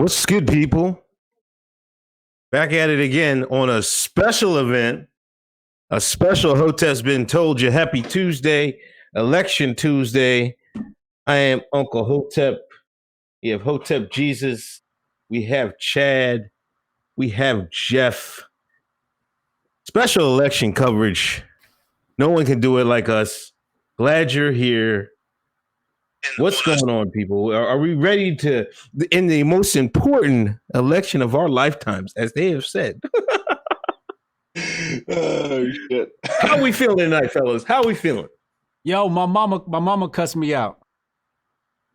What's good, people? Back at it again on a special event, a special Hotep's Been Told You Happy Tuesday, Election Tuesday. I am Uncle Hotep. We have Hotep Jesus. We have Chad. We have Jeff. Special election coverage. No one can do it like us. Glad you're here. What's going on, people? Are we ready to, in the most important election of our lifetimes, as they have said? Oh shit! How we feeling tonight, fellas? How we feeling? Yo, my mama cussed me out.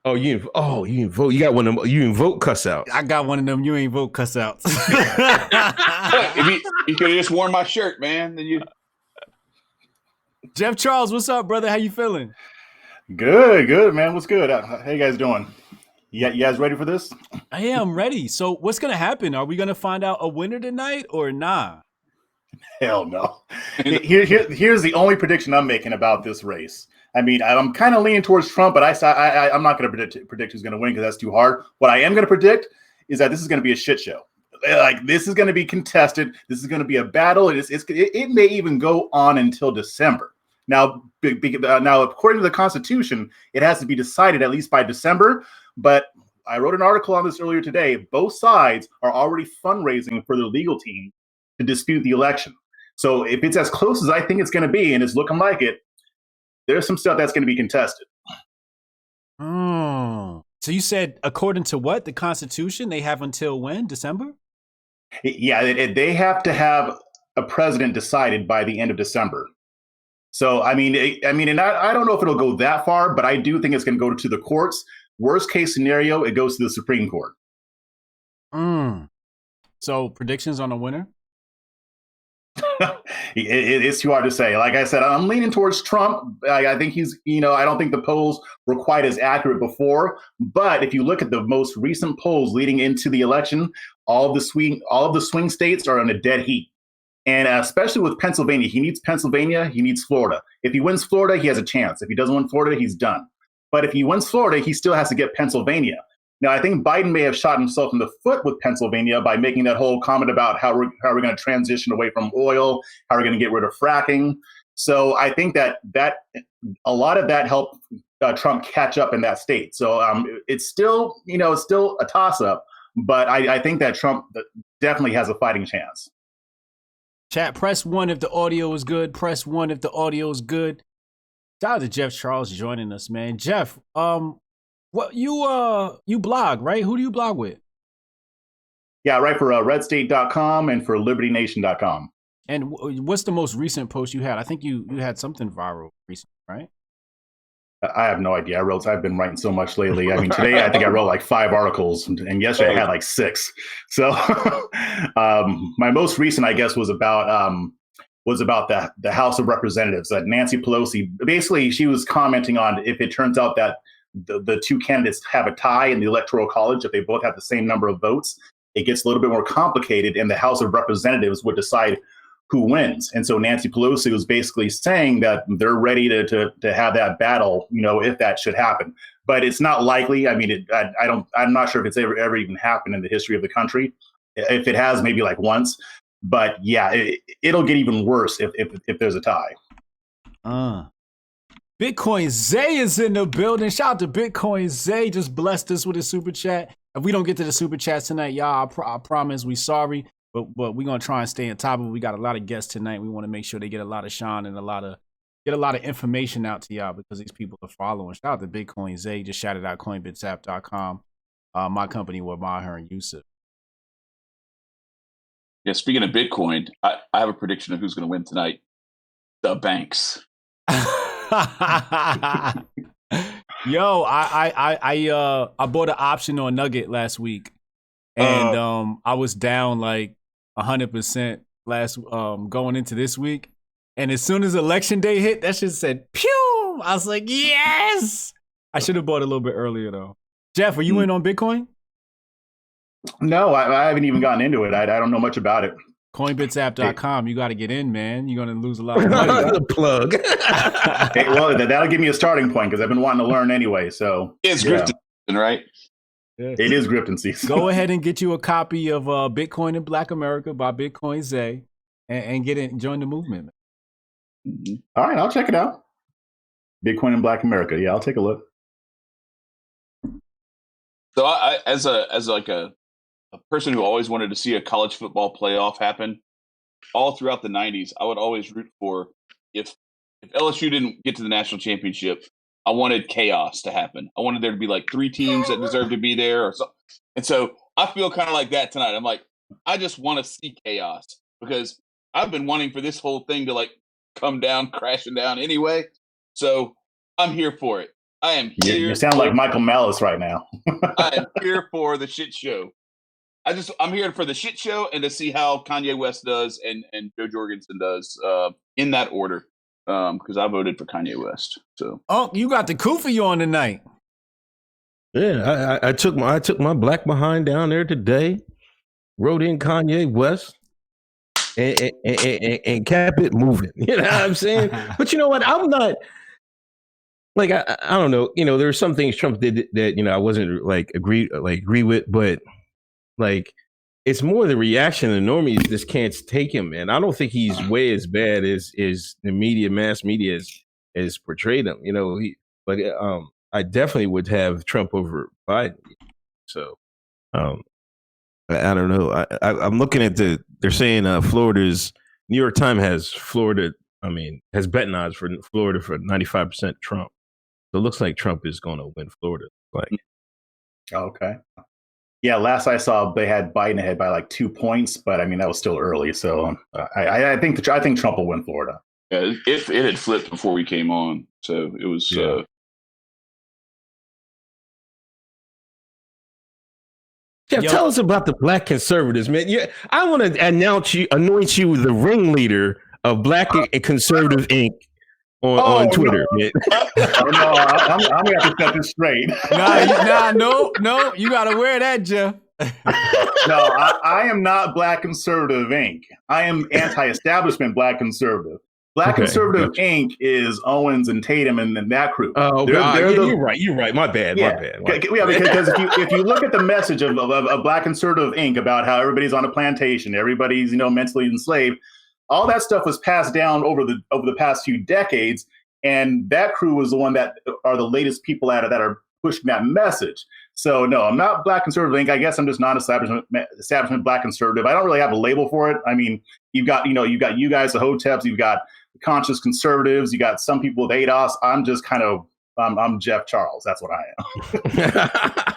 Oh, you didn't vote. You got one of them. You didn't vote cuss out. I got one of them. You ain't vote cuss outs. If you could have just worn my shirt, man, then you. Jeff Charles, what's up, brother? How you feeling? Good, man. What's good? How you guys doing? You guys ready for this? I am ready. So what's going to happen? Are we going to find out a winner tonight or nah? Hell no. Here's the only prediction I'm making about this race. I mean, I'm kind of leaning towards Trump, but I'm not going to predict who's going to win because that's too hard. What I am going to predict is that this is going to be a shit show. Like, this is going to be contested. This is going to be a battle. It may even go on until December. Now, according to the Constitution, it has to be decided at least by December. But I wrote an article on this earlier today. Both sides are already fundraising for their legal team to dispute the election. So if it's as close as I think it's going to be, and it's looking like it, there's some stuff that's going to be contested. So you said, according to what? The Constitution? They have until when? December? Yeah, they have to have a president decided by the end of December. So, I mean, and I don't know if it'll go that far, but I do think it's going to go to the courts. Worst case scenario, it goes to the Supreme Court. So, predictions on a winner? It's too hard to say. Like I said, I'm leaning towards Trump. I think he's, I don't think the polls were quite as accurate before. But if you look at the most recent polls leading into the election, all of the swing states are in a dead heat. And especially with Pennsylvania, he needs Pennsylvania, he needs Florida. If he wins Florida, he has a chance. If he doesn't win Florida, he's done. But if he wins Florida, he still has to get Pennsylvania. Now, I think Biden may have shot himself in the foot with Pennsylvania by making that whole comment about how we're going to transition away from oil, how we're going to get rid of fracking. So I think that a lot of that helped Trump catch up in that state. So it's still, it's still a toss-up. But I think that Trump definitely has a fighting chance. Chat, press 1 if the audio is good. Press 1 if the audio is good. Shout out to Jeff Charles joining us, man. Jeff, what you blog, right? Who do you blog with? Yeah, I write for redstate.com and for libertynation.com. And what's the most recent post you had? I think you had something viral recently, right? I have no idea. I've been writing so much lately. I mean, today I think I wrote like 5 articles, and yesterday I had like 6. So my most recent, I guess, was about the House of Representatives. That Nancy Pelosi, basically, she was commenting on if it turns out that the two candidates have a tie in the Electoral College, if they both have the same number of votes, it gets a little bit more complicated, and the House of Representatives would decide who wins. And so Nancy Pelosi was basically saying that they're ready to have that battle, if that should happen. But it's not likely. I mean, I'm not sure if it's ever even happened in the history of the country. If it has, maybe like once. But yeah, it'll get even worse if there's a tie. Bitcoin Zay is in the building. Shout out to Bitcoin Zay. Just blessed us with a super chat. If we don't get to the super chats tonight, y'all, I promise we sorry. But we're gonna try and stay on top of it. We got a lot of guests tonight. We want to make sure they get a lot of shine and get a lot of information out to y'all because these people are following. Shout out to Bitcoin Zay. Just shouted out coinbitsapp.com. My company with Maher and Yusuf. Yeah, speaking of Bitcoin, I have a prediction of who's going to win tonight. The banks. Yo, I bought an option on Nugget last week. And I was down like 100% going into this week. And as soon as election day hit, that shit said, pew! I was like, yes! I should have bought a little bit earlier, though. Jeff, are you in on Bitcoin? No, I haven't even gotten into it. I don't know much about it. Coinbitsapp.com. You got to get in, man. You're going to lose a lot of money. The plug. Hey, well, that'll give me a starting point because I've been wanting to learn anyway. So it's Grifting, right? It is grifting season. Go ahead and get you a copy of Bitcoin in Black America by Bitcoin Zay and get it, join the movement. All right, I'll check it out. Bitcoin in Black America. Yeah, I'll take a look. So I as a person who always wanted to see a college football playoff happen, all throughout the 90s, I would always root for if LSU didn't get to the national championship, I wanted chaos to happen. I wanted there to be like 3 teams that deserved to be there or something. And so I feel kind of like that tonight. I'm like, I just want to see chaos because I've been wanting for this whole thing to like come down, crashing down anyway. So I'm here for it. I am here. You sound like Michael Malice right now. I am here for the shit show. I'm here for the shit show and to see how Kanye West does and Joe Jorgensen does in that order. Because I voted for Kanye West. So you got the Kufi on tonight. Yeah, I took my black behind down there today, wrote in Kanye West, and kept it moving. You know what I'm saying? But you know what? I'm not like I don't know. You know, there are some things Trump did that I wasn't agree with, but like. It's more the reaction of the normies just can't take him, man. I don't think he's way as bad as the mass media has portrayed him. But I definitely would have Trump over Biden. So I don't know. I'm looking at they're saying Florida's New York Times has has betting odds for Florida for 95% Trump. So it looks like Trump is going to win Florida. Okay. Yeah, last I saw, they had Biden ahead by like 2 points, but I mean that was still early. So I think Trump will win Florida. Yeah, if it had flipped before we came on, so it was. Yeah. Tell us about the black conservatives, man. Yeah, I want to anoint you the ringleader of Black and Conservative Inc. on Twitter. No. No, I'm gonna have to set this straight. No, you gotta wear that, Jeff. No, I am not Black Conservative Inc. I am anti-establishment Black Conservative. Black Conservative Inc. is Owens and Tatum and that crew. Oh, you're right. My bad. Yeah, because if you look at the message of Black Conservative Inc. about how everybody's on a plantation, everybody's mentally enslaved. All that stuff was passed down over the past few decades, and that crew was the one that are the latest people at it that are pushing that message. So no, I'm not Black Conservative Inc. I guess I'm just non-establishment Black Conservative. I don't really have a label for it. I mean, you've got you guys, the Hoteps, you've got conscious conservatives, you got some people with ADOS. I'm just kind of I'm Jeff Charles. That's what I am.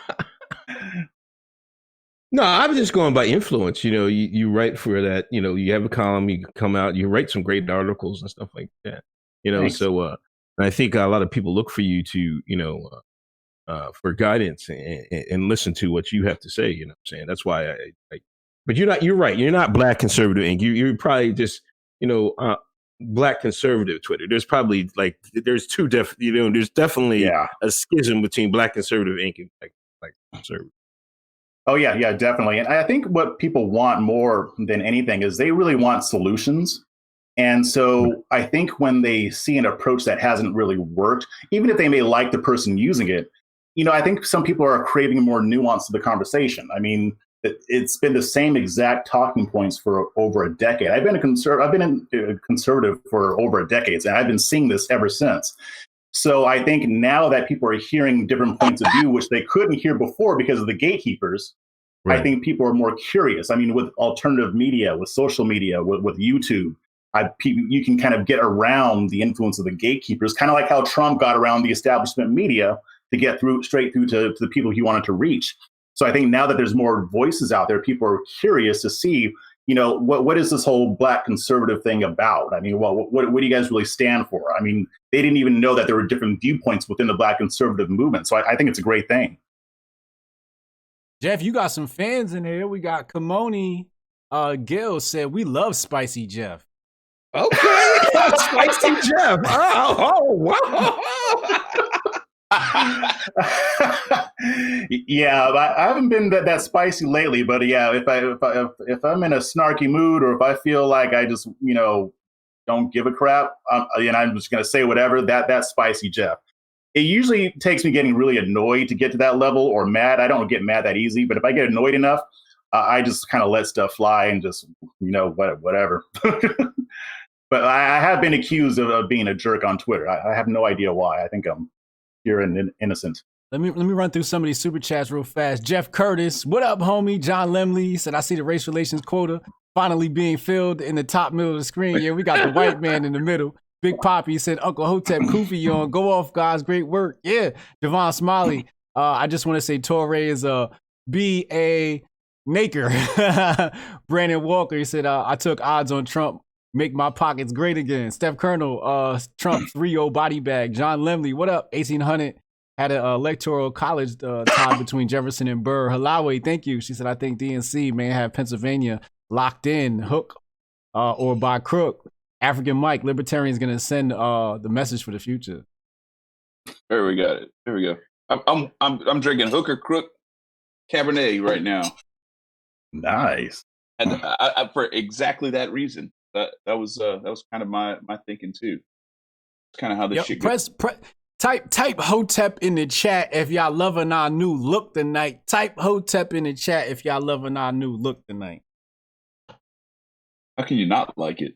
No, I'm just going by influence. You write for that. You have a column. You come out. You write some great articles and stuff like that. Thanks. So I think a lot of people look for you to for guidance and listen to what you have to say. You know what I'm saying? That's why but you're not. You're right. You're not Black Conservative Inc. You're probably just Black Conservative Twitter. There's probably there's two there's definitely a schism between Black Conservative Inc. and Black Conservative. Oh, yeah, definitely. And I think what people want more than anything is they really want solutions. And so I think when they see an approach that hasn't really worked, even if they may like the person using it, I think some people are craving more nuance to the conversation. I mean, it's been the same exact talking points for over a decade. I've been a conservative for over a decade, and I've been seeing this ever since. So I think now that people are hearing different points of view, which they couldn't hear before because of the gatekeepers, right. I think people are more curious. I mean, with alternative media, with social media, with YouTube, you can kind of get around the influence of the gatekeepers, kind of like how Trump got around the establishment media to get straight through to the people he wanted to reach. So I think now that there's more voices out there, people are curious to see, what is this whole Black conservative thing about? I mean, what do you guys really stand for? I mean, they didn't even know that there were different viewpoints within the Black conservative movement. So I think it's a great thing. Jeff, you got some fans in here. We got Kamoni Gill said, we love Spicy Jeff. Okay. Spicy Jeff. Oh, wow. Yeah, I haven't been that spicy lately, but yeah, if I'm in a snarky mood or if I feel like I just don't give a crap, I'm just gonna say whatever. That's Spicy Jeff. it usually takes me getting really annoyed to get to that level, or mad. I don't get mad that easy, but if I get annoyed enough, I just kind of let stuff fly and just, whatever. But I have been accused of being a jerk on Twitter. I have no idea why. I think I'm pure and innocent. Let me run through some of these super chats real fast. Jeff Curtis, what up, homie? John Lemley said, I see the race relations quota finally being filled in the top middle of the screen. Yeah, we got the white man in the middle. Big Poppy said, Uncle Hotep Kufi on. Go off, guys. Great work. Yeah. Devon Smiley. I just want to say Torre is a B.A. Naker. Brandon Walker, he said, I took odds on Trump. Make my pockets great again. Steph Colonel, Trump 3-0 body bag. John Lemley, what up? 1800 had an electoral college tie between Jefferson and Burr. Halawe, thank you. She said, I think DNC may have Pennsylvania locked in, hook or by crook. African Mike, libertarian's gonna send the message for the future. There we got it. There we go. I'm drinking Hooker Crook Cabernet right now. Nice. And I, for exactly that reason. That was kind of my thinking too. It's kind of how this shit goes. Type Hotep in the chat if y'all loving our new look tonight. Type Hotep in the chat if y'all loving our new look tonight. How can you not like it?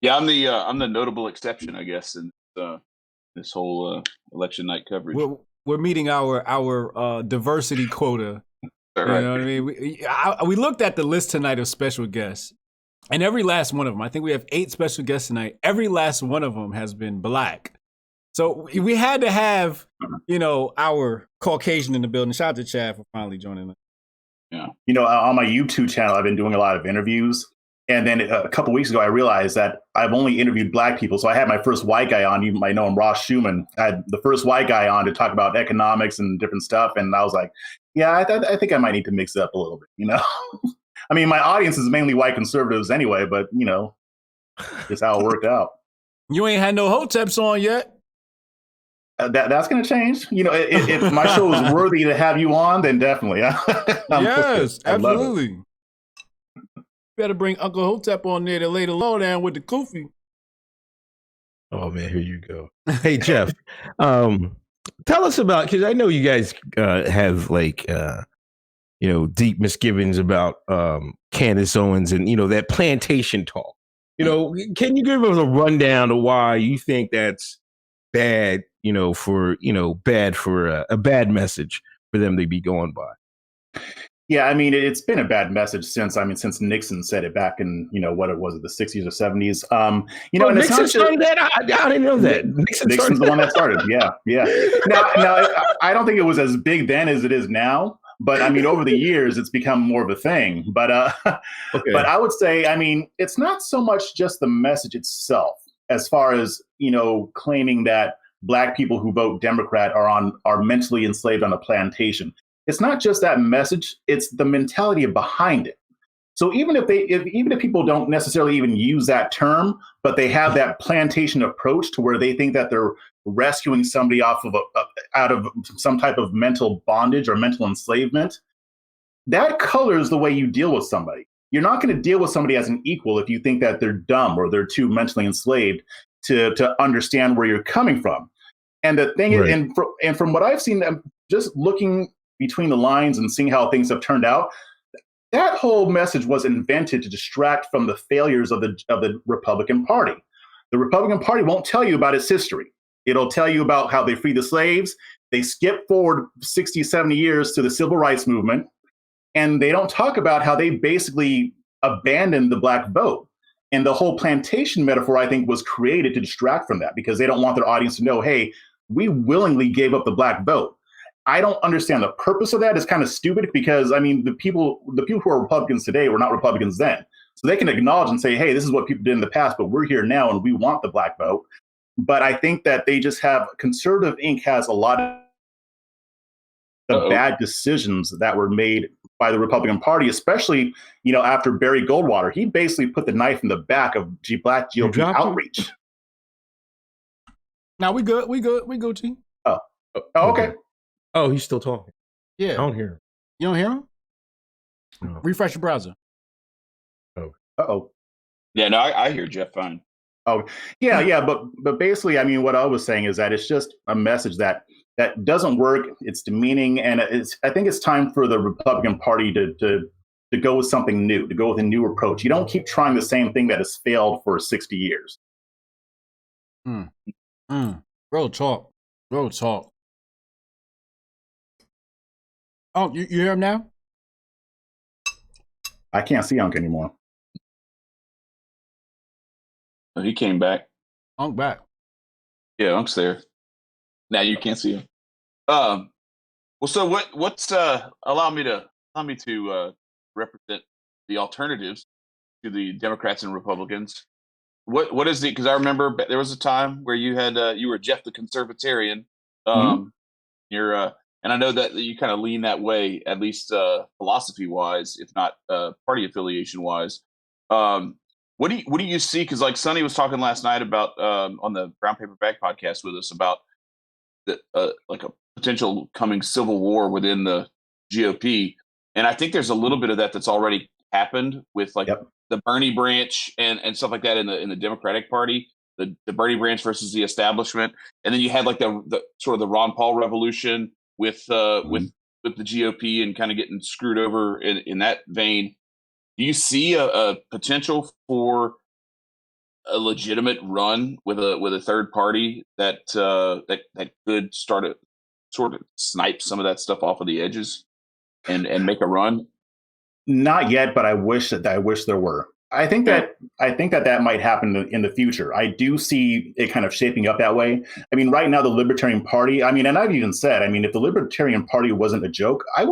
Yeah, I'm the notable exception, I guess, in this whole election night coverage. We're meeting our diversity quota. Right. You know what I mean? We looked at the list tonight of special guests, and every last one of them, I think we have 8 special guests tonight. Every last one of them has been black. So we had to have, our Caucasian in the building. Shout out to Chad for finally joining us. Yeah. On my YouTube channel, I've been doing a lot of interviews. And then a couple of weeks ago, I realized that I've only interviewed black people. So I had my first white guy on. You might know him, Ross Schumann. I had the first white guy on to talk about economics and different stuff. And I was like, yeah, I think I might need to mix it up a little bit, I mean, my audience is mainly white conservatives anyway, but, just how it worked out. You ain't had no Hoteps on yet. That's going to change. If my show is worthy to have you on, then definitely. Yes, absolutely. Better bring Uncle Hotep on there to lay the lowdown with the Kufi. Oh man, here you go. Hey Jeff, tell us about, because I know you guys have deep misgivings about Candace Owens and that plantation talk. Can you give us a rundown of why you think that's bad? Bad for a bad message for them to be going by. Yeah, I mean, it's been a bad message since Nixon said it back in, what it was, the 60s or 70s. And Nixon started that? I didn't know that. Nixon's the one that started. Yeah. Now, I don't think it was as big then as it is now. But I mean, over the years, it's become more of a thing. But okay. But I would say, I mean, it's not so much just the message itself, as far as, claiming that Black people who vote Democrat are mentally enslaved on a plantation. It's not just that message, it's the mentality behind it. So even if people don't necessarily even use that term, but they have that plantation approach to where they think that they're rescuing somebody out of some type of mental bondage or mental enslavement, that colors the way you deal with somebody. You're not going to deal with somebody as an equal if you think that they're dumb or they're too mentally enslaved to understand where you're coming from. And the thing right. is, and from what I've seen, just looking between the lines and seeing how things have turned out, that whole message was invented to distract from the failures of the Republican Party. The Republican Party won't tell you about its history. It'll tell you about how they freed the slaves. They skip forward 60, 70 years to the Civil Rights Movement. And they don't talk about how they basically abandoned the Black vote. And the whole plantation metaphor, I think, was created to distract from that because they don't want their audience to know, hey, we willingly gave up the Black vote. I don't understand the purpose of that. It's kind of stupid because, I mean, the people who are Republicans today were not Republicans then. So they can acknowledge and say, hey, this is what people did in the past, but we're here now and we want the Black vote. But I think that they just have, Conservative Inc. has a lot of the bad decisions that were made by the Republican Party, especially, after Barry Goldwater. He basically put the knife in the back of Black GOP outreach. Now we good, G. Oh, okay. Oh, he's still talking. Yeah. I don't hear him. You don't hear him? No. Refresh your browser. Oh. Uh-oh. Yeah, no, I hear Jeff fine. Oh, yeah. But basically, I mean, what I was saying is that it's just a message that doesn't work. It's demeaning, and I think it's time for the Republican Party to go with something new, to go with a new approach. You don't keep trying the same thing that has failed for 60 years. Real talk. Real talk. Oh, you hear him now? I can't see Unc anymore. Oh, he came back. Unc back. Yeah, Unc's there. Now you can't see him. Well, so what's allow me to represent the alternatives to the Democrats and Republicans. What is the? Because I remember there was a time where you had you were Jeff the Conservatarian. You're and I know that you kind of lean that way, at least philosophy wise, if not party affiliation wise. What do you see? Because like Sonnie was talking last night about on the Brown Paper Bag podcast with us about the like a potential coming civil war within the GOP, and I think there's a little bit of that that's already happened with like the Bernie branch and stuff like that in the Democratic Party, the Bernie branch versus the establishment, and then you had like the sort of the Ron Paul revolution with the GOP and kind of getting screwed over in that vein. Do you see a potential for a legitimate run with a third party that could start to sort of snipe some of that stuff off of the edges and make a run? Not yet, but I wish there were. I think that might happen in the future. I do see it kind of shaping up that way. I mean, right now the Libertarian Party. I mean, and I've even said, I mean, if the Libertarian Party wasn't a joke, I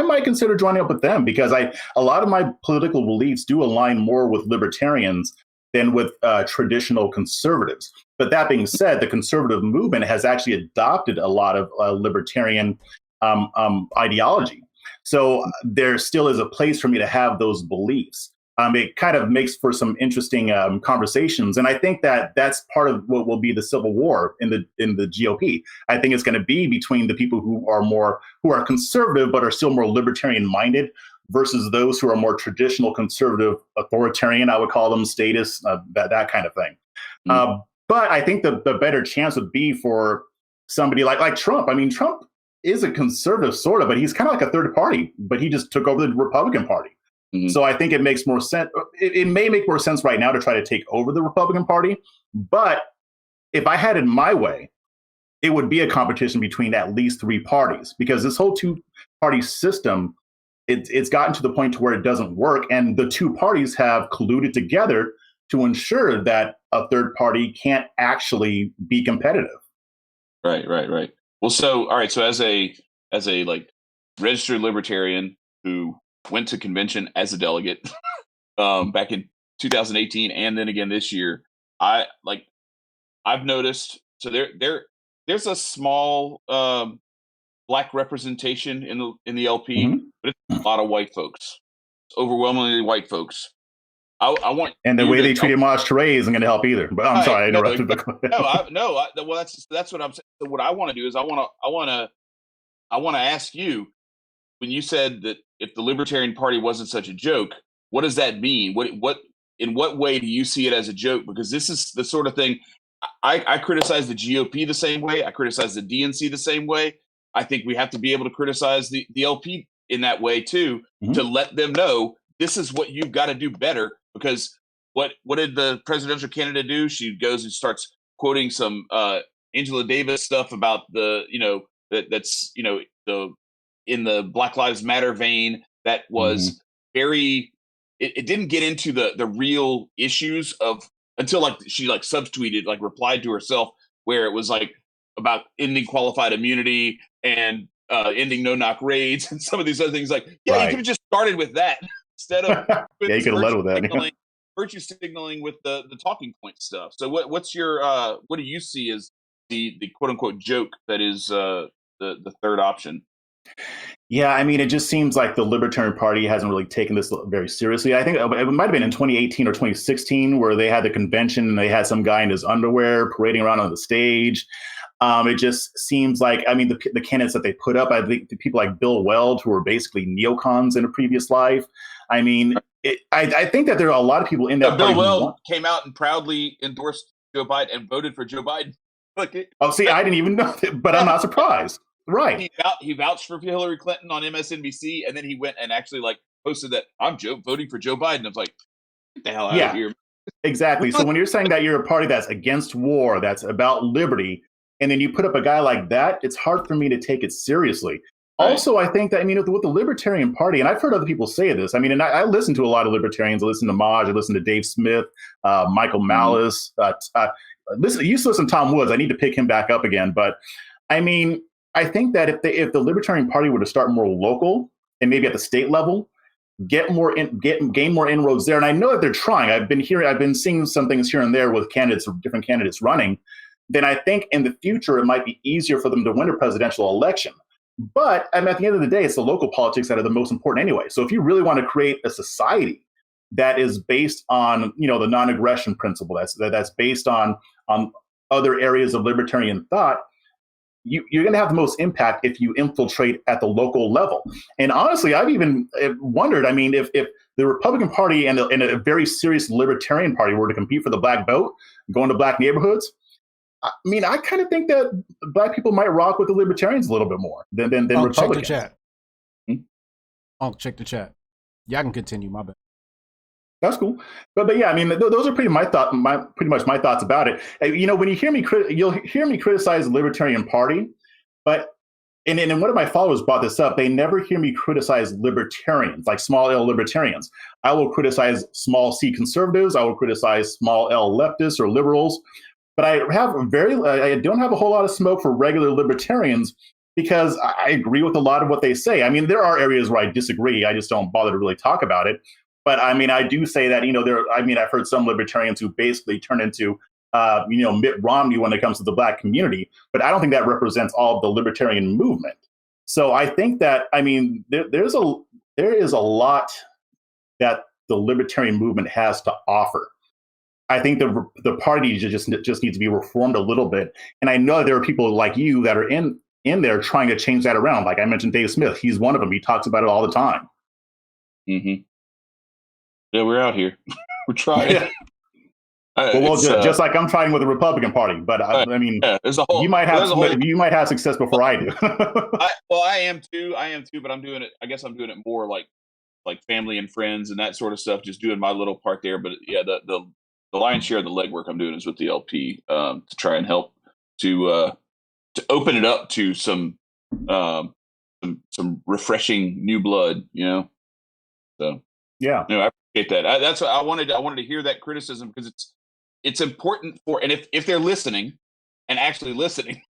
might consider joining up with them because a lot of my political beliefs do align more with libertarians than with traditional conservatives. But that being said, the conservative movement has actually adopted a lot of libertarian ideology. So there still is a place for me to have those beliefs. It kind of makes for some interesting conversations, and I think that that's part of what will be the civil war in the GOP. I think it's going to be between the people who are conservative but are still more libertarian minded versus those who are more traditional conservative, authoritarian. I would call them status, that kind of thing. But I think the better chance would be for somebody like Trump. I mean, Trump is a conservative sort of, but he's kind of like a third party. But he just took over the Republican Party. So I think it makes more sense. It may make more sense right now to try to take over the Republican Party. But if I had it my way, it would be a competition between at least three parties, because this whole two-party system, it's gotten to the point to where it doesn't work. And the two parties have colluded together to ensure that a third party can't actually be competitive. Right. Well, so all right. So as a like registered libertarian who went to convention as a delegate back in 2018 and then again this year, I've noticed so there's a small black representation in the LP, but it's a lot of white folks. It's overwhelmingly white folks. I want, and the way they treated Maj Toure isn't going to help either. But I'm sorry, I interrupted. Well, that's what I'm saying. So what I want to do is I want to ask you, when you said that if the Libertarian Party wasn't such a joke, what does that mean? In what way do you see it as a joke? Because this is the sort of thing I criticize the GOP the same way. I criticize the DNC the same way. I think we have to be able to criticize the LP in that way too, to let them know this is what you've got to do better. Because what did the presidential candidate do? She goes and starts quoting some Angela Davis stuff about that's in the Black Lives Matter vein that was very. It didn't get into the real issues of until like she like subtweeted, like replied to herself, where it was like about ending qualified immunity and ending no-knock raids and some of these other things. Like, you could have just started with that instead of you could have led with that. Virtue signaling with the talking point stuff. So what's your what do you see as the quote unquote joke that is the third option? Yeah, I mean, it just seems like the Libertarian Party hasn't really taken this very seriously. I think it might have been in 2018 or 2016 where they had the convention and they had some guy in his underwear parading around on the stage. It just seems like, I mean, the candidates that they put up, I think the people like Bill Weld, who were basically neocons in a previous life. I mean, I think that there are a lot of people in that party Bill who Weld came out and proudly endorsed Joe Biden and voted for Joe Biden. See, I didn't even know that, but I'm not surprised. Right. He vouched for Hillary Clinton on MSNBC, and then he went and actually posted that I'm voting for Joe Biden. I was like, get the hell out of here. Exactly. So when you're saying that you're a party that's against war, that's about liberty, and then you put up a guy like that, it's hard for me to take it seriously. Right. Also, I think that, I mean, with the Libertarian Party, and I've heard other people say this, I mean, and I listen to a lot of libertarians. I listen to Maj, I listen to Dave Smith, Michael Malice. I used to listen to Tom Woods. I need to pick him back up again. But I mean, I think that if the Libertarian Party were to start more local and maybe at the state level, gain more inroads there. And I know that they're trying. I've been seeing some things here and there with different candidates running. Then I think in the future it might be easier for them to win a presidential election. But I mean, at the end of the day, it's the local politics that are the most important anyway. So if you really want to create a society that is based on, the non-aggression principle, that's based on other areas of libertarian thought, you're going to have the most impact if you infiltrate at the local level. And honestly, I've even wondered, I mean, if the Republican Party and a very serious Libertarian Party were to compete for the black vote, go into black neighborhoods, I mean, I kind of think that black people might rock with the Libertarians a little bit more than Republicans. Check the chat. Check the chat. Yeah, I can continue. My bad. That's cool, but yeah, I mean, those are pretty much my thoughts about it. When you hear me, you'll hear me criticize the Libertarian Party, but and one of my followers brought this up. They never hear me criticize libertarians, like small L libertarians. I will criticize small C conservatives. I will criticize small L leftists or liberals, but I don't have a whole lot of smoke for regular libertarians because I agree with a lot of what they say. I mean, there are areas where I disagree. I just don't bother to really talk about it. But I mean, I do say that, I've heard some libertarians who basically turn into, Mitt Romney when it comes to the black community, but I don't think that represents all of the libertarian movement. So I think that, I mean, there is a lot that the libertarian movement has to offer. I think the party just needs to be reformed a little bit. And I know there are people like you that are in there trying to change that around. Like I mentioned, Dave Smith, he's one of them. He talks about it all the time. Mm-hmm. Yeah, we're out here. We're trying. Yeah. Well, just like I'm trying with the Republican Party, but I mean, you might have success before I do. I am too. But I'm doing it. I guess I'm doing it more like family and friends and that sort of stuff. Just doing my little part there. But yeah, the lion's share of the legwork I'm doing is with the LP to try and help to open it up to some refreshing new blood. So yeah. I appreciate that. That's what I wanted to hear that criticism because it's important and if they're listening and actually listening,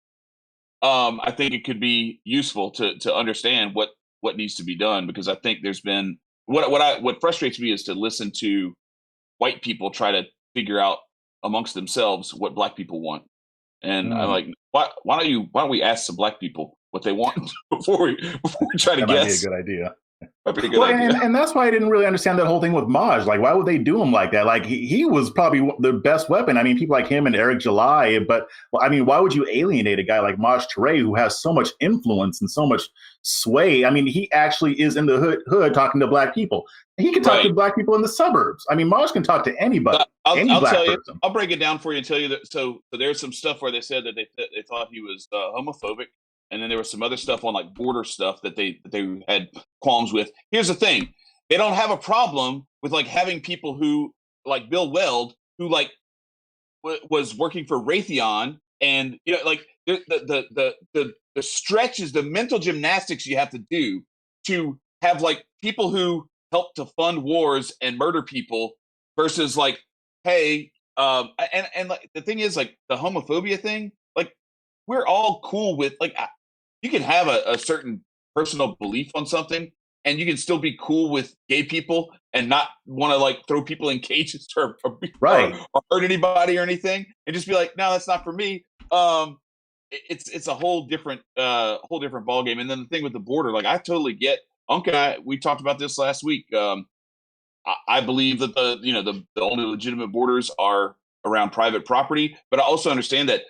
I think it could be useful to understand what needs to be done because I think there's been what frustrates me is to listen to white people try to figure out amongst themselves what black people want, and I'm like, why don't we ask some black people what they want before we try to guess? That might be a good idea. Idea. And that's why I didn't really understand that whole thing with Maj. Like, why would they do him like that? Like, he was probably the best weapon. I mean, people like him and Eric July. But, I mean, why would you alienate a guy like Maj Toure who has so much influence and so much sway? I mean, he actually is in the hood talking to black people. He can talk to black people in the suburbs. I mean, Maj can talk to anybody. I'll tell you. I'll break it down for you and tell you that. So there's some stuff where they said that they thought he was homophobic. And then there was some other stuff on like border stuff that they had qualms with. Here's the thing. They don't have a problem with like having people who like Bill Weld, who like was working for Raytheon and like the stretches, the mental gymnastics you have to do to have like people who help to fund wars and murder people versus like, hey, and like the thing is like the homophobia thing, like we're all cool with like you can have a certain personal belief on something and you can still be cool with gay people and not want to like throw people in cages or hurt anybody or anything and just be like, no, that's not for me. It's a whole different ball game. And then the thing with the border, like I totally get Unc and I, we talked about this last week. I believe that the only legitimate borders are around private property, but I also understand that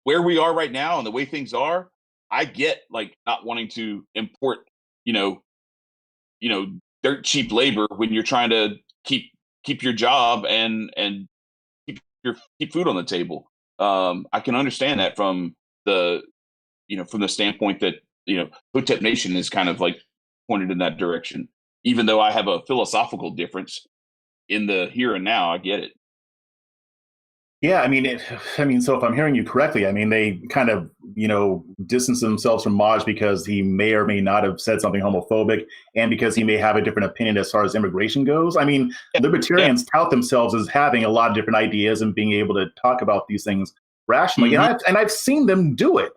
where we are right now and the way things are, I get like not wanting to import, dirt cheap labor when you're trying to keep your job and keep food on the table. I can understand that from the standpoint that Hotep Nation is kind of like pointed in that direction. Even though I have a philosophical difference in the here and now, I get it. Yeah, I mean, so if I'm hearing you correctly, I mean, they kind of, distance themselves from Maj because he may or may not have said something homophobic and because he may have a different opinion as far as immigration goes. I mean, libertarians tout themselves as having a lot of different ideas and being able to talk about these things rationally. Mm-hmm. And I've seen them do it.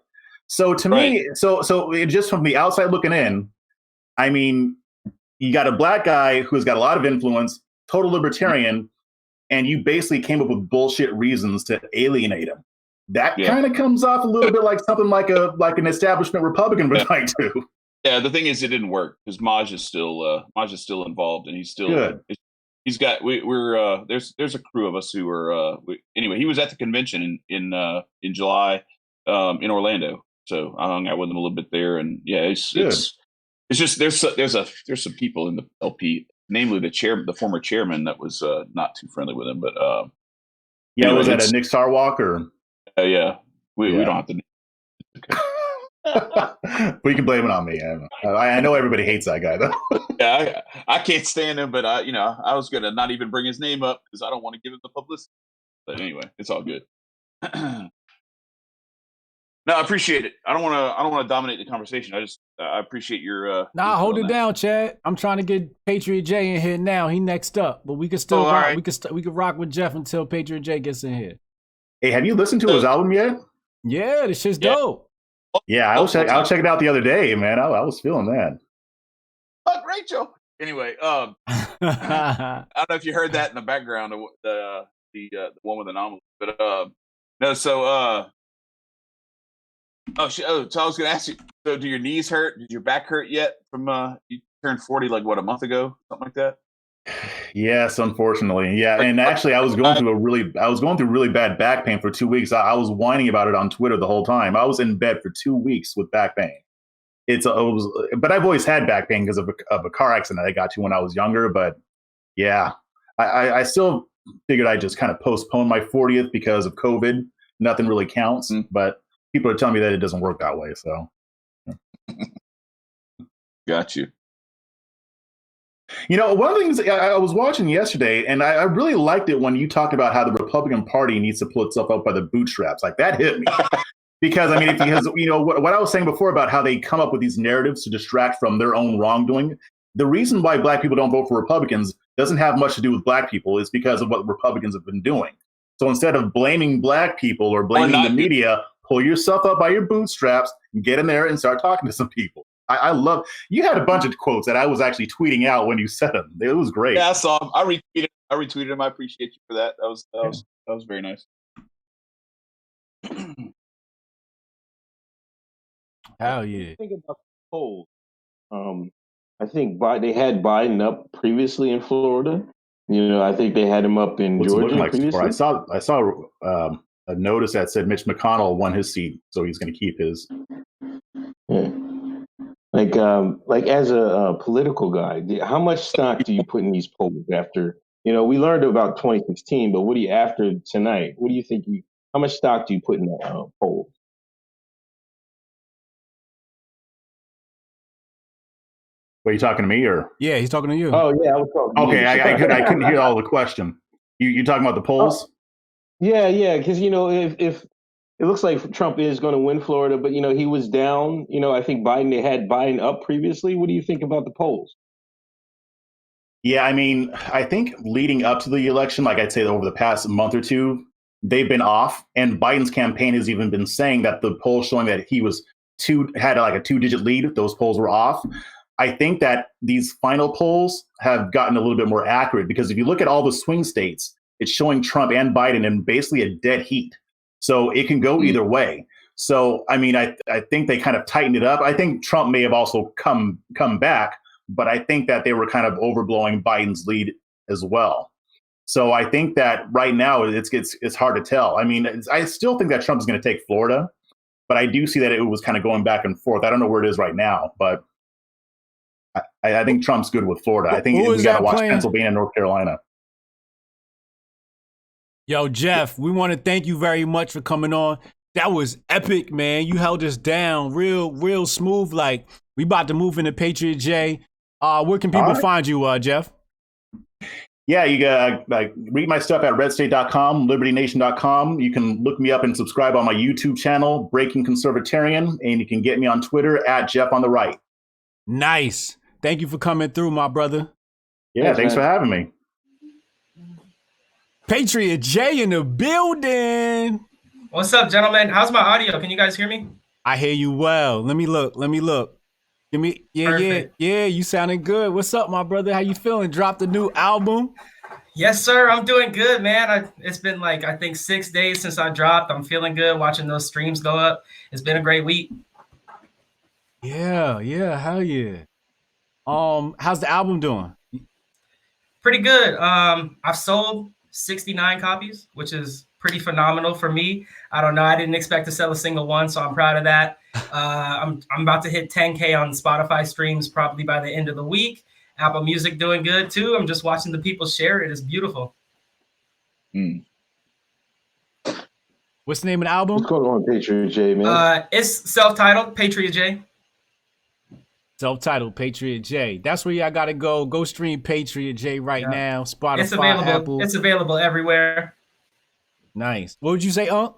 So to me, so just from the outside looking in, I mean, you got a black guy who's got a lot of influence, total libertarian, and you basically came up with bullshit reasons to alienate him. That kind of comes off a little bit like something like an establishment Republican would like to. Yeah, the thing is, it didn't work because Maj is still involved, and he's still good. He's got there's a crew of us who are anyway. He was at the convention in July in Orlando, so I hung out with him a little bit there, and it's just there's some people in the LP. Namely, the former chairman that was not too friendly with him, but anyway, was that a Nick Sarwalk or? We don't have to. Okay. We can blame it on me. I know everybody hates that guy though. Yeah, I can't stand him, but I was gonna not even bring his name up because I don't want to give him the publicity. But anyway, it's all good. No, I appreciate it. I don't want to dominate the conversation. I appreciate your. Hold it down, Chad. I'm trying to get Patriot J in here now. He next up, but we can still rock. Right. We can rock with Jeff until Patriot J gets in here. Hey, have you listened to his album yet? Yeah, this shit's dope. Yeah, I'll check it out the other day, man. I was feeling that. Fuck Rachel. Anyway, I don't know if you heard that in the background of the one with the anomaly, but no. So so I was going to ask you. So, do your knees hurt? Did your back hurt yet? From you turned 40, like what, a month ago, something like that? Yes, unfortunately, yeah. And actually, I was going through really bad back pain for 2 weeks. I was whining about it on Twitter the whole time. I was in bed for 2 weeks with back pain. But I've always had back pain because of a car accident I got to when I was younger. But yeah, I still figured I'd just kind of postpone my 40th because of COVID. Nothing really counts, but people are telling me that it doesn't work that way. So, got you. One of the things I was watching yesterday, and I really liked it when you talked about how the Republican Party needs to pull itself up by the bootstraps. Like that hit me. Because I mean, what I was saying before about how they come up with these narratives to distract from their own wrongdoing. The reason why black people don't vote for Republicans doesn't have much to do with black people. It's because of what Republicans have been doing. So instead of blaming black people or blaming the media, pull yourself up by your bootstraps, get in there and start talking to some people. I love, you had a bunch of quotes that I was actually tweeting out when you said them. It was great. Yeah, I saw them. I retweeted them. I appreciate you for that. That was very nice. Hell yeah. Think about the polls. I think they had Biden up previously in Florida. I think they had him up in Georgia previously. I saw a notice that said Mitch McConnell won his seat, so he's going to keep his. Yeah. Like as a political guy, how much stock do you put in these polls after? We learned about 2016, but after tonight? What do you think? How much stock do you put in that poll? Were you talking to me or? Yeah, he's talking to you. Oh yeah, I was talking. Okay, I couldn't hear all the question. You talking about the polls? Oh. Yeah, because if it looks like Trump is going to win Florida, but he was down. I think they had Biden up previously. What do you think about the polls? Yeah, I mean, I think leading up to the election, like I'd say over the past month or two, they've been off. And Biden's campaign has even been saying that the polls showing that he had like a 2-digit lead, those polls were off. I think that these final polls have gotten a little bit more accurate because if you look at all the swing states, it's showing Trump and Biden in basically a dead heat. So it can go either way. So, I mean, I think they kind of tightened it up. I think Trump may have also come back, but I think that they were kind of overblowing Biden's lead as well. So I think that right now it's hard to tell. I mean, I still think that Trump is going to take Florida, but I do see that it was kind of going back and forth. I don't know where it is right now, but I think Trump's good with Florida. I think Who is we got that to watch playing? Pennsylvania and North Carolina. Yo, Jeff, we want to thank you very much for coming on. That was epic, man. You held us down real smooth. Like, we about to move into Patriot J. Where can people find you, Jeff? Yeah, you got read my stuff at redstate.com, libertynation.com. You can look me up and subscribe on my YouTube channel, Breaking Conservatarian, and you can get me on Twitter at Jeff on the Right. Nice. Thank you for coming through, my brother. Yeah, thanks for having me. Patriot J in the building. What's up, gentlemen? How's my audio? Can you guys hear me? I hear you well. Let me look. Give me, Perfect. yeah. You sounding good. What's up, my brother? How you feeling? Dropped a new album? Yes, sir. I'm doing good, man. It's been like, I think 6 days since I dropped. I'm feeling good watching those streams go up. It's been a great week. Yeah, hell yeah. How's the album doing? Pretty good. I've sold 69 copies, which is pretty phenomenal for me. I don't know. I didn't expect to sell a single one, so I'm proud of that. I'm about to hit 10K on Spotify streams probably by the end of the week. Apple Music doing good too. I'm just watching the people share it. It's beautiful. What's the name of the album? What's going on, Patriot J, man? It's self-titled, Patriot J. Self-titled Patriot J. That's where y'all gotta go. Go stream Patriot J right now. Spotify, It's available. Apple. It's available everywhere. Nice. What would you say, Unc?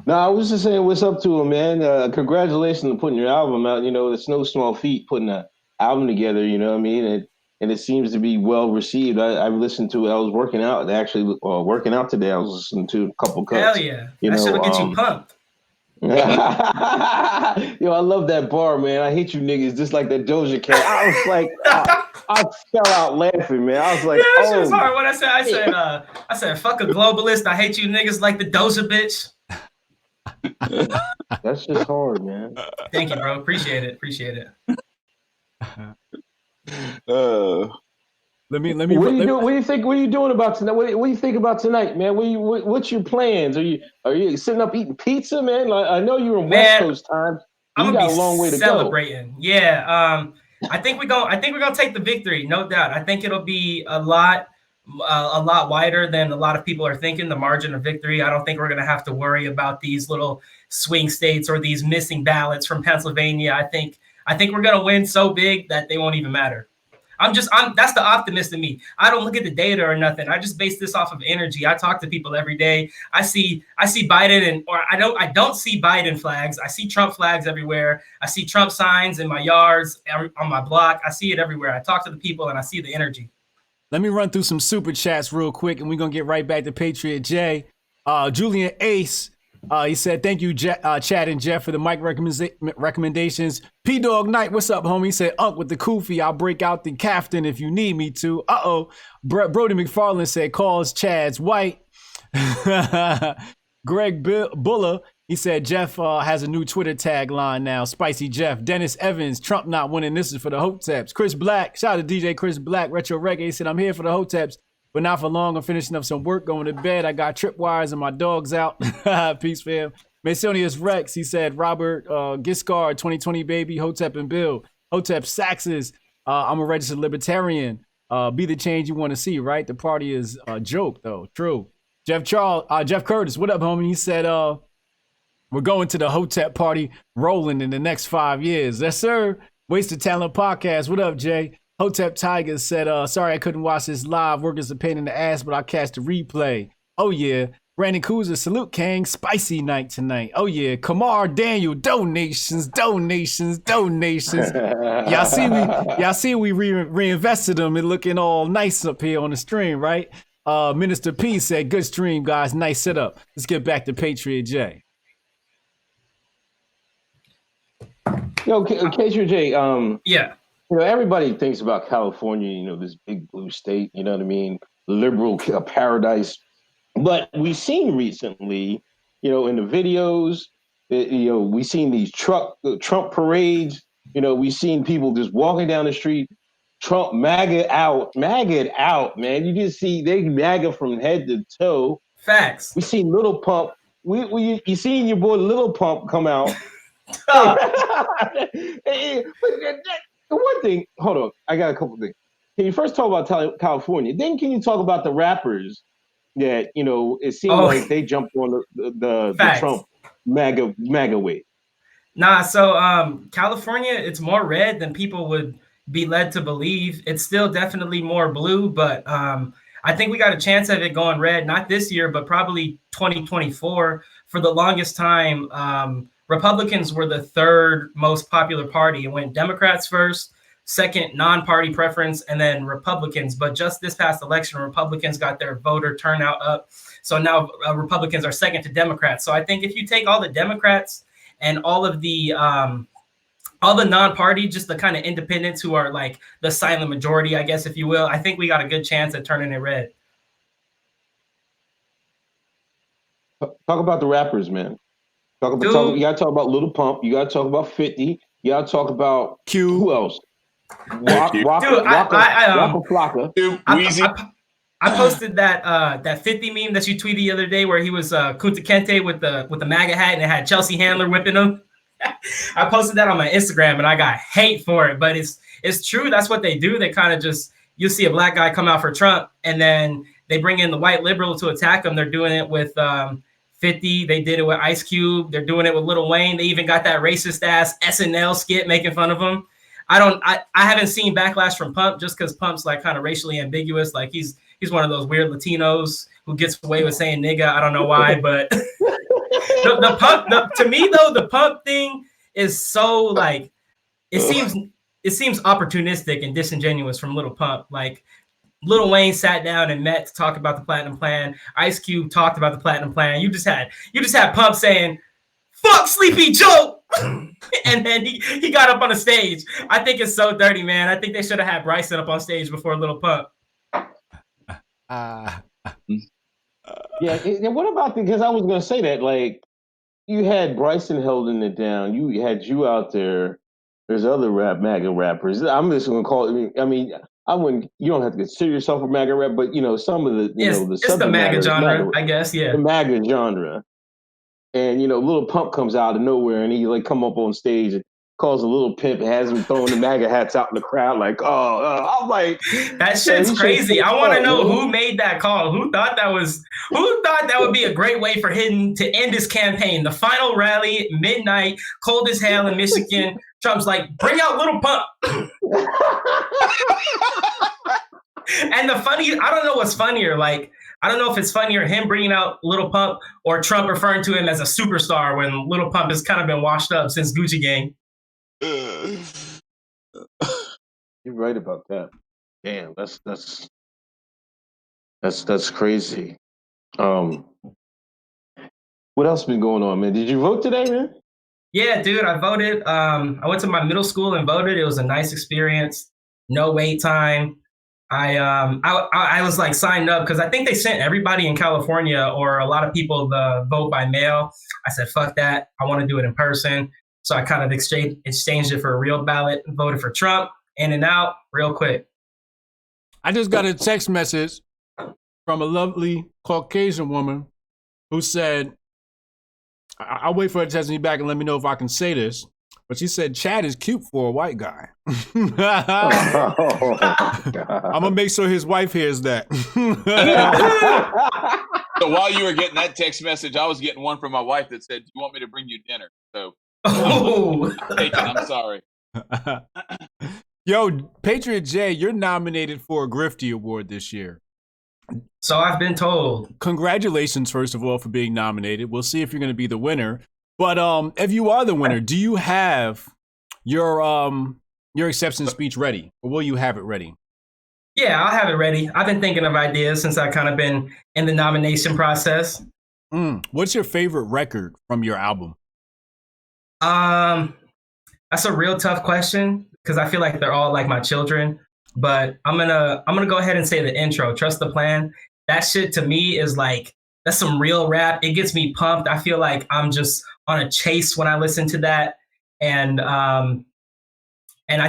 No, I was just saying what's up to him, man. Congratulations on putting your album out. You know, it's no small feat putting an album together, you know what I mean? And it seems to be well received. I've listened to it. I was working out, working out today. I was listening to a couple cuts. Hell yeah. That should get you pumped. Yo, I love that bar, man. I hate you niggas, just like that Doja Cat. I was like, I fell out laughing, man. I was like, yeah, that shit was hard. What I said, fuck a globalist. I hate you niggas like the Doja bitch. That's just hard, man. Thank you, bro. Appreciate it. Let me. What do you think? What are you doing about tonight? What do you think about tonight, man? What's your plans? Are you sitting up eating pizza, man? Like, I know you're in West Coast time. I'm got a long way to celebrating. Go. Yeah. I think we're gonna take the victory, no doubt. I think it'll be a lot wider than a lot of people are thinking. The margin of victory. I don't think we're gonna have to worry about these little swing states or these missing ballots from Pennsylvania. I think we're gonna win so big that they won't even matter. That's the optimist in me. I don't look at the data or nothing. I just base this off of energy. I talk to people every day. I see Biden I don't see Biden flags. I see Trump flags everywhere. I see Trump signs in my yards, on my block. I see it everywhere. I talk to the people and I see the energy. Let me run through some super chats real quick and we're gonna get right back to Patriot J. Julian Ace. He said, thank you, Chad and Jeff, for the mic recommendations. P-Dog Knight, what's up, homie? He said, Unc with the kufi, I'll break out the Kaftan if you need me to. Brody McFarland said, calls Chad's white. Greg Buller, he said, Jeff has a new Twitter tagline now. Spicy Jeff. Dennis Evans, Trump not winning. This is for the Hoteps. Chris Black, shout out to DJ Chris Black, Retro Reggae. He said, I'm here for the Hoteps. But not for long. I'm finishing up some work, going to bed. I got tripwires and my dog's out. Peace, fam. Masonius Rex, he said, Robert Giscard, 2020 baby, Hotep and Bill. Hotep Saxes, I'm a registered libertarian. Be the change you want to see, right? The party is a joke, though. True. Jeff Curtis, what up, homie? He said, we're going to the Hotep party rolling in the next 5 years. Yes, sir. Wasted Talent Podcast. What up, Jay? Hotep Tiger said, sorry I couldn't watch this live. Work is a pain in the ass, but I'll catch the replay. Oh, yeah. Brandon Kuzma, salute, Kang. Spicy night tonight. Oh, yeah. Kamar Daniel, donations. Y'all see we reinvested them and looking all nice up here on the stream, right? Minister P said, good stream, guys. Nice setup. Let's get back to Patriot J. Yo, Patriot J, yeah. You know, everybody thinks about California, you know, this big blue state, you know what I mean? Liberal paradise. But we've seen recently, you know, in the videos, you know, we've seen these Trump parades. You know, we've seen people just walking down the street, Trump MAGA out, man. You just see they MAGA from head to toe. Facts. We seen Little Pump. You seen your boy Little Pump come out. one thing, hold on, I got a couple things. Can you first talk about California? Then can you talk about the rappers that it seemed like they jumped on the Trump MAGA wave? Nah, so California, it's more red than people would be led to believe. It's still definitely more blue, but I think we got a chance of it going red, not this year, but probably 2024. For the longest time, Republicans were the third most popular party. It went Democrats first, second non-party preference, and then Republicans. But just this past election, Republicans got their voter turnout up. So now Republicans are second to Democrats. So I think if you take all the Democrats and all the non-party, just the kind of independents who are like the silent majority, I guess, if you will, I think we got a good chance at turning it red. Talk about the rappers, man. You got to talk about Lil Pump. You got to talk about 50. You got to talk about Q. Who else? Waka Flocka. I posted that 50 meme that you tweeted the other day where he was Kunta Kinte with the MAGA hat and it had Chelsea Handler whipping him. I posted that on my Instagram and I got hate for it, but it's true. That's what they do. They kind of just, you see a black guy come out for Trump and then they bring in the white liberal to attack him. They're doing it with 50. They did it with Ice Cube. They're doing it with Lil Wayne. They even got that racist ass SNL skit making fun of him. I haven't seen backlash from Pump just because Pump's like kind of racially ambiguous. Like he's one of those weird Latinos who gets away with saying nigga. I don't know why, but the Pump, to me though, the Pump thing is so like, it seems opportunistic and disingenuous from Lil Pump. Like Lil Wayne sat down and met to talk about the Platinum Plan. Ice Cube talked about the Platinum Plan. You just had Pump saying, "Fuck Sleepy Joe," and then he got up on the stage. I think it's so dirty, man. I think they should have had Bryson up on stage before Lil Pump. Yeah, and what about because I was gonna say that, like, you had Bryson holding it down. You had you out there. There's other MAGA rappers. I'm just gonna call it. I mean, I wouldn't. You don't have to consider yourself a MAGA rap, but some of the it's the MAGA genre, I guess. Yeah, the MAGA genre. And Lil Pump comes out of nowhere, and he like come up on stage and calls a little pimp, has him throwing the MAGA hats out in the crowd. Like, I'm like, that shit's crazy. I want to know who made that call. Who thought that would be a great way for him to end his campaign? The final rally, midnight, cold as hell in Michigan. Trump's like, bring out Lil Pump. And I don't know what's funnier. Like, I don't know if it's funnier him bringing out Lil Pump or Trump referring to him as a superstar when Lil Pump has kind of been washed up since Gucci Gang. You're right about that. Damn, that's crazy. What else been going on, man? Did you vote today, man? Yeah, dude, I voted. I went to my middle school and voted. It was a nice experience. No wait time. I was like signed up because I think they sent everybody in California or a lot of people the vote by mail. I said, fuck that. I want to do it in person. So I kind of exchanged it for a real ballot and voted for Trump. In and out real quick. I just got a text message from a lovely Caucasian woman who said, I'll wait for her to text me back and let me know if I can say this. But she said, Chad is cute for a white guy. I'm going to make sure his wife hears that. So while you were getting that text message, I was getting one from my wife that said, do you want me to bring you dinner? So I'm sorry. Yo, Patriot J, you're nominated for a Grifty Award this year. So I've been told. Congratulations, first of all, for being nominated. We'll see if you're going to be the winner. But if you are the winner, do you have your acceptance speech ready? Or will you have it ready? Yeah, I'll have it ready. I've been thinking of ideas since I've kind of been in the nomination process. What's your favorite record from your album? That's a real tough question because I feel like they're all like my children. But I'm gonna go ahead and say the intro, Trust the Plan. That shit to me is like, that's some real rap. It gets me pumped. I feel like I'm just on a chase when I listen to that. And I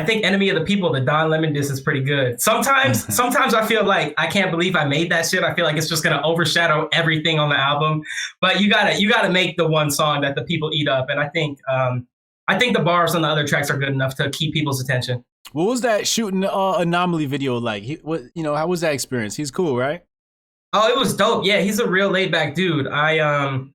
think Enemy of the People, the Don Lemon diss is pretty good. Sometimes I feel like I can't believe I made that shit. I feel like it's just gonna overshadow everything on the album. But you gotta make the one song that the people eat up. And I think I think the bars on the other tracks are good enough to keep people's attention. What was that shooting Anomaly video like? How was that experience? He's cool, right? Oh, it was dope. Yeah, he's a real laid back dude. I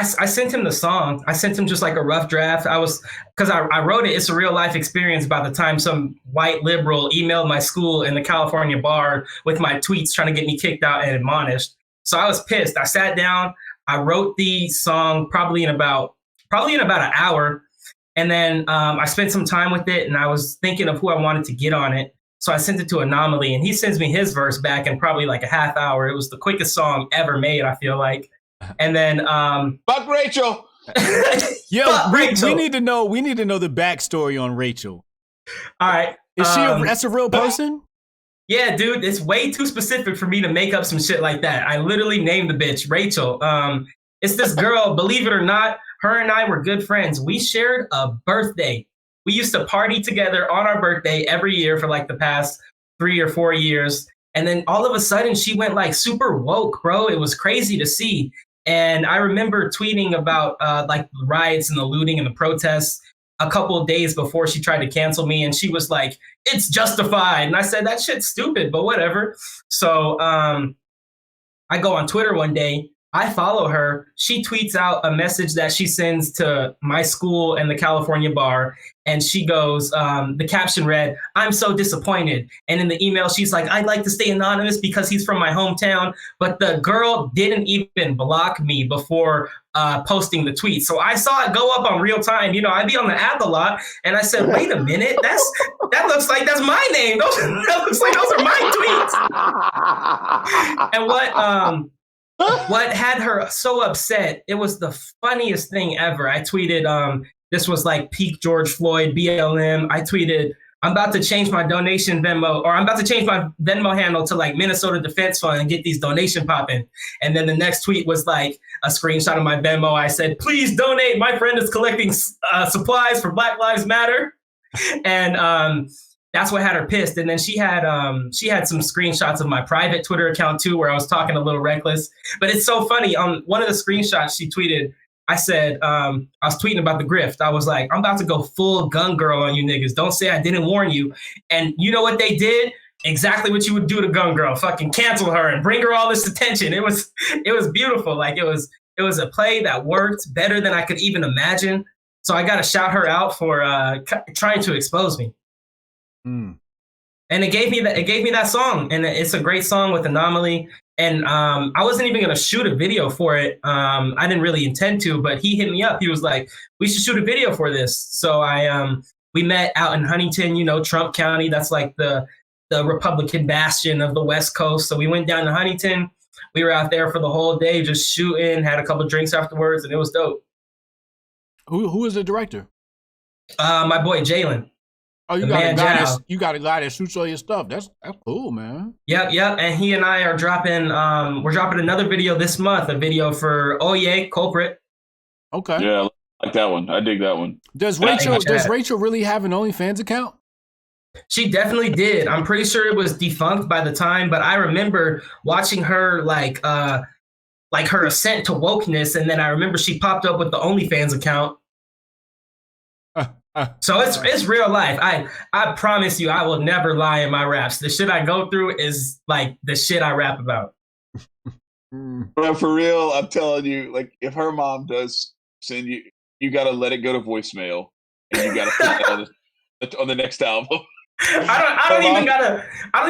sent him the song. I sent him just like a rough draft. Because I wrote it. It's a real life experience. By the time some white liberal emailed my school in the California bar with my tweets trying to get me kicked out and admonished. So I was pissed. I sat down. I wrote the song probably in about an hour. And then I spent some time with it, and I was thinking of who I wanted to get on it. So I sent it to Anomaly, and he sends me his verse back in probably like a half hour. It was the quickest song ever made, I feel like. And then fuck Rachel. Yo, Fuck Rachel. we need to know the backstory on Rachel. All right. Is that's a real person? Yeah, dude, it's way too specific for me to make up some shit like that. I literally named the bitch Rachel. It's this girl, believe it or not, her and I were good friends. We shared a birthday. We used to party together on our birthday every year for like the past 3 or 4 years. And then all of a sudden she went like super woke, bro. It was crazy to see. And I remember tweeting about like the riots and the looting and the protests a couple of days before she tried to cancel me. And she was like, it's justified. And I said, that shit's stupid, but whatever. So I go on Twitter one day. I follow her. She tweets out a message that she sends to my school and the California bar. And she goes, the caption read, I'm so disappointed. And in the email, she's like, I'd like to stay anonymous because he's from my hometown. But the girl didn't even block me before posting the tweet. So I saw it go up on real time. You know, I'd be on the app a lot. And I said, wait a minute, that looks like that's my name. That looks like those are my tweets. And what had her so upset, it was the funniest thing ever. I tweeted, this was like peak George Floyd, BLM. I tweeted, I'm about to change my donation Venmo, or I'm about to change my Venmo handle to like Minnesota Defense Fund and get these donation popping. And then the next tweet was like a screenshot of my Venmo. I said, please donate. My friend is collecting supplies for Black Lives Matter. And that's what had her pissed. And then she had some screenshots of my private Twitter account too, where I was talking a little reckless. But it's so funny. On one of the screenshots she tweeted, I said, I was tweeting about the grift. I was like, I'm about to go full gun girl on you niggas. Don't say I didn't warn you. And you know what they did? Exactly what you would do to gun girl. Fucking cancel her and bring her all this attention. It was beautiful. Like it was a play that worked better than I could even imagine. So I got to shout her out for trying to expose me. And it gave me that song, and it's a great song with Anomaly. And I wasn't even gonna shoot a video for it. I didn't really intend to, but he hit me up. He was like, "We should shoot a video for this." So we met out in Huntington, you know, Trump County. That's like the Republican bastion of the West Coast. So we went down to Huntington. We were out there for the whole day, just shooting. Had a couple drinks afterwards, and it was dope. Who is the director? My boy Jalen. Oh, you got a guy that shoots all your stuff. That's cool, man. Yep. And he and I are dropping. We're dropping another video this month. A video for Oye Culprit. Okay. Yeah, I like that one. I dig that one. Does Rachel really have an OnlyFans account? She definitely did. I'm pretty sure it was defunct by the time, but I remember watching her like her ascent to wokeness, and then I remember she popped up with the OnlyFans account. So it's real life. I promise you, I will never lie in my raps. The shit I go through is like the shit I rap about. But for real, I'm telling you, like if her mom does send you, you got to let it go to voicemail, and you got to put that on the next album. I don't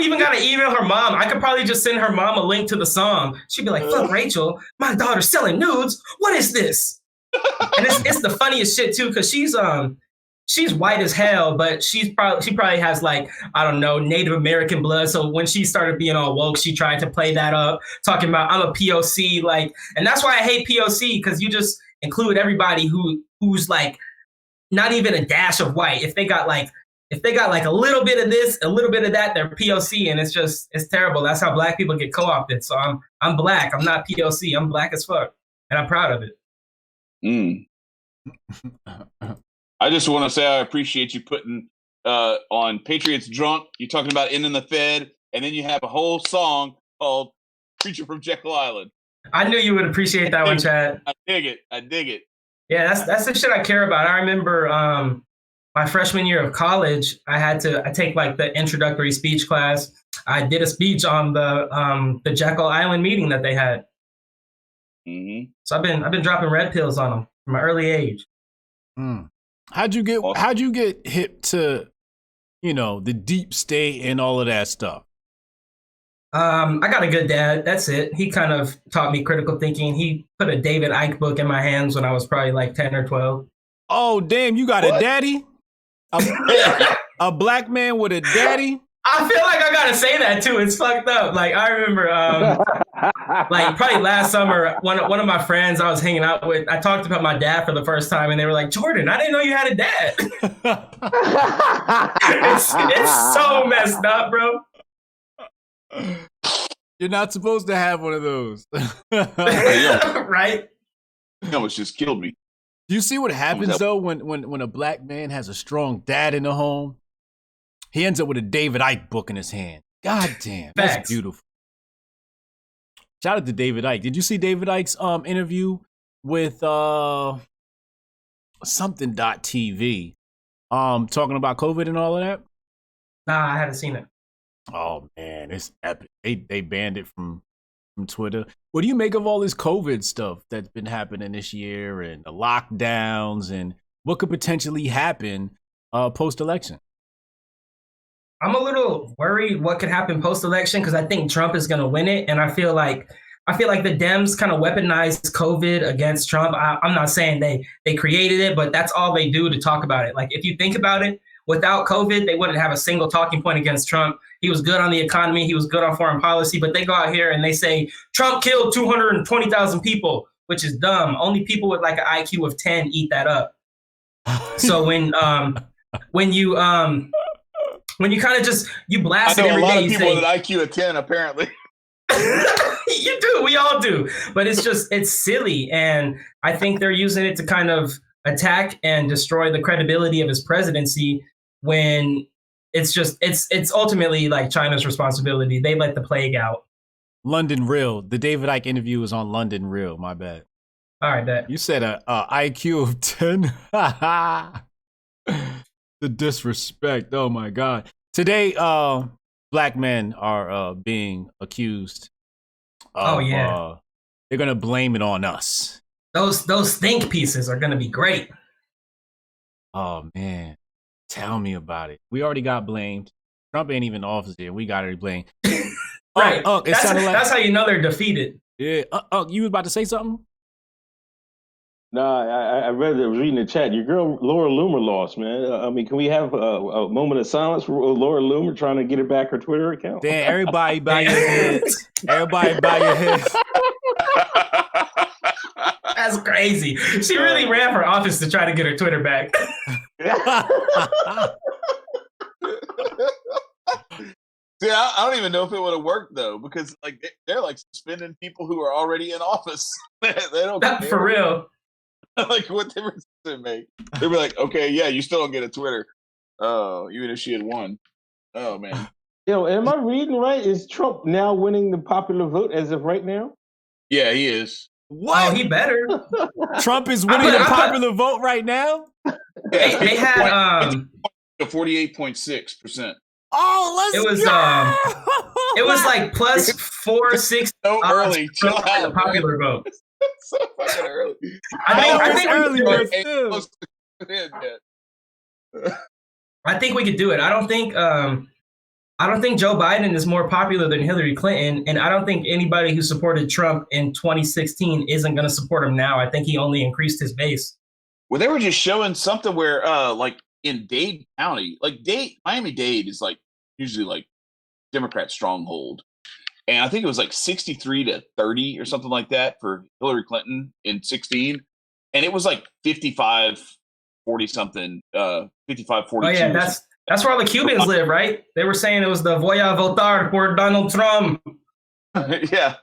even gotta email her mom. I could probably just send her mom a link to the song. She'd be like, "Fuck Rachel, my daughter's selling nudes. What is this?" And it's the funniest shit too, because she's white as hell, but she probably has like, I don't know, Native American blood. So when she started being all woke, she tried to play that up, talking about I'm a POC, like, and that's why I hate POC, because you just include everybody who's like not even a dash of white. If they got like a little bit of this, a little bit of that, they're POC, and it's terrible. That's how black people get co-opted. So I'm black. I'm not POC. I'm black as fuck, and I'm proud of it. I just want to say I appreciate you putting on Patriots Drunk. You're talking about ending the Fed, and then you have a whole song called Preacher from Jekyll Island. I knew you would appreciate that one, Chad. I dig it. Yeah, that's the shit I care about. I remember my freshman year of college, I take like the introductory speech class. I did a speech on the Jekyll Island meeting that they had. Mm-hmm. So I've been dropping red pills on them from an early age. Mm. How'd you get hip to, the deep state and all of that stuff? I got a good dad. That's it. He kind of taught me critical thinking. He put a David Icke book in my hands when I was probably like 10 or 12. Oh, damn, you got a daddy? A black man with a daddy? I feel like I gotta say that too. It's fucked up. Like I remember, like probably last summer, one of my friends I was hanging out with, I talked about my dad for the first time, and they were like, "Jordan, I didn't know you had a dad." it's so messed up, bro. You're not supposed to have one of those, right? That almost just killed me. Do you see what happens though when a black man has a strong dad in the home? He ends up with a David Icke book in his hand. God damn, that's Facts. beautiful. Shout out to David Icke. Did you see David Icke's interview with something.tv talking about COVID and all of that? Nah, I haven't seen it. Oh man, it's epic. They banned it from Twitter. What do you make of all this COVID stuff that's been happening this year and the lockdowns and what could potentially happen post-election? I'm a little worried what could happen post-election because I think Trump is going to win it, and I feel like the Dems kind of weaponized COVID against Trump. I'm not saying they created it, but that's all they do to talk about it. Like if you think about it, without COVID, they wouldn't have a single talking point against Trump. He was good on the economy. He was good on foreign policy, but they go out here and they say Trump killed 220,000 people, which is dumb. Only people with like an IQ of 10 eat that up. So when you kind of just you blast it every day, I know a lot of you people say, with an IQ of 10 apparently. You do, we all do, but it's silly, and I think they're using it to kind of attack and destroy the credibility of his presidency when it's ultimately like China's responsibility. They let the plague out. London Real. The David Icke interview was on London Real. My bad. All right, bet. You said a IQ of 10. The disrespect. Oh my God. Today, black men are being accused of, they're gonna blame it on us. Those think pieces are gonna be great. Oh man, tell me about it. We already got blamed. Trump ain't even in office yet. We got to blame. Right. That's how you know they're defeated. Yeah. You was about to say something? No, I read it. I was reading the chat. Your girl Laura Loomer lost, man. I mean, can we have a moment of silence for Laura Loomer trying to get her back her Twitter account? Damn, everybody bow your heads. Everybody bow your heads. That's crazy. She really ran for office to try to get her Twitter back. See, I don't even know if it would have worked though, because like they're like suspending people who are already in office. they don't Not for real. Like what difference does it make? They were like, okay, yeah, you still don't get a Twitter. Oh, even if she had won. Oh man. Am I reading right? Is Trump now winning the popular vote as of right now? Yeah, he is. What? Oh, he better. Trump is winning the popular vote right now? Yeah, they had 48.6%. Oh, it was like plus 460. So early. Chill out. The popular vote. So fucking early. I think early, but I think we could do it. I don't think Joe Biden is more popular than Hillary Clinton, and I don't think anybody who supported Trump in 2016 isn't going to support him now. I think he only increased his base. Well, they were just showing something where, like in Dade County, like Miami-Dade is like usually like Democrat stronghold, and I think it was like 63-30 or something like that for Hillary Clinton in 16, and it was like 55-40 something, 55-42. Oh yeah, that's where all the Cubans live, right? They were saying it was the voy a votar por Donald Trump. Yeah.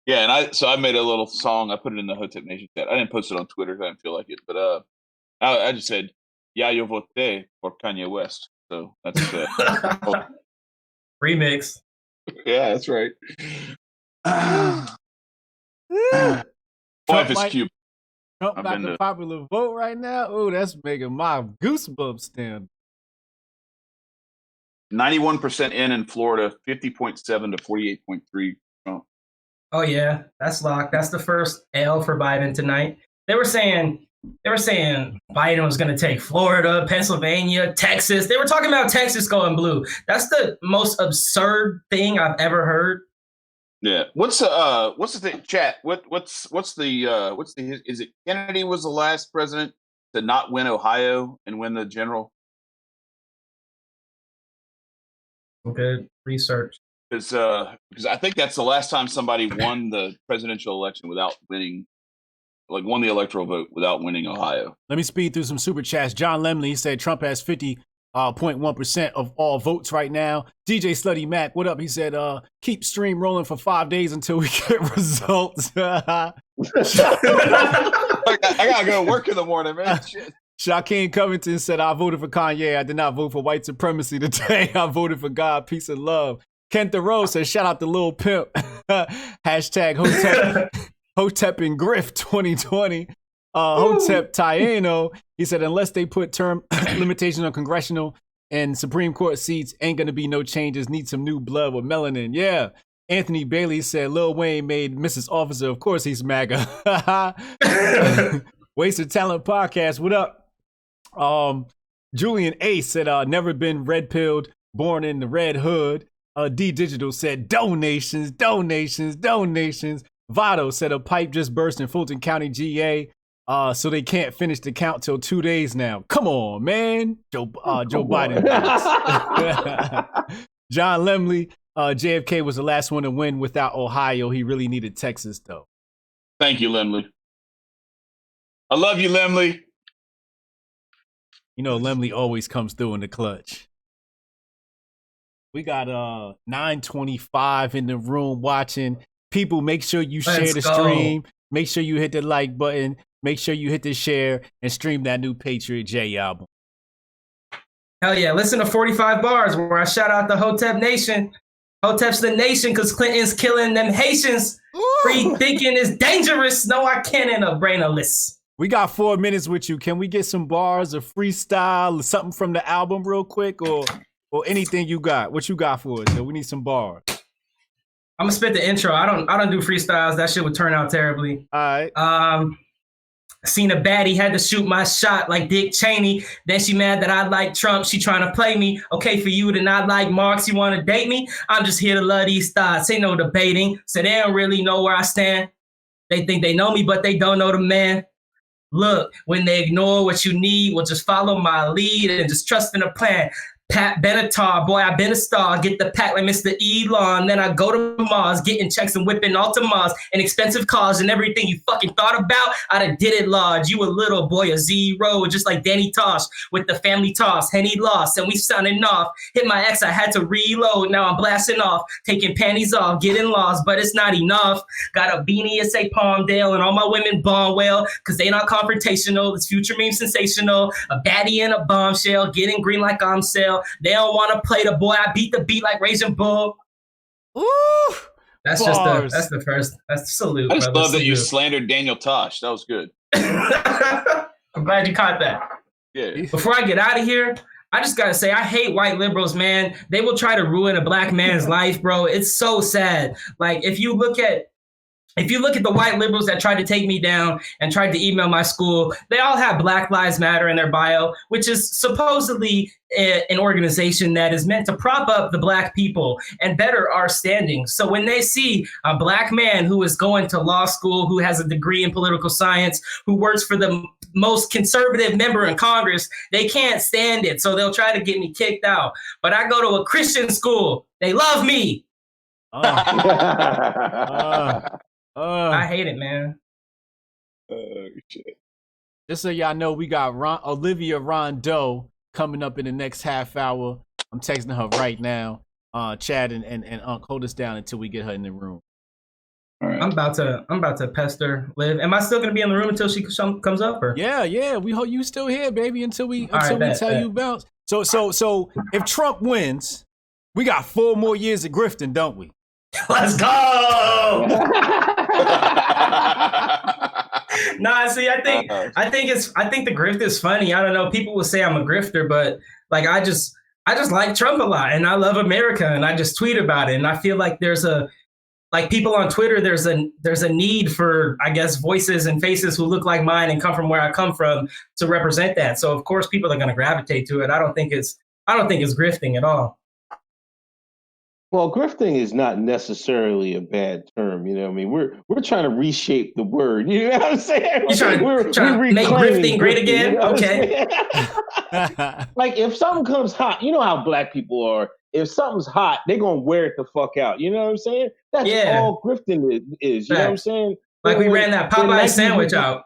Yeah, and I made a little song. I put it in the Hotep Nation chat. I didn't post it on Twitter because I didn't feel like it. But I just said, "Ya yo voté por Kanye West." So that's remix. Yeah, that's right. Wife is cute. Trump I've got been the to- popular vote right now. Oh, that's making my goosebumps stand. 91% in Florida, 50.7 to 48.3 Trump. Oh yeah, that's locked. That's the first L for Biden tonight. They were saying Biden was going to take Florida, Pennsylvania, Texas. They were talking about Texas going blue. That's the most absurd thing I've ever heard. Yeah. What's the thing? Chat. What's the is it Kennedy was the last president to not win Ohio and win the general? Good research. Because I think that's the last time somebody won the presidential election without winning, like won the electoral vote without winning Ohio. Let me speed through some super chats. John Lemley said Trump has 50.1% of all votes right now. DJ Slutty Mac, what up? He said, keep stream rolling for 5 days until we get results. I gotta go to work in the morning, man. Shit. Shaquem Covington said, I voted for Kanye. I did not vote for white supremacy today. I voted for God, peace, and love. Kent Thoreau says, shout out to Lil Pimp. Hashtag Hotep and Grift 2020. Hotep Taeno, he said, unless they put term limitations on congressional and Supreme Court seats, ain't going to be no changes. Need some new blood with melanin. Yeah. Anthony Bailey said, Lil Wayne made Mrs. Officer. Of course he's MAGA. Wasted Talent Podcast. What up? Julian Ace said, never been red-pilled, born in the red hood. D Digital said, donations. Vado said, a pipe just burst in Fulton County, GA. So they can't finish the count till 2 days now. Come on, man. Joe Biden. John Lemley, JFK was the last one to win without Ohio. He really needed Texas, though. Thank you, Lemley. I love you, Lemley. You know, Lemley always comes through in the clutch. We got 925 in the room watching. People, make sure you share the stream. Make sure you hit the like button. Make sure you hit the share and stream that new Patriot J album. Hell yeah. Listen to 45 Bars where I shout out the Hotep Nation. Hotep's the nation because Clinton's killing them Haitians. Free thinking is dangerous. No, I can't in a brainless. We got 4 minutes with you. Can we get some bars or freestyle or something from the album real quick or anything you got? What you got for us? So we need some bars. I'm gonna spit the intro. I don't do freestyles. That shit would turn out terribly. All right. Seen a baddie, had to shoot my shot like Dick Cheney. Then she mad that I like Trump. She trying to play me. Okay, for you to not like Marx, you want to date me? I'm just here to love these thoughts. Ain't no debating. So they don't really know where I stand. They think they know me, but they don't know the man. Look, when they ignore what you need, well, just follow my lead and just trust in the plan. Pat Benatar, boy, I been a star. Get the pack like Mr. Elon. Then I go to Mars, getting checks and whipping Altamas and expensive cars and everything you fucking thought about. I done did it large. You a little boy, a zero, just like Danny Tosh with the family toss. Henny lost and we signing off. Hit my ex, I had to reload. Now I'm blasting off, taking panties off, getting lost, but it's not enough. Got a beanie and say Palmdale and all my women bond well, cause they not confrontational. This future meme sensational. A baddie and a bombshell, getting green like I'm sale. They don't want to play the boy. I beat the beat like Raging Bull. Ooh, that's bars. that's the first. That's the salute. I just brother. love that you Salute. slandered Daniel Tosh. That was good. I'm glad you caught that. Yeah. Before I get out of here, I just gotta say I hate white liberals, man. They will try to ruin a black man's life, bro. It's so sad. Like if you look at the white liberals that tried to take me down and tried to email my school, they all have Black Lives Matter in their bio, which is supposedly an organization that is meant to prop up the black people and better our standing. So when they see a black man who is going to law school, who has a degree in political science, who works for the most conservative member in Congress, they can't stand it. So they'll try to get me kicked out. But I go to a Christian school. They love me. I hate it, man. Shit. Just so y'all know, we got Olivia Rondeau coming up in the next half hour. I'm texting her right now. Chad and hold us down until we get her in the room. All right. I'm about to pester Liv. Am I still gonna be in the room until she comes up? Or? Yeah. We hope you still here, baby, until we bet. you bounce. So if Trump wins, we got 4 more years of grifting, don't we? Let's go. Nah, see, I think the grift is funny. I don't know. People will say I'm a grifter, but like I just like Trump a lot, and I love America, and I just tweet about it. And I feel like there's a like people on Twitter, there's a need for, I guess, voices and faces who look like mine and come from where I come from to represent that. So of course people are going to gravitate to it. I don't think it's grifting at all. Well, grifting is not necessarily a bad term. You know what I mean? We're trying to reshape the word. You know what I'm saying? You're trying to make grifting great again? You know Okay. Like if something comes hot, you know how black people are. If something's hot, they're gonna wear it the fuck out. You know what I'm saying? That's all grifting is. You know what I'm saying? Like we ran that Popeye sandwich out.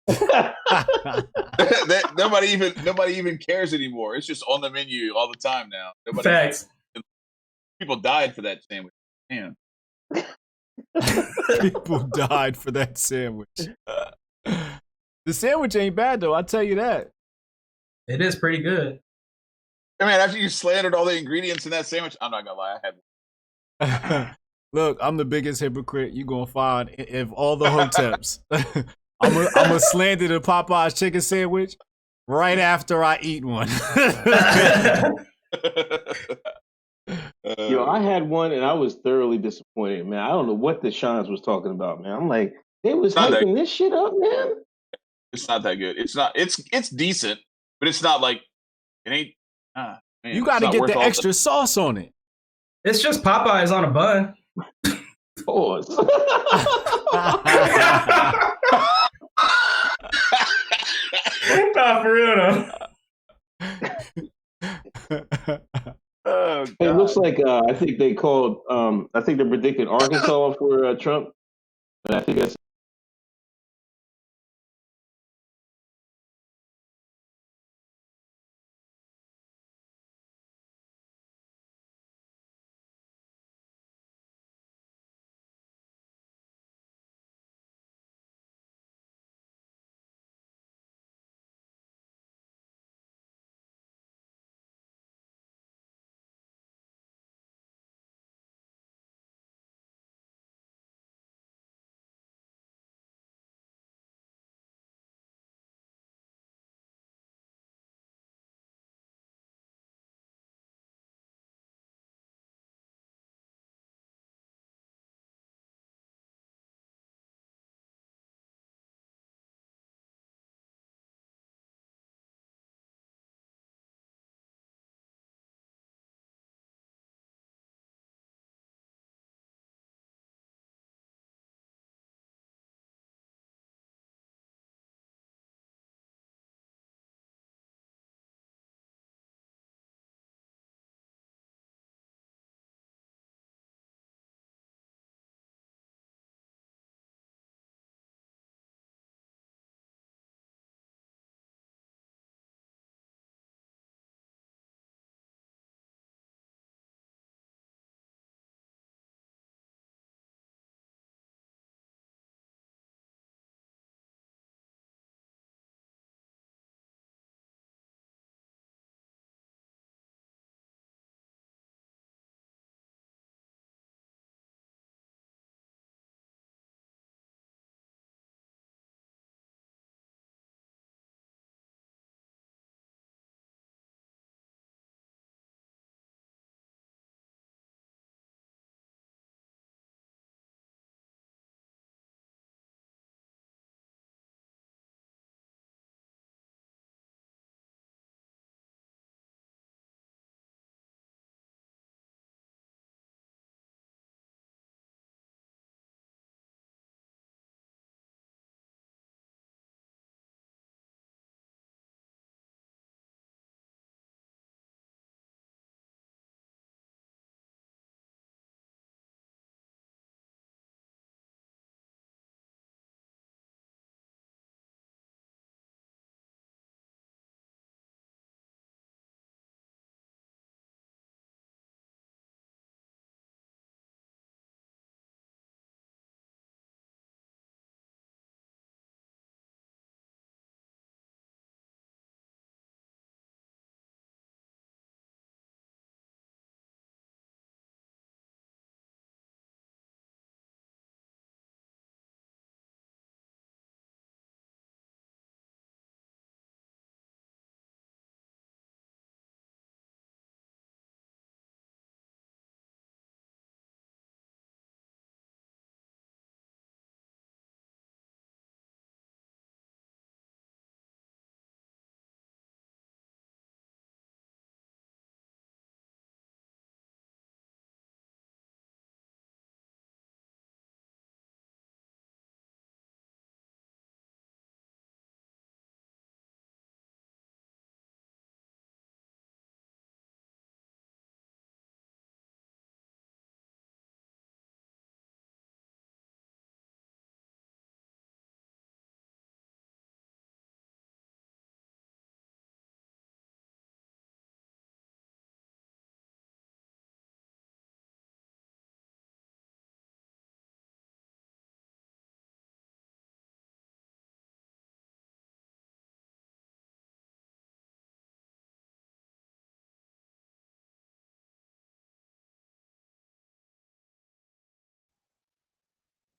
that nobody even cares anymore. It's just on the menu all the time now. Facts. People died for that sandwich. Man. People died for that sandwich. The sandwich ain't bad though, I'll tell you that. It is pretty good. I mean, after you slandered all the ingredients in that sandwich, I'm not gonna lie, I had. Look, I'm the biggest hypocrite you gonna find if all the Hoteps. I'm a slander the Popeye's chicken sandwich right after I eat one. Yo, I had one and I was thoroughly disappointed, man. I don't know what the Shines was talking about, man. I'm like, they was hyping this shit up, man. It's not that good. It's not. It's decent, but it's not like it ain't. Man, you got to get the extra sauce on it. It's just Popeyes on a bun. Pause. Nah, for real though. It looks like I think they called. I think they predicted Arkansas for Trump, and I think that's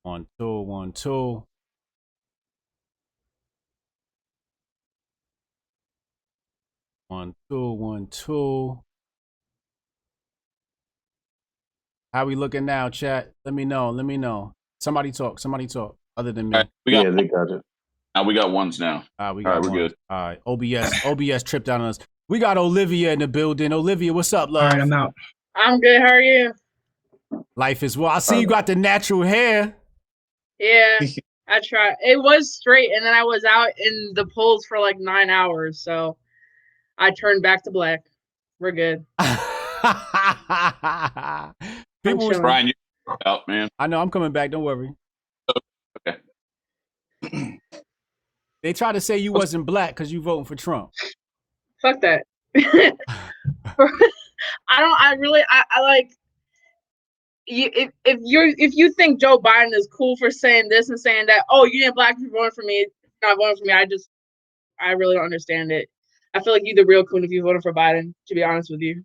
1, 2, 1, 2. One, two, 1, 2. How we looking now, chat? Let me know. Let me know. Somebody talk. Somebody talk. Other than me. All right, we got, they got it. we got ones now. We got we're one. good. All right. OBS tripped down on us. We got Olivia in the building. Olivia, what's up, love? All right, I'm out. I'm good. How are you? Life is well. I see you got the natural hair. Yeah, I tried. It was straight, and then I was out in the polls for like 9 hours, so I turned back to black. We're good. People was, Brian, you're out, man. I know I'm coming back. Don't worry. Okay. They try to say you wasn't black because you voting for Trump. Fuck that. I like you. If you think Joe Biden is cool for saying this and saying that, oh, you didn't black people voting for me, not voting for me. I really don't understand it. I feel like you're the real coon if you voted for Biden, to be honest with you.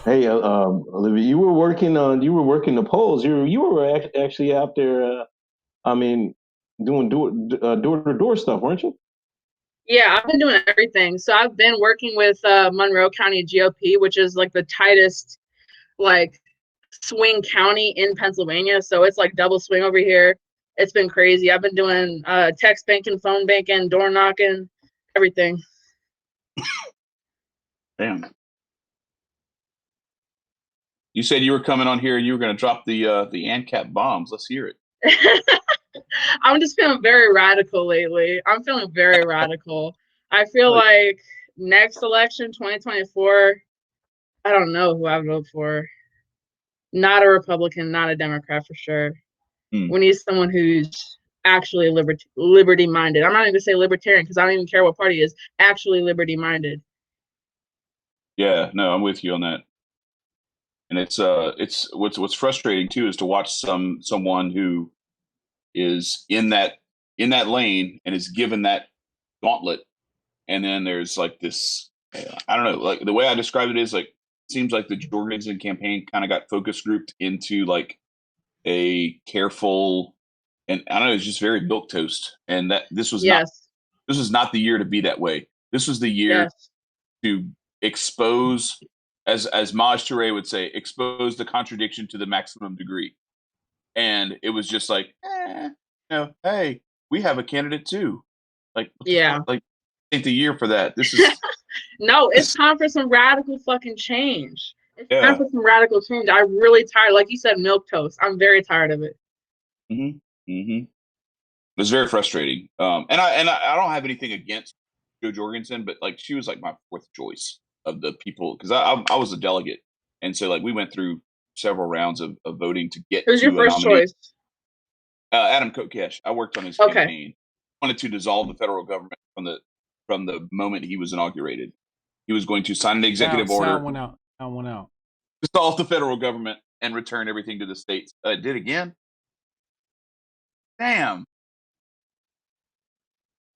Hey, Olivia, you were working the polls. You were actually out there. Doing door-to-door stuff, weren't you? Yeah, I've been doing everything. So I've been working with Monroe County GOP, which is like the tightest, like swing county in Pennsylvania. So it's like double swing over here. It's been crazy. I've been doing text banking, phone banking, door knocking, everything. Damn. You said you were coming on here and you were going to drop the ANCAP bombs. Let's hear it. I'm just feeling very radical lately. I'm feeling very radical. I feel like next election, 2024, I don't know who I would vote for. Not a Republican, not a Democrat for sure. We need someone who's actually liberty-minded. I'm not even going to say libertarian because I don't even care what party it is. Actually liberty-minded. Yeah, no, I'm with you on that. And it's what's frustrating too is to watch someone who is in that lane and is given that gauntlet, and then there's like this, I don't know, like the way I describe it is like it seems like the Jorgensen campaign kind of got focus grouped into like a careful, and I don't know, it's just very milquetoast, and that this was not the year to be that way. This was the year to expose, as Maj Touré would say, expose the contradiction to the maximum degree. And it was just like, hey, we have a candidate too. Like, like ain't the year for that. This is no, it's time for some radical fucking change. It's time for some radical change. I'm really tired. Like you said, milquetoast. I'm very tired of it. It was very frustrating. And I don't have anything against Jo Jorgensen, but like she was like my fourth choice of the people because I was a delegate, and so like we went through several rounds of voting to get. Who's your first choice? Adam Kokesh. I worked on his campaign. Wanted to dissolve the federal government from the moment he was inaugurated. He was going to sign an executive order. Sound went out. Dissolve the federal government and return everything to the states. Did again. Damn.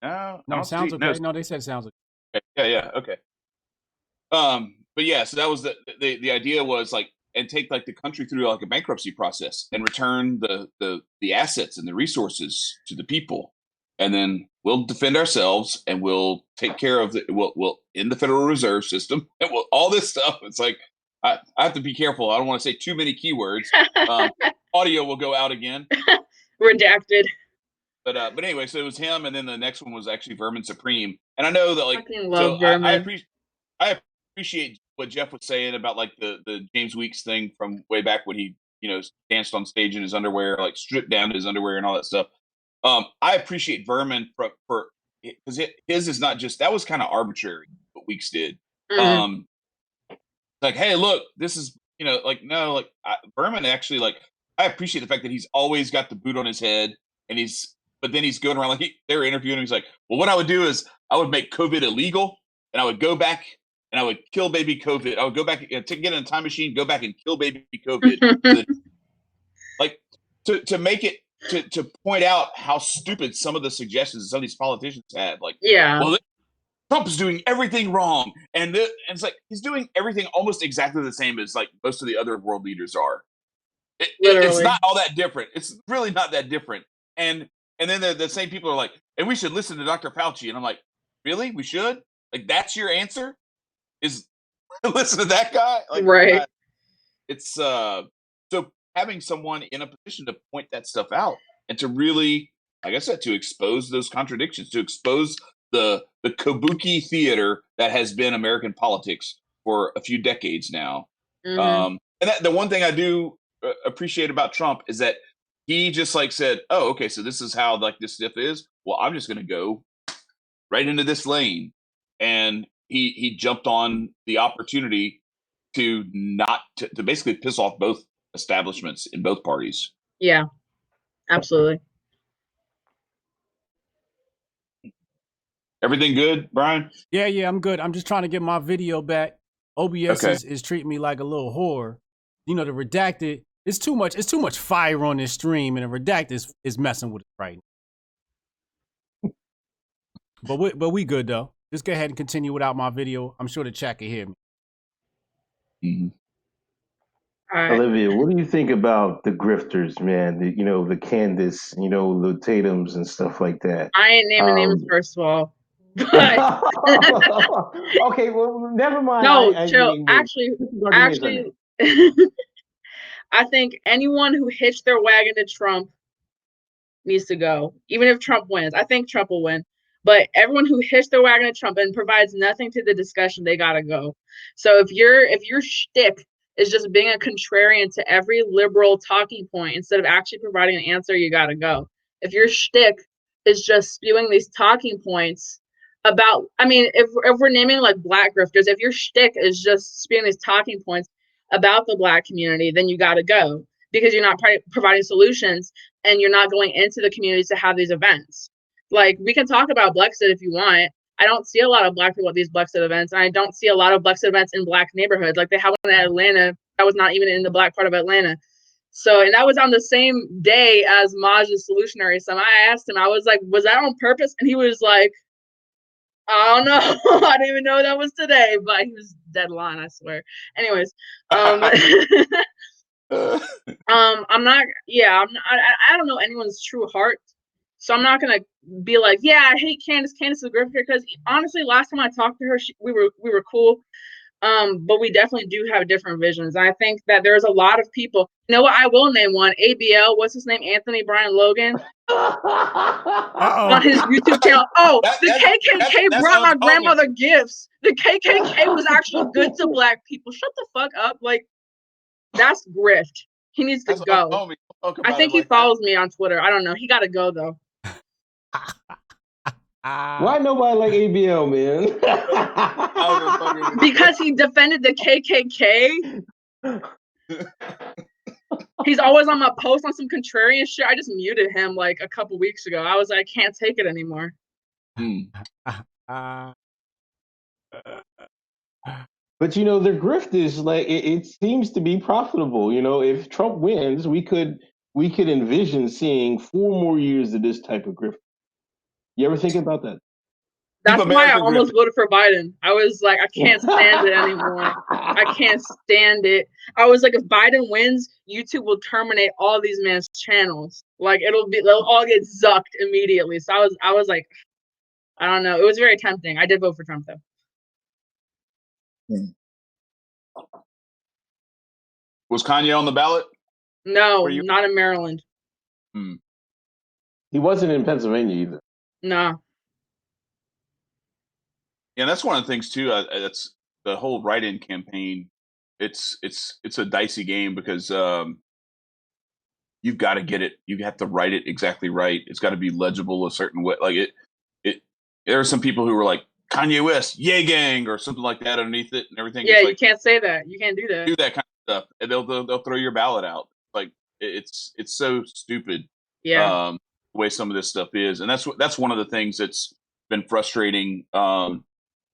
No, sounds okay. No, they said sounds okay. Yeah, okay. But yeah, so that was the idea was like, and take like the country through like a bankruptcy process and return the assets and the resources to the people, and then we'll defend ourselves and we'll take care of we'll in the Federal Reserve System and all this stuff. It's like I have to be careful. I don't want to say too many keywords. Audio will go out again. Redacted. But anyway, so it was him, and then the next one was actually Vermin Supreme. And I know that like I appreciate what Jeff was saying about like the James Weeks thing from way back when he danced on stage in his underwear, like stripped down to his underwear and all that stuff. I appreciate Vermin for because his is not just that was kind of arbitrary what Weeks did. Like, hey, look, this is Vermin actually like I appreciate the fact that he's always got the boot on his head, and but then he's going around like they were interviewing him. He's like, well, what I would do is I would make COVID illegal, and I would go back and I would kill baby COVID. I would go back to get in a time machine, go back and kill baby COVID. Like to make it to point out how stupid some of the suggestions some of these politicians had. Like, well, Trump is doing everything wrong, and it's like he's doing everything almost exactly the same as like most of the other world leaders are. It's not all that different. It's really not that different. And then the same people are like, and we should listen to Dr. Fauci. And I'm like, really? We should? Like, that's your answer? Is listen to that guy? Like, right. It's so having someone in a position to point that stuff out and to really, like I said, to expose those contradictions, to expose the kabuki theater that has been American politics for a few decades now. Mm-hmm. And the one thing I do appreciate about Trump is that he just like said, oh, okay, so this is how like this stuff is. Well, I'm just going to go right into this lane. And he jumped on the opportunity to to basically piss off both establishments in both parties. Yeah, absolutely. Everything good, Brian? Yeah, I'm good. I'm just trying to get my video back. OBS is treating me like a little whore. You know, the redacted, it's too much fire on this stream, and the redacted is messing with it right now. But we good though. Just go ahead and continue without my video. I'm sure the chat can hear me. Mm-hmm. Olivia, what do you think about the grifters, man? The Candace, the Tatums and stuff like that. I ain't naming names first of all. But okay, well, never mind. No, chill. Actually, I think anyone who hitched their wagon to Trump needs to go. Even if Trump wins, I think Trump will win. But everyone who hitched their wagon to Trump and provides nothing to the discussion, they gotta go. So if your shtick is just being a contrarian to every liberal talking point instead of actually providing an answer, you gotta go. If your shtick is just spewing these talking points about, I mean, if we're naming like black grifters, if your shtick is just spewing these talking points about the black community, then you gotta go because you're not providing solutions and you're not going into the communities to have these events. Like, we can talk about Blexit if you want. I don't see a lot of black people at these Blexit events, and I don't see a lot of Blexit events in black neighborhoods. Like, they have one in Atlanta that was not even in the black part of Atlanta. So, and that was on the same day as Maj's Solutionary Summit. I asked him, I was like, was that on purpose? And he was like, I don't know. I didn't even know that was today, but he was dead line, I swear. Anyways, I'm not, I don't know anyone's true heart. So I'm not gonna be like, yeah, I hate Candace. Candace is a grifter, because honestly, last time I talked to her, we were cool. But we definitely do have different visions. And I think that there's a lot of people. You know what? I will name one. ABL. What's his name? Anthony Brian Logan. On his YouTube channel. Oh, the KKK brought my grandmother gifts. The KKK was actually good to black people. Shut the fuck up. Like, that's grift. He needs to go. I think he follows me on Twitter. I don't know. He got to go though. Why nobody like ABL, man? Because he defended the KKK. He's always on my post on some contrarian shit. I just muted him like a couple weeks ago. I was like, I can't take it anymore. But their grift is like it seems to be profitable. If Trump wins, we could envision seeing 4 more years of this type of grift. You ever think about that? That's why I almost voted for Biden. I was like, I can't stand it anymore. I can't stand it. I was like, if Biden wins, YouTube will terminate all these men's channels. Like, they'll all get zucked immediately. So I was like, I don't know. It was very tempting. I did vote for Trump though. Was Kanye on the ballot? No, not in Maryland. He wasn't in Pennsylvania either. No. Yeah, that's one of the things too. That's the whole write-in campaign. It's a dicey game because you've got to get it. You have to write it exactly right. It's got to be legible a certain way. Like it. There are some people who were like Kanye West, Yay Gang, or something like that underneath it and everything. Yeah, you can't say that. You can't do that. Do that kind of stuff, and they'll throw your ballot out. Like it's so stupid. Yeah. The way some of this stuff is, and that's one of the things that's been frustrating to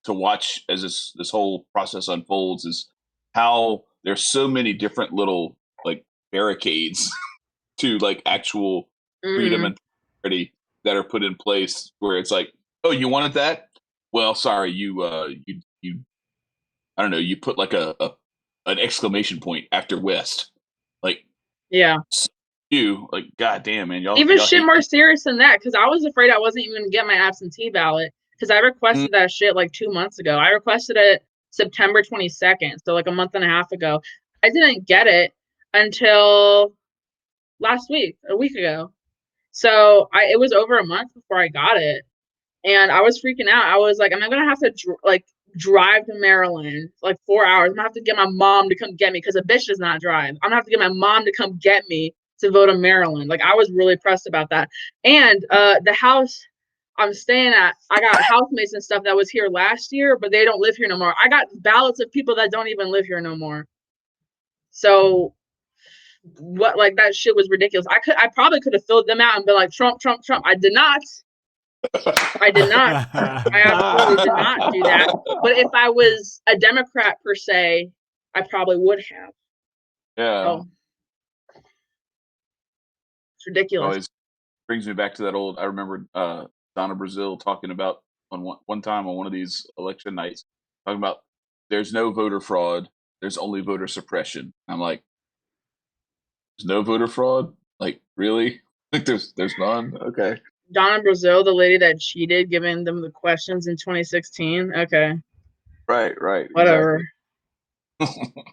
watch as this whole process unfolds, is how there's so many different little like barricades to like actual freedom and prosperity that are put in place, where it's like, oh, you wanted that? well, sorry, you I don't know, you put like an exclamation point after West. Like, Yeah. you, like, goddamn, man, Even y'all shit hate more me. serious than that, because I was afraid I wasn't even gonna get my absentee ballot because I requested that shit like 2 months ago. I requested it September 22nd, so like a month and a half ago. I didn't get it until last week, a week ago. So it was over a month before I got it, and I was freaking out. I was like, am I gonna have to drive to Maryland like 4 hours? I'm gonna have to get my mom to come get me because a bitch does not drive. I'm gonna have to get my mom to come get me to vote in Maryland. Like, I was really pressed about that. And the house I'm staying at, I got housemates and stuff that was here last year, but they don't live here no more. I got ballots of people that don't even live here no more. So what, like, that shit was ridiculous. I probably could have filled them out and been like, Trump, Trump, Trump. I did not. I absolutely did not do that. But if I was a Democrat per se, I probably would have. Yeah. So, it's ridiculous. Always brings me back to that old. I remember Donna Brazil talking about on one time on one of these election nights, talking about there's no voter fraud, there's only voter suppression. I'm like, there's no voter fraud? Like, really? Like, there's none? Okay. Donna Brazil, the lady that cheated, giving them the questions in 2016. Okay. Right. Whatever. Exactly.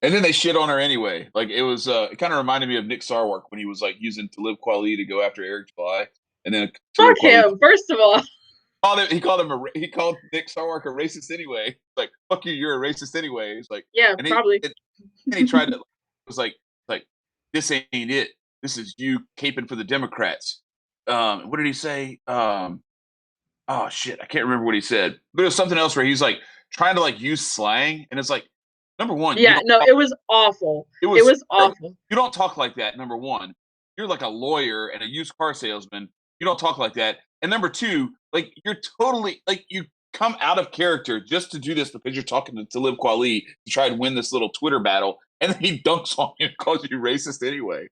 And then they shit on her anyway. Like, it was, it kind of reminded me of Nick Sarwark when he was like using Talib Kweli to go after Eric July, and then Fuck him. First of all, he called Nick Sarwark a racist anyway. Like, fuck you, you're a racist anyway. It's like, yeah, and probably. he tried to, it was like this ain't it. This is you caping for the Democrats. What did he say? Oh shit, I can't remember what he said. But it was something else where he's like trying to like use slang, and it's like, number one, yeah, no, it was awful. It was awful. You don't talk like that. Number one, you're like a lawyer and a used car salesman. You don't talk like that. And number two, like, you're totally like, you come out of character just to do this because you're talking to Talib Kweli to try and win this little Twitter battle, and then he dunks on you and calls you racist anyway.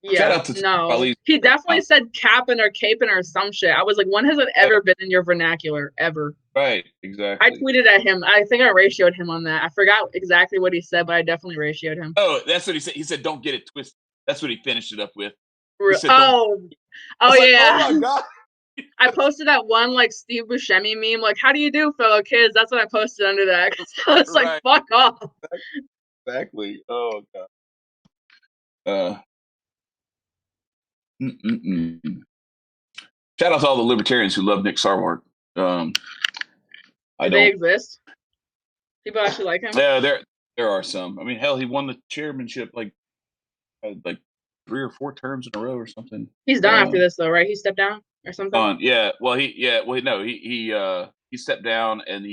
Yeah, shout out to no, Kweli. he definitely said capping or caping or some shit. I was like, when has it ever been in your vernacular ever? Right, exactly. I tweeted at him. I think I ratioed him on that. I forgot exactly what he said, but I definitely ratioed him. Oh, that's what he said. He said, "Don't get it twisted." That's what he finished it up with. Said, oh yeah. Like, oh my god. I posted that one like Steve Buscemi meme, like, how do you do, fellow kids? That's what I posted under that. So it's like, fuck off. Exactly. Oh god. Shout out to all the libertarians who love Nick Sarwark. They exist? People actually like him? Yeah, there are some. I mean, hell, he won the chairmanship like 3 or 4 terms in a row or something. He's done after this though, right? He stepped down or something? He stepped down, and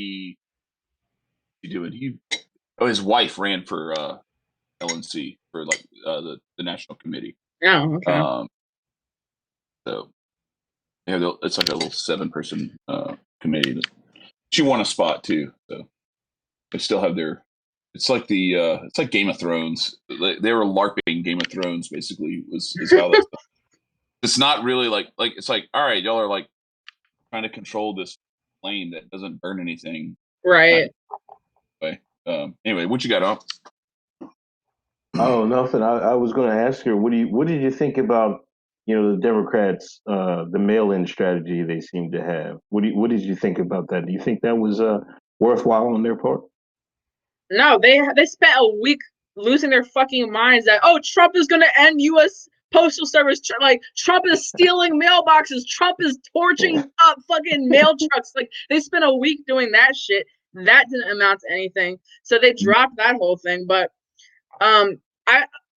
his wife ran for LNC for like the national committee. Oh, okay. So yeah, it's like a little 7-person committee. She won a spot too, so they still have their. It's like it's like Game of Thrones. They were LARPing Game of Thrones, basically. Is how that's. It's not really like it's like, all right, y'all are like trying to control this flame that doesn't burn anything. Right. Anyway, what you got on? Oh, nothing. I was going to ask her, what did you think about, the Democrats, the mail-in strategy they seem to have? What did you think about that? Do you think that was worthwhile on their part? No, they spent a week losing their fucking minds that, Trump is going to end U.S. Postal Service. Like, Trump is stealing mailboxes. Trump is torching up fucking mail trucks. Like, they spent a week doing that shit. That didn't amount to anything. So they dropped that whole thing. But I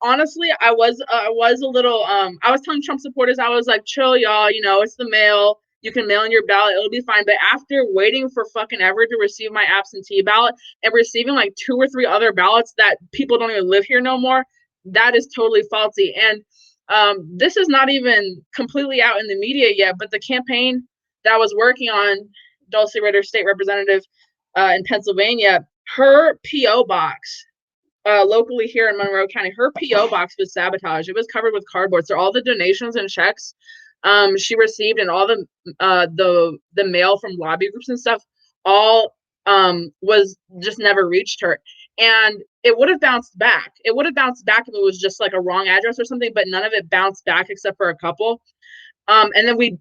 honestly, I was a little, I was telling Trump supporters, I was like, chill, y'all, it's the mail. You can mail in your ballot. It'll be fine. But after waiting for fucking ever to receive my absentee ballot and receiving like 2 or 3 other ballots that people don't even live here no more, that is totally faulty. And this is not even completely out in the media yet, but the campaign that I was working on, Dulce Ritter, state representative in Pennsylvania, her P.O. box, locally here in Monroe County, her P.O. box was sabotaged. It was covered with cardboard. So all the donations and checks she received, and all the mail from lobby groups and stuff, all was just never reached her. And it would have bounced back. It would have bounced back if it was just like a wrong address or something, but none of it bounced back except for a couple. And then we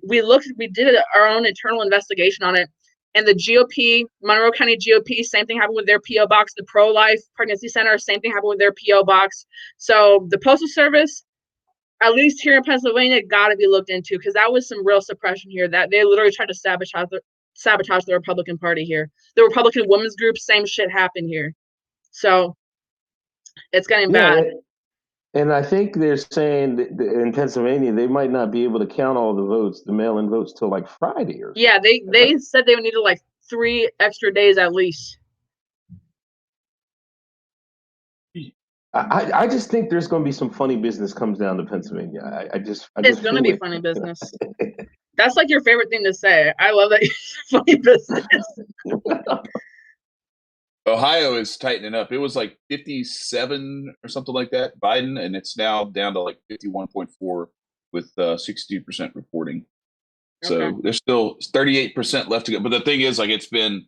did our own internal investigation on it. And the GOP, Monroe County GOP, same thing happened with their PO box. The Pro-Life Pregnancy Center, same thing happened with their PO box. So the Postal Service, at least here in Pennsylvania, got to be looked into, because that was some real suppression here. That they literally tried to sabotage the Republican Party here. The Republican women's group, same shit happened here. So it's getting bad. And I think they're saying that in Pennsylvania they might not be able to count all the votes, the mail-in votes, till like Friday or something. Yeah, they said they would need like 3 extra days at least. I just think there's going to be some funny business comes down to Pennsylvania. It's going to be funny business. That's like your favorite thing to say. I love that. Funny business. Ohio is tightening up. It was like 57 or something like that, Biden, and it's now down to like 51.4 with 60% reporting. So Okay. there's still 38% left to go. But the thing is, like, it's been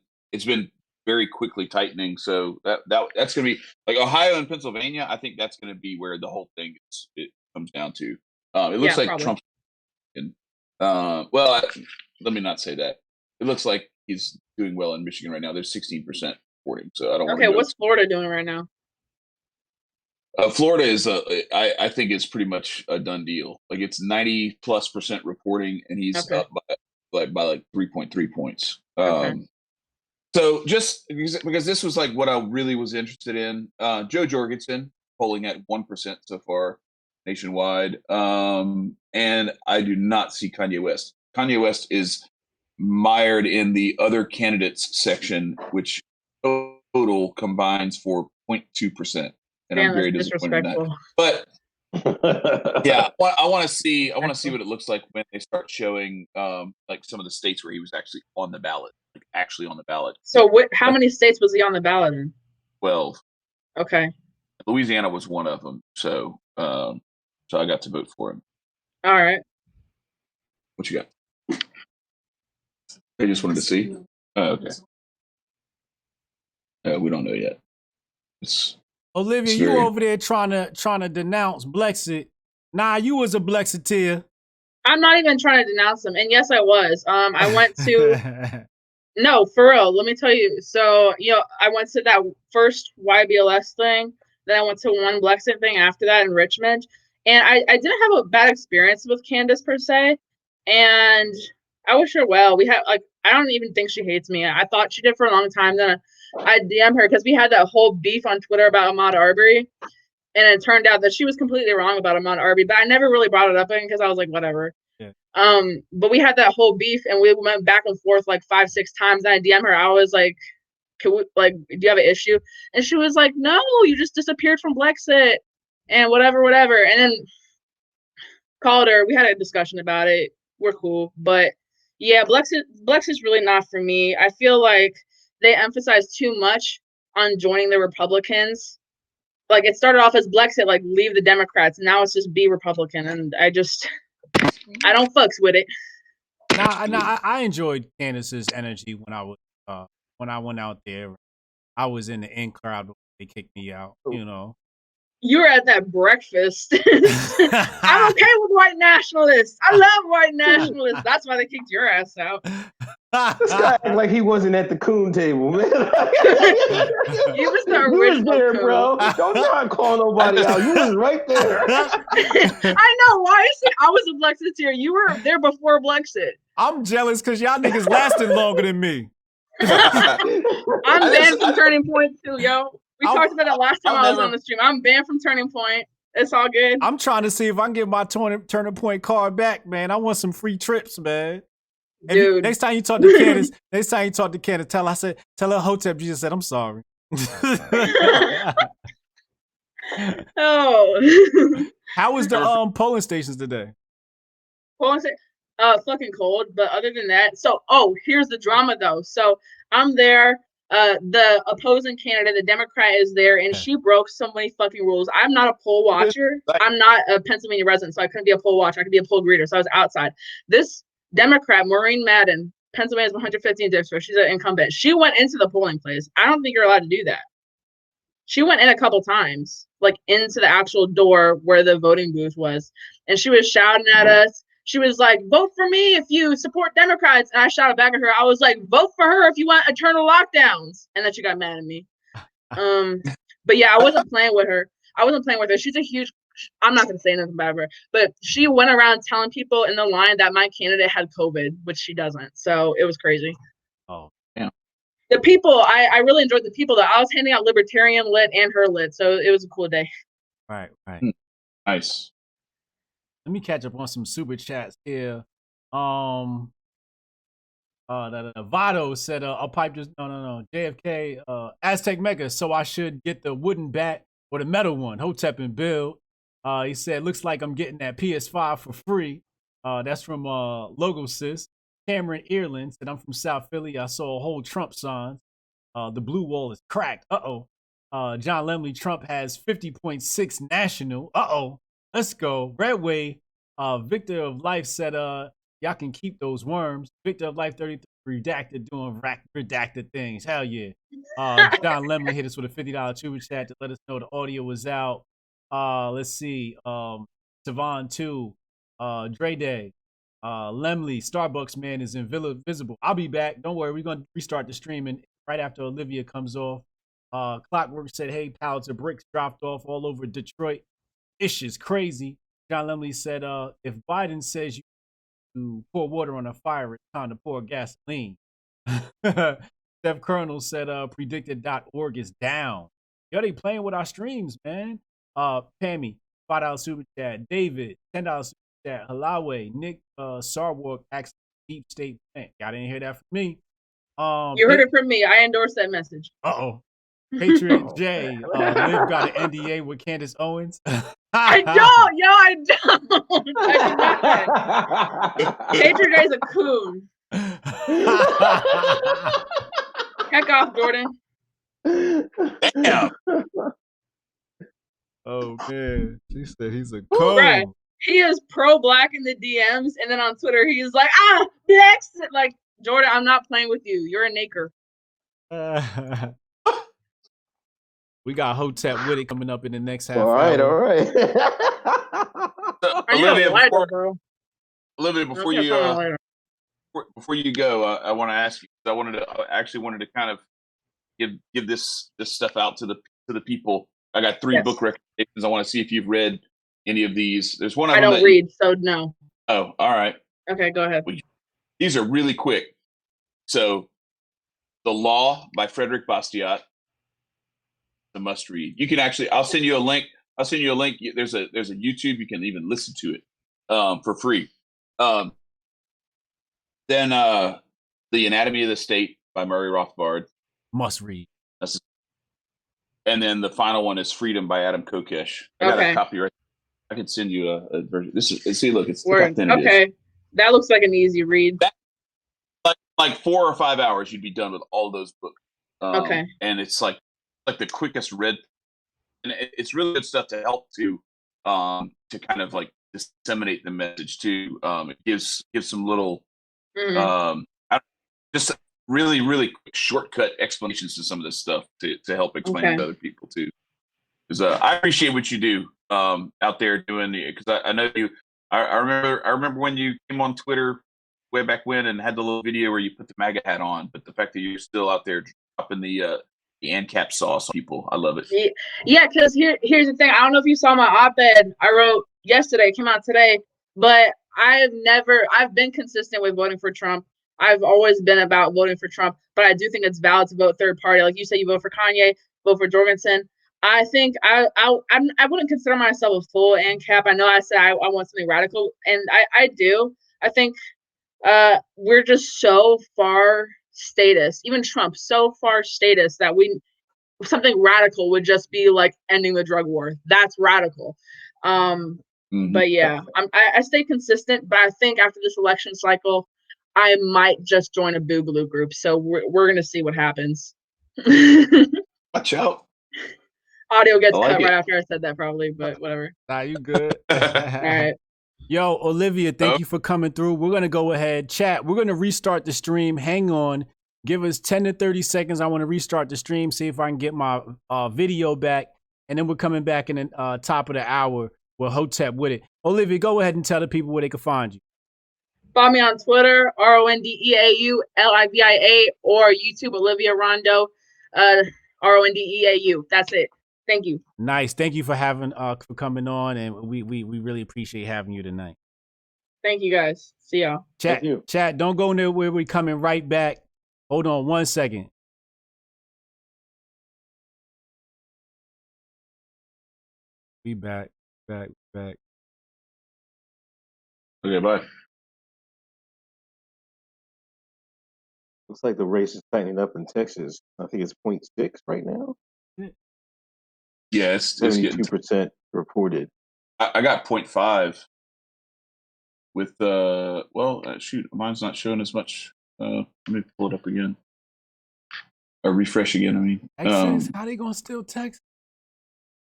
very quickly tightening. So that's going to be like Ohio and Pennsylvania. I think that's going to be where the whole thing it comes down to. It looks like probably. Trump. Well, let me not say that. It looks like he's doing well in Michigan right now. There's 16% reporting. So I don't. Okay, what's Florida doing right now? Florida is I think it's pretty much a done deal. Like it's 90+% reporting, and he's up by like 3.3 points. Okay. So just because this was like what I really was interested in, Joe Jorgensen polling at 1% so far nationwide, and I do not see Kanye West. Kanye West is mired in the other candidates section, which total combines for 0.2%. And Damn, I'm very disappointed in that. But yeah, I want to see what it looks like when they start showing like some of the states where he was actually on the ballot, So how many states was he on the ballot in? 12. Okay. Louisiana was one of them, so I got to vote for him. All right. What you got? I just wanted to see. Oh, okay. We don't know yet. Olivia, you over there trying to denounce Brexit. Nah, you was a Brexiteer. I'm not even trying to denounce them. And yes, I was. I went to no, for real. Let me tell you. So, I went to that first YBLS thing. Then I went to one Brexit thing after that in Richmond. And I didn't have a bad experience with Candace per se. And I wish her well. We had I don't even think she hates me. I thought she did for a long time. Then I DM'd her because we had that whole beef on Twitter about Ahmaud Arbery. And it turned out that she was completely wrong about Ahmaud Arbery, but I never really brought it up again because I was like, whatever. Yeah. But we had that whole beef and we went back and forth like 5-6 times. And I DM'd her. I was like, do you have an issue? And she was like, no, you just disappeared from Brexit and whatever. And then called her. We had a discussion about it. We're cool. But yeah, Brexit's really not for me. I feel like they emphasize too much on joining the Republicans. Like it started off as Brexit, like leave the Democrats. Now it's just be Republican. And I don't fucks with it. Nah, I enjoyed Candace's energy when I went out there. I was in the in crowd before they kicked me out, You were at that breakfast. I'm okay with white nationalists. I love white nationalists. That's why they kicked your ass out. This guy act like he wasn't at the coon table, man. You was the original. You was there, coon. Bro. Don't try to call nobody out. You was right there. I know. Why is it? I was a Brexiteer. You were there before Brexit. I'm jealous because y'all niggas lasted longer than me. I'm banned from Turning Point too, yo. We talked about that last time I was on the stream. I'm banned from Turning Point. It's all good. I'm trying to see if I can get my Turning Point card back, man. I want some free trips, man. Dude. Next time you talk to Candace, tell her Hotep J said I'm sorry. Oh. How was the polling stations today? Polling station, fucking cold. But other than that, here's the drama though. So I'm there. the opposing candidate, the Democrat, is there, and she broke so many fucking rules. I'm not a poll watcher. I'm not a Pennsylvania resident, so I couldn't be a poll watcher. I could be a poll greeter, so I was outside. This Democrat, Maureen Madden, Pennsylvania's 115th district, she's an incumbent. She went into the polling place. I don't think you're allowed to do that. She went in a couple times, like into the actual door where the voting booth was, and she was shouting at us. She was like, vote for me if you support Democrats. And I shouted back at her. I was like, vote for her if you want eternal lockdowns. And then she got mad at me. But yeah, I wasn't playing with her. She's a huge, I'm not going to say nothing about her, but she went around telling people in the line that my candidate had COVID, which she doesn't. So it was crazy. Oh, yeah. The people, I really enjoyed the people that I was handing out libertarian lit and her lit. So it was a cool day. Right. Nice. Let me catch up on some super chats here. Vado said, I'll pipe just no. JFK, Aztec Mega, so I should get the wooden bat or the metal one. Hotep and Bill. He said, looks like I'm getting that PS5 for free. That's from Logosys. Cameron Ireland said, I'm from South Philly. I saw a whole Trump sign. The blue wall is cracked. John Lemley, Trump has 50.6 national. Let's go. Redway, Victor of Life said, y'all can keep those worms. Victor of Life 33 redacted doing redacted things. Hell yeah. John Lemley hit us with a $50 super chat to let us know the audio was out. Let's see. Savon 2, Dre Day, Lemley, Starbucks man is invisible. I'll be back. Don't worry. We're going to restart the streaming right after Olivia comes off. Clockwork said, hey, pallets of bricks dropped off all over Detroit. Ish is crazy. John Lemley said, if Biden says you pour water on a fire, it's time to pour gasoline. Steph Colonel said, predicted.org is down. Yo, they playing with our streams, man. Pammy, $5 super chat. David, $10 super chat. Halawe, Nick Sarwark, actually deep state bank. Y'all didn't hear that from me. You heard it from me. I endorse that message. Patriot J, Liv got an NDA with Candace Owens. I don't. Patriot J is a coon. Heck off, Jordan. Damn. Oh man, she said he's a Ooh, coon. right. He is pro-black in the DMs, and then on Twitter he's like, blacks. Like, Jordan, I'm not playing with you. You're a naker. We got Hotep Withit coming up in the next half All right. Olivia, before you go, I want to ask you. I actually wanted to kind of give this stuff out to the people. I got 3 book recommendations. I want to see if you've read any of these. There's one of them. I don't read, so no. Oh, all right. Okay, go ahead. These are really quick. So, The Law by Frederick Bastiat. A must read. You can actually, I'll send you a link. There's a YouTube. You can even listen to it for free. Then The Anatomy of the State by Murray Rothbard. Must read. And then the final one is Freedom by Adam Kokesh. I got a copy right. I can send you a version. It's Word. Okay. That looks like an easy read. Like 4 or 5 hours, you'd be done with all those books. Okay. And it's like the quickest read, and it's really good stuff to help to kind of like disseminate the message too. It gives some little just really quick shortcut explanations to some of this stuff to help explain it to other people too. Because I appreciate what you do out there doing, because I know you. I remember when you came on Twitter way back when and had the little video where you put the MAGA hat on, but the fact that you're still out there dropping the ANCAP sauce on people, I love it. Yeah, because here's the thing. I don't know if you saw my op-ed I wrote yesterday, came out today, but I've been consistent with voting for Trump. I've always been about voting for Trump, but I do think it's valid to vote third party. Like you said, you vote for Kanye, vote for Jorgensen. I think I wouldn't consider myself a full ANCAP. I know I said I want something radical, and I do. I think we're just so far status, even Trump, so far status that something radical would just be like ending the drug war. That's radical. But yeah, I stay consistent, but I think after this election cycle, I might just join a Boogaloo group. So we're going to see what happens. Watch out. Audio gets I like cut it. right after I said that, probably, but whatever. Nah, you good. All right. Yo, Olivia, thank you for coming through. We're going to go ahead. Chat, we're going to restart the stream. Hang on. Give us 10 to 30 seconds. I want to restart the stream, see if I can get my video back. And then we're coming back in the top of the hour with Hotep Withit. Olivia, go ahead and tell the people where they can find you. Follow me on Twitter, RONDEAULIVIA, or YouTube, Olivia Rondeau, RONDEAU. That's it. Thank you. Nice. Thank you for coming on, and we really appreciate having you tonight. Thank you, guys. See y'all. Chat, don't go nowhere. We're coming right back. Hold on 1 second. Be back. Okay, bye. Looks like the race is tightening up in Texas. I think it's 0.6 right now. Yeah, it's getting 72% reported. I got 0.5 with shoot, mine's not showing as much. Let me pull it up again. Or refresh again, I mean. Texas? How they gonna steal Texas?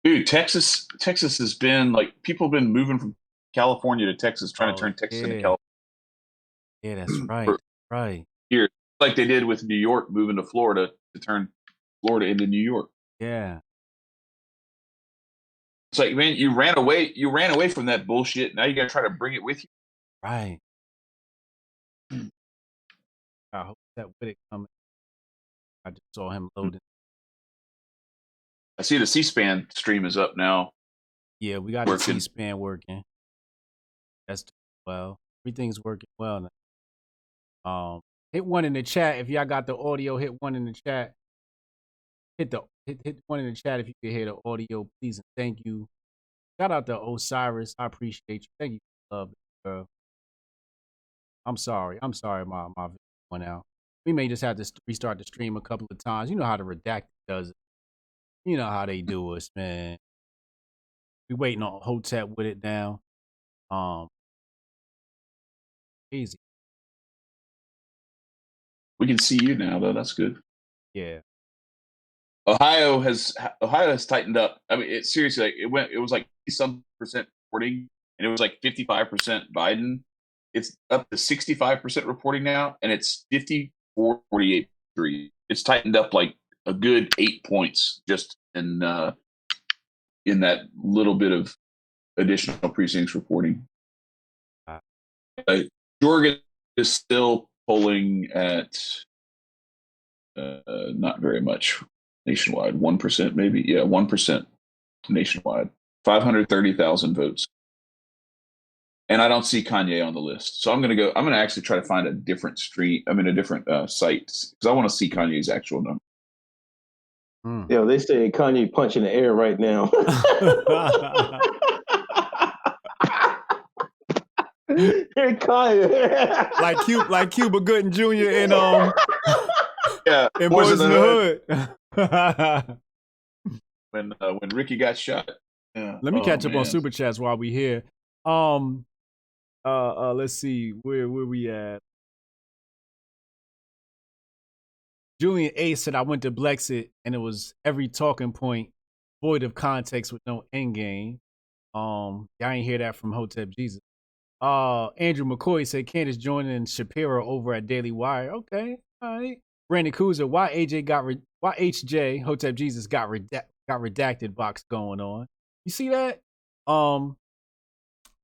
Dude, Texas has been like people have been moving from California to Texas, trying to turn Texas into California. Yeah, that's right. Right. Here, like they did with New York moving to Florida to turn Florida into New York. Yeah. It's like, man, you ran away from that bullshit. Now you gotta try to bring it with you. Right. I hope that Withit coming. I just saw him loading. I see the C-SPAN stream is up now. Yeah, we got the C-SPAN working. That's well. Everything's working well now. Hit one in the chat if y'all got the audio. Hit one in the chat. Hit one in the chat if you can hear the audio, please and thank you. Shout out to Osiris. I appreciate you. Thank you for love, girl. I'm sorry. My video went out. We may just have to restart the stream a couple of times. You know how the Redacted does it. You know how they do us, man. We waiting on Hotep Withit now. Easy. We can see you now, though. That's good. Yeah. Ohio has tightened up. I mean, it seriously, like, it was like some percent reporting, and it was like 55% Biden. It's up to 65% reporting now, and it's 54-48-3. It's tightened up like a good 8 points just in that little bit of additional precincts reporting. Oregon is still polling at not very much nationwide, 1% maybe. Yeah, 1% nationwide, 530,000 votes. And I don't see Kanye on the list. So I'm going to actually try to find a different street. I mean, a different site because I want to see Kanye's actual number. Yo, they say Kanye punching the air right now. Hey, Kanye. like Cuba Gooding Jr. in yeah, in Boys in the Hood. When Ricky got shot. Yeah. Let me catch up on super chats while we here. Let's see where we at. Julian A said I went to Blexit and it was every talking point void of context with no end game. Y'all ain't hear that from Hotep Jesus. Andrew McCoy said Candace joining Shapiro over at Daily Wire. Okay, all right. Brandon Kuzer, why HJ Hotep Jesus got redacted box going on. You see that? Brandon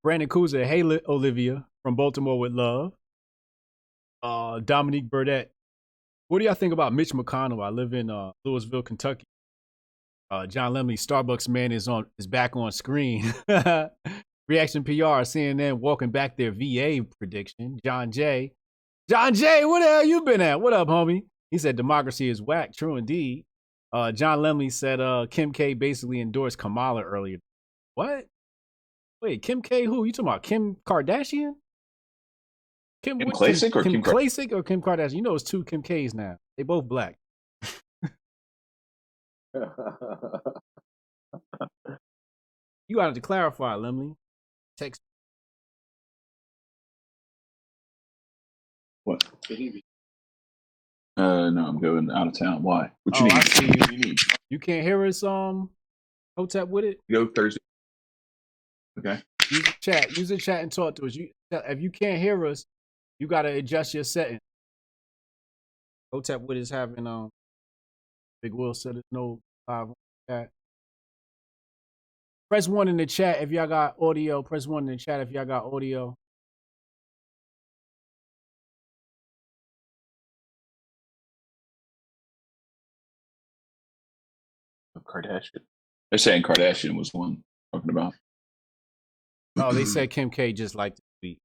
Kuzer, hey Olivia from Baltimore with love. Dominique Burdett, what do y'all think about Mitch McConnell? I live in Louisville, Kentucky. John Lemley, Starbucks man is back on screen. Reaction PR, CNN walking back their VA prediction. John J, where the hell you been at? What up, homie? He said democracy is whack. True indeed. John Lemley said Kim K basically endorsed Kamala earlier. What? Wait, Kim K who? You talking about Kim Kardashian? Kim Klacik or Kim Klacik or Kim Kardashian? You know it's two Kim K's now. They both black. You got to clarify, Lemley. Text. What? No, I'm going out of town. Why? What you Oh, need? I see you. What do you need? You can't hear us, Hotep with it? Go Thursday. Okay. Use the chat. Use the chat and talk to us. If you can't hear us, you gotta adjust your setting. Hotep with is having Big Will said there's no live chat. Press 1 in the chat if y'all got audio. Press 1 in the chat if y'all got audio. Kardashian. They're saying Kardashian was the one talking about. Oh, they said Kim K just liked the tweet.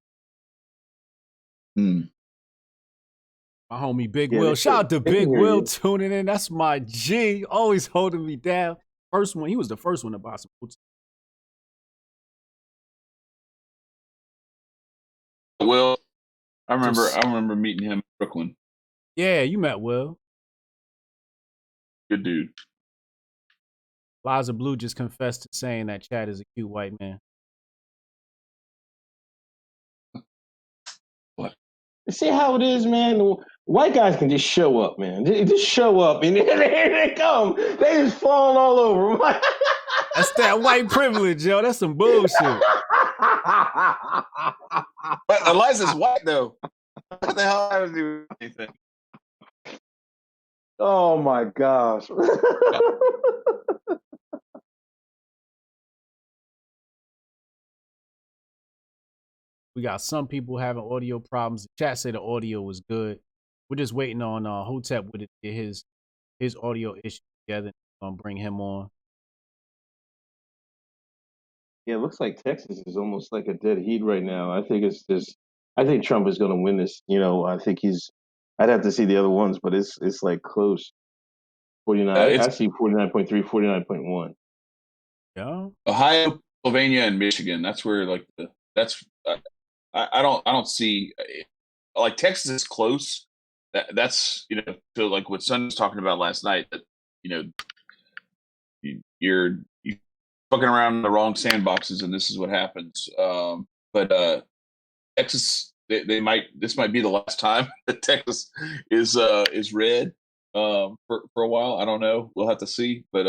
Hmm. My homie Big Yeah, Will. they Shout out to can Big hear Will you. tuning in. That's my G. Always holding me down. First one. He was the first one to buy some food. Will, I remember meeting him in Brooklyn. Yeah, you met Will. Good dude. Liza Blue just confessed to saying that Chad is a cute white man. What? See how it is, man. White guys can just show up, man. They just show up, and here they come. They just falling all over 'em. That's that white privilege, yo. That's some bullshit. But Eliza's white though. What the hell I was doing anything? Oh my gosh. We got some people having audio problems. The chat say the audio was good. We're just waiting on Hotep with it to get his audio issue together. Gonna bring him on. Yeah, it looks like Texas is almost like a dead heat right now. I think it's this. I think Trump is going to win this. I think he's. I'd have to see the other ones, but it's like close. 49. It's I see 49.3, 49.1. Yeah. Ohio, Pennsylvania, and Michigan. That's where I don't see like Texas is close. That's to like what Son was talking about last night. That you're fucking around in the wrong sandboxes, and this is what happens. But Texas, they might. This might be the last time that Texas is red for a while. I don't know. We'll have to see. But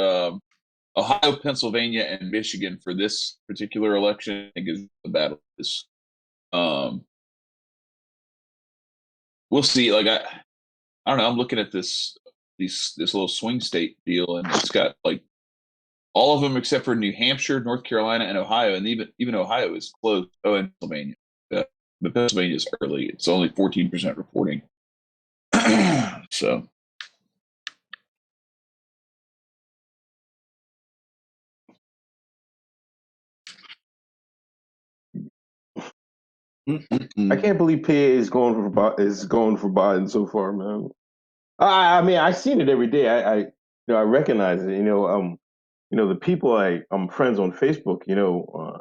Ohio, Pennsylvania, and Michigan for this particular election, I think is the battle. We'll see. Like I don't know. I'm looking at this little swing state deal, and it's got like all of them except for New Hampshire, North Carolina, and Ohio, and even Ohio is close. Oh, and Pennsylvania. But Pennsylvania is early. It's only 14% reporting. So. I can't believe PA is going for Biden so far, man. I mean, I seen it every day. I recognize it. The people I'm friends on Facebook.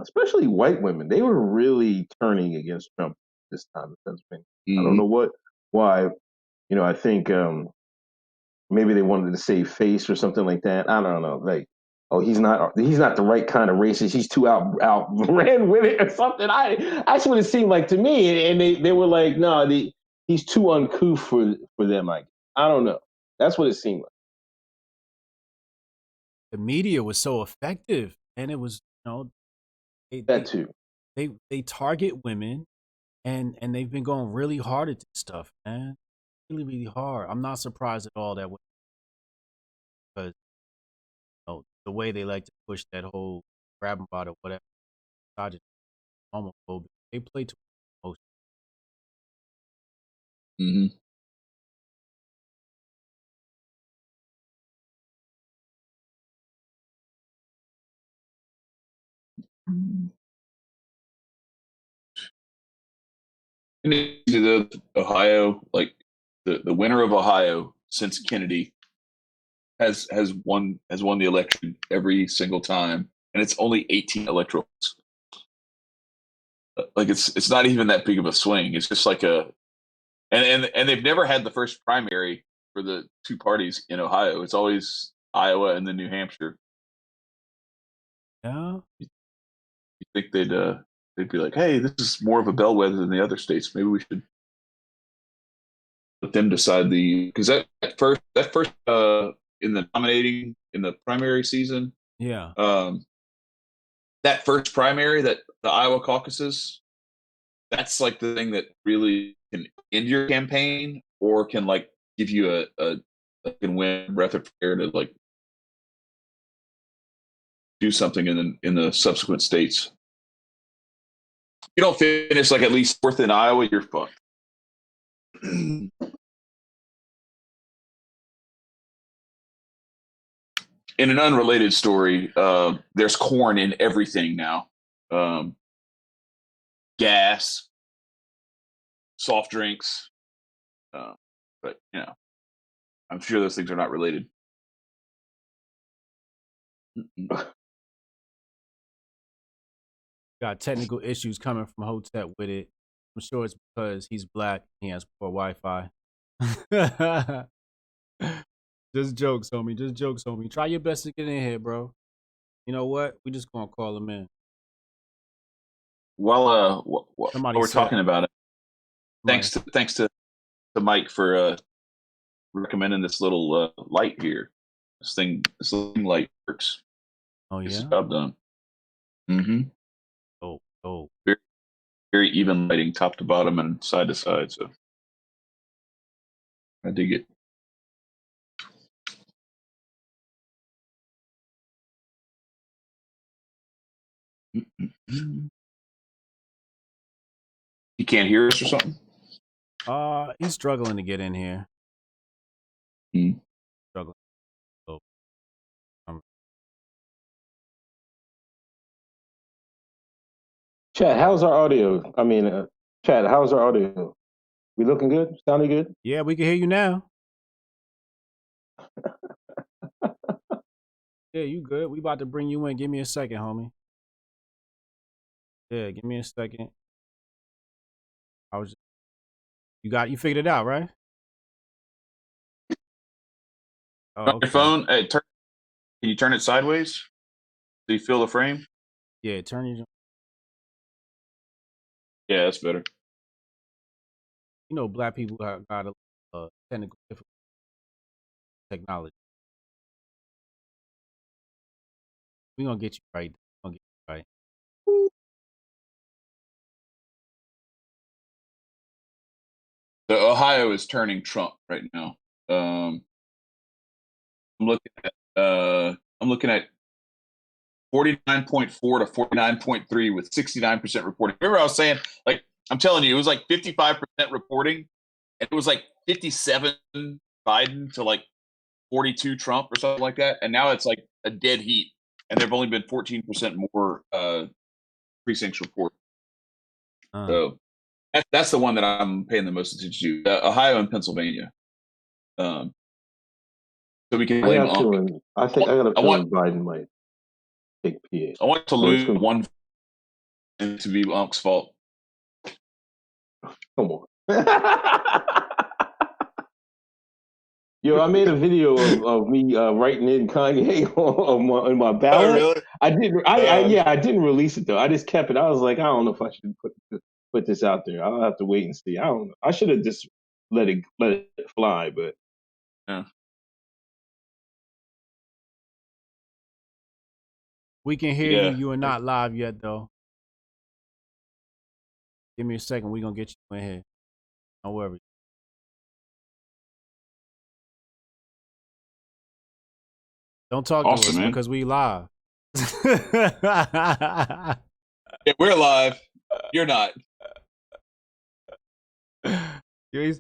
Especially white women, they were really turning against Trump this time in Pennsylvania. I don't know why. I think maybe they wanted to save face or something like that. I don't know. Like, oh, he's not the right kind of racist. He's too outran with it or something. That's what it seemed like to me. And they were like, no, he's too uncouth for them. I don't know. That's what it seemed like. The media was so effective, and it was That too. They target women, and they've been going really hard at this stuff, man. Really, really hard. I'm not surprised at all that way, because the way they like to push that whole grab them by the whatever, homophobic. They play to emotion. Mm-hmm. The Ohio, like the winner of Ohio since Kennedy has won the election every single time, and it's only 18 electorals. Like it's not even that big of a swing. It's just like and they've never had the first primary for the two parties in Ohio. It's always Iowa and then New Hampshire. Yeah. You think they'd be like, hey, this is more of a bellwether than the other states. Maybe we should let them decide because that first in the nominating in the primary season, Yeah. that first primary, that the Iowa caucuses, that's like the thing that really can end your campaign or can like give you a can win a breath of air to like do something in the subsequent states. If you don't finish like at least fourth in Iowa, you're fucked. In an unrelated story, there's corn in everything now. Gas, soft drinks, but you know, I'm sure those things are not related. Got technical issues coming from Hotep Withit. I'm sure it's because he's black and he has poor Wi-Fi. Just jokes, homie. Just jokes, homie. Try your best to get in here, bro. You know what? We just gonna call him in. While Somebody we're said- talking about it, thanks to Mike for recommending this little light here. This little light works. Oh Gets yeah. the job done. Mm-hmm. Oh. Very even lighting, top to bottom and side to side. So I dig it. You can't hear us or something? He's struggling to get in here. Struggling. So, Chad, how's our audio? I mean, Chad, how's our audio? We looking good? Sounding good? yeah, we can hear you now. Yeah, you good. We about to bring you in. Give me a second, homie. Yeah, give me a second. You figured it out, right? Oh, On your phone, can you turn it sideways? Do you feel the frame? Yeah, turn your. Yeah, that's better. You know, black people got a technical difficulty. Technology. We're gonna get you right. We're gonna get you right. The Ohio is turning Trump right now. I'm looking at 49.4 to 49.3 with 69% reporting. Remember, I was saying, like, I'm telling you, it was like 55% reporting, and it was like 57 Biden to like 42 Trump or something like that. And now it's like a dead heat, and there've only been 14% more precincts reported. So that's the one that I'm paying the most attention to. Ohio and Pennsylvania. So we can blame Unc. I got a feeling Biden might take PA. I want to lose one and to be Unc's fault. Come on. Yo, I made a video of me writing in Kanye on my ballot. Oh, really? I didn't release it though. I just kept it. I was like, I don't know if I should put this out there. I'll have to wait and see. I don't know. I should have just let it fly, but yeah. We can hear you. You are not live yet, though. Give me a second. We're going to get you in here. Don't worry. Don't talk to us, man, because we live. Yeah, we're live. You're not. You're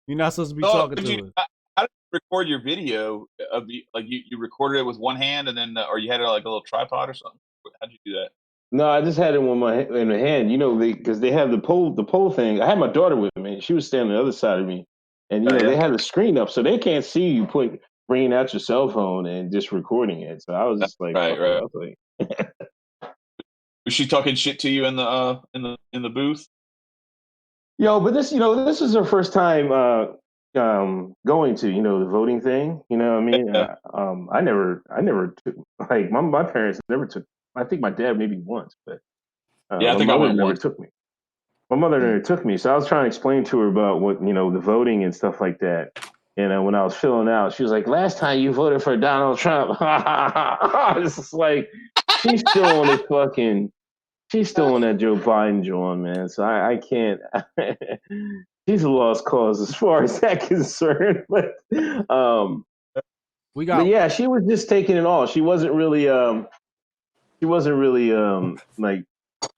not supposed to be talking to us. How did you record your video of the you recorded it with one hand and then or you had it like a little tripod or something? How'd you do that? No, I just had it in my hand. You know, because they have the pole thing. I had my daughter with me. She was standing on the other side of me, and they had the screen up, so they can't see you bringing out your cell phone and just recording it. So I was just like, right. I was like, was she talking shit to you in the booth? Yo, but this is her first time going to the voting thing. You know what I mean? Yeah. I never took, like my parents never took. I think my dad maybe once, but I think my I mother went never once. took me. My mother never took me, so I was trying to explain to her about what the voting and stuff like that. And when I was filling out, she was like, "Last time you voted for Donald Trump." It's just like she's still on this fucking. She's still on that Joe Biden joint, man. So I can't. She's a lost cause as far as that concerned. We But got yeah, she was just taking it all. She wasn't really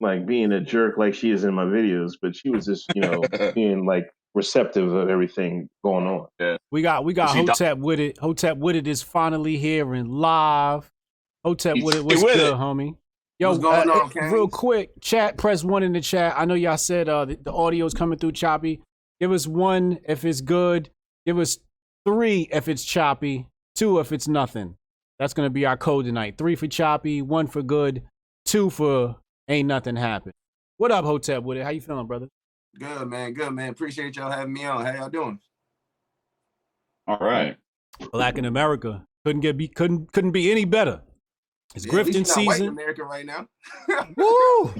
like being a jerk like she is in my videos, but she was just being like receptive of everything going on. Yeah. we got Hotep Withit. Hotep Withit is finally here and live. Hotep Withit, what's good, homie? Yo, What's going on, Kings? real quick, chat, press 1 in the chat. I know y'all said the audio is coming through choppy. Give us 1 if it's good. Give us 3 if it's choppy. 2 if it's nothing. That's gonna be our code tonight. 3 for choppy, 1 for good, 2 for ain't nothing happened. What up, Hotep Withit? How you feeling, brother? Good, man. Good, man. Appreciate y'all having me on. How y'all doing? All right. Black in America couldn't be any better. It's grifting at least you're not white in season. America right now. Woo!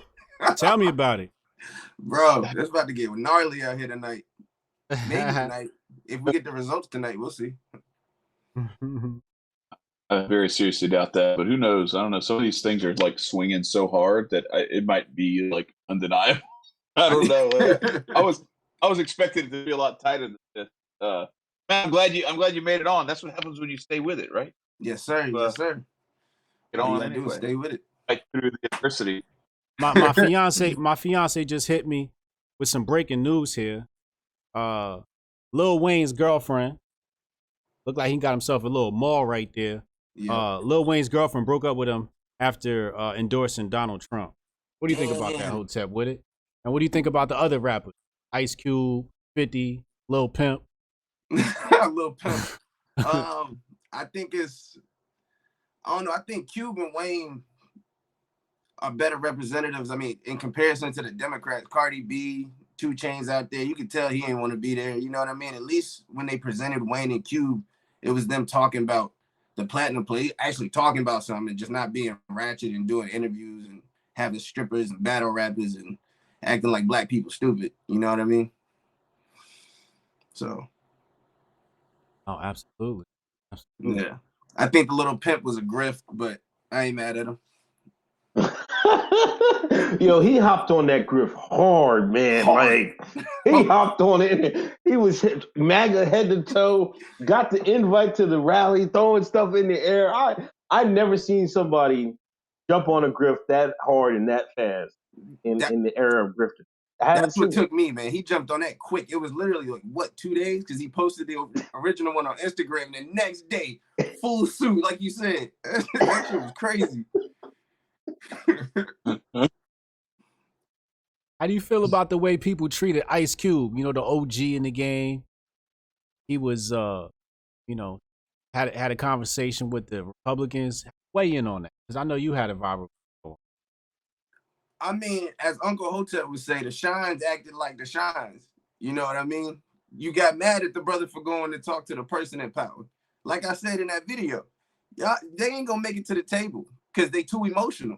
Tell me about it. Bro, it's about to get gnarly out here tonight. Maybe tonight. If we get the results tonight, we'll see. I very seriously doubt that, but who knows? I don't know. Some of these things are like swinging so hard that it might be like undeniable. I don't know. I was expecting it to be a lot tighter than this. Man, I'm glad you made it on. That's what happens when you stay with it, right? Yes, sir. Yes, sir. Get on anyway. Stay with it. Right through the adversity. My fiance just hit me with some breaking news here. Lil Wayne's girlfriend looked like he got himself a little maul right there. Yeah. Lil Wayne's girlfriend broke up with him after endorsing Donald Trump. What do you think about that, Hotep Withit? And what do you think about the other rappers? Ice Cube, 50, Lil Pimp. Lil Pimp. I think I don't know. I think Cube and Wayne are better representatives. I mean, in comparison to the Democrats, Cardi B, 2 Chainz out there, you could tell he didn't want to be there. You know what I mean? At least when they presented Wayne and Cube, it was them talking about the platinum play, actually talking about something and just not being ratchet and doing interviews and having strippers and battle rappers and acting like black people stupid. You know what I mean? So. Oh, absolutely. Yeah. I think the Little Pimp was a grift, but I ain't mad at him. Yo, he hopped on that grift hard, man. Like he hopped on it. He was MAGA head to toe. Got the invite to the rally, throwing stuff in the air. I never seen somebody jump on a grift that hard and that fast in the era of grifting. That's what took me, man. He jumped on that quick. It was literally like, what, 2 days? Because he posted the original one on Instagram, and the next day, full suit, like you said. That shit was crazy. How do you feel about the way people treated Ice Cube? You know, the OG in the game. He was, had a conversation with the Republicans. Weigh in on that, because I know you had a viral. I mean, as Uncle Hotep would say, the Shines acted like the Shines. You know what I mean? You got mad at the brother for going to talk to the person in power. Like I said in that video, y'all, they ain't gonna make it to the table because they too emotional.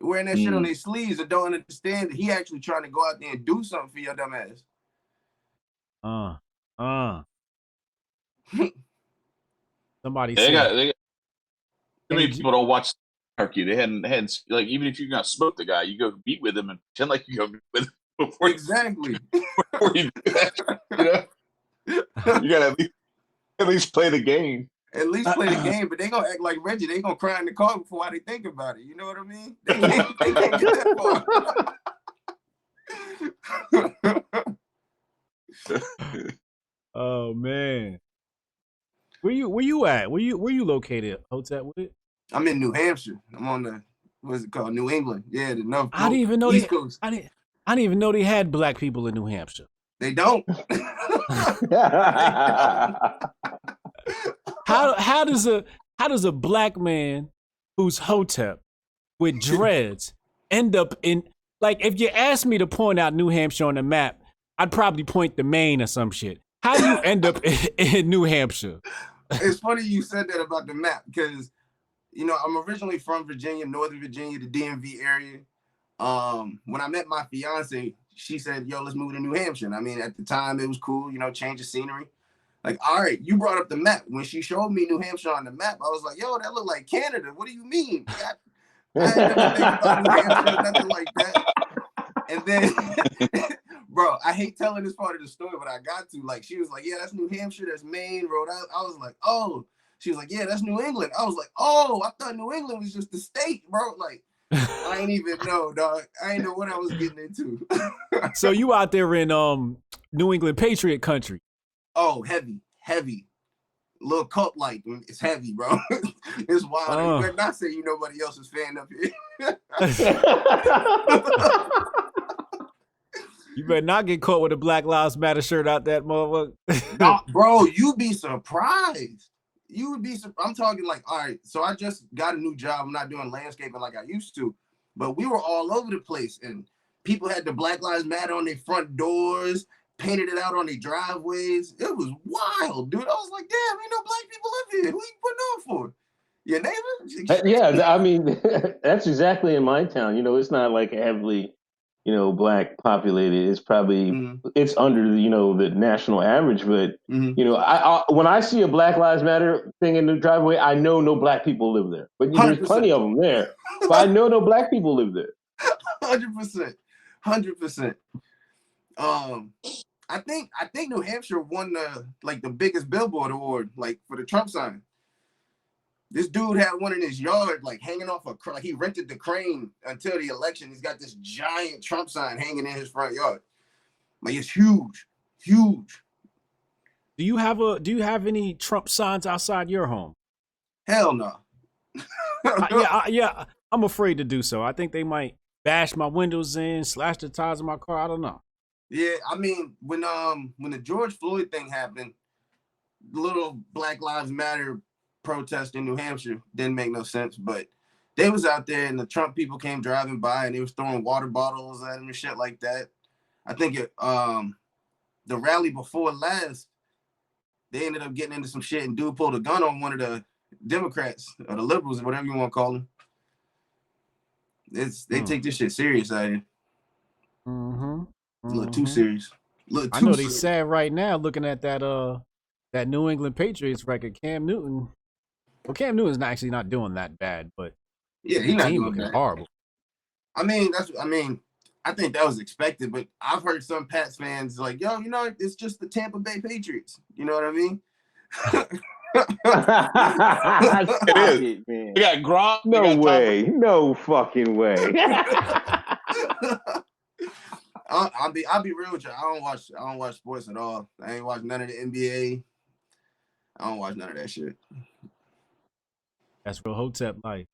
Wearing that shit on their sleeves and don't understand that he actually trying to go out there and do something for your dumb ass. Somebody They said. got too many people don't watch Hierarchy. They hadn't like, even if you're gonna smoke the guy, you go meet with him and pretend like you go meet with him before exactly. Before you do that, you gotta at least play the game. At least play the game, but they gonna act like Reggie. They gonna cry in the car before they think about it. You know what I mean? They can't get that far. Oh man, where you at? Where you located? Hotep with it? I'm in New Hampshire. I'm on the what's it called? New England. Yeah, the North. I didn't even know East Coast. I didn't even know they had black people in New Hampshire. They don't. How does a black man who's Hotep with dreads end up in, like, if you asked me to point out New Hampshire on the map, I'd probably point to Maine or some shit. How do you end up in New Hampshire? It's funny you said that about the map because, you know, I'm originally from Virginia, Northern Virginia, the DMV area. When I met my fiance, she said, yo, let's move to New Hampshire. And I mean, at the time it was cool, you know, change of scenery. Like, all right, you brought up the map. When she showed me New Hampshire on the map, I was like, yo, that look like Canada. What do you mean? I didn't never think about New Hampshire, nothing like that. And then, bro, I hate telling this part of the story, but I got to. Like, she was like, yeah, that's New Hampshire, that's Maine, Rhode Island. I was like, oh. She was like, yeah, that's New England. I was like, oh, I thought New England was just the state, bro. Like, I ain't even know, dog. I ain't know what I was getting into. So you out there in New England Patriot country? Oh, heavy. Little cult like it's heavy, bro. It's wild. You better not say you nobody else's fan up here. You better not get caught with a Black Lives Matter shirt out that motherfucker. Nah, bro, you'd be surprised. You would be. I'm talking like, all right. So I just got a new job. I'm not doing landscaping like I used to, but we were all over the place, and people had the Black Lives Matter on their front doors, painted it out on their driveways. It was wild, dude. I was like, damn, ain't no black people live here. Who you putting on for? Your neighbor? Yeah, I mean, that's exactly in my town. You know, it's not like heavily, you know, black populated. It's probably it's under the national average. But you know, I when I see a Black Lives Matter thing in the driveway, I know no black people live there. But there's 100%. plenty of them there. But I know no black people live there. 100%. I think New Hampshire won the biggest billboard award for the Trump sign. This dude had one in his yard, hanging off like he rented the crane until the election. He's got this giant Trump sign hanging in his front yard. Like, it's huge. Do you have any Trump signs outside your home? Hell no. Yeah, I'm afraid to do so. I think they might bash my windows in, slash the tires of my car. I don't know. Yeah, I mean, when the George Floyd thing happened, the little Black Lives Matter protest in New Hampshire didn't make no sense, but they was out there and the Trump people came driving by and they was throwing water bottles at him and shit like that. I think the rally before last, they ended up getting into some shit and dude pulled a gun on one of the Democrats or the liberals or whatever you want to call them. They take this shit serious out here. It's a little too serious. I know they sad right now looking at that New England Patriots record. Cam Newton. Well, Cam Newton's actually not doing that bad, but yeah, he's not doing looking bad. horrible. I think that was expected, but I've heard some Pats fans like, yo, you know, it's just the Tampa Bay Patriots. You know what I mean? It is. Man. You got Gronk. No way. No fucking way. I'll be real with you. I don't watch sports at all. I ain't watch none of the NBA. I don't watch none of that shit. That's real Hotep life.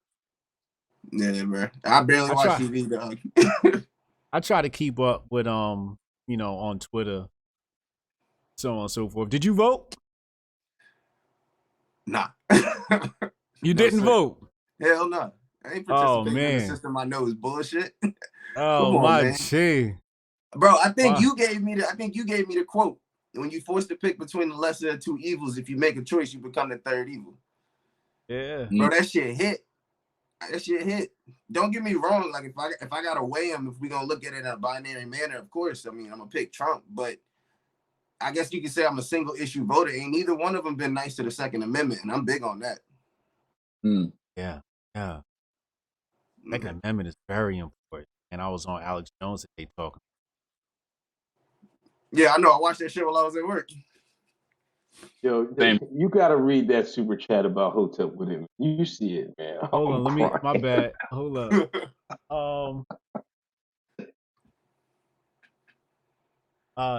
Yeah, bro. I barely watch TV, dog. I try to keep up with on Twitter, so on and so forth. Did you vote? Nah. You didn't vote? Hell no. I ain't participating in the system I know is bullshit. Oh, my G. Bro, I think you gave me the quote. When you forced to pick between the lesser of two evils, if you make a choice, you become the third evil. Yeah. Bro, that shit hit. Don't get me wrong. Like, if I gotta weigh them, if we gonna look at it in a binary manner, of course, I mean, I'm gonna pick Trump, but I guess you could say I'm a single issue voter. Ain't neither one of them been nice to the Second Amendment, and I'm big on that. Yeah. Second Amendment is very important. And I was on Alex Jones today talking. Yeah, I know. I watched that shit while I was at work. Yo, you got to read that super chat about Hotep Withit. You see it, man. Hold on, my bad. Hold up.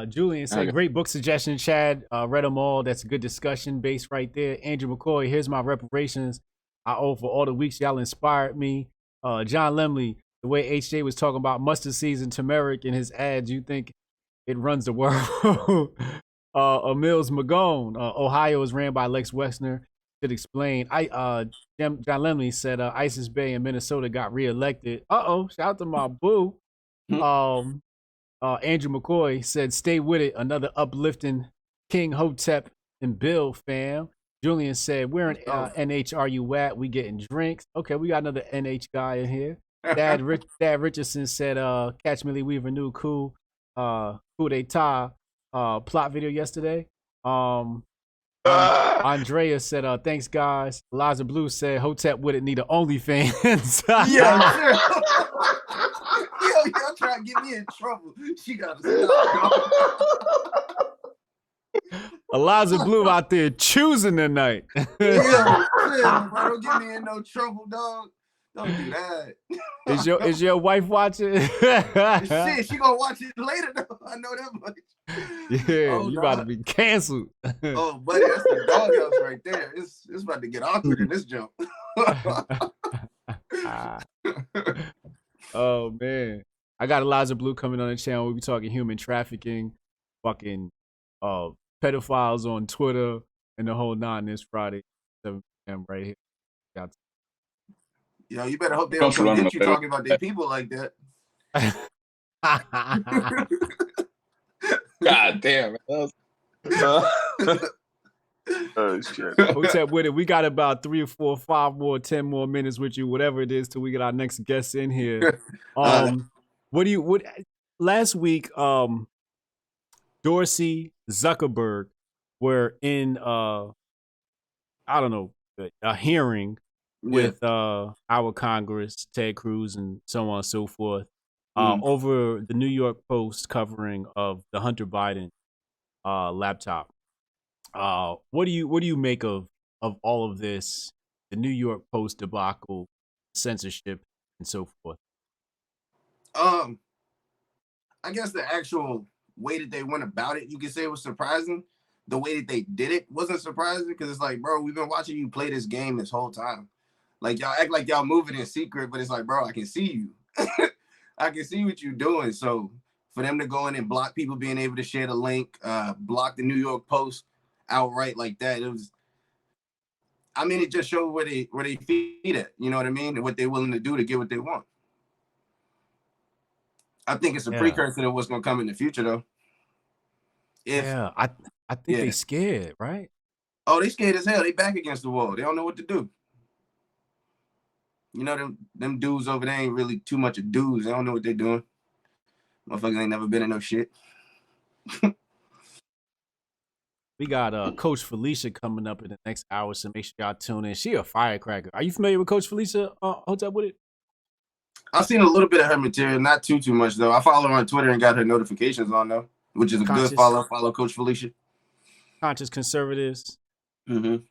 Julian said, great book suggestion, Chad. Read them all. That's a good discussion base right there. Andrew McCoy, here's my reparations I owe for all the weeks y'all inspired me. John Lemley, the way HJ was talking about mustard seeds and turmeric in his ads, you think it runs the world? Mills Magone, Ohio is ran by Lex Wexner. Should explain. John Lemley said Isis Bay in Minnesota got reelected. Shout out to my boo. Andrew McCoy said, stay with it. Another uplifting King Hotep and Bill fam. Julian said, where in NH are you at? We getting drinks. Okay, we got another NH guy in here. Dad Richardson said, catch Millie Weaver, new cool. coup d'etat plot video yesterday. Andrea said, thanks guys. Eliza Blue said Hotep Withit need an OnlyFans. Yeah, sure. Yo, y'all trying to get me in trouble. She gotta stop. Eliza Blue out there choosing tonight. Yeah, bro, don't get me in no trouble, dog. Don't do that. Is your wife watching? Shit, she gonna watch it later though. I know that much. Yeah, you about to be canceled. Oh, buddy, that's the doghouse right there. It's about to get awkward in this jump. Oh man, I got Eliza Blue coming on the channel. We'll be talking human trafficking, fucking pedophiles on Twitter, and the whole nine this Friday, 7 p.m. right here. Got Yo, you better hope they don't come get you talking about their people like that. God damn. Oh shit. Hotep Withit, we got about 3 or 4, 5 more, 10 more minutes with you, whatever it is, till we get our next guest in here. Last week, Dorsey, Zuckerberg were in a hearing with our Congress, Ted Cruz, and so on and so forth, over the New York Post covering of the Hunter Biden laptop. What do you make of all of this, the New York Post debacle, censorship, and so forth? I guess the actual way that they went about it, you could say, was surprising. The way that they did it wasn't surprising, because it's like, bro, we've been watching you play this game this whole time. Like, y'all act like y'all moving in secret, but it's like, bro, I can see you. I can see what you're doing. So for them to go in and block people being able to share the link, block the New York Post outright like that, it just showed where they feed at, you know what I mean? And what they're willing to do to get what they want. I think it's a precursor to what's gonna come in the future, though. I think they scared, right? Oh, they scared as hell. They back against the wall. They don't know what to do. You know, them dudes over there ain't really too much of dudes. They don't know what they're doing. Motherfuckers ain't never been in no shit. We got Coach Felicia coming up in the next hour, so make sure y'all tune in. She a firecracker. Are you familiar with Coach Felicia? Hotep Withit? I've seen a little bit of her material, not too much though. I follow her on Twitter and got her notifications on though, which is a good follow. Follow Coach Felicia. Conscious conservatives. Mm-hmm.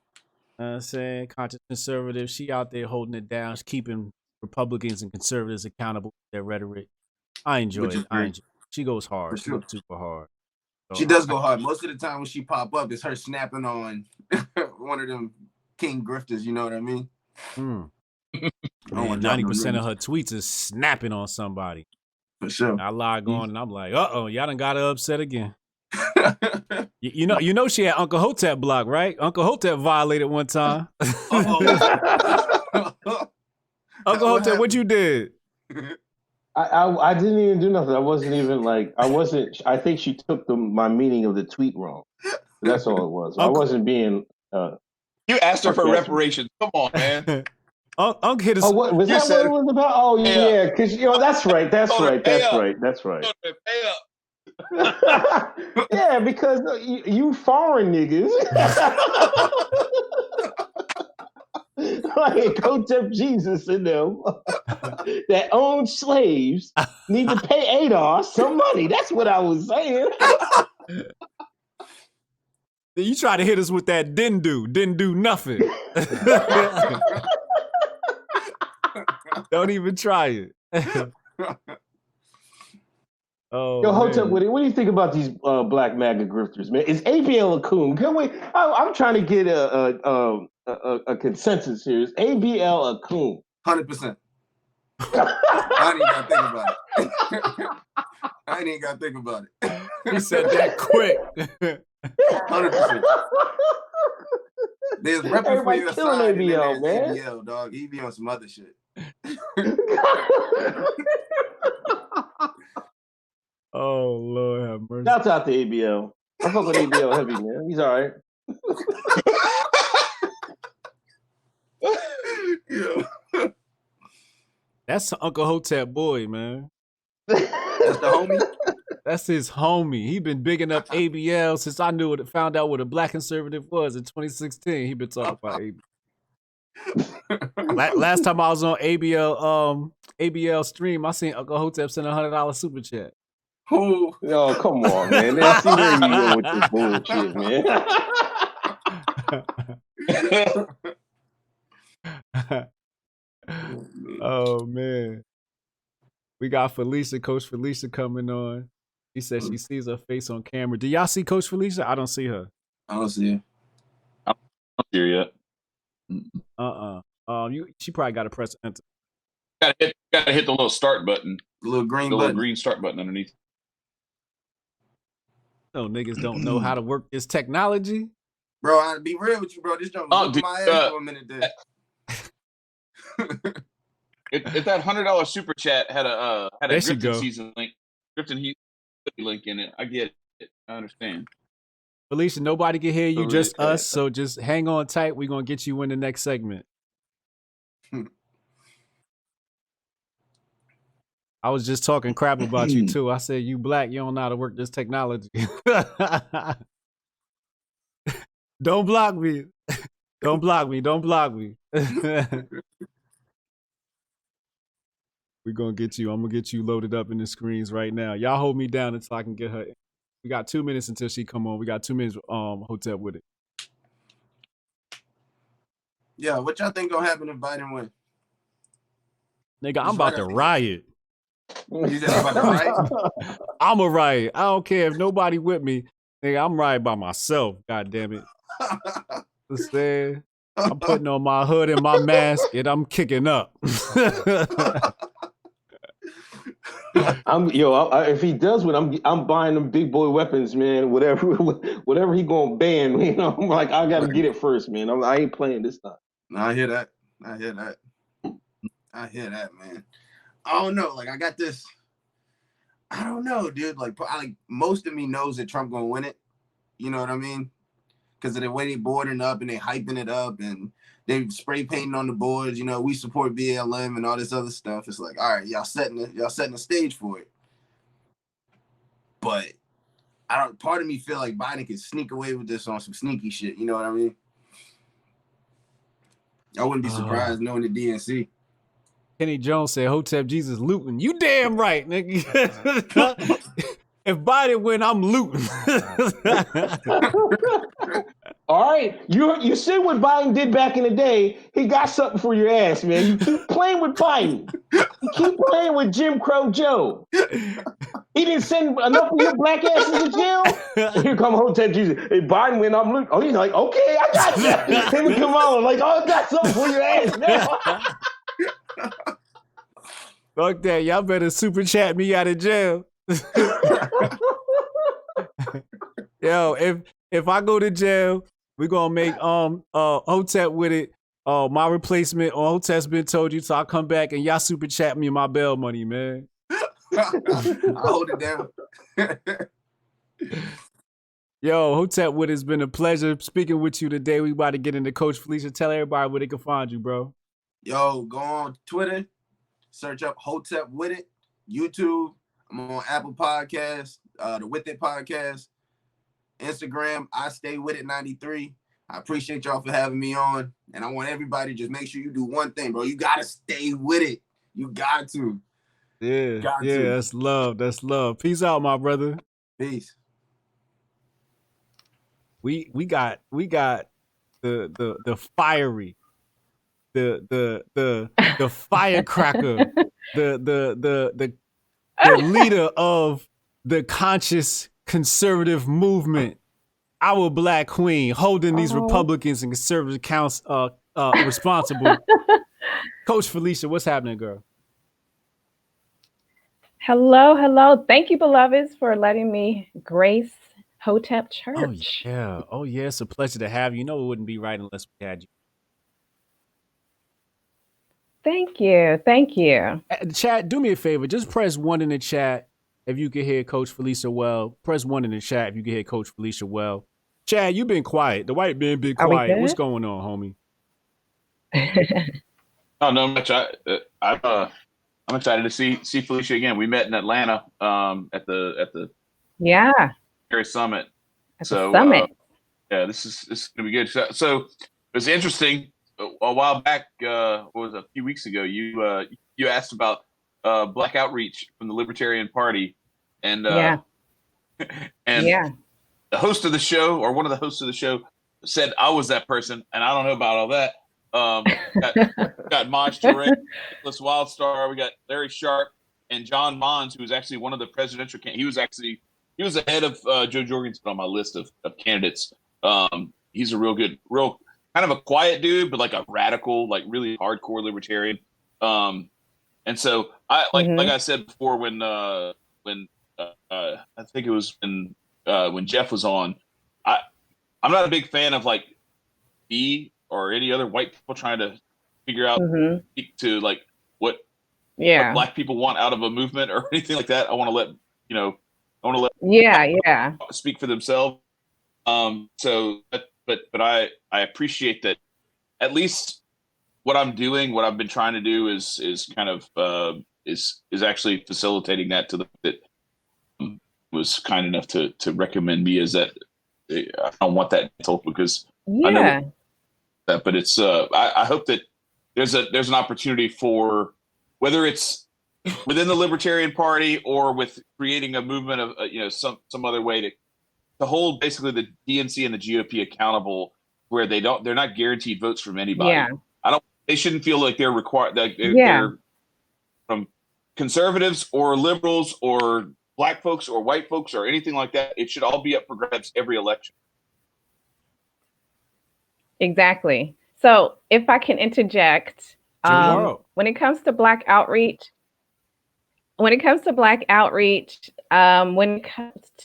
I'm saying conscious conservatives. She out there holding it down. She's keeping Republicans and conservatives accountable for their rhetoric. I enjoy it. She goes hard. She goes super hard. So she does go hard. Most of the time when she pop up, it's her snapping on one of them king grifters. You know what I mean? 90% of her tweets is snapping on somebody. For sure. I log on and I'm like, y'all done got her upset again. you know she had Uncle Hotep blocked, right? Uncle Hotep violated one time. Uncle Hotep, what you did? I didn't even do nothing. I wasn't even like, I think she took my meaning of the tweet wrong. That's all it was. I wasn't being you asked her for reparations. Come on, man. Unc hit us. Oh, what was that? What it was about? Oh yeah, because that's right. That's right. Pay up. Yeah, because you foreign niggas like Hotep Jesus and them that own slaves need to pay ADOS some money. That's what I was saying. You try to hit us with that didn't do nothing. Don't even try it. Oh, yo, Hotep Withit, what do you think about these black MAGA grifters, man? Is ABL a coon? Can we? I'm trying to get a consensus here. Is ABL a coon? 100%. I didn't even think about it. I didn't even gotta think about it. He said that quick. 100%. There's repping for your side, ABL, man. ABL, dog. He be on some other shit. Oh Lord have mercy. Shouts out to ABL. I fuck with ABL heavy, man. He's all right. Yeah. That's Uncle Hotep boy, man. That's the homie. That's his homie. He been bigging up ABL since I knew it. Found out what a black conservative was in 2016. He been talking about ABL. Last time I was on ABL stream, I seen Uncle Hotep send $100 super chat. Who? Yo, come on, man. Now, see, there you go with this bullshit, man. Oh man. We got Felicia, Coach Felicia coming on. She said she sees her face on camera. Do y'all see Coach Felicia? I don't see her. I don't see it. I'm not here yet. She probably got to press enter. Gotta hit the little start button. The little green The button. little green start button underneath. No niggas don't know how to work this technology. Bro, I'll be real with you, bro. This jump was my ass for a minute there. If that $100 super chat had a Grifting season link, Grifting link in it, I get it. I understand. Felicia, nobody can hear you, just us. So just hang on tight. We're gonna get you in the next segment. I was just talking crap about you too. I said you black, you don't know how to work this technology. Don't block me. Don't block me. Don't block me. We're gonna get you. I'm gonna get you loaded up in the screens right now. Y'all hold me down until I can get her. We got 2 minutes until she come on. We got 2 minutes. Hotep with it. Yeah, what y'all think gonna happen if Biden wins? Nigga, I'm about to riot. You said about to riot? I'm a riot. I don't care if nobody with me. Nigga, I'm riding by myself. God damn it. Understand? I'm putting on my hood and my mask and I'm kicking up. If he does win, I'm buying them big boy weapons, man. Whatever he gonna ban, you know. I'm like, I gotta get it first, man. I ain't playing this time. No, I hear that, man. I don't know. Like, I got this. I don't know, dude. Like most of me knows that Trump gonna win it. You know what I mean? Because of the way they boarding up and they hyping it up and they spray painting on the boards. You know, we support BLM and all this other stuff. It's like, all right, y'all setting the stage for it. But part of me feel like Biden can sneak away with this on some sneaky shit. You know what I mean? I wouldn't be surprised knowing the DNC. Kenny Jones said, Hotep Jesus looting. You damn right, nigga. If Biden win, I'm looting. All right, you see what Biden did back in the day. He got something for your ass, man. You keep playing with Biden. You keep playing with Jim Crow Joe. He didn't send enough of your black asses to jail. Here come Hotep Jesus. Hey, Biden win, I'm looting. Oh, he's like, okay, I got you. Him and Kamala, like, oh, I got something for your ass now. Fuck that. Y'all better super chat me out of jail. Yo, if I go to jail, we're gonna make Hotep with it. My replacement on Hotep's been told you, so I'll come back and y'all super chat me my bail money, man. I'll hold it down. Yo, Hotep with it's been a pleasure speaking with you today. We about to get into Coach Felicia. Tell everybody where they can find you, bro. Yo, go on Twitter, search up Hotep Withit, YouTube. I'm on Apple Podcasts, the Withit Podcast, Instagram, I Stay With It 93. I appreciate y'all for having me on. And I want everybody to just make sure you do one thing, bro. You gotta stay with it. You got to. Yeah, that's love. That's love. Peace out, my brother. Peace. We got the fiery, the firecracker, the leader of the conscious conservative movement, our black queen, holding these Republicans and conservative accounts responsible. Coach Felicia, what's happening, girl? Hello. Thank you, beloveds, for letting me grace Hotep Church. Oh yeah, it's a pleasure to have you. You know it wouldn't be right unless we had you. Thank you. Chat, do me a favor. Just press 1 in the chat if you can hear Coach Felicia well. Press 1 in the chat if you can hear Coach Felicia well. Chad, you've been quiet. The white man been quiet. What's going on, homie? Oh, no much. I'm excited to see Felicia again. We met in Atlanta at the Yeah, summit. at the So summit. yeah, this is gonna be good. So it's interesting. A while back, what was it, a few weeks ago, you asked about black outreach from the Libertarian Party, and Yeah, and yeah. the host of the show, or one of the hosts of the show, said I was that person, and I don't know about all that. Got Maj Touré, Nicholas Wildstar, we got Larry Sharp, and John Mons, who was actually one of the presidential candidates. He was ahead of Joe Jorgensen on my list of candidates. He's a real kind of a quiet dude, but like a radical, like really hardcore libertarian. And so like I said before, when I think it was when Jeff was on, I'm not a big fan of like me or any other white people trying to figure out to like what black people want out of a movement or anything like that. I want to let speak for themselves. So but I appreciate that at least what I'm doing, what I've been trying to do is kind of is actually facilitating that to that was kind enough to recommend me as that. I don't want that title because I know that, but it's I hope that there's an opportunity for whether it's within the Libertarian Party or with creating a movement of some other way to hold basically the DNC and the GOP accountable, where they're not guaranteed votes from anybody. Yeah. They shouldn't feel like they're required that they're from conservatives or liberals or black folks or white folks or anything like that. It should all be up for grabs every election. Exactly. So if I can interject, when it comes to black outreach, when it comes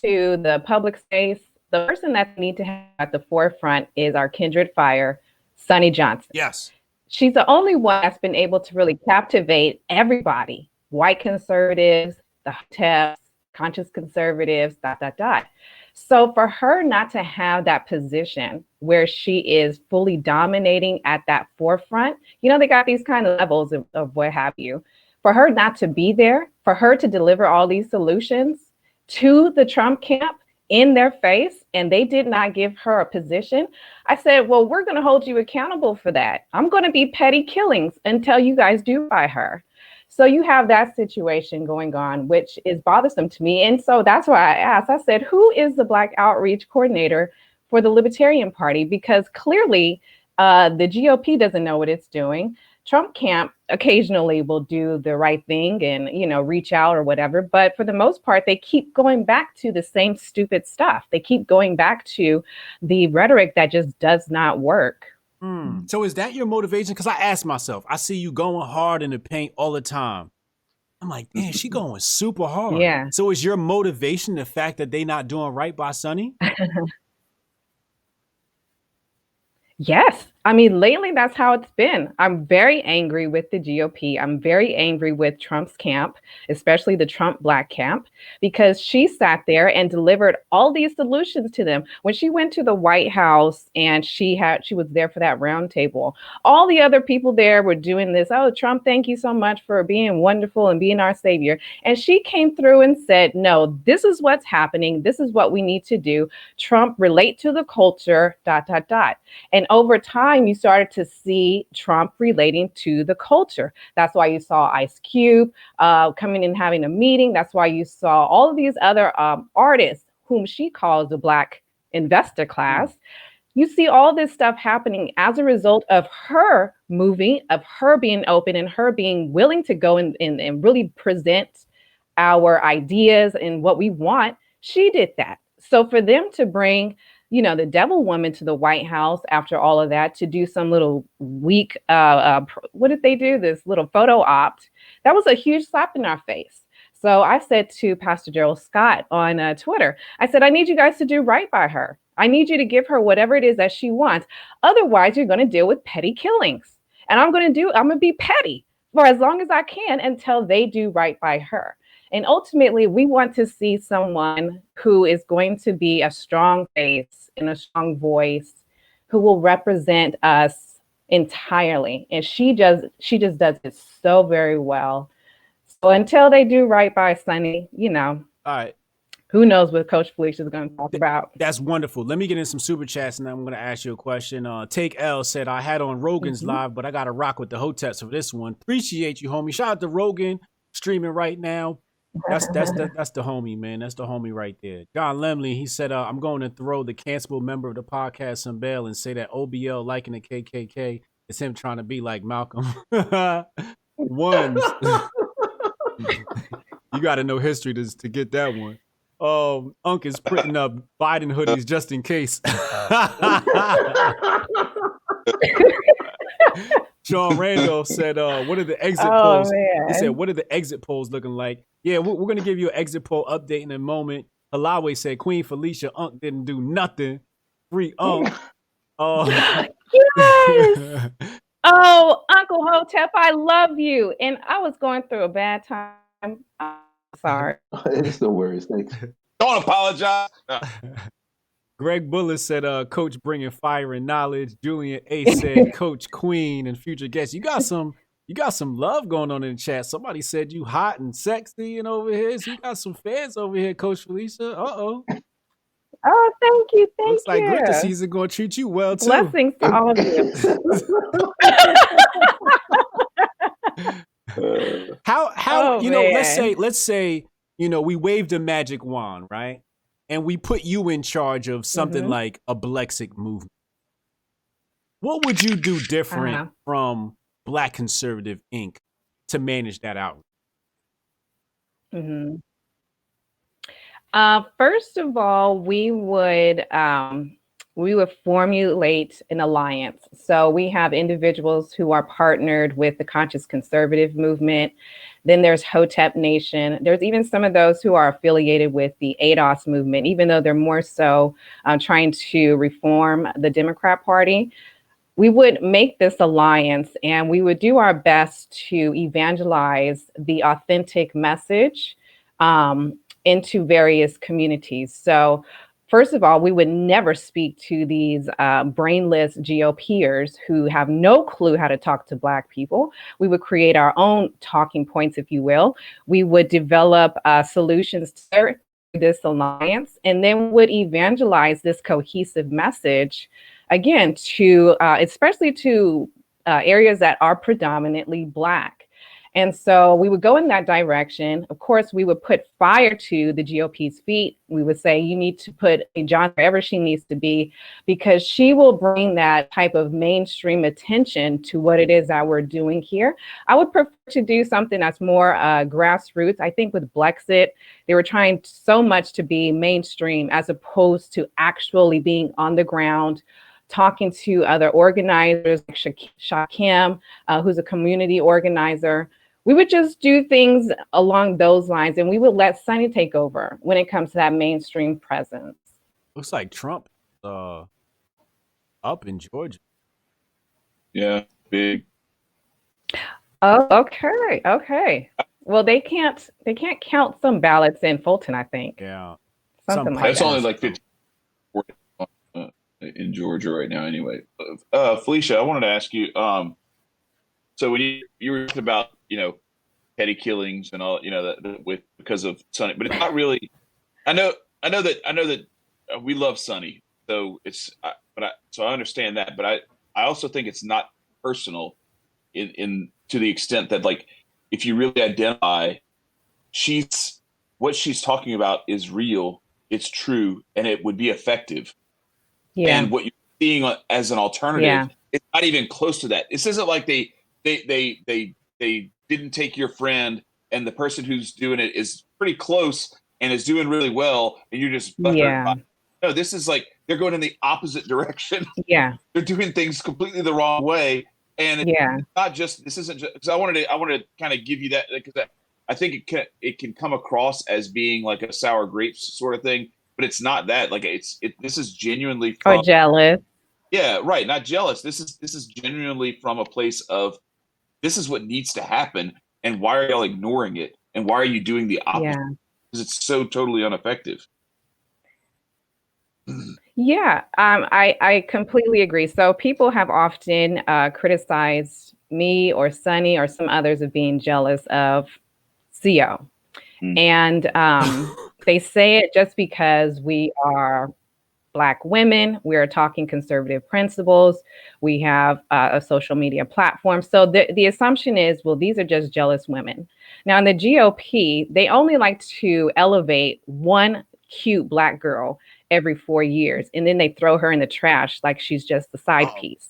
to the public space, the person that we need to have at the forefront is our kindred fire, Sonnie Johnson. Yes. She's the only one that's been able to really captivate everybody, white conservatives, the Hoteps, conscious conservatives, ... So for her not to have that position where she is fully dominating at that forefront, they got these kind of levels of what have you. For her not to be there, for her to deliver all these solutions to the Trump camp in their face, and they did not give her a position. I said, well, we're going to hold you accountable for that. I'm going to be petty killings until you guys do by her. So you have that situation going on, which is bothersome to me. And so that's why I asked, I said, who is the Black Outreach Coordinator for the Libertarian Party? Because clearly the GOP doesn't know what it's doing. Trump camp occasionally will do the right thing and, reach out or whatever. But for the most part, they keep going back to the same stupid stuff. They keep going back to the rhetoric that just does not work. So is that your motivation? Because I asked myself, I see you going hard in the paint all the time. I'm like, man, she going super hard. Yeah. So is your motivation the fact that they not doing right by Sonnie? Yes. I mean, lately, that's how it's been. I'm very angry with the GOP. I'm very angry with Trump's camp, especially the Trump Black camp, because she sat there and delivered all these solutions to them. When she went to the White House and she was there for that roundtable, all the other people there were doing this. Oh, Trump, thank you so much for being wonderful and being our savior. And she came through and said, no, this is what's happening. This is what we need to do. Trump, relate to the culture, ... And over time, you started to see Trump relating to the culture. That's why you saw Ice Cube coming and having a meeting. That's why you saw all of these other artists whom she calls the Black investor class. You see all this stuff happening as a result of her moving, of her being open and her being willing to go and really present our ideas and what we want. She did that. So for them to bring the devil woman to the White House after all of that to do some little weak, what did they do? This little photo opt. That was a huge slap in our face. So I said to Pastor Gerald Scott on Twitter, I said, I need you guys to do right by her. I need you to give her whatever it is that she wants. Otherwise, you're going to deal with petty killings. And I'm going to be petty for as long as I can until they do right by her. And ultimately, we want to see someone who is going to be a strong face and a strong voice, who will represent us entirely. And she just does it so very well. So until they do right by Sonnie, All right. who knows what Coach Felicia is going to talk about. That's wonderful. Let me get in some super chats, and I'm going to ask you a question. Take L said, I had on Rogan's live, but I got to rock with the Hoteps for this one. Appreciate you, homie. Shout out to Rogan, streaming right now. That's the homie, man. That's the homie right there. John Lemley, he said, I'm going to throw the cancelable member of the podcast some bail and say that OBL liking the KKK is him trying to be like Malcolm. Ones. You got to know history to get that one. Unc is printing up Biden hoodies just in case. Sean Randolph said, what are the exit polls? Man. He said, what are the exit polls looking like? Yeah, we're going to give you an exit poll update in a moment. Halawe said, Queen Felicia, Unc didn't do nothing. Free Unc. Yes! Oh, Uncle Hotep, I love you. And I was going through a bad time. I'm sorry. It's no worries. Thanks. Don't apologize. Greg Bullis said, Coach bringing fire and knowledge. Julian A said, Coach Queen and future guest. You got some love going on in the chat. Somebody said you hot and sexy and over here. So you got some fans over here, Coach Felicia. Uh-oh. Oh, thank you. Looks like Grifting season going to treat you well, too. Blessings to all of you. How let's say, we waved a magic wand, right? And we put you in charge of something like a Blexic movement. What would you do different from Black Conservative Inc. to manage that out? First of all, we would formulate an alliance. So we have individuals who are partnered with the Conscious Conservative movement. Then there's Hotep Nation. There's even some of those who are affiliated with the ADOS movement, even though they're more so trying to reform the Democrat Party. We would make this alliance and we would do our best to evangelize the authentic message into various communities. So first of all, we would never speak to these brainless GOPers who have no clue how to talk to Black people. We would create our own talking points, if you will. We would develop solutions to this alliance, and then would evangelize this cohesive message, again, to especially to areas that are predominantly Black. And so we would go in that direction. Of course, we would put fire to the GOP's feet. We would say, you need to put John wherever she needs to be, because she will bring that type of mainstream attention to what it is that we're doing here. I would prefer to do something that's more grassroots. I think with Blexit, they were trying so much to be mainstream as opposed to actually being on the ground, talking to other organizers like Shakim, who's a community organizer. We would just do things along those lines, and we would let Sonnie take over when it comes to that mainstream presence. Looks like Trump up in Georgia. Yeah, big. Oh, okay. Well, they can't count some ballots in Fulton, I think. Yeah. Something like that. It's only like 50 in Georgia right now anyway. Felicia, I wanted to ask you, so when you were talking about, petty killings and all, because of Sonnie, but it's not really, I know that we love Sonnie, so so I understand that, but I also think it's not personal in to the extent that, like, if you really identify, what she's talking about is real, it's true, and it would be effective. Yeah. And what you're seeing as an alternative, it's not even close to that. This isn't like they didn't take your friend and the person who's doing it is pretty close and is doing really well, and you're just no. This is like they're going in the opposite direction. Yeah, they're doing things completely the wrong way, and it's not just. This isn't just because I wanted to kind of give you that, because I think it can come across as being like a sour grapes sort of thing. But it's not that. Like this is genuinely from, or jealous. Yeah, right. Not jealous. This is genuinely from a place of, this is what needs to happen, and why are y'all ignoring it? And why are you doing the opposite? Yeah. Because it's so totally ineffective. Yeah, I completely agree. So people have often criticized me or Sonnie or some others of being jealous of CO. And They say it just because we are Black women. We are talking conservative principles. We have a social media platform. So the assumption is, well, these are just jealous women. Now, in the GOP, they only like to elevate one cute Black girl every 4 years, and then they throw her in the trash like she's just the side piece.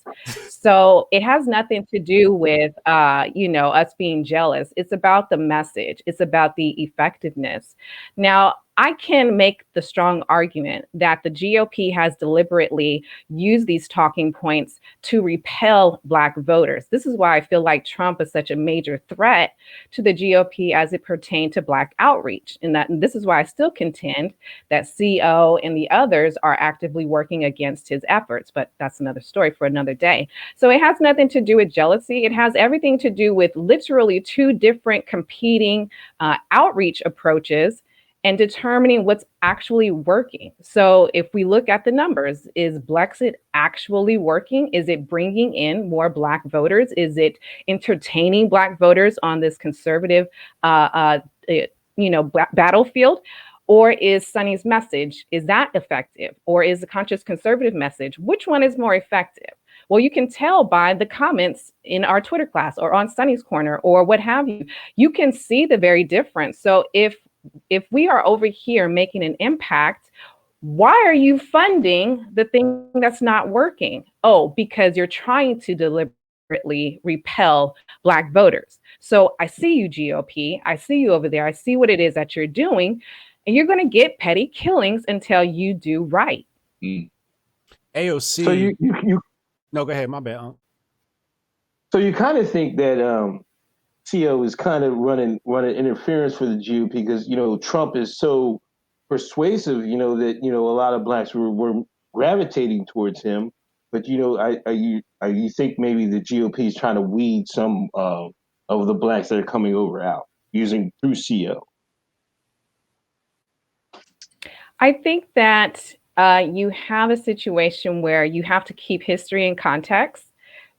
So it has nothing to do with, us being jealous. It's about the message. It's about the effectiveness. Now, I can make the strong argument that the GOP has deliberately used these talking points to repel Black voters. This is why I feel like Trump is such a major threat to the GOP as it pertains to Black outreach. And this is why I still contend that CO and the others are actively working against his efforts. But that's another story for another day. So it has nothing to do with jealousy. It has everything to do with literally two different competing outreach approaches and determining what's actually working. So if we look at the numbers, is Brexit actually working? Is it bringing in more Black voters? Is it entertaining Black voters on this conservative, battlefield? Or is Sonnie's message, is that effective? Or is the conscious conservative message? Which one is more effective? Well, you can tell by the comments in our Twitter class or on Sonnie's Corner or what have you. You can see the very difference. So if we are over here making an impact, why are you funding the thing that's not working? Oh, because you're trying to deliberately repel Black voters. So I see you, GOP. I see you over there. I see what it is that you're doing. And you're going to get petty killings until you do right. AOC. So you No, go ahead. My bad. So you kind of think that CO is kind of running interference for the GOP because Trump is so persuasive, that a lot of Blacks were gravitating towards him. But you think maybe the GOP is trying to weed some of the Blacks that are coming over out through CO? I think that you have a situation where you have to keep history in context.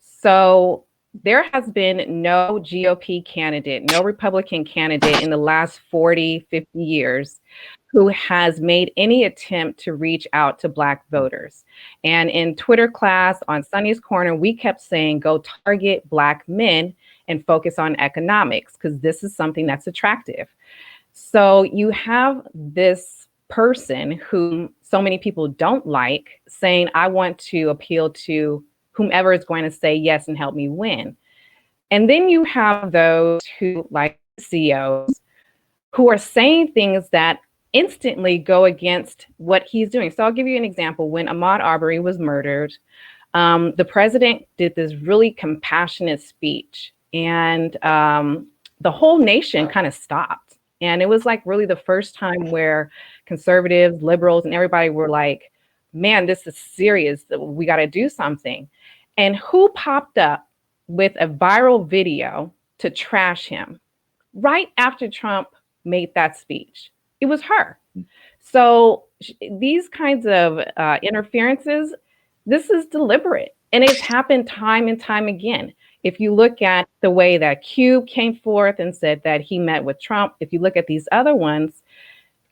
So there has been no GOP candidate, no Republican candidate in the last 40, 50 years who has made any attempt to reach out to Black voters. And in Twitter class, on Sonnie's Corner, we kept saying, go target Black men and focus on economics, because this is something that's attractive. So you have this person who so many people don't like saying, I want to appeal to whomever is going to say yes and help me win. And then you have those who, like CEOs, who are saying things that instantly go against what he's doing. So I'll give you an example. When Ahmaud Arbery was murdered, the president did this really compassionate speech, and the whole nation kind of stopped. And it was like really the first time where conservatives, liberals, and everybody were like, man, this is serious. We got to do something. And who popped up with a viral video to trash him right after Trump made that speech? It was her. So these kinds of interferences, this is deliberate. And it's happened time and time again. If you look at the way that Cube came forth and said that he met with Trump, if you look at these other ones,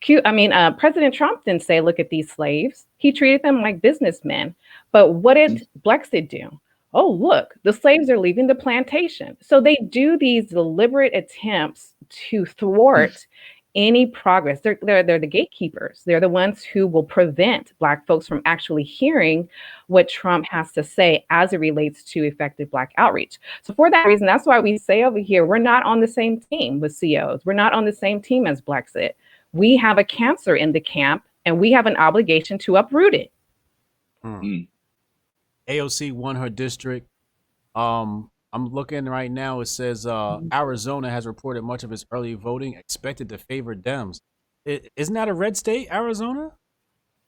President Trump didn't say, look at these slaves. He treated them like businessmen. But what did Brexit do? Oh, look, the slaves are leaving the plantation. So they do these deliberate attempts to thwart any progress. They're the gatekeepers. They're the ones who will prevent Black folks from actually hearing what Trump has to say as it relates to effective Black outreach. So for that reason, that's why we say over here, we're not on the same team with COs. We're not on the same team as Brexit. We have a cancer in the camp, and we have an obligation to uproot it. AOC won her district. I'm looking right now. It says Arizona has reported much of its early voting expected to favor Dems. Isn't that a red state, Arizona,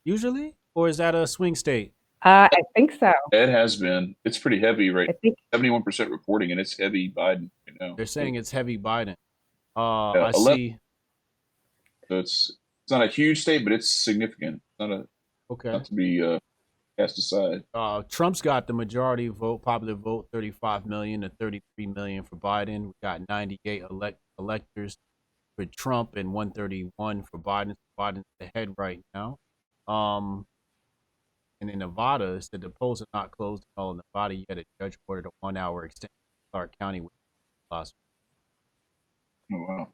usually? Or is that a swing state? I think so. It has been. It's pretty heavy, right? I think 71% reporting, and it's heavy Biden. They're saying it's heavy Biden. Yeah, I see. So it's not a huge state, but it's significant. Not to be cast aside. Trump's got the majority vote, popular vote, 35 million to 33 million for Biden. We got 98 electors. for Trump and 131 for Biden. Biden's ahead right now. And in Nevada, it said the polls are not closed in all of Nevada yet. A judge ordered a 1-hour extension in Clark County last week. Oh, wow.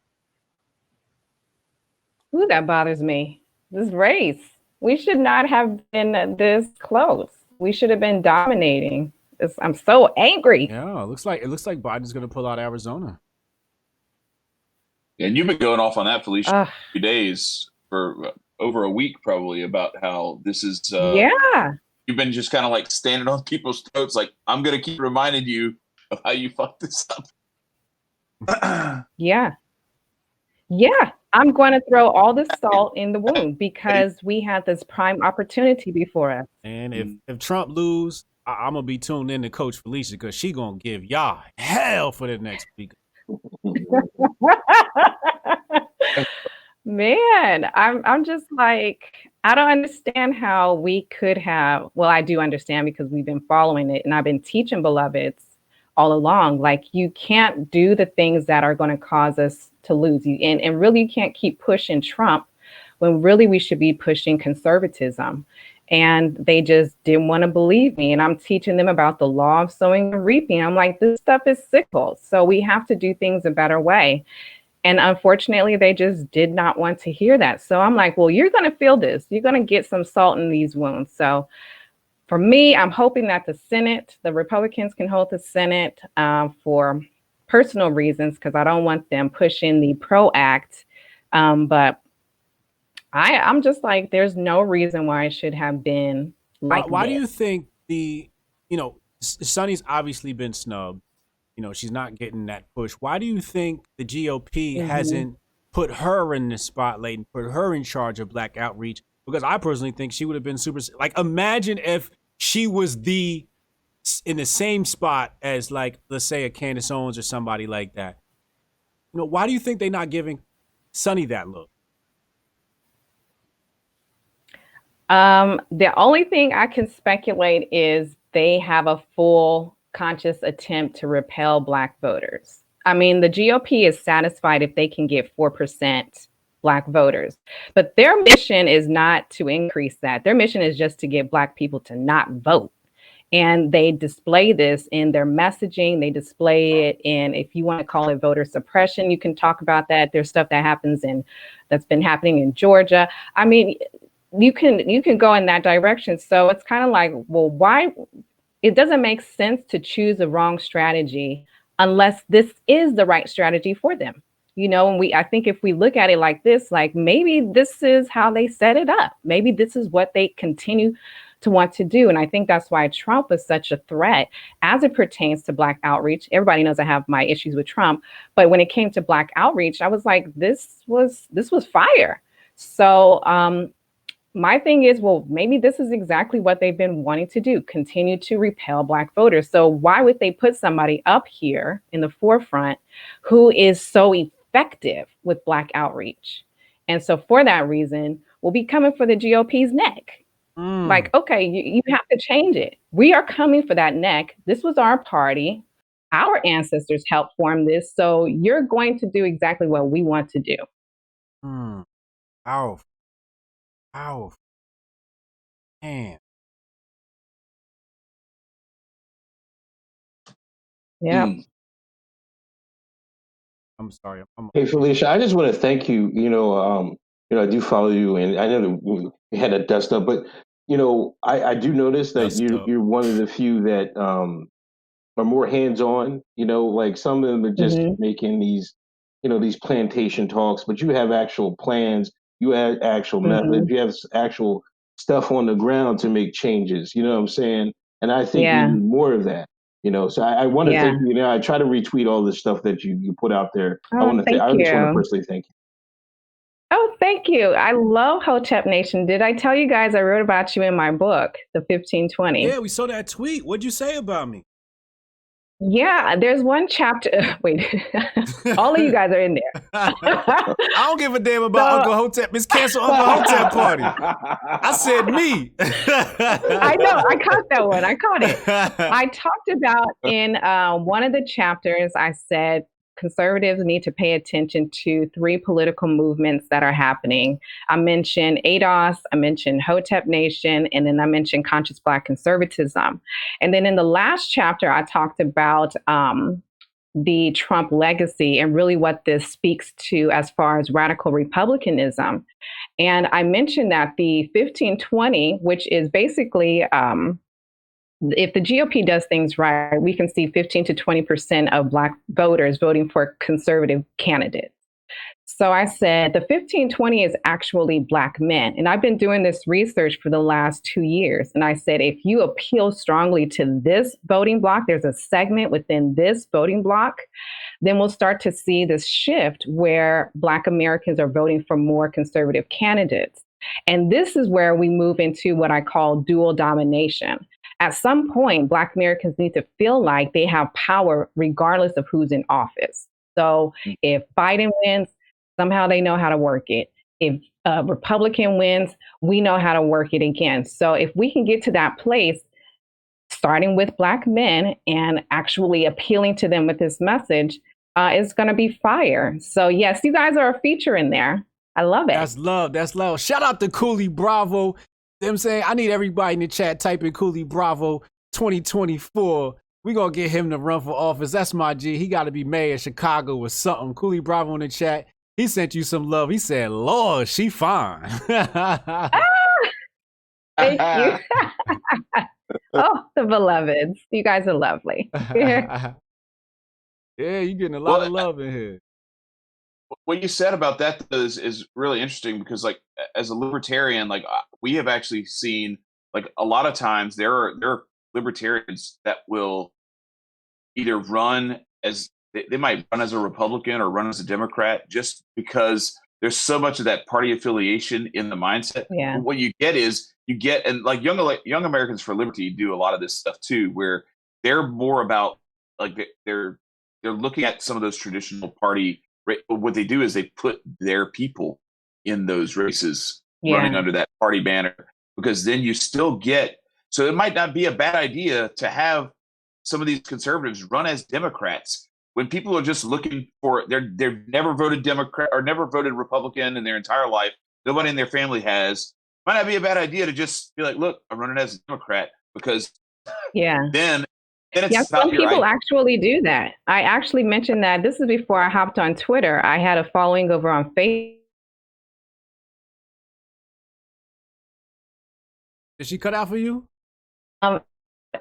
Ooh, that bothers me. This race. We should not have been this close. We should have been dominating. I'm so angry. Yeah, it looks like Biden's going to pull out Arizona. And you've been going off on that, Felicia, Ugh. 2 days for over a week, probably, about how this is. Yeah. You've been just kind of like standing on people's throats, like, I'm going to keep reminding you of how you fucked this up. Yeah. Yeah. I'm going to throw all the salt in the wound because we had this prime opportunity before us. And if Trump lose, I'm going to be tuned in to Coach Felicia because she going to give y'all hell for the next week. Man, I'm just like, I don't understand how we could have, well, I do understand because we've been following it and I've been teaching beloveds all along. Like, you can't do the things that are going to cause us to lose. And really, you can't keep pushing Trump when really we should be pushing conservatism. And they just didn't want to believe me. And I'm teaching them about the law of sowing and reaping. I'm like, this stuff is sickle. So we have to do things a better way. And unfortunately, they just did not want to hear that. So I'm like, well, you're going to feel this. You're going to get some salt in these wounds. So for me, I'm hoping that the Republicans can hold the Senate for personal reasons, because I don't want them pushing the PRO Act. But I'm just like, there's no reason why it should have been like Why this. do you think Sonnie's obviously been snubbed? She's not getting that push. Why do you think the GOP hasn't put her in the spotlight and put her in charge of Black outreach? Because I personally think she would have been super. Like, imagine if she was in the same spot as, like, let's say a Candace Owens or somebody like that. Why do you think they're not giving Sonnie that look? The only thing I can speculate is they have a full conscious attempt to repel Black voters. I mean, the GOP is satisfied if they can get 4% Black voters, but their mission is not to increase that. Their mission is just to get Black people to not vote. And they display this in their messaging. They display it in, if you want to call it voter suppression, you can talk about that. There's stuff that that's been happening in Georgia. I mean, you can go in that direction. So it's kind of like, well, why? It doesn't make sense to choose the wrong strategy unless this is the right strategy for them. And I think if we look at it like this, like, maybe this is how they set it up. Maybe this is what they continue to want to do. And I think that's why Trump is such a threat as it pertains to Black outreach. Everybody knows I have my issues with Trump, but when it came to Black outreach, I was like, this was fire. So, my thing is, well, maybe this is exactly what they've been wanting to do, continue to repel Black voters. So why would they put somebody up here in the forefront who is so effective with Black outreach? And so for that reason, we'll be coming for the GOP's neck. Like, okay, you have to change it. We are coming for that neck. This was our party. Our ancestors helped form this. So you're going to do exactly what we want to do. Powerful. Man. Yeah. I'm sorry. Hey, Felicia, I just want to thank you. I do follow you, and I know that we had a dust up, but I do notice that you're one of the few that are more hands-on. Like, some of them are just making these plantation talks, but you have actual plans, you have actual methods, you have actual stuff on the ground to make changes. You know what I'm saying? And I think we need more of that. So I want to thank you. I try to retweet all the stuff that you put out there. I just want to personally thank you. Oh, thank you. I love Hotep Nation. Did I tell you guys I wrote about you in my book, The 1520? Yeah, we saw that tweet. What'd you say about me? Yeah, there's one chapter. Wait, all of you guys are in there. I don't give a damn about Uncle Hotep. It's cancel Uncle Hotep party. I said me. I know. I caught that one. I caught it. I talked about in one of the chapters, I said, conservatives need to pay attention to 3 political movements that are happening. I mentioned ADOS, I mentioned Hotep Nation, and then I mentioned conscious Black conservatism. And then in the last chapter, I talked about the Trump legacy and really what this speaks to as far as radical republicanism. And I mentioned that the 1520, which is basically, if the GOP does things right, we can see 15 to 20% of Black voters voting for conservative candidates. So I said the 1520 is actually Black men. And I've been doing this research for the last 2 years. And I said, if you appeal strongly to this voting block, there's a segment within this voting block, then we'll start to see this shift where Black Americans are voting for more conservative candidates. And this is where we move into what I call dual domination. At some point, Black Americans need to feel like they have power regardless of who's in office. So if Biden wins, somehow they know how to work it. If a Republican wins, we know how to work it again. So if we can get to that place, starting with Black men and actually appealing to them with this message, it's going to be fire. So yes, you guys are a feature in there. I love it. That's love. That's love. Shout out to Cooley Bravo. You know what I'm saying? I need everybody in the chat type in Cooley Bravo 2024. We're going to get him to run for office. That's my G. He got to be mayor of Chicago or something. Cooley Bravo in the chat. He sent you some love. He said, Lord, she fine. Thank you. Oh, the beloveds. You guys are lovely. Yeah, you're getting a lot of love in here. What you said about that is really interesting because, like, as a libertarian, like, we have actually seen, like, a lot of times there are libertarians that will either run as they might run as a Republican or run as a Democrat just because there's so much of that party affiliation in the mindset. Yeah. What you get is and like Young Americans for Liberty do a lot of this stuff too, where they're more about, like, they're looking at some of those traditional party. What they do is they put their people in those races running under that party banner, because then you still get, so it might not be a bad idea to have some of these conservatives run as Democrats when people are just looking for, they've never voted Democrat or never voted Republican in their entire life. Nobody in their family has. Might not be a bad idea to just be like, look, I'm running as a Democrat, because then it's some people actually do that. I actually mentioned that. This is before I hopped on Twitter. I had a following over on Facebook. Did she cut out for you?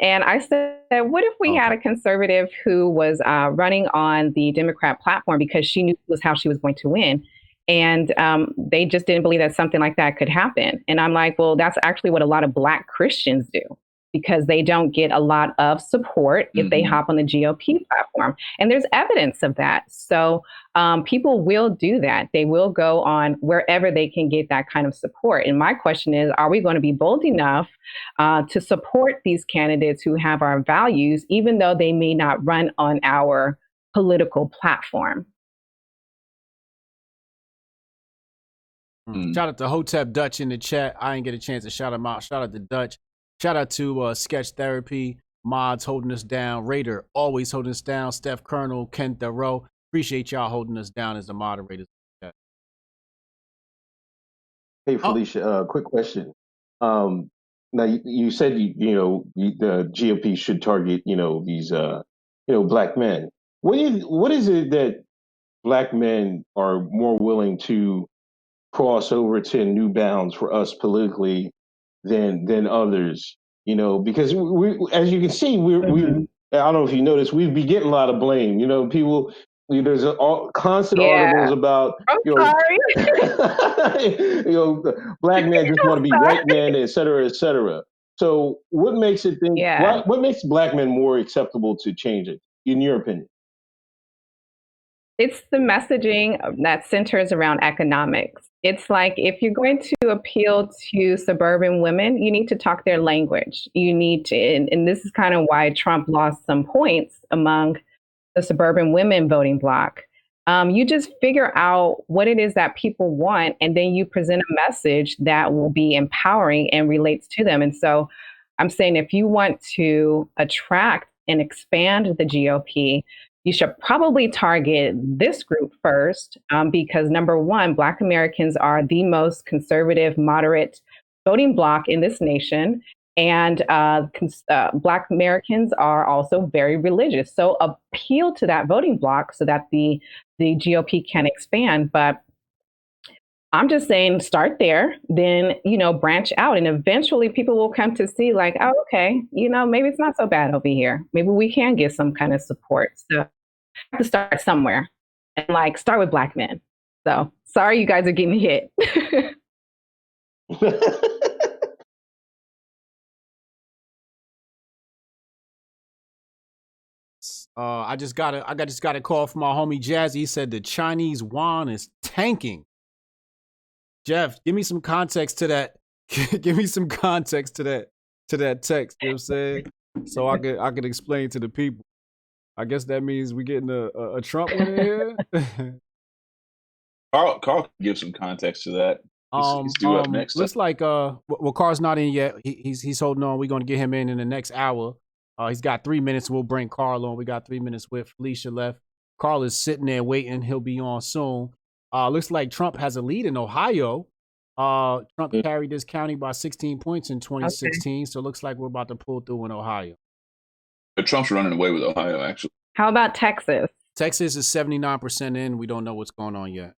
And I said, what if we had a conservative who was running on the Democrat platform because she knew was how she was going to win? And they just didn't believe that something like that could happen. And I'm like, well, that's actually what a lot of Black Christians do, because they don't get a lot of support if they hop on the GOP platform. And there's evidence of that. So people will do that. They will go on wherever they can get that kind of support. And my question is, are we going to be bold enough to support these candidates who have our values, even though they may not run on our political platform? Shout out to Hotep Dutch in the chat. I didn't get a chance to shout him out. Shout out to Dutch. Shout out to Sketch Therapy, Mods holding us down, Raider always holding us down, Steph Colonel, Ken Thoreau. Appreciate y'all holding us down as the moderators. Hey, Felicia, quick question. Now, you said, the GOP should target, these, Black men. What is it that Black men are more willing to cross over to new bounds for us politically than others? Because we, as you can see, we I don't know if you noticed, we've been getting a lot of blame. People, there's constant articles about, Black men just want to be white men, et cetera, et cetera. So what makes it think? What makes Black men more acceptable to change it, in your opinion? It's the messaging that centers around economics. It's like, if you're going to appeal to suburban women, you need to talk their language. You need to, and this is kind of why Trump lost some points among the suburban women voting bloc. You just figure out what it is that people want, and then you present a message that will be empowering and relates to them. And so I'm saying, if you want to attract and expand the GOP, you should probably target this group first because number one, Black Americans are the most conservative, moderate voting bloc in this nation. And Black Americans are also very religious. So appeal to that voting bloc so that the GOP can expand. But I'm just saying start there, then, branch out. And eventually people will come to see like, oh, okay, maybe it's not so bad over here. Maybe we can get some kind of support. So I have to start somewhere and start with Black men. So sorry you guys are getting hit. I just got a call from my homie Jazzy. He said the Chinese yuan is tanking. Jeff, give me some context to that. Give me some context to that text. You know what I'm saying? So I could explain to the people. I guess that means we getting a Trump in here. Karl can give some context to that. He's due up next. Looks like Karl's not in yet. He's holding on. We're gonna get him in the next hour. He's got 3 minutes. We'll bring Karl on. We got 3 minutes with Felicia left. Karl is sitting there waiting. He'll be on soon. Looks like Trump has a lead in Ohio. Trump carried this county by 16 points in 2016. So it looks like we're about to pull through in Ohio. But Trump's running away with Ohio, actually. How about Texas? Texas is 79% in. We don't know what's going on yet.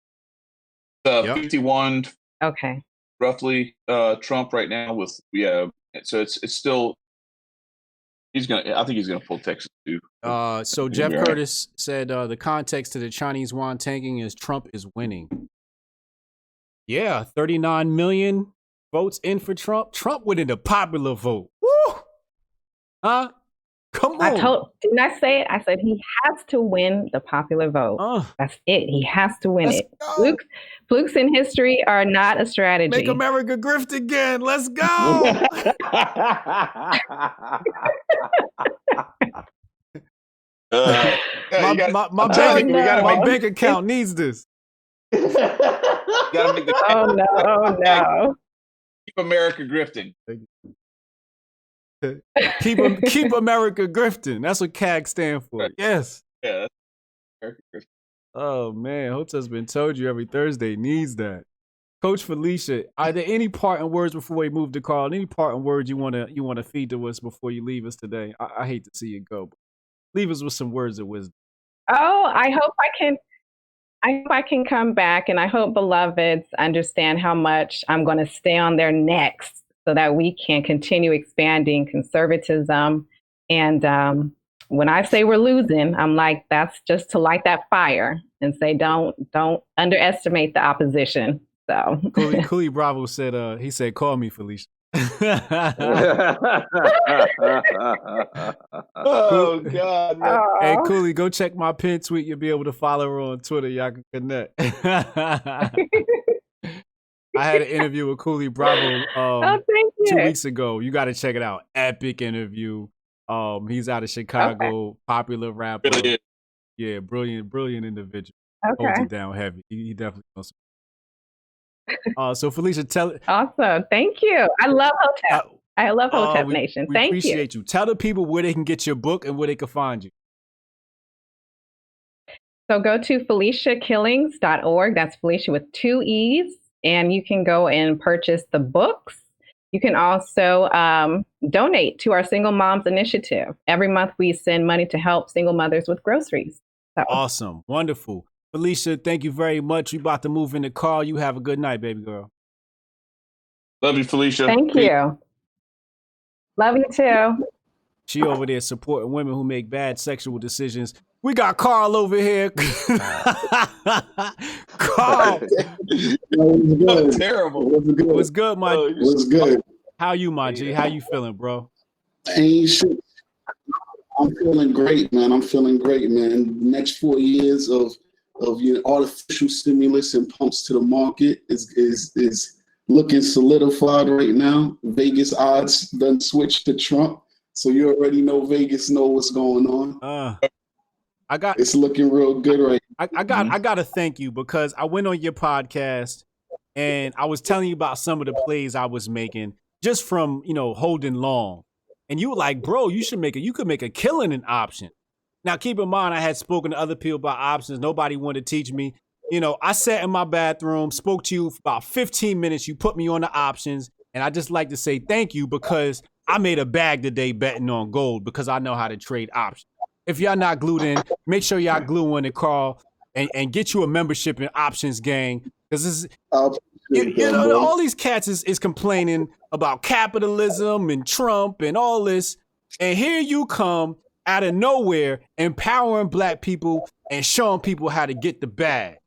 51. Okay. Roughly, Trump right now with So it's still. I think he's gonna pull Texas too. So Jeff Curtis said the context to the Chinese yuan tanking is Trump is winning. Yeah, 39 million votes in for Trump. Trump winning the popular vote. Woo! Huh? Come on. Didn't I say it? I said he has to win the popular vote. That's it. He has to win it. Flukes in history are not a strategy. Make America grift again. Let's go. My bank account needs this. Gotta make the no. Keep America grifting. Keep America grifting. That's what CAG stand for. Right. Yes. Yeah. America grifting. Oh man, Hotep's been told you every Thursday needs that. Coach Felicia, are there any parting words before we move to Karl? Any parting words you wanna feed to us before you leave us today? I hate to see you go, but leave us with some words of wisdom. Oh, I hope I can come back, and I hope beloveds understand how much I'm going to stay on their necks so that we can continue expanding conservatism. And when I say we're losing, I'm like, that's just to light that fire and say, don't underestimate the opposition. So Cooley Bravo said, he said, call me Felicia. Oh God! Man. Hey, Cooley, go check my pin tweet. You'll be able to follow her on Twitter. Y'all can connect. I had an interview with Cooley Bravo 2 weeks ago. You got to check it out. Epic interview. He's out of Chicago, popular rapper. Brilliant. Yeah, brilliant individual. Okay. Holds it down heavy. He definitely knows. So Felicia, tell. Awesome. Thank you. I love Hotep. I love Hotep Nation. We Thank appreciate you. Tell the people where they can get your book and where they can find you. So go to FeliciaKillings.org. That's Felicia with 2 E's. And you can go and purchase the books. You can also donate to our Single Moms Initiative. Every month we send money to help single mothers with groceries. So. Awesome. Wonderful. Felicia, thank you very much. We about to move into Karl. You have a good night, baby girl. Love you, Felicia. Thank you. Love you too. She over there supporting women who make bad sexual decisions. We got Karl over here. Karl. That's terrible. What's good, my G? What's good? How you, my G? How you feeling, bro? Ain't shit. I'm feeling great, man. Next 4 years of artificial stimulus and pumps to the market is looking solidified right now. Vegas odds done switched to Trump, so you already know Vegas know what's going on. It's looking real good right now. I got to thank you because I went on your podcast and I was telling you about some of the plays I was making just from holding long, and you were like, bro, you could make a killing in option. Now, keep in mind, I had spoken to other people about options. Nobody wanted to teach me. You know, I sat in my bathroom, spoke to you for about 15 minutes. You put me on the options. And I just like to say thank you because I made a bag today betting on gold because I know how to trade options. If y'all not glued in, make sure y'all glue in to Karl and get you a membership in Options Gang. Because this is, you know, all these cats is complaining about capitalism and Trump and all this. And here you come out of nowhere, empowering black people and showing people how to get the bag.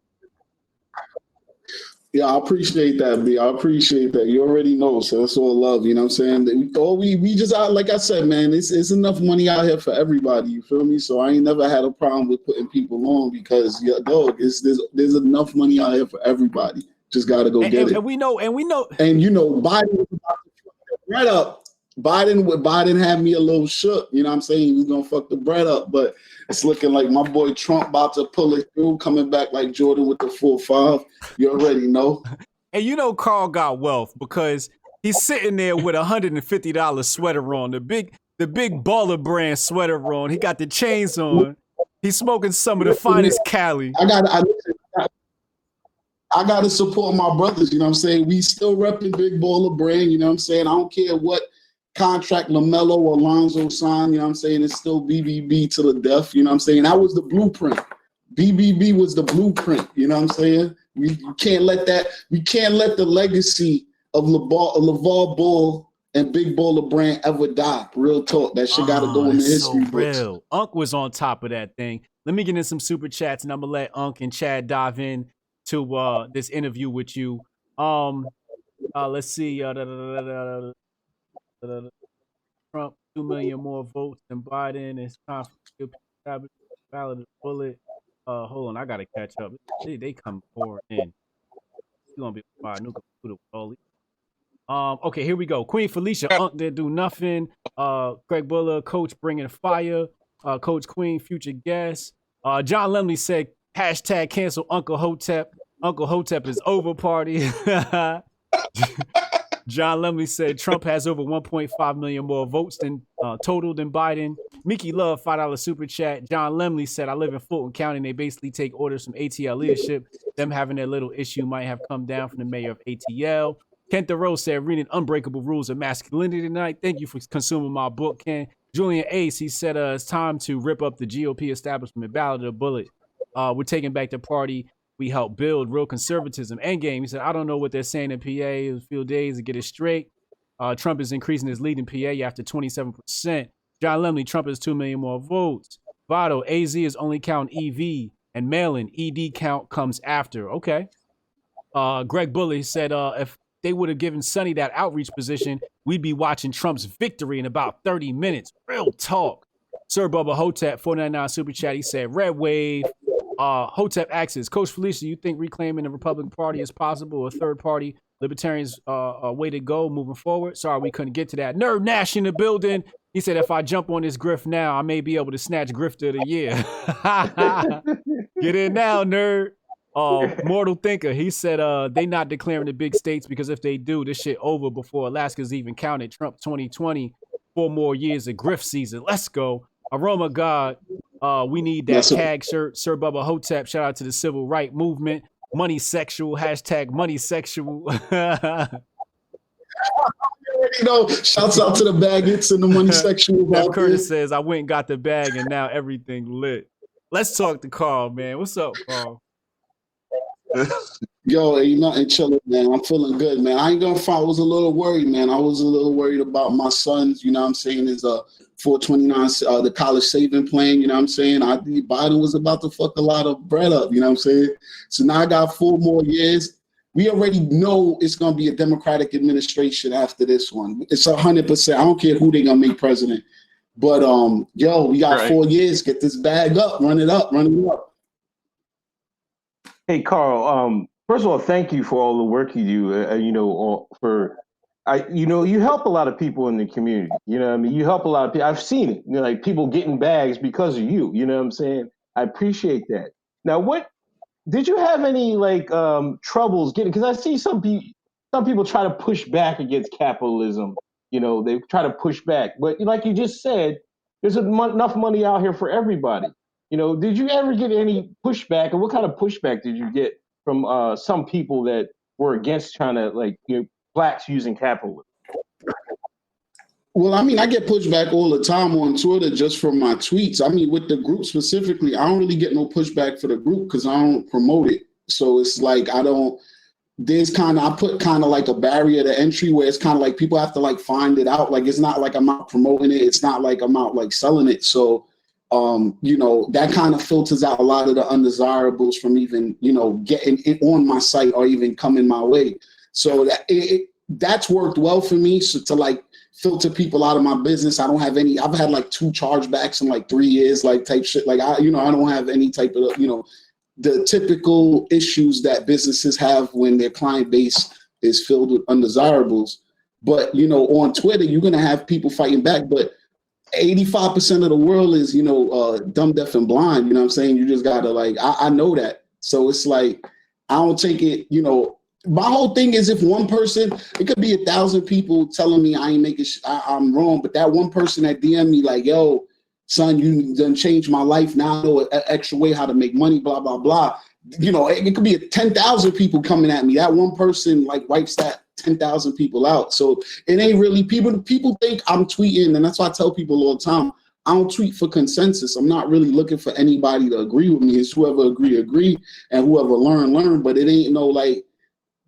Yeah, I appreciate that, B. I appreciate that. You already know, so that's all love. You know what I'm saying? We just like I said, man, it's enough money out here for everybody. You feel me? So I ain't never had a problem with putting people on because, yeah, dog, there's enough money out here for everybody. Just got to go get it. And we know. And you know, Biden was about to fuck the bread up. Biden had me a little shook. You know what I'm saying? He was gonna fuck the bread up, but it's looking like my boy Trump about to pull it through, coming back like Jordan with the 4-5. You already know. And you know Karl got wealth because he's sitting there with $150 sweater on, the big baller brand sweater on. He got the chains on. He's smoking some of the finest Cali. I got to support my brothers, you know what I'm saying? We still repping big baller brand, you know what I'm saying? I don't care what contract LaMelo or Lonzo signed, you know what I'm saying? It's still BBB to the death, you know what I'm saying? That was the blueprint. BBB was the blueprint, you know what I'm saying? We can't let the legacy of LeVar Ball and Big Baller Brand ever die. Real talk. That shit got to go in the history books. Real. Unc was on top of that thing. Let me get in some super chats and I'm going to let Unc and Chad dive in to this interview with you. Let's see. Trump 2 million more votes than Biden. It's time for the ballot bullet. Hold on, I gotta catch up. They come pouring in. You're gonna be fire. New computer. Okay, here we go. Queen Felicia, Unc didn't do nothing. Greg Buller, Coach bringing fire. Coach Queen, future guest. John Lemley said hashtag cancel Uncle Hotep. Uncle Hotep is over party. John Lemley said Trump has over 1.5 million more votes than total than Biden. Mickey Love, $5 super chat. John Lemley said, I live in Fulton County and they basically take orders from ATL leadership. Them having their little issue might have come down from the mayor of ATL. Kent Thoreau said, reading Unbreakable Rules of Masculinity tonight. Thank you for consuming my book, Ken. Julian Ace, he said, it's time to rip up the GOP establishment. Ballot of the bullet. We're taking back the party. We help build real conservatism. Endgame, he said, I don't know what they're saying in PA. It was a few days to get it straight. Trump is increasing his lead in PA after 27%. John Lemley, Trump has 2 million more votes. Votto, AZ is only counting EV and mail-in. ED count comes after. Okay. Greg Bully said, if they would have given Sonnie that outreach position, we'd be watching Trump's victory in about 30 minutes. Real talk. Sir Bubba Hotep, 499 super chat. He said, Red Wave. Hotep asks, Coach Felicia, you think reclaiming the Republican Party is possible? A third party, libertarians, a way to go moving forward? Sorry, we couldn't get to that. Nerd Nash in the building. He said, if I jump on this grift now, I may be able to snatch Grifter of the year. Get in now, nerd. Mortal Thinker, he said they not declaring the big states because if they do, this shit over before Alaska's even counted. Trump 2020, 4 more years of grift season. Let's go. Aroma God, we need that tag shirt. Sir Bubba Hotep, shout out to the civil rights movement. Money sexual, hashtag money sexual. You know, shouts out to the baggets and the money sexual. Curtis says, I went and got the bag and now everything lit. Let's talk to Karl, man. What's up, Karl? Yo, ain't nothing chilling, man. I'm feeling good, man. I ain't gonna front. I was a little worried, man. I was a little worried about my son's, you know what I'm saying, his 429, the college saving plan, you know what I'm saying? Biden was about to fuck a lot of bread up, you know what I'm saying? So now I got 4 more years. We already know it's gonna be a Democratic administration after this one. It's 100%. I don't care who they gonna make president. But yo, we got 4 years. Get this bag up, run it up. Hey, Karl, first of all, thank you for all the work you do. You help a lot of people in the community. You know what I mean? You help a lot of people. I've seen it, like people getting bags because of you. You know what I'm saying? I appreciate that. Now, did you have any troubles getting, because I see some people try to push back against capitalism. You know, they try to push back. But like you just said, There's enough money out here for everybody. You know, did you ever get any pushback, and what kind of pushback did you get from some people that were against China, like blacks using capitalism? Well, I mean, I get pushback all the time on Twitter just from my tweets. I mean, with the group specifically, I don't really get no pushback for the group because I don't promote it. So it's like I put kind of like a barrier to entry where it's kind of like people have to like find it out. Like it's not like I'm out promoting it. It's not like I'm out like selling it. So that kind of filters out a lot of the undesirables from even, getting it on my site or even coming my way. So that's worked well for me. So to like filter people out of my business. I don't have any, I've had like 2 chargebacks in like 3 years, like type shit. Like I don't have any type of, the typical issues that businesses have when their client base is filled with undesirables. But, on Twitter, you're going to have people fighting back, but 85% of the world is, dumb, deaf, and blind. You know what I'm saying? You just got to I know that. So it's like, I don't take it, my whole thing is if one person, it could be 1,000 people telling me I ain't making, I'm wrong, but that one person that DM me like, yo, son, you done changed my life. Now I know an extra way how to make money, blah, blah, blah. It could be 10,000 people coming at me. That one person like wipes that 10,000 people out. So it ain't really, people think I'm tweeting, and that's why I tell people all the time, I don't tweet for consensus. I'm not really looking for anybody to agree with me. It's whoever agree, and whoever learn. But it ain't no like,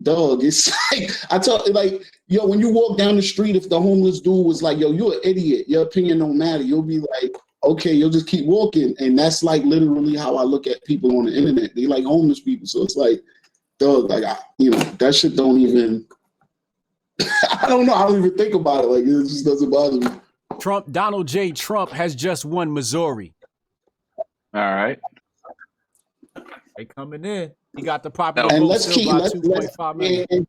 dog, it's like I tell when you walk down the street, if the homeless dude was like, yo, you're an idiot, your opinion don't matter, you'll be like, okay, you'll just keep walking. And that's like literally how I look at people on the internet. They like homeless people. So it's like, dog, like that shit don't even I don't know, I don't even think about it. Like it just doesn't bother me. Donald J. Trump has just won Missouri. All right. They coming in. He got the popular and vote let's still keep by 2.5 million. and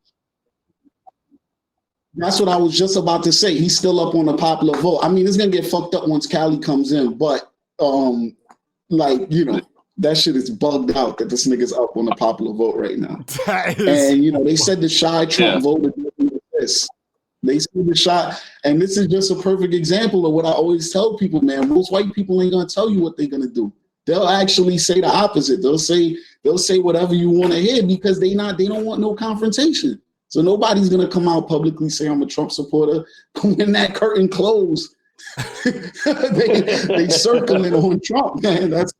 that's what I was just about to say. He's still up on the popular vote. I mean, it's gonna get fucked up once Cali comes in, but that shit is bugged out that this nigga's up on the popular vote right now. And they said the shy Trump voted this. They said the shy, and this is just a perfect example of what I always tell people, man. Most white people ain't gonna tell you what they're gonna do. They'll actually say the opposite. They'll say whatever you want to hear because they don't want no confrontation. So nobody's gonna come out publicly say I'm a Trump supporter. When that curtain closed, they circling on Trump, man. That's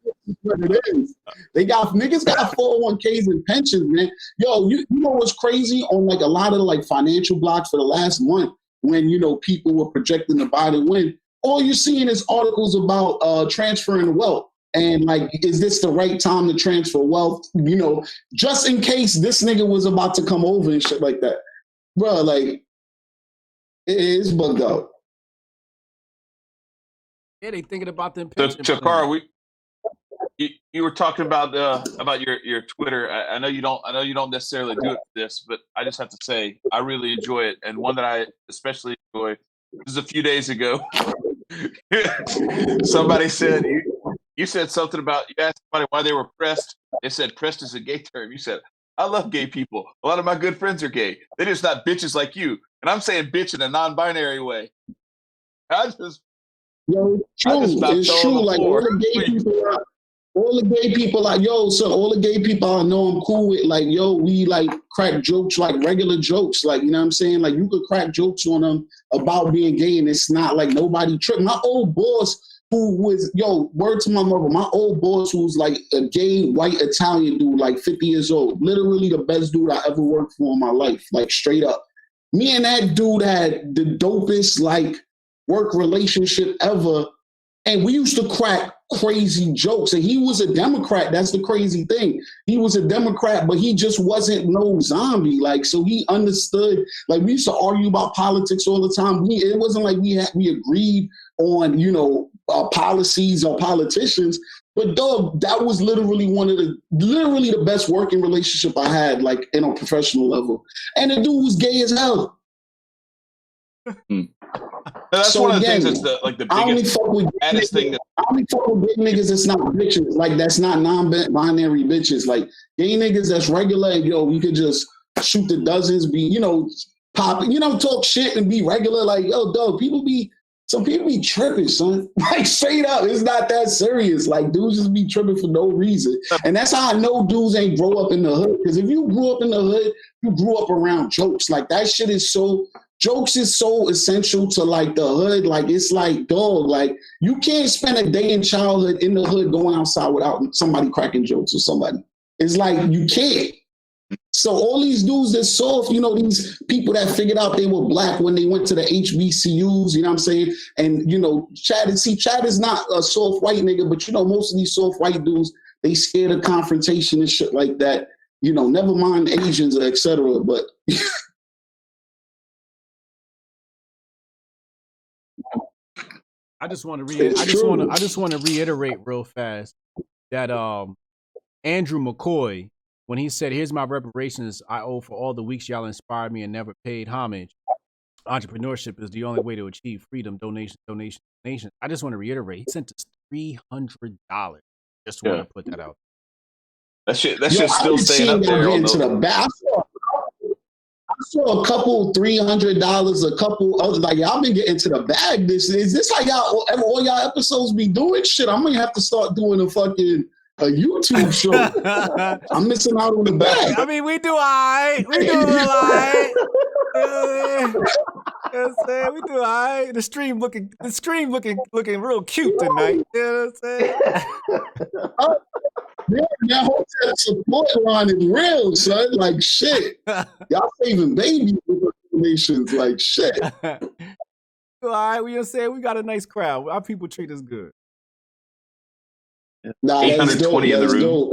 what it is. Niggas got 401ks and pensions, man. Yo, you know what's crazy on like a lot of like financial blocks for the last month when people were projecting the Biden win. All you're seeing is articles about transferring wealth. And like, is this the right time to transfer wealth? Just in case this nigga was about to come over and shit like that. Bro, like, it's bugged out. Yeah, they thinking about them. So Karl, you were talking about your Twitter. I know you don't necessarily do it for this, but I just have to say I really enjoy it. And one that I especially enjoy, this is a few days ago. Somebody said you said something about, you asked somebody why they were pressed. They said pressed is a gay term. You said, I love gay people. A lot of my good friends are gay. They're just not bitches like you. And I'm saying bitch in a non-binary way. It's true. Like all the gay people like, yo, so all the gay people I know I'm cool with, like, yo, we like crack jokes, like regular jokes. Like, you know what I'm saying? Like you could crack jokes on them about being gay and it's not like nobody tripped. My old boss, who was, word to my mother, my old boss who was like a gay white Italian dude, like 50 years old, literally the best dude I ever worked for in my life, like straight up. Me and that dude had the dopest like work relationship ever. And we used to crack crazy jokes. And he was a Democrat. That's the crazy thing. He was a Democrat, but he just wasn't no zombie. Like, so he understood, like we used to argue about politics all the time. It wasn't like we agreed on, policies or politicians, but dog, that was literally the best working relationship I had, like in a professional level. And the dude was gay as hell. That's one of the things that's the biggest, baddest thing. I only fuck with gay niggas that's not bitches, like that's not non-binary bitches. Like gay niggas that's regular and we could just shoot the dozens, be, pop, talk shit and be regular. Like, yo, dog, people be Some people be tripping, son. Like, straight up, it's not that serious. Like, dudes just be tripping for no reason. And that's how I know dudes ain't grow up in the hood. Because if you grew up in the hood, you grew up around jokes. Like, that shit is so, jokes is so essential to, like, the hood. Like, it's like, dog, like, you can't spend a day in childhood in the hood going outside without somebody cracking jokes or somebody. It's like, you can't. So all these dudes that soft, you know, these people that figured out they were black when they went to the HBCUs, you know what I'm saying? And, you know, Chad is not a soft white nigga, but, you know, most of these soft white dudes, they scared of confrontation and shit like that. You know, never mind Asians, et cetera. But I just want to reiterate real fast that Andrew McCoy, when he said, "Here's my reparations I owe for all the weeks y'all inspired me and never paid homage. Entrepreneurship is the only way to achieve freedom. Donation. I just want to reiterate, he sent us $300. Just want to put that out. That shit still staying up there. I saw a couple $300, a couple other, like, y'all been getting to the bag. Is this how all y'all episodes be doing? Shit, I'm gonna have to start doing a YouTube show. I'm missing out on the bag. I mean, we do all right. We do all right. We do all right. The stream looking real cute tonight. You know what I'm saying? That Hotep support line is real, son. Like, shit. Y'all saving babies with donations. Like, shit. All right, we just say we got a nice crowd. Our people treat us good. Nah, 820 in the room.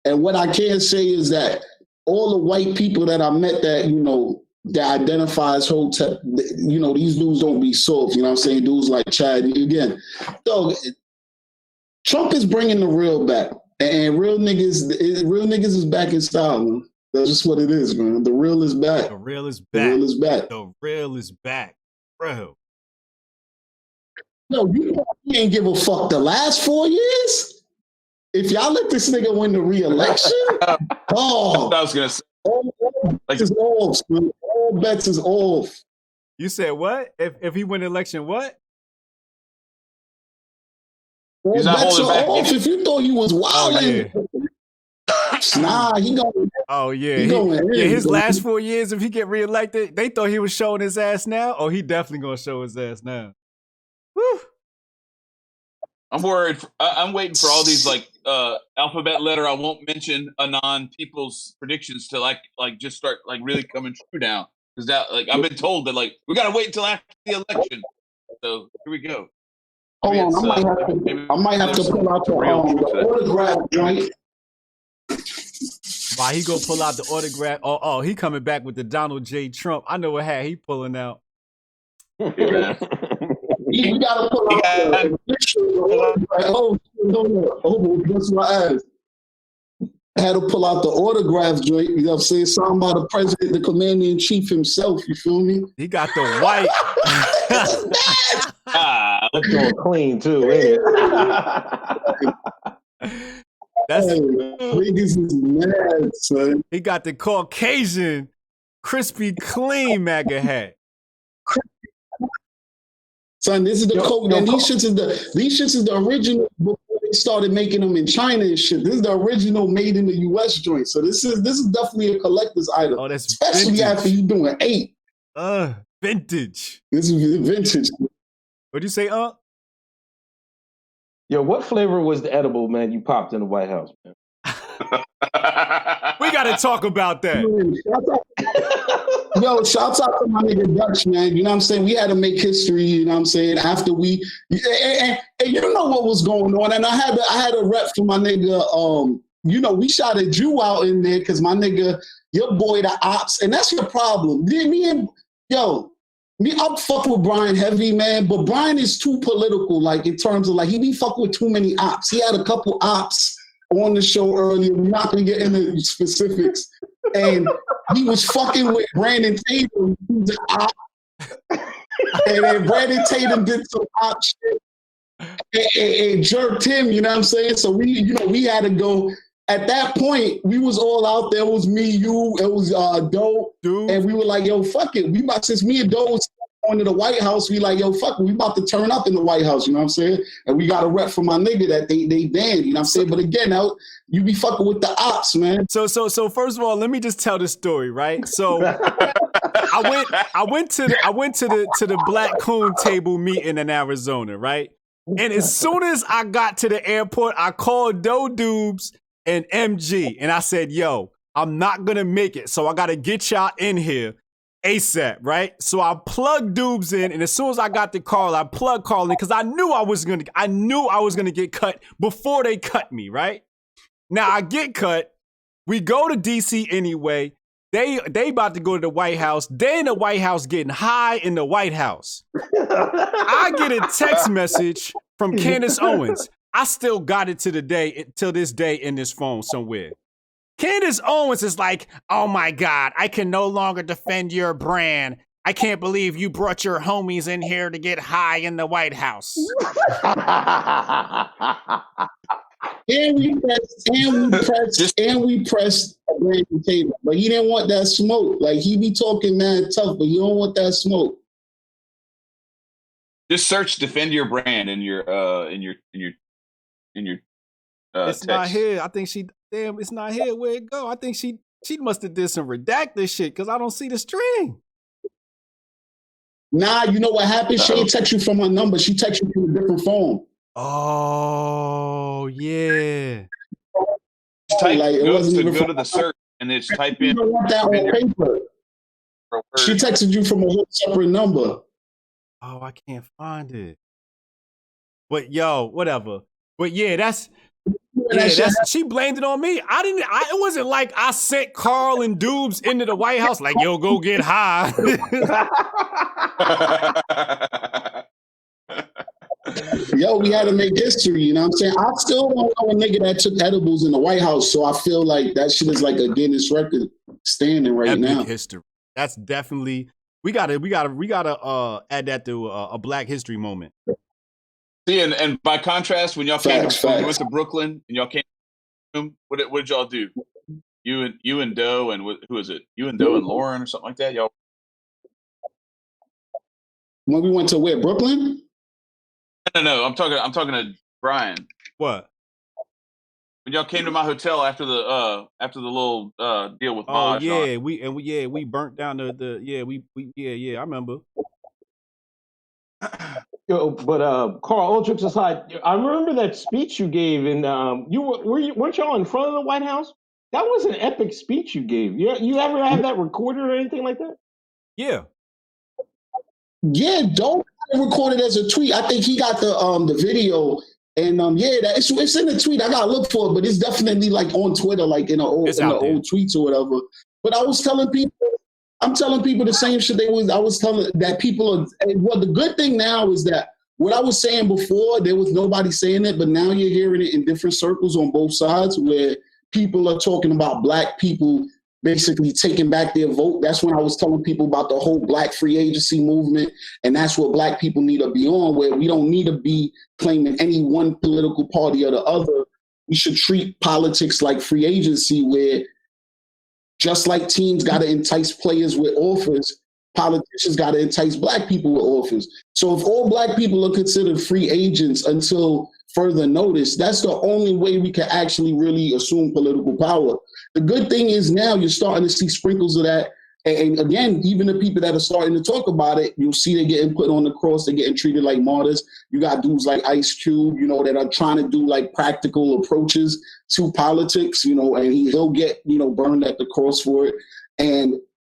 And what I can say is that all the white people that I met that, you know, that identify as Hotep, you know, these dudes don't be soft. You know what I'm saying? Dudes like Chad. Again, dog, Trump is bringing the real back. And real niggas is back in style, man. That's just what it is, man. The real is back. The real is back. The real is back. The real is back, bro. No, you ain't give a fuck the last 4 years? If y'all let this nigga win the re-election, I was gonna say, all bets is off, man. All bets is off. You said what? If he win the election, what? All he's not bets holding are back. off. If you thought he was wilding, nah, he going. Oh yeah, his last 4 years, if he get reelected, they thought he was showing his ass now. Oh, he definitely gonna show his ass now. Woo. I'm worried. I'm waiting for all these like alphabet letter I won't mention anon people's predictions to like just start like really coming true now. Because that, like, I've been told that like we gotta wait until after the election. So here we go. Hold on, I might have to pull out the autograph joint. Why he gonna pull out the autograph? Oh, he coming back with the Donald J. Trump. I know what hat he pulling out. You gotta pull out the picture. That's my ass. I had to pull out the autograph joint. You know what I'm saying? Something about the president, the commander-in-chief himself. You feel me? He got the white. That's going clean too, ain't it? Niggas is mad, son. He got the Caucasian, crispy, clean MAGA hat. Son, this is the code, and these shits is the original before they started making them in China and shit. This is the original made in the US joint. So this is definitely a collector's item. Oh, that's especially vintage. After you doing 8. Vintage. This is vintage. What'd you say, Yo, what flavor was the edible, man, you popped in the White House, man? We got to talk about that. Yo, shouts out to my nigga Dutch, man. You know what I'm saying? We had to make history, you know what I'm saying? After we, and you know what was going on. And I had a rep for my nigga, you know, we shouted you out in there because my nigga, your boy, the ops, and that's your problem. I'm fucking with Brian heavy, man, but Brian is too political, like, in terms of, like, he be fucking with too many ops. He had a couple ops on the show earlier. We're not going to get into specifics. And he was fucking with Brandon Tatum, who's an op. And then Brandon Tatum did some op shit and jerked him, you know what I'm saying? So we had to go at that point, we was all out there. It was me, you, it was Doe, and we were like, yo, fuck it. We about, since me and Doe was going to the White House, we like, yo, fuck it. We about to turn up in the White House, you know what I'm saying? And we got a rep for my nigga that they banned, you know what I'm saying? But again, now you be fucking with the ops, man. So first of all, let me just tell this story, right? So I went to the Black Coon table meeting in Arizona, right? And as soon as I got to the airport, I called Doe Dubes and MG, and I said, yo, I'm not gonna make it, so I gotta get y'all in here ASAP, right? So I plugged Dubes in, and as soon as I got to Karl, I plugged Karl in because I knew I was gonna get cut before they cut me, right? Now I get cut. We go to DC anyway. They about to go to the White House. They in the White House getting high in the White House. I get a text message from Candace Owens. I still got it till this day in this phone somewhere. Candace Owens is like, oh my God, I can no longer defend your brand. I can't believe you brought your homies in here to get high in the White House. And we pressed a brand new table. But he didn't want that smoke. Like, he be talking mad tough, but he don't want that smoke. Just search "defend your brand" in your it's text. not here. I think it's not here. Where it go? I think she must have did some redacted shit because I don't see the string. Nah, you know what happened? She ain't text you from her number. She text you from a different phone. Oh yeah. Go to the search and then type in. You don't want that on paper. She texted you from a whole separate number. Oh, I can't find it. But yo, whatever. But yeah, she blamed it on me. It wasn't like I sent Karl and Dubes into the White House like, yo, go get high. Yo, we had to make history, you know what I'm saying? I still don't know a nigga that took edibles in the White House, so I feel like that shit is like a Guinness record standing right now. History. That's definitely we gotta add that to a Black History moment. See, and by contrast, when y'all came when you went to Brooklyn and y'all came, what did y'all do? You and Doe and who is it? You and Doe and Lauren or something like that, y'all. When we went to where, Brooklyn? No. I'm talking to Brian. What? When y'all came to my hotel after the little deal with Maj. Oh yeah, we burnt down I remember. Yo, but Karl, all jokes aside, I remember that speech you gave, and weren't y'all in front of the White House? That was an epic speech you gave. You ever have that recorded or anything like that? Yeah. Yeah, Doe recorded as a tweet. I think he got the video, and it's in the tweet. I gotta look for it, but it's definitely like on Twitter, like in the old tweets or whatever. But I'm telling people the same shit I was telling that people are. Well, the good thing now is that what I was saying before, there was nobody saying it, but now you're hearing it in different circles on both sides where people are talking about Black people basically taking back their vote. That's when I was telling people about the whole Black free agency movement, and that's what Black people need to be on, where we don't need to be claiming any one political party or the other. We should treat politics like free agency, where just like teams got to entice players with offers, politicians got to entice Black people with offers. So if all Black people are considered free agents until further notice, that's the only way we can actually really assume political power. The good thing is now you're starting to see sprinkles of that. And again, even the people that are starting to talk about it, you'll see they're getting put on the cross, they're getting treated like martyrs. You got dudes like Ice Cube, that are trying to do like practical approaches to politics, and he'll get, burned at the cross for it.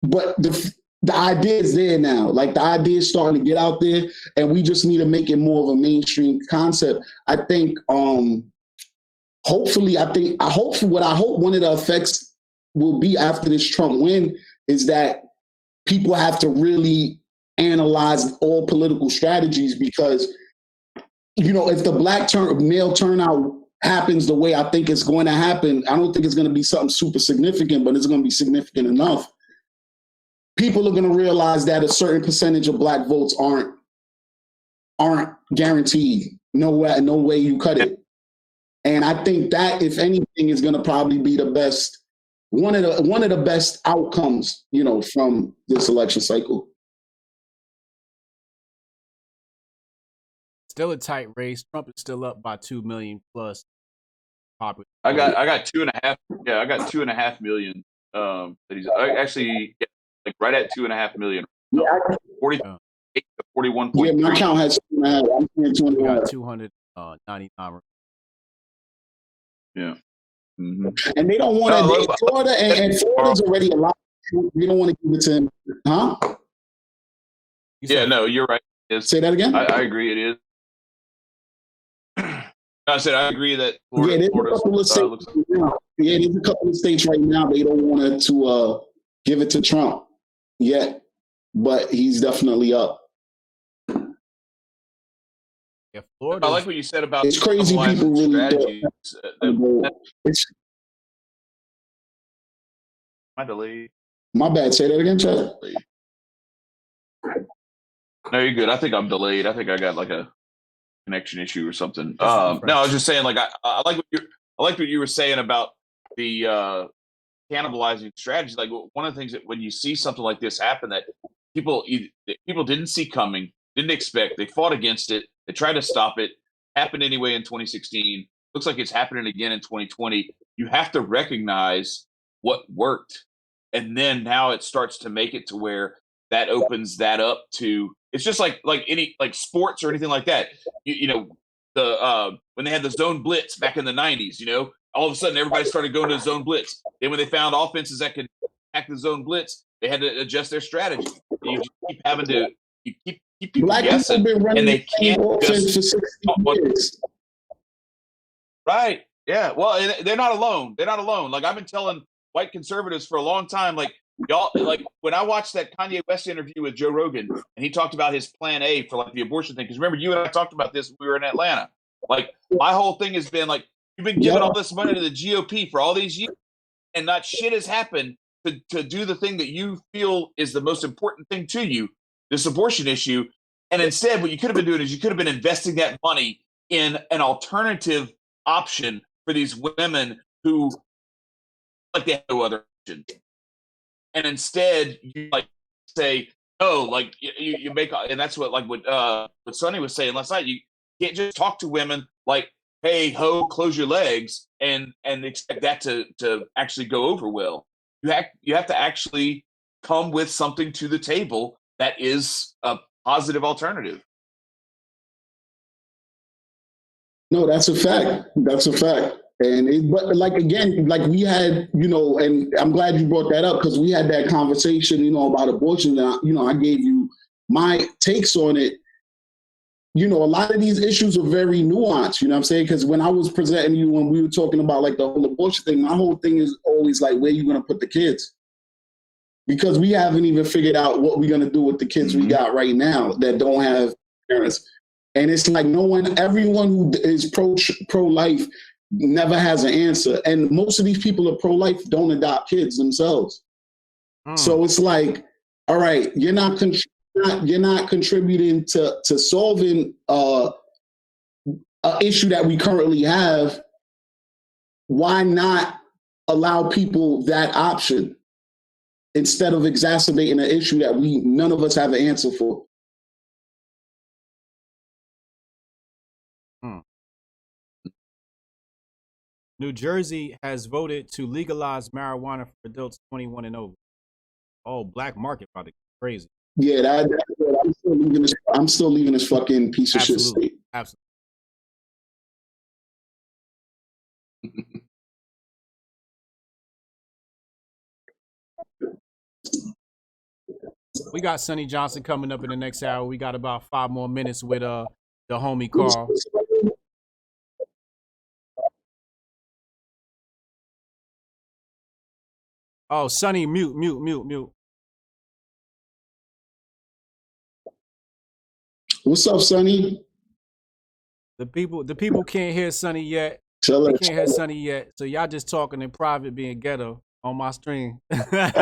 But the idea is there now. Like, the idea is starting to get out there, and we just need to make it more of a mainstream concept. I think, hopefully what I hope one of the effects will be after this Trump win is that people have to really analyze all political strategies, because, if the Black male turnout happens the way I think it's going to happen, I don't think it's going to be something super significant, but it's going to be significant enough. People are going to realize that a certain percentage of Black votes aren't guaranteed. No way you cut it. And I think that, if anything, is going to probably be the best, one of the best outcomes, from this election cycle. Still a tight race. Trump is still up by 2 million plus. Popular. I got 2.5. Yeah, I got 2.5 million. That he's actually like right at 2.5 million. Yeah, 48 to 41. Yeah, my count has 2.5. I'm saying 2.5. We got 299. Yeah. Mm-hmm. And they don't want to. Florida and Florida's already a lot. They don't want to give it to him, huh? Yeah, no, you're right. Say that again. I agree. It is. I said I agree that Florida, there's a couple of states. There's a couple of states right now they don't want to give it to Trump yet, but he's definitely up. Yeah, Florida. I like what you said about it's crazy. People really Am I delayed? My bad. Say that again, Chad. No, you're good. I think I'm delayed. I think I got like a connection issue or something. No, I was just saying, like I like what you were saying about the cannibalizing strategy. Like one of the things that when you see something like this happen that people didn't see coming, didn't expect, they fought against it, they tried to stop it, happened anyway in 2016. Looks like it's happening again in 2020. You have to recognize what worked, and then now it starts to make it to where that opens that up to. It's just like any sports or anything like that. When they had the zone blitz back in the 90s, all of a sudden everybody started going to zone blitz. Then when they found offenses that could attack the zone blitz, they had to adjust their strategy. You just keep having to keep people Black guessing, people been running and they can't just for 60 years. Right. Yeah. Well, they're not alone. They're not alone. Like I've been telling white conservatives for a long time, like y'all, like when I watched that Kanye West interview with Joe Rogan and he talked about his plan A for like the abortion thing. Because remember, you and I talked about this when we were in Atlanta. Like my whole thing has been like, you've been giving all this money to the GOP for all these years and not shit has happened to do the thing that you feel is the most important thing to you, this abortion issue. And instead, what you could have been doing is you could have been investing that money in an alternative option for these women who like they have no other option. And instead, you like say, "Oh, like you make," and that's what Sonnie was saying last night. You can't just talk to women like, "Hey, ho, close your legs," and expect that to actually go over well. You have to actually come with something to the table that is a positive alternative. No, that's a fact. That's a fact. And but like again, like we had, and I'm glad you brought that up because we had that conversation, about abortion. And I gave you my takes on it. A lot of these issues are very nuanced. You know what I'm saying? Because when I was presenting you, when we were talking about like the whole abortion thing, my whole thing is always like, where are you going to put the kids? Because we haven't even figured out what we're going to do with the kids we got right now that don't have parents. And it's like everyone who is pro-life never has an answer. And most of these people who are pro-life don't adopt kids themselves. So it's like, all right, you're not contributing to solving an issue that we currently have. Why not allow people that option instead of exacerbating an issue that none of us have an answer for? New Jersey has voted to legalize marijuana for adults 21 and over. Oh, black market product, crazy. Yeah, I'm still leaving this fucking piece of shit state. Absolutely. We got Sonnie Johnson coming up in the next hour. We got about 5 more minutes with the homie Karl. Oh, Sonnie, mute. What's up, Sonnie? The people can't hear Sonnie yet. They can't hear Sonnie yet. So y'all just talking in private, being ghetto on my stream. Nah, I'm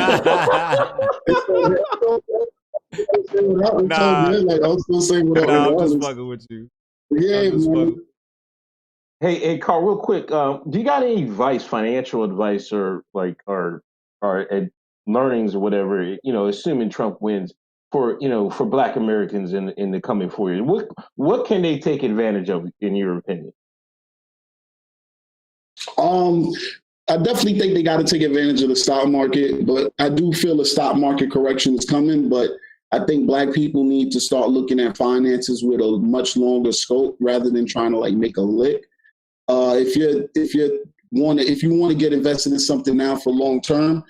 just fucking with you. Yeah, man. Hey, Carl, real quick, do you got any advice, financial advice, or like, or learnings or whatever? Assuming Trump wins for Black Americans in the coming 4 years, what can they take advantage of, in your opinion? I definitely think they got to take advantage of the stock market, but I do feel a stock market correction is coming. But I think Black people need to start looking at finances with a much longer scope rather than trying to like make a lick. If you want to get invested in something now for long term,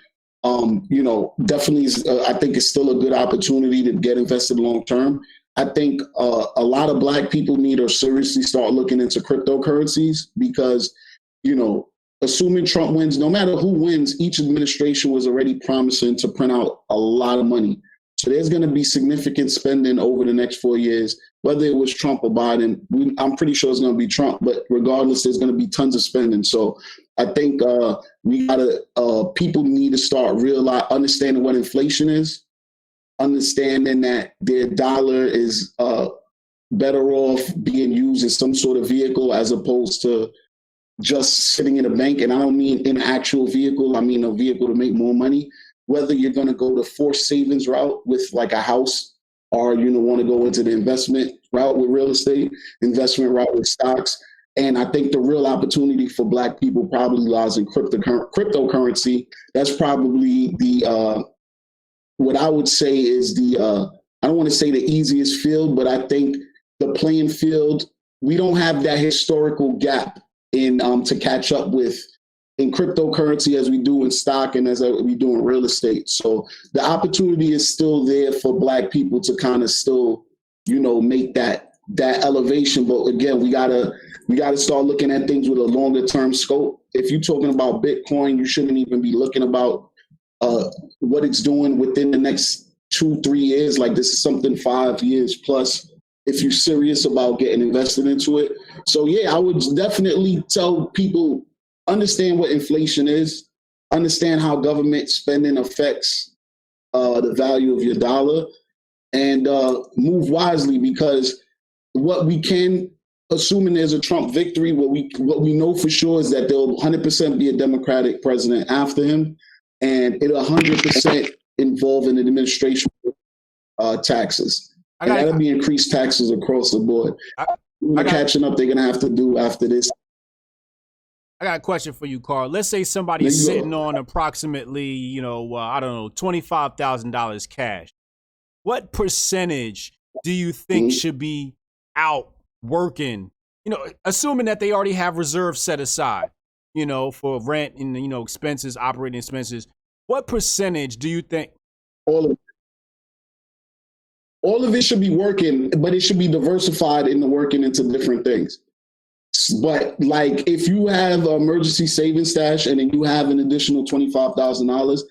definitely, I think it's still a good opportunity to get invested long term. I think a lot of Black people need to seriously start looking into cryptocurrencies because, assuming Trump wins, no matter who wins, each administration was already promising to print out a lot of money. So there's going to be significant spending over the next 4 years, whether it was Trump or Biden. I'm pretty sure it's going to be Trump, but regardless, there's going to be tons of spending. So I think people need to start understanding what inflation is, understanding that their dollar is better off being used as some sort of vehicle as opposed to just sitting in a bank. And I don't mean in an actual vehicle. I mean a vehicle to make more money. Whether you're going to go the forced savings route with like a house, or want to go into the investment route with real estate, investment route with stocks. And I think the real opportunity for Black people probably lies in cryptocurrency. That's probably what I would say is I don't want to say the easiest field, but I think the playing field, we don't have that historical gap to catch up with in cryptocurrency as we do in stock and as we do in real estate. So the opportunity is still there for Black people to kind of still, make that elevation. But again, we gotta start looking at things with a longer term scope. If you're talking about Bitcoin, you shouldn't even be looking about what it's doing within the next 2-3 years. Like this is something 5 years plus if you're serious about getting invested into it. So yeah, I would definitely tell people, understand what inflation is, understand how government spending affects the value of your dollar, and move wisely, because what we can, assuming there's a Trump victory, what we know for sure is that there'll 100% be a Democratic president after him, and it'll 100% involve an administration taxes. And that'll be increased taxes across the board. Catching up they're going to have to do after this. I got a question for you, Karl. Let's say somebody's sitting on approximately, $25,000 cash. What percentage do you think should be out working? Assuming that they already have reserves set aside, for rent and, expenses, operating expenses. What percentage do you think? All of it should be working, but it should be diversified into working into different things. But like if you have an emergency savings stash and then you have an additional $25,000,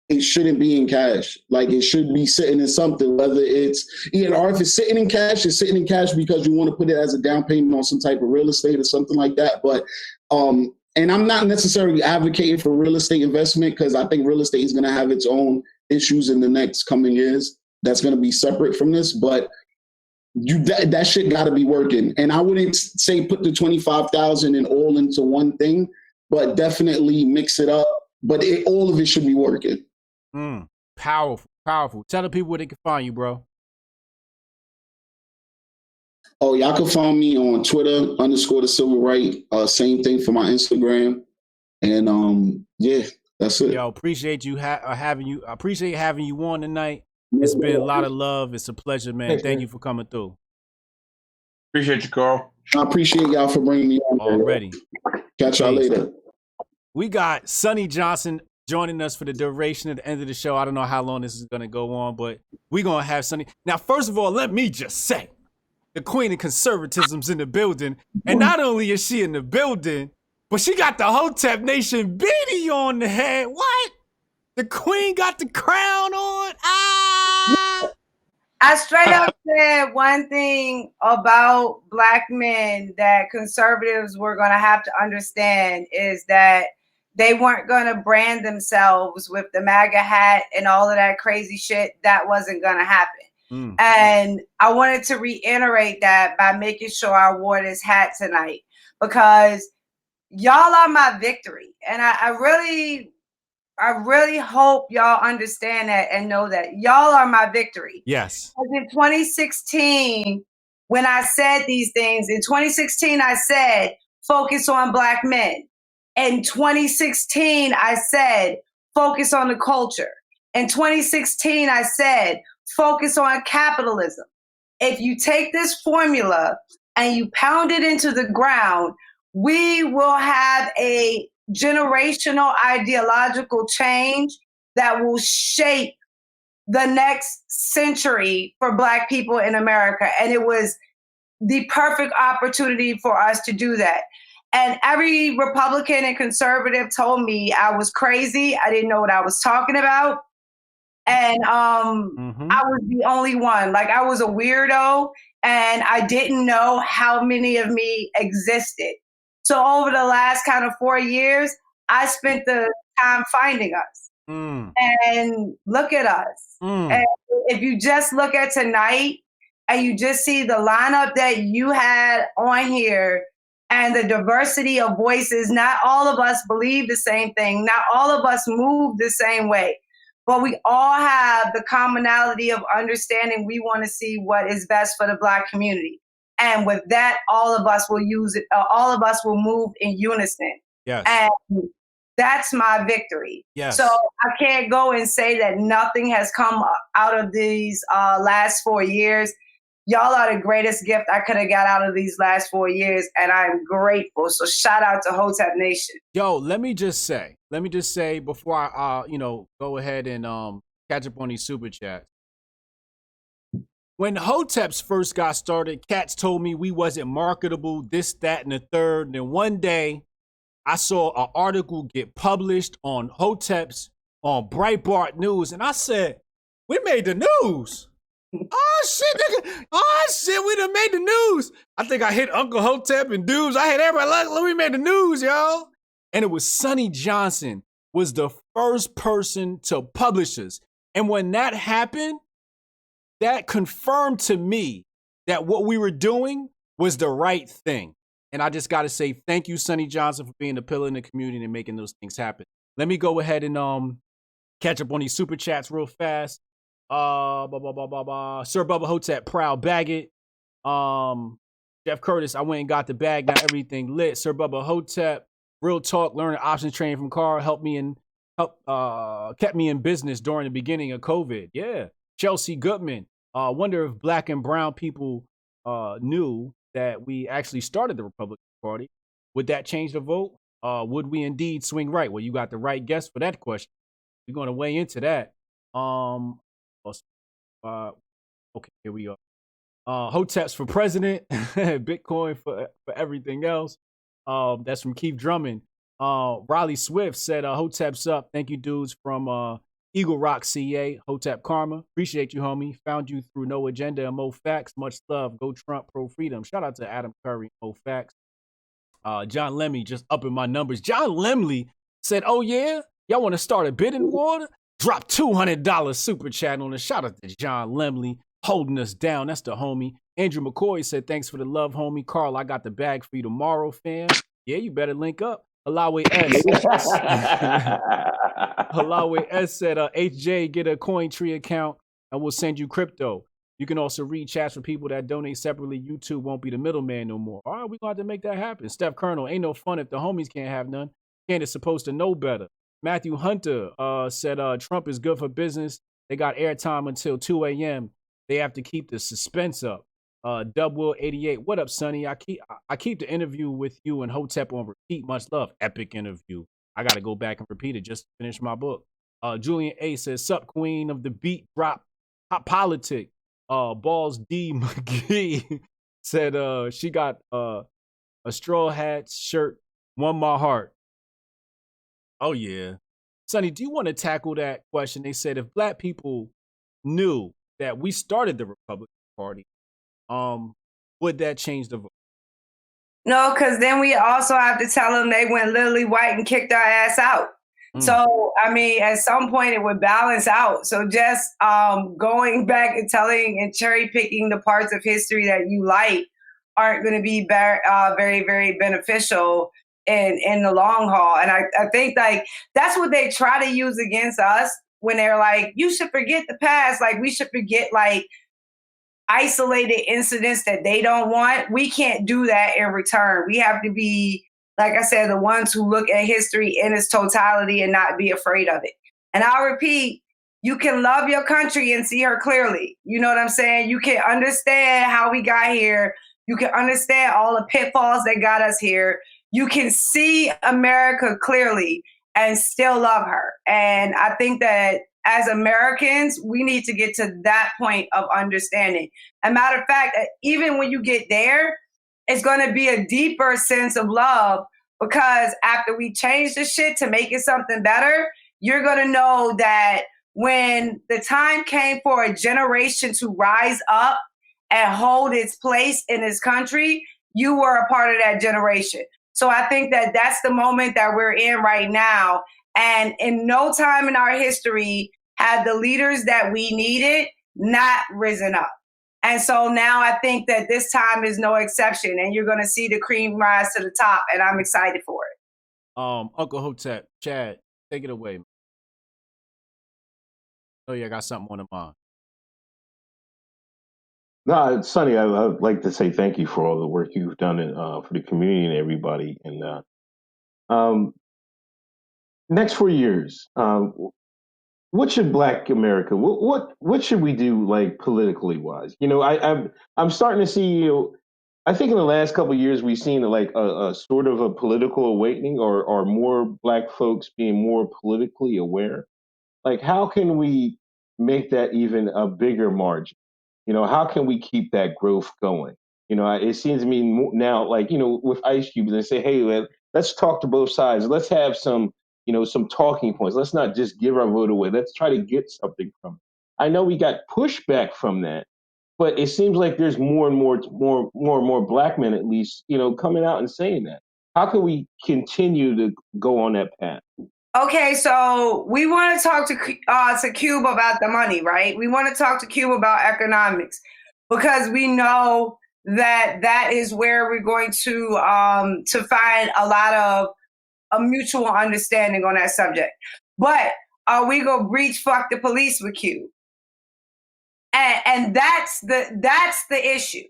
it shouldn't be in cash. Like it should be sitting in something, whether it's, or if it's sitting in cash, it's sitting in cash because you want to put it as a down payment on some type of real estate or something like that. But, and I'm not necessarily advocating for real estate investment because I think real estate is going to have its own issues in the next coming years. That's going to be separate from this, but that shit got to be working. And I wouldn't say put the 25,000 and all into one thing, but definitely mix it up. But all of it should be working. Powerful. Tell the people where they can find you, bro. Oh, y'all can find me on Twitter _the Civil Right. Same thing for my Instagram. And yeah, that's it. Yo, appreciate you having you. I appreciate having you on tonight. It's been a lot of love. It's a pleasure, man. Thank you for coming through. Appreciate you, Karl. I appreciate y'all for bringing me on. Already. Catch y'all later. We got Sonnie Johnson joining us for the duration at the end of the show. I don't know how long this is going to go on, but we're going to have Sonnie. Now, first of all, let me just say, the queen of conservatism's in the building. And not only is she in the building, but she got the Hotep Nation beanie on the head. What? The queen got the crown on? I straight up said one thing about Black men that conservatives were going to have to understand is that they weren't going to brand themselves with the MAGA hat and all of that crazy shit. That wasn't going to happen. And I wanted to reiterate that by making sure I wore this hat tonight. because y'all are my victory. And I really hope y'all understand that and know that y'all are my victory. Yes. In 2016, when I said these things, in 2016, I said, focus on Black men. In 2016, I said, focus on the culture. In 2016, I said, focus on capitalism. If you take this formula and you pound it into the ground, we will have a generational ideological change that will shape the next century for Black people in America. And it was the perfect opportunity for us to do that. And every Republican and conservative told me I was crazy. I didn't know what I was talking about. And I was the only one. Like, I was a weirdo and I didn't know how many of me existed. So over the last kind of 4 years, I spent the time finding us. And look at us. And if you just look at tonight and you just see the lineup that you had on here and the diversity of voices, not all of us believe the same thing. Not all of us move the same way. But we all have the commonality of understanding we want to see what is best for the Black community. And with that, all of us will use it. All of us will move in unison. Yes. And that's my victory. Yes. So I can't go and say that nothing has come out of these last 4 years. Y'all are the greatest gift I could have got out of these last 4 years, and I'm grateful. So shout out to Hotep Nation. Yo, let me just say before I go ahead and catch up on these super chats. When Hoteps first got started, cats told me we wasn't marketable, this, that, and the third. And then one day I saw an article get published on Hoteps on Breitbart News, and I said, we made the news. Oh shit, nigga. Oh shit, we done made the news. I think I hit Uncle Hotep and dudes. I hit everybody. Look, we made the news, y'all. And it was Sonnie Johnson was the first person to publish us. And when that happened, that confirmed to me that what we were doing was the right thing. And I just got to say thank you, Sonnie Johnson, for being a pillar in the community and making those things happen. Let me go ahead and catch up on these super chats real fast. Sir Bubba Hotep, Proud Baggett. Jeff Curtis, I went and got the bag, now everything lit. Sir Bubba Hotep, Real Talk, learning options training from Karl, kept me in business during the beginning of COVID. Yeah. Chelsea Goodman, wonder if Black and brown people knew that we actually started the Republican Party. Would that change the vote? Would we indeed swing right? Well, you got the right guess for that question. We're going to weigh into that. Okay, here we are. Hoteps for president, Bitcoin for everything else. That's from Keith Drummond. Riley Swift said, Hoteps up. Thank you, dudes from Eagle Rock, CA. Hotep Karma. Appreciate you, homie. Found you through No Agenda and Mo Facts. Much love. Go Trump, pro freedom. Shout out to Adam Curry, Mo Facts. John Lemley just upping my numbers. John Lemley said, oh yeah, y'all want to start a bidding war? Drop $200 super chat on us. Shout out to John Lemley holding us down. That's the homie. Andrew McCoy said, thanks for the love, homie. Karl, I got the bag for you tomorrow, fam. Yeah, you better link up. Alawe S. Alawe S said, HJ, get a CoinTree account and we'll send you crypto. You can also read chats for people that donate separately. YouTube won't be the middleman no more. All right, we're going to have to make that happen. Steph Colonel, ain't no fun if the homies can't have none. Candace supposed to know better. Matthew Hunter said Trump is good for business. They got airtime until 2 a.m. They have to keep the suspense up. Dubwill88, what up, Sonny? I keep the interview with you and Hotep on repeat. Much love. Epic interview. I got to go back and repeat it just to finish my book. Julian A says, sup, queen of the beat drop hot politic. Balls D McGee said she got a straw hat shirt, won my heart. Oh, yeah. Sonny, do you want to tackle that question? They said if Black people knew that we started the Republican Party, would that change the vote? No, because then we also have to tell them they went literally white and kicked our ass out. So, I mean, at some point it would balance out. So just going back and telling and cherry picking the parts of history that you like aren't going to be very, very beneficial in the long haul. And I think like that's what they try to use against us when they're like, you should forget the past. Like we should forget like isolated incidents that they don't want. We can't do that in return. We have to be, like I said, the ones who look at history in its totality and not be afraid of it. And I'll repeat, you can love your country and see her clearly. You know what I'm saying? You can understand how we got here. You can understand all the pitfalls that got us here. You can see America clearly and still love her. And I think that as Americans, we need to get to that point of understanding. As a matter of fact, even when you get there, it's going to be a deeper sense of love, because after we change the shit to make it something better, you're going to know that when the time came for a generation to rise up and hold its place in this country, you were a part of that generation. So I think that that's the moment that we're in right now. And in no time in our history had the leaders that we needed not risen up. And so now I think that this time is no exception, and you're going to see the cream rise to the top, and I'm excited for it. Uncle Hotep, Chad, take it away. Oh yeah, I got something on the mind. No, Sonnie, I'd like to say thank you for all the work you've done for the community and everybody. And next 4 years, what should Black America? What should we do, like politically wise? You know, I'm starting to see. You know, I think in the last couple of years we've seen like a sort of a political awakening, or more Black folks being more politically aware. Like, how can we make that even a bigger margin? You know, how can we keep that growth going? You know, it seems to me now, like, you know, with Ice Cube, they say, hey, let's talk to both sides. Let's have some, you know, some talking points. Let's not just give our vote away. Let's try to get something from it. I know we got pushback from that, but it seems like there's more and more Black men, at least, you know, coming out and saying that. How can we continue to go on that path? Okay, so we want to talk to Cube about the money, right? We want to talk to Cube about economics, because we know that that is where we're going to find a lot of a mutual understanding on that subject. But are we gonna breach fuck the police with Cube? And that's the issue,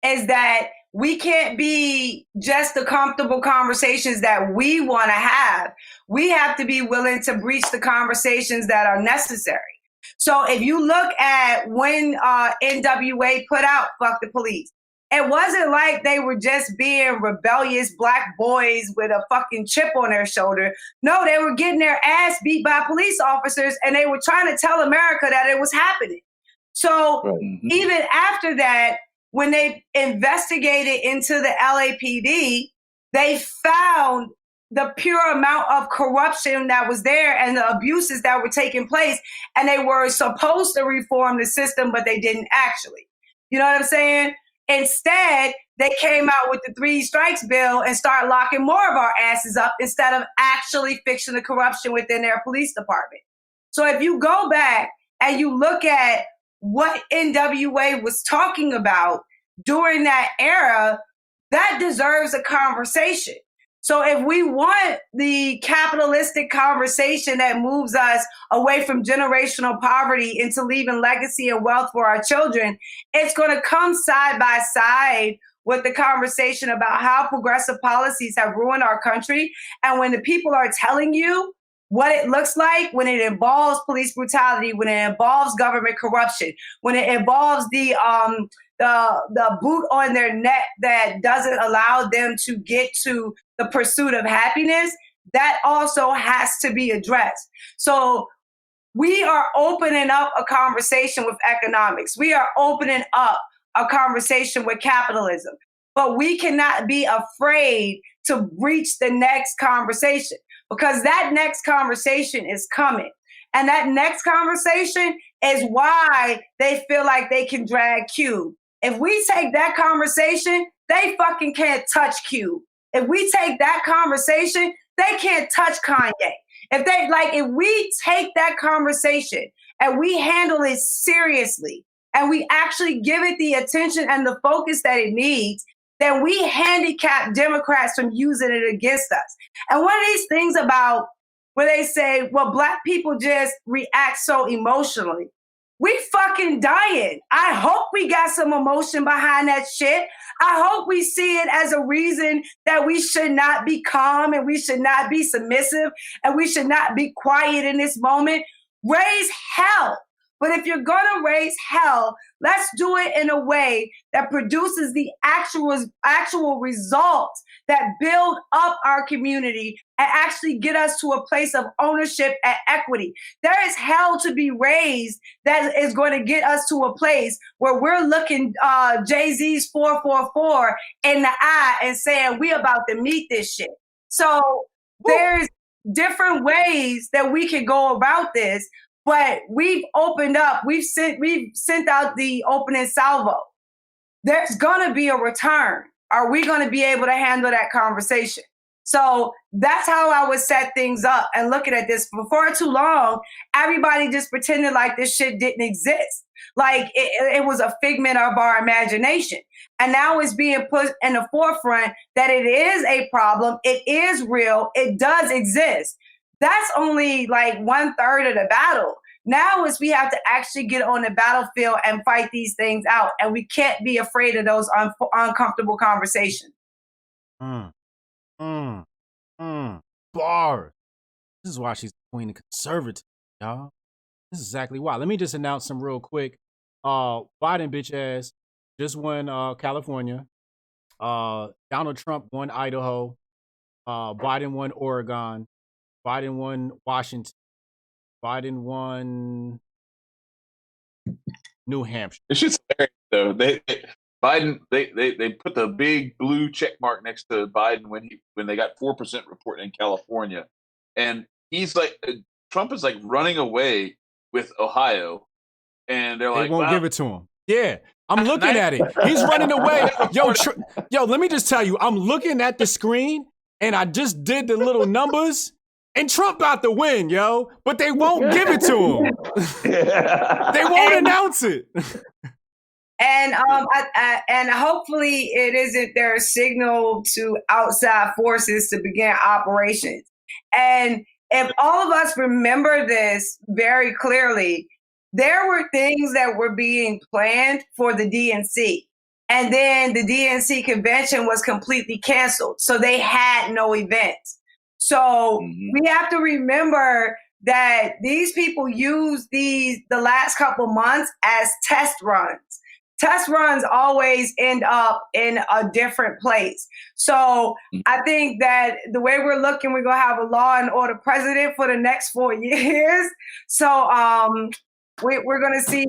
is that we can't be just the comfortable conversations that we want to have. We have to be willing to breach the conversations that are necessary. So if you look at when NWA put out Fuck the Police, it wasn't like they were just being rebellious Black boys with a fucking chip on their shoulder. No, they were getting their ass beat by police officers, and they were trying to tell America that it was happening. So even after that, when they investigated into the LAPD, they found the pure amount of corruption that was there and the abuses that were taking place. And they were supposed to reform the system, but they didn't actually. You know what I'm saying? Instead, they came out with the 3 strikes bill and started locking more of our asses up instead of actually fixing the corruption within their police department. So if you go back and you look at what NWA was talking about during that era, that deserves a conversation. So if we want the capitalistic conversation that moves us away from generational poverty into leaving legacy and wealth for our children, it's going to come side by side with the conversation about how progressive policies have ruined our country. And when the people are telling you what it looks like when it involves police brutality, when it involves government corruption, when it involves the boot on their neck that doesn't allow them to get to the pursuit of happiness, that also has to be addressed. So we are opening up a conversation with economics. We are opening up a conversation with capitalism, but we cannot be afraid to breach the next conversation, because that next conversation is coming. And that next conversation is why they feel like they can drag Cube. If we take that conversation, they fucking can't touch Cube. If we take that conversation, they can't touch Kanye. If we take that conversation and we handle it seriously and we actually give it the attention and the focus that it needs, then we handicap Democrats from using it against us. And one of these things about where they say, well, Black people just react so emotionally. We fucking dying. I hope we got some emotion behind that shit. I hope we see it as a reason that we should not be calm and we should not be submissive and we should not be quiet in this moment. Raise hell. But if you're gonna raise hell, let's do it in a way that produces the actual results that build up our community and actually get us to a place of ownership and equity. There is hell to be raised that is going to get us to a place where we're looking Jay-Z's 444 in the eye and saying, we about to meet this shit. So there's different ways that we can go about this. But we've opened up, we've sent out the opening salvo. There's gonna be a return. Are we gonna be able to handle that conversation? So that's how I would set things up and looking at this. Before too long, everybody just pretended like this shit didn't exist. Like it was a figment of our imagination. And now it's being put in the forefront that it is a problem, it is real, it does exist. That's only like 1/3 of the battle. Now is we have to actually get on the battlefield and fight these things out. And we can't be afraid of those uncomfortable conversations. Bar. This is why she's the queen of conservative, y'all. This is exactly why. Let me just announce some real quick. Biden bitch ass just won California. Donald Trump won Idaho. Biden won Oregon. Biden won Washington. Biden won New Hampshire. It's just hilarious, though. Biden they put the big blue check mark next to Biden when they got 4% report in California, and he's like Trump is like running away with Ohio, and they're like, they won't give it to him. Yeah. I'm looking at it. He's running away. Yo, let me just tell you, I'm looking at the screen and I just did the little numbers. And Trump about to win, yo, but they won't give it to him. They won't announce it. And and hopefully it isn't their signal to outside forces to begin operations. And if all of us remember this very clearly, there were things that were being planned for the DNC. And then the DNC convention was completely canceled. So they had no events. So we have to remember that these people use the last couple months as test runs. Test runs always end up in a different place. So I think that the way we're looking, we're going to have a law and order president for the next 4 years. So we're going to see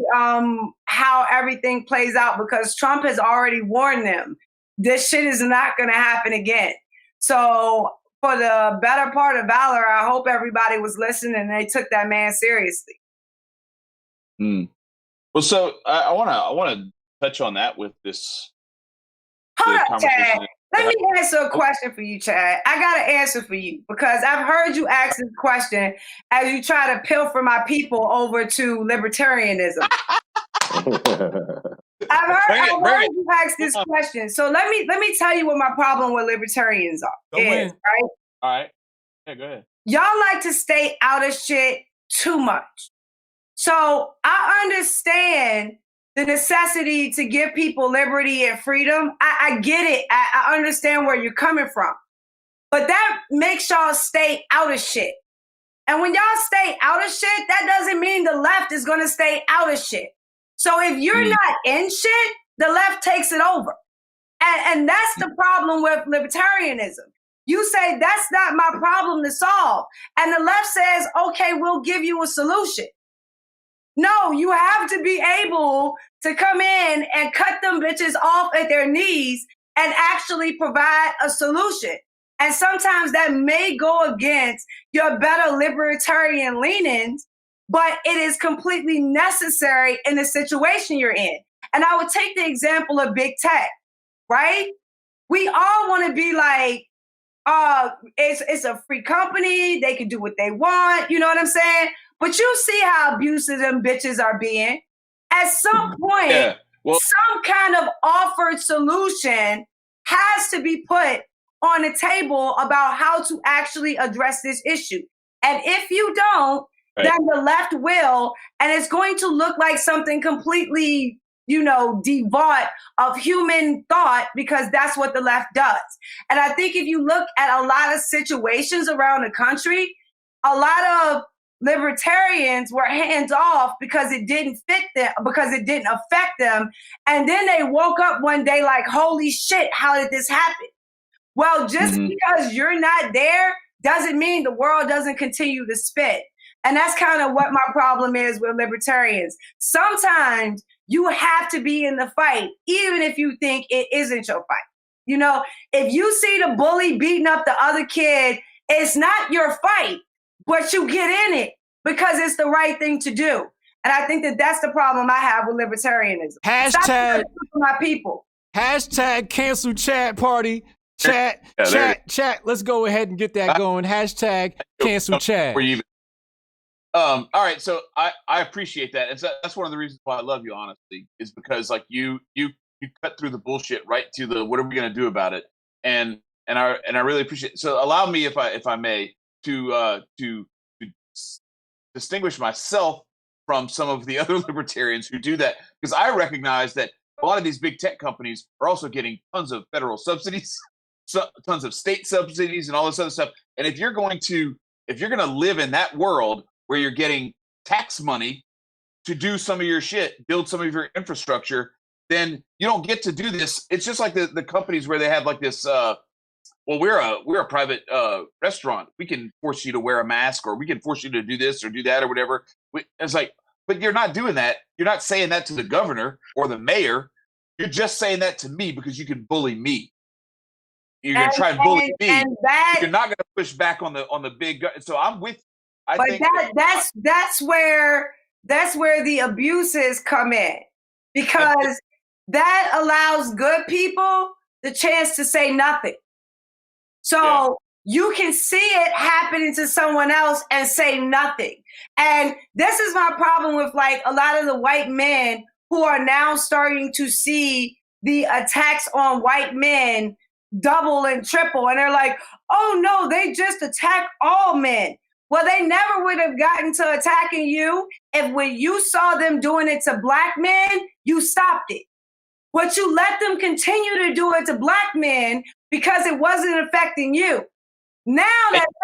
how everything plays out because Trump has already warned them. This shit is not going to happen again. So for the better part of valor, I hope everybody was listening and they took that man seriously. Well, so I want to touch on that with this. Hold up, Chad. Let me answer a question for you, Chad. I got an answer for you because I've heard you ask this question as you try to pilfer my people over to libertarianism. I've heard you ask this question. So let me tell you what my problem with libertarians is, right? All right. Yeah, go ahead. Y'all like to stay out of shit too much. So I understand the necessity to give people liberty and freedom. I get it. I understand where you're coming from. But that makes y'all stay out of shit. And when y'all stay out of shit, that doesn't mean the left is going to stay out of shit. So if you're not in shit, the left takes it over. And that's the problem with libertarianism. You say, that's not my problem to solve. And the left says, okay, we'll give you a solution. No, you have to be able to come in and cut them bitches off at their knees and actually provide a solution. And sometimes that may go against your better libertarian leanings, but it is completely necessary in the situation you're in. And I would take the example of big tech, right? We all want to be like, it's a free company. They can do what they want. You know what I'm saying? But you see how abusive them bitches are being. At some point, some kind of offered solution has to be put on the table about how to actually address this issue. And if you don't, then the left will, and it's going to look like something completely, devoid of human thought, because that's what the left does. And I think if you look at a lot of situations around the country, a lot of libertarians were hands off because it didn't fit them, because it didn't affect them. And then they woke up one day like, holy shit, how did this happen? Well, just because you're not there doesn't mean the world doesn't continue to spin. And that's kind of what my problem is with libertarians. Sometimes you have to be in the fight, even if you think it isn't your fight. If you see the bully beating up the other kid, it's not your fight, but you get in it because it's the right thing to do. And I think that that's the problem I have with libertarianism. Hashtag my people. Hashtag cancel chat party. Chat. Let's go ahead and get that going. Hashtag cancel chat. All right, so I appreciate that. That's one of the reasons why I love you, honestly, is because like you cut through the bullshit right to the what are we going to do about it, and I really appreciate it. So allow me, if I may, to distinguish myself from some of the other libertarians who do that, because I recognize that a lot of these big tech companies are also getting tons of federal subsidies, tons of state subsidies, and all this other stuff. And if you're going to live in that world where you're getting tax money to do some of your shit, build some of your infrastructure, then you don't get to do this. It's just like the companies where they have like this, we're a private restaurant. We can force you to wear a mask, or we can force you to do this or do that or whatever. It's like, but you're not doing that. You're not saying that to the governor or the mayor. You're just saying that to me because you can bully me. You're going to try and bully me. You're not going to push back on the big. So I'm with. That's where the abuses come in, because that allows good people the chance to say nothing. So you can see it happening to someone else and say nothing. And this is my problem with like a lot of the white men who are now starting to see the attacks on white men double and triple. And they're like, oh no, they just attack all men. Well, they never would have gotten to attacking you if when you saw them doing it to black men, you stopped it. But you let them continue to do it to black men because it wasn't affecting you. Now that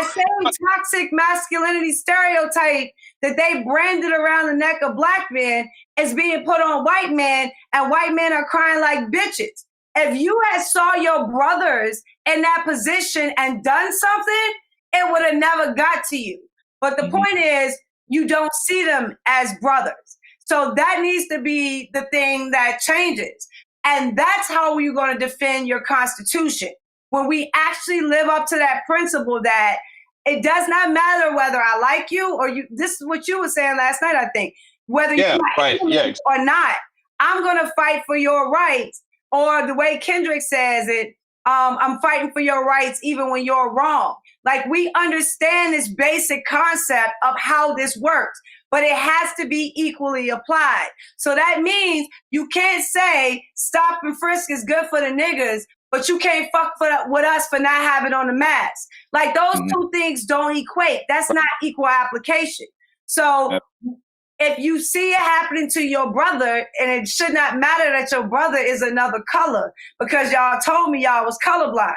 same toxic masculinity stereotype that they branded around the neck of black men is being put on white men, and white men are crying like bitches. If you had saw your brothers in that position and done something, it would have never got to you. But the point is, you don't see them as brothers. So that needs to be the thing that changes. And that's how we're going to defend your Constitution. When we actually live up to that principle that it does not matter whether I like you or you. This is what you were saying last night, I think. Whether you like me or not, I'm going to fight for your rights. Or the way Kendrick says it, I'm fighting for your rights even when you're wrong. Like, we understand this basic concept of how this works, but it has to be equally applied. So that means you can't say stop and frisk is good for the niggas, but you can't fuck with us for not having on the mask. Like, those two things don't equate. That's not equal application. So if you see it happening to your brother, and it should not matter that your brother is another color, because y'all told me y'all was colorblind.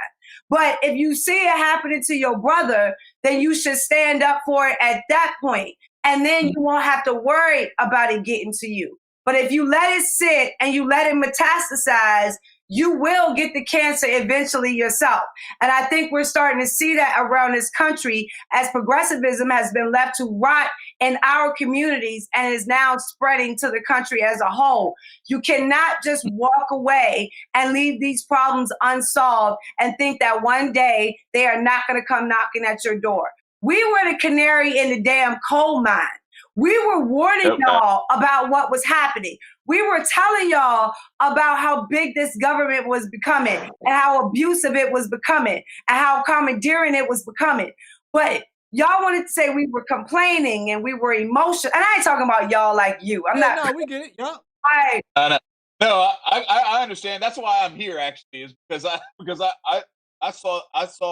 But if you see it happening to your brother, then you should stand up for it at that point. And then you won't have to worry about it getting to you. But if you let it sit and you let it metastasize, you will get the cancer eventually yourself. And I think we're starting to see that around this country as progressivism has been left to rot in our communities and is now spreading to the country as a whole. You cannot just walk away and leave these problems unsolved and think that one day they are not going to come knocking at your door. We were the canary in the damn coal mine. We were warning y'all about what was happening. We were telling y'all about how big this government was becoming and how abusive it was becoming and how commandeering it was becoming. But y'all wanted to say we were complaining and we were emotional. And I ain't talking about y'all like you. I'm not. No, we get it. Yeah. No, I understand. That's why I'm here. Actually, is because I saw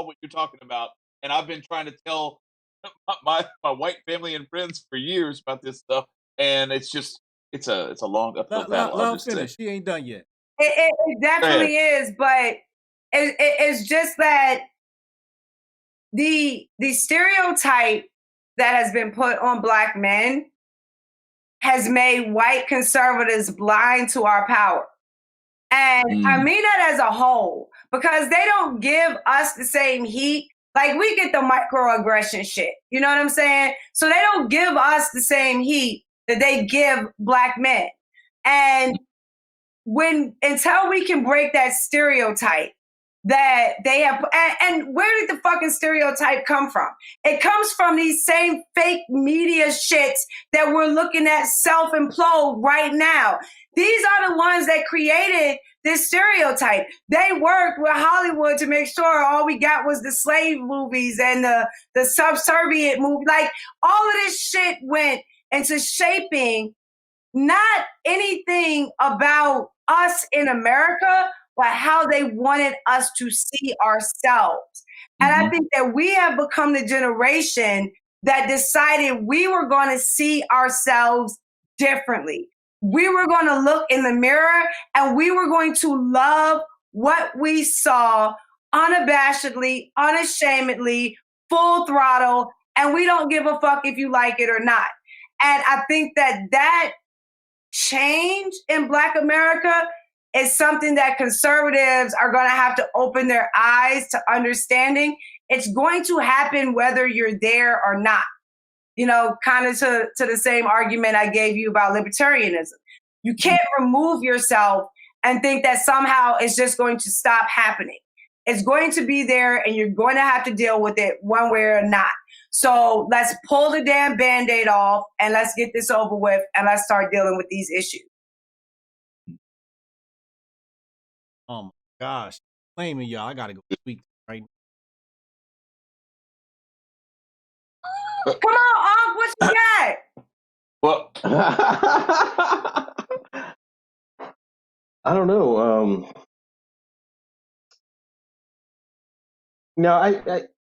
what you're talking about, and I've been trying to tell my white family and friends for years about this stuff, and it's a long uphill battle. Let I'll her just say. finish. She ain't done yet. It definitely is, but it's just that the stereotype that has been put on Black men has made white conservatives blind to our power. And I mean that as a whole, because they don't give us the same heat. Like, we get the microaggression shit. You know what I'm saying? So they don't give us the same heat that they give Black men. And until we can break that stereotype that they have, and where did the fucking stereotype come from? It comes from these same fake media shits that we're looking at self-implode right now. These are the ones that created this stereotype. They worked with Hollywood to make sure all we got was the slave movies and the subservient movie. Like, all of this shit went into shaping not anything about us in America, but how they wanted us to see ourselves. And I think that we have become the generation that decided we were going to see ourselves differently. We were going to look in the mirror and we were going to love what we saw unabashedly, unashamedly, full throttle, and we don't give a fuck if you like it or not. And I think that change in Black America is something that conservatives are going to have to open their eyes to understanding. It's going to happen whether you're there or not. You know, kind of to the same argument I gave you about libertarianism. You can't remove yourself and think that somehow it's just going to stop happening. It's going to be there and you're going to have to deal with it one way or not. So let's pull the damn Band-Aid off and let's get this over with and let's start dealing with these issues. Oh my gosh. Blaming y'all. I gotta go speak right now. Come on, Unc, what you got? Well, I don't know. Now,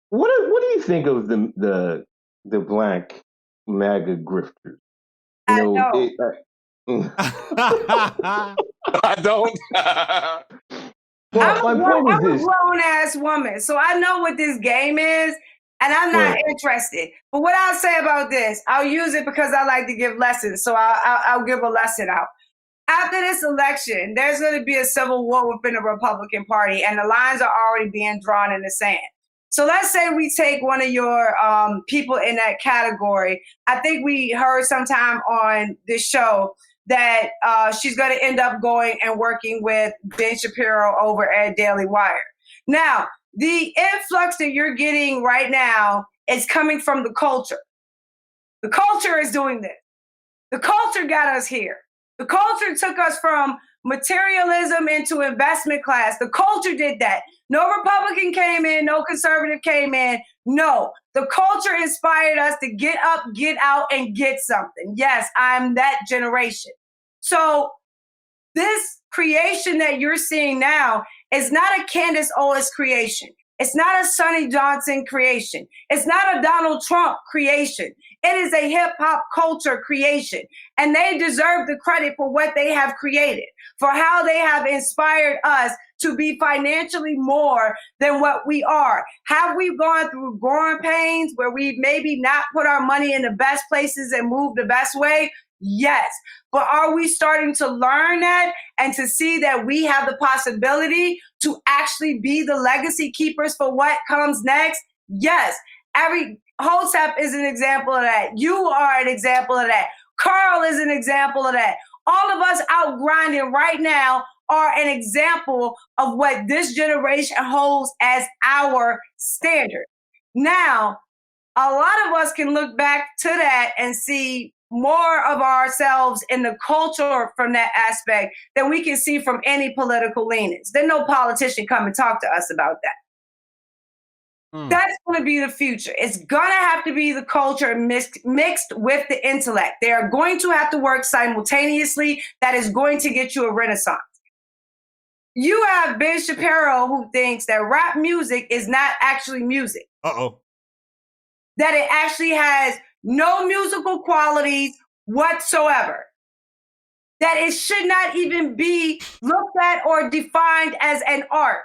what do you think of the Black MAGA grifters? You know, I don't. Well, I'm my point a is this. grown-ass woman, so I know what this game is, and I'm not interested. But what I'll say about this, I'll use it because I like to give lessons, so I'll give a lesson out. After this election, there's going to be a civil war within the Republican Party, and the lines are already being drawn in the sand. So let's say we take one of your people in that category. I think we heard sometime on this show that she's going to end up going and working with Ben Shapiro over at Daily Wire. Now, the influx that you're getting right now is coming from the culture. The culture is doing this. The culture got us here. The culture took us from materialism into investment class. The culture did that. No Republican came in, no conservative came in. No, the culture inspired us to get up, get out, and get something. Yes, I'm that generation. So this creation that you're seeing now is not a Candace Owens creation. It's not a Sonnie Johnson creation. It's not a Donald Trump creation. It is a hip hop culture creation. And they deserve the credit for what they have created, for how they have inspired us to be financially more than what we are. Have we gone through growing pains where we maybe not put our money in the best places and move the best way? Yes. But are we starting to learn that and to see that we have the possibility to actually be the legacy keepers for what comes next? Yes. Hotep is an example of that. You are an example of that. Karl is an example of that. All of us out grinding right now are an example of what this generation holds as our standard. Now, a lot of us can look back to that and see more of ourselves in the culture from that aspect than we can see from any political leanings. Then no politician come and talk to us about that. That's going to be the future. It's going to have to be the culture mixed with the intellect. They are going to have to work simultaneously. That is going to get you a renaissance. You have Ben Shapiro who thinks that rap music is not actually music. That it actually has no musical qualities whatsoever. That it should not even be looked at or defined as an art.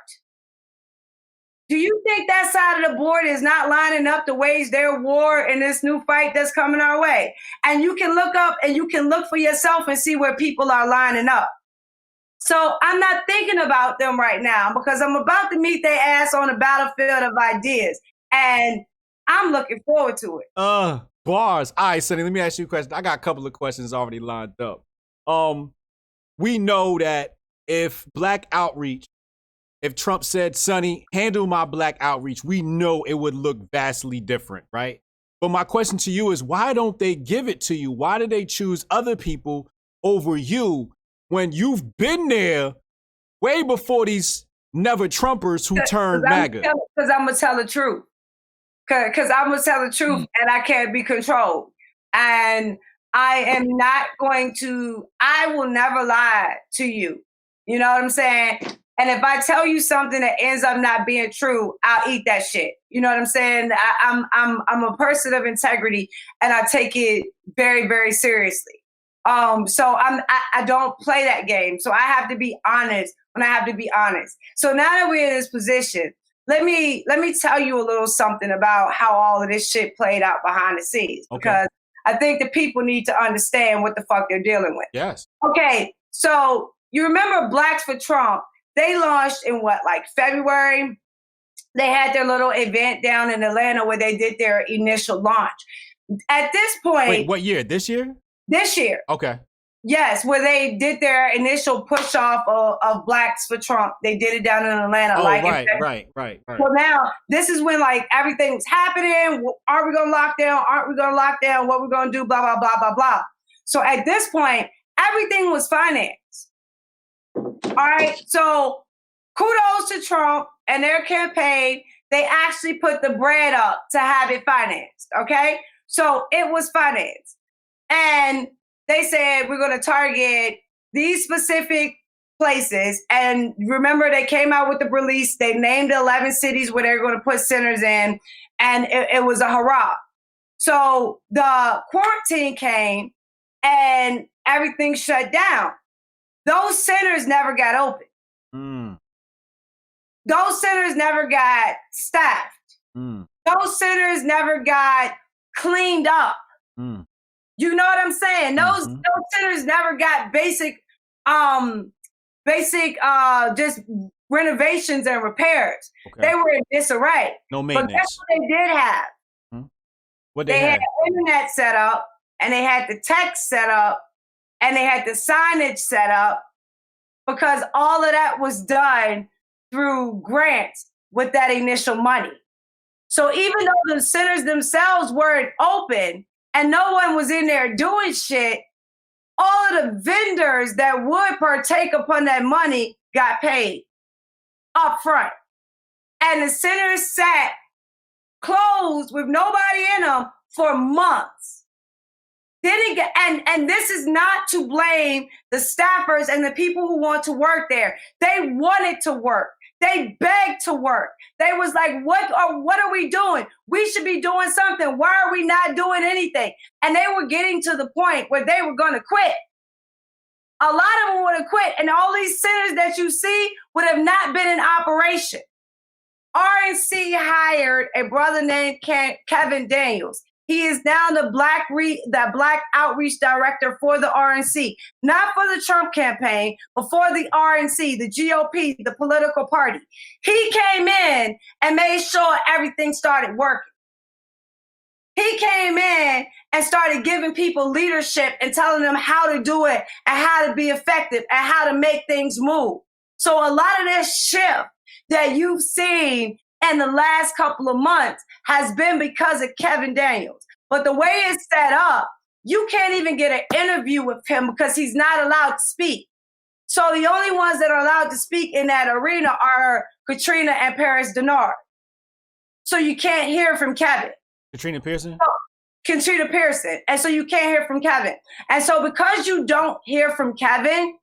Do you think that side of the board is not lining up to wage their war in this new fight that's coming our way? And you can look up and you can look for yourself and see where people are lining up. So I'm not thinking about them right now because I'm about to meet their ass on the battlefield of ideas. And I'm looking forward to it. Bars. All right, Sonnie, let me ask you a question. I got a couple of questions already lined up. We know that if Black outreach, if Trump said, Sonnie, handle my Black outreach, we know it would look vastly different, right? But my question to you is, why don't they give it to you? Why do they choose other people over you when you've been there way before these never Trumpers who turned MAGA? Because I'm going to tell the truth. Because I'm going to tell the truth and I can't be controlled. And I am not going to, I will never lie to you. You know what I'm saying? And if I tell you something that ends up not being true, I'll eat that shit. You know what I'm saying? I'm a person of integrity and I take it very, very seriously. So I don't play that game. So I have to be honest when I have to be honest. So now that we're in this position, let me tell you a little something about how all of this shit played out behind the scenes. Okay. Because I think the people need to understand what the fuck they're dealing with. Yes. Okay, so you remember Blacks for Trump, they launched in February? They had their little event down in Atlanta where they did their initial launch. At this point— Wait, what year? This year? This year. Okay. Yes, where they did their initial push off of Blacks for Trump. They did it down in Atlanta. Oh, right. So now this is when everything's happening. Are we going to lock down? Aren't we going to lock down? What we going to do? Blah, blah, blah, blah, blah. So at this point, everything was financed. All right. So kudos to Trump and their campaign. They actually put the bread up to have it financed. Okay. So it was financed. And they said, we're going to target these specific places. And remember, they came out with the release. They named 11 cities where they're going to put centers in. And it was a hurrah. So the quarantine came and everything shut down. Those centers never got open. Those centers never got staffed. Those centers never got cleaned up. You know what I'm saying? Those centers never got basic just renovations and repairs. Okay. They were in disarray. No maintenance. But that's what they did have. What they had the internet set up, and they had the text set up, and they had the signage set up, because all of that was done through grants with that initial money. So even though the centers themselves weren't open, and no one was in there doing shit, all of the vendors that would partake upon that money got paid up front. And the centers sat closed with nobody in them for months. And this is not to blame the staffers and the people who want to work there. They wanted to work. They begged to work. They was like, what are we doing? We should be doing something. Why are we not doing anything? And they were getting to the point where they were going to quit. A lot of them would have quit. And all these centers that you see would have not been in operation. RNC hired a brother named Kevin Daniels. He is now the Black Outreach Director for the RNC, not for the Trump campaign, but for the RNC, the GOP, the political party. He came in and made sure everything started working. He came in and started giving people leadership and telling them how to do it and how to be effective and how to make things move. So a lot of this shift that you've seen in the last couple of months has been because of Kevin Daniels. But the way it's set up, you can't even get an interview with him because he's not allowed to speak. So the only ones that are allowed to speak in that arena are Katrina and Paris Denard. so you can't hear from Kevin. Katrina Pearson? Katrina Pearson. And so you can't hear from Kevin. And so because you don't hear from Kevin,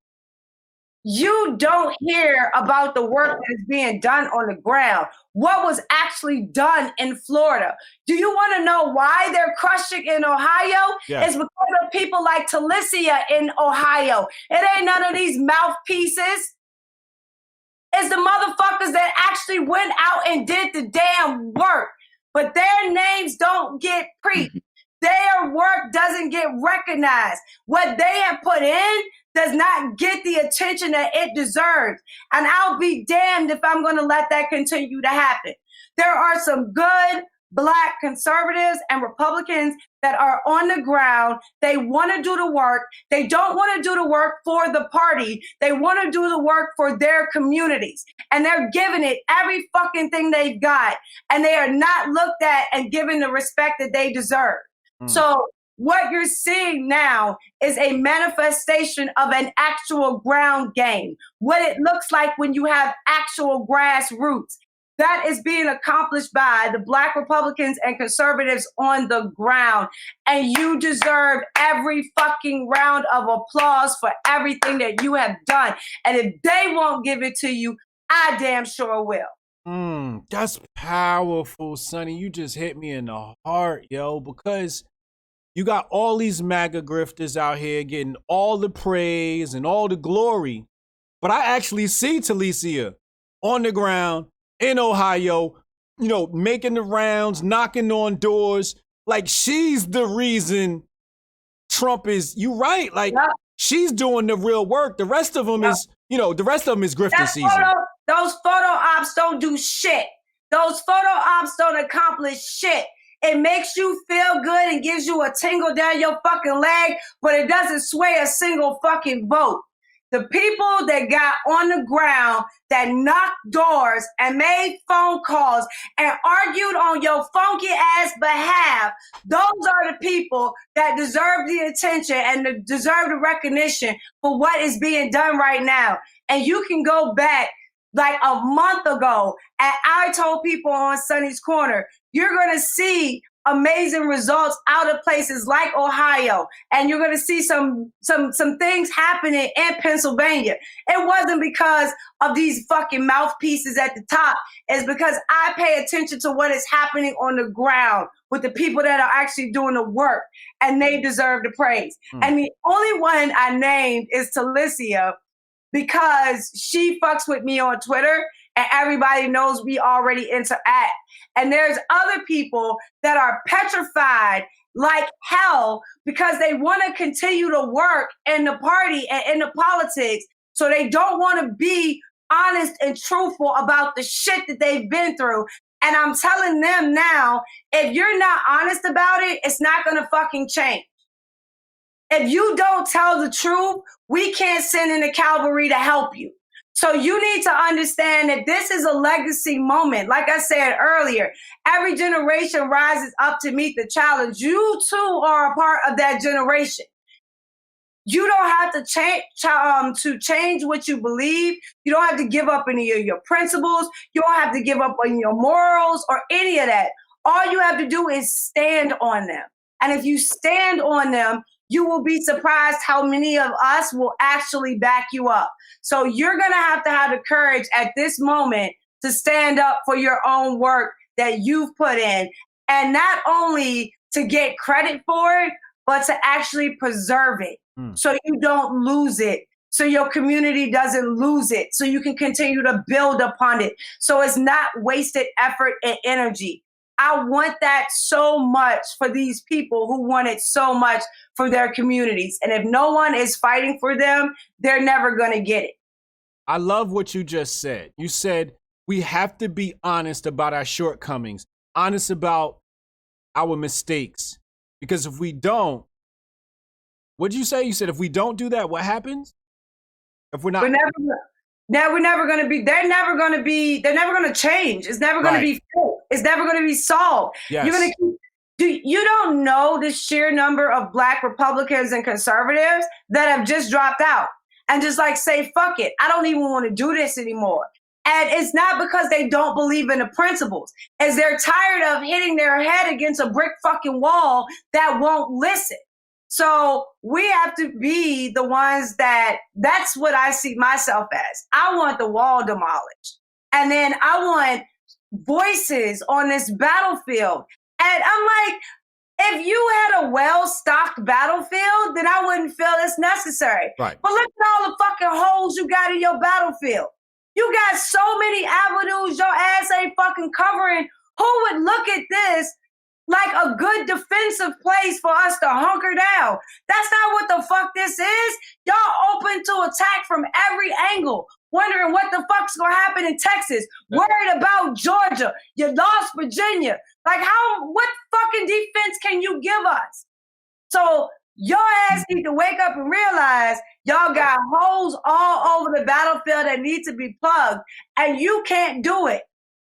you don't hear about the work that is being done on the ground. What was actually done in Florida? Do you want to know why they're crushing in Ohio? Yeah. It's because of people like Felicia in Ohio. It ain't none of these mouthpieces. It's the motherfuckers that actually went out and did the damn work. But their names don't get preached. Their work doesn't get recognized. What they have put in does not get the attention that it deserves. And I'll be damned if I'm going to let that continue to happen. There are some good Black conservatives and Republicans that are on the ground. They want to do the work. They don't want to do the work for the party. They want to do the work for their communities. And they're giving it every fucking thing they've got. And they are not looked at and given the respect that they deserve. So what you're seeing now is a manifestation of an actual ground game. What it looks like when you have actual grassroots. That is being accomplished by the Black Republicans and conservatives on the ground. And you deserve every fucking round of applause for everything that you have done. And if they won't give it to you, I damn sure will. That's powerful, Sonnie. You just hit me in the heart, yo, because you got all these MAGA grifters out here getting all the praise and all the glory. But I actually see Felicia on the ground in Ohio, you know, making the rounds, knocking on doors. Like, she's the reason Trump is, you right, like, she's doing the real work. The rest of them is, you know, the rest of them is grifting season. Those photo ops don't do shit. Those photo ops don't accomplish shit. It makes you feel good and gives you a tingle down your fucking leg, but it doesn't sway a single fucking vote. The people that got on the ground, that knocked doors and made phone calls and argued on your funky ass behalf, those are the people that deserve the attention and deserve the recognition for what is being done right now. And you can go back like a month ago, and I told people on Sonnie's Corner, you're going to see amazing results out of places like Ohio, and you're going to see some things happening in Pennsylvania. It wasn't because of these fucking mouthpieces at the top. It's because I pay attention to what is happening on the ground with the people that are actually doing the work, and they deserve the praise. And the only one I named is Felicia, because she fucks with me on Twitter and everybody knows we already interact. And there's other people that are petrified like hell because they want to continue to work in the party and in the politics. So they don't want to be honest and truthful about the shit that they've been through. And I'm telling them now, if you're not honest about it, it's not going to fucking change. If you don't tell the truth, we can't send in the cavalry to help you. So you need to understand that this is a legacy moment. Like I said earlier, every generation rises up to meet the challenge. You too are a part of that generation. You don't have to change what you believe. You don't have to give up any of your principles. You don't have to give up on your morals or any of that. All you have to do is stand on them. And if you stand on them, you will be surprised how many of us will actually back you up. So you're going to have the courage at this moment to stand up for your own work that you've put in. And not only to get credit for it, but to actually preserve it. So you don't lose it. So your community doesn't lose it. So you can continue to build upon it. So it's not wasted effort and energy. I want that so much for these people who want it so much for their communities. And if no one is fighting for them, they're never going to get it. I love what you just said. You said we have to be honest about our shortcomings, honest about our mistakes. Because if we don't, what did you say? You said if we don't do that, what happens? If we're not... We're never going to be, they're never going to change. It's never going to be full. It's never going to be solved. Yes. You're going to you don't know the sheer number of Black Republicans and conservatives that have just dropped out and just like say, fuck it. I don't even want to do this anymore. And it's not because they don't believe in the principles. It's they're tired of hitting their head against a brick fucking wall that won't listen. So we have to be the ones that's what I see myself as. I want the wall demolished. And then I want voices on this battlefield. And I'm like, if you had a well-stocked battlefield, then I wouldn't feel it's necessary. Right. But look at all the fucking holes you got in your battlefield. You got so many avenues your ass ain't fucking covering. Who would look at this like a good defensive place for us to hunker down? That's not what the fuck this is. Y'all open to attack from every angle, wondering what the fuck's gonna happen in Texas, worried about Georgia, you lost Virginia. Like what fucking defense can you give us? So your ass need to wake up and realize y'all got holes all over the battlefield that need to be plugged, and you can't do it.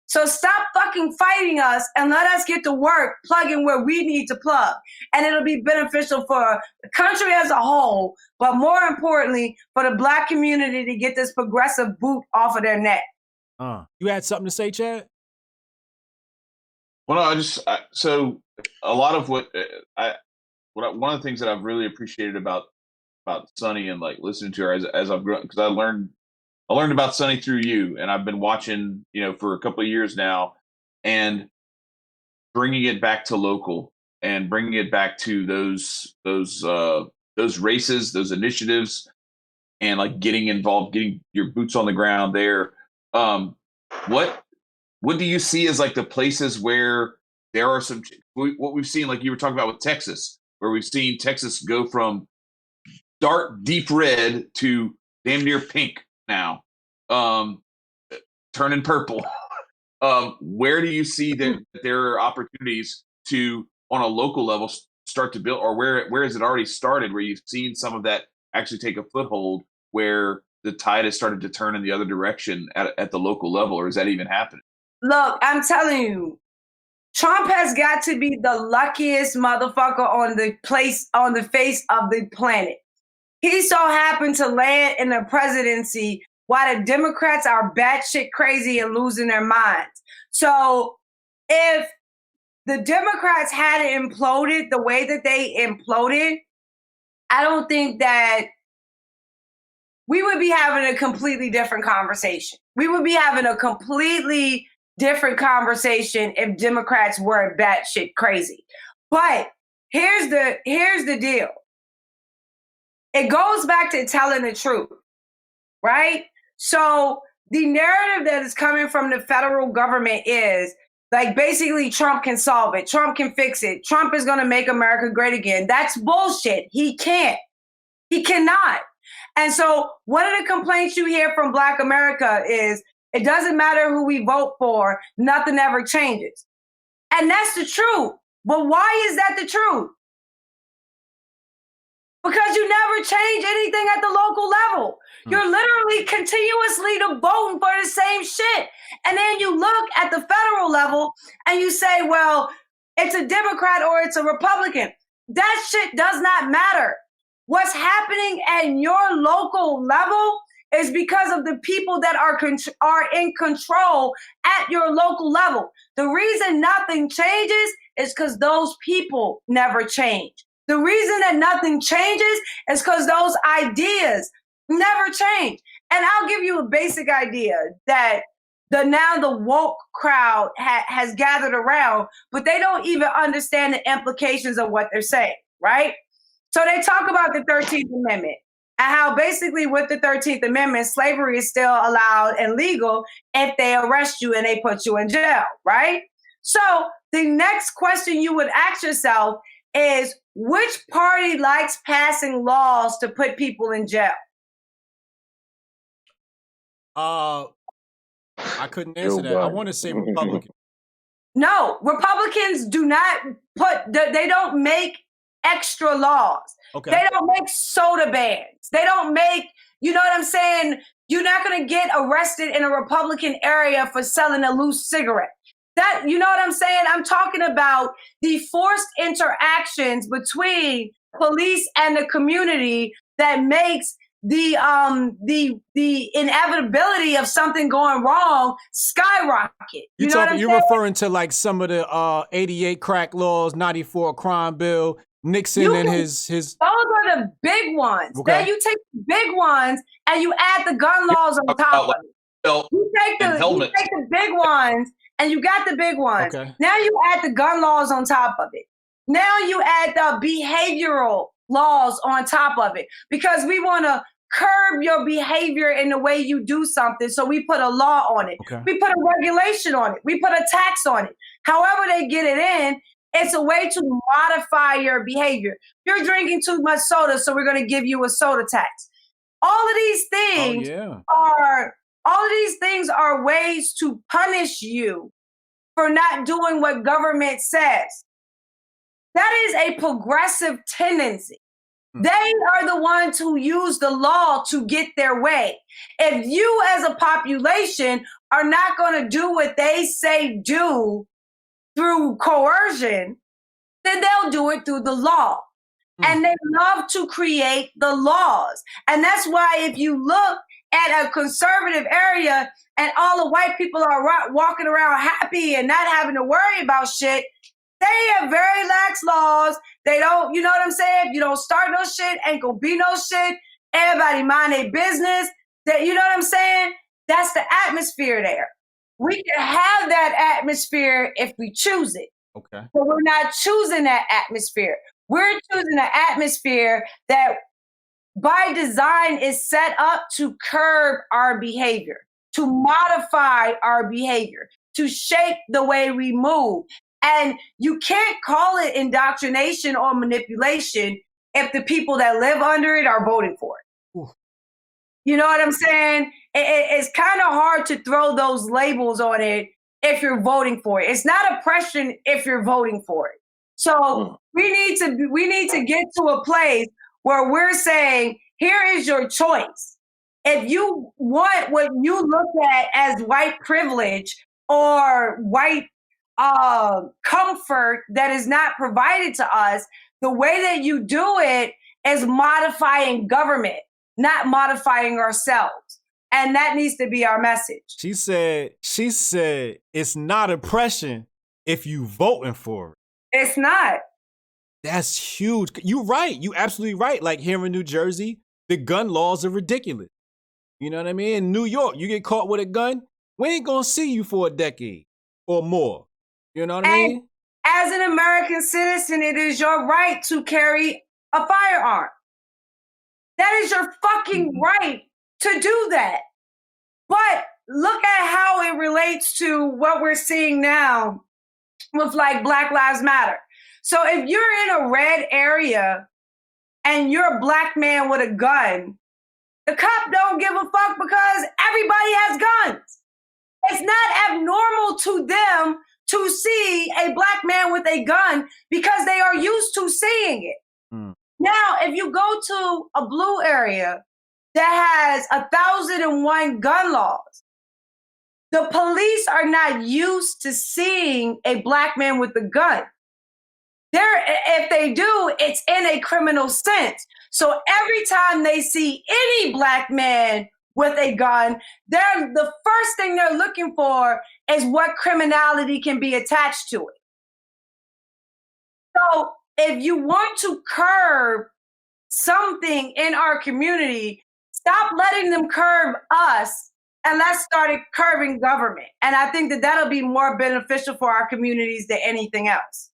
So stop fucking fighting us and let us get to work plugging where we need to plug. And it'll be beneficial for the country as a whole, but more importantly, for the Black community to get this progressive boot off of their neck. You had something to say, Chad? Well, no, so a lot of one of the things that I've really appreciated about Sonnie and like listening to her as I've grown, because I learned about Sonnie through you, and I've been watching, for a couple of years now, and bringing it back to local and bringing it back to those races, those initiatives, and like getting involved, getting your boots on the ground there. What do you see as like the places where there are what we've seen, like you were talking about with Texas, where we've seen Texas go from dark, deep red to damn near pink now, turning purple. Where do you see that there are opportunities to, on a local level, start to build, or where has it already started, where you've seen some of that actually take a foothold, where the tide has started to turn in the other direction at the local level, or is that even happening? Look, I'm telling you, Trump has got to be the luckiest motherfucker on the face of the planet. He so happened to land in the presidency while the Democrats are batshit crazy and losing their minds. So if the Democrats hadn't imploded the way that they imploded, I don't think that we would be having a completely different conversation. We would be having a completely different conversation if Democrats weren't batshit crazy. But here's the deal. It goes back to telling the truth, right? So the narrative that is coming from the federal government is like, basically Trump can solve it. Trump can fix it. Trump is going to make America great again. That's bullshit. He can't. He cannot. And so one of the complaints you hear from Black America is, it doesn't matter who we vote for, nothing ever changes. And that's the truth. But why is that the truth? Because you never change anything at the local level. You're literally continuously voting for the same shit. And then you look at the federal level and you say, well, it's a Democrat or it's a Republican. That shit does not matter. What's happening at your local level is because of the people that are in control at your local level. The reason nothing changes is because those people never change. The reason that nothing changes is because those ideas never change. And I'll give you a basic idea that the woke crowd has gathered around, but they don't even understand the implications of what they're saying, right? So they talk about the 13th Amendment and how basically with the 13th Amendment, slavery is still allowed and legal if they arrest you and they put you in jail, right? So the next question you would ask yourself is, which party likes passing laws to put people in jail? I couldn't answer that. I want to say Republican. No, Republicans do not they don't make extra laws. Okay. They don't make soda bans. They don't make, you know what I'm saying? You're not going to get arrested in a Republican area for selling a loose cigarette. That, you know what I'm saying? I'm talking about the forced interactions between police and the community that makes the inevitability of something going wrong skyrocket. You know what I'm you're saying? referring to like some of the 88 crack laws, 94 crime bill, Nixon and his Those are the big ones. Okay. Then you take the big ones and you add the gun laws on top of it. You take the big ones and you got the big ones. Okay. Now you add the gun laws on top of it. Now you add the behavioral laws on top of it, because we want to curb your behavior in the way you do something. So we put a law on it. Okay. We put a regulation on it. We put a tax on it. However they get it in, it's a way to modify your behavior. You're drinking too much soda, so we're going to give you a soda tax. All of these things are ways to punish you for not doing what government says. That is a progressive tendency. They are the ones who use the law to get their way. If you as a population are not going to do what they say do through coercion, then they'll do it through the law. And they love to create the laws. And that's why if you look at a conservative area and all the white people are walking around happy and not having to worry about shit, they have very lax laws. They don't, you know what I'm saying? If you don't start no shit, ain't gonna be no shit. Everybody mind their business. That, you know what I'm saying? That's the atmosphere there. We can have that atmosphere if we choose it. Okay. But we're not choosing that atmosphere. We're choosing an atmosphere that by design is set up to curb our behavior, to modify our behavior, to shape the way we move. And you can't call it indoctrination or manipulation if the people that live under it are voting for it. Ooh. You know what I'm saying? It's kind of hard to throw those labels on it if you're voting for it. It's not oppression if you're voting for it. So we need to get to a place where we're saying, here is your choice. If you want what you look at as white privilege or white comfort that is not provided to us, the way that you do it is modifying government, not modifying ourselves. And that needs to be our message. She said it's not oppression if you voting for it. It's not. That's huge. You're right. You absolutely right. Like here in New Jersey, the gun laws are ridiculous. You know what I mean? In New York, you get caught with a gun, we ain't gonna see you for a decade or more. You know what I mean? As an American citizen, it is your right to carry a firearm. That is your fucking right to do that. But look at how it relates to what we're seeing now with like Black Lives Matter. So if you're in a red area and you're a black man with a gun, the cop don't give a fuck because everybody has guns. It's not abnormal to them to see a black man with a gun because they are used to seeing it. Now, if you go to a blue area that has 1,001 gun laws, the police are not used to seeing a black man with a gun. If they do, it's in a criminal sense. So every time they see any black man with a gun, the first thing they're looking for is what criminality can be attached to it. So if you want to curb something in our community, stop letting them curb us and let's start curbing government. And I think that that'll be more beneficial for our communities than anything else.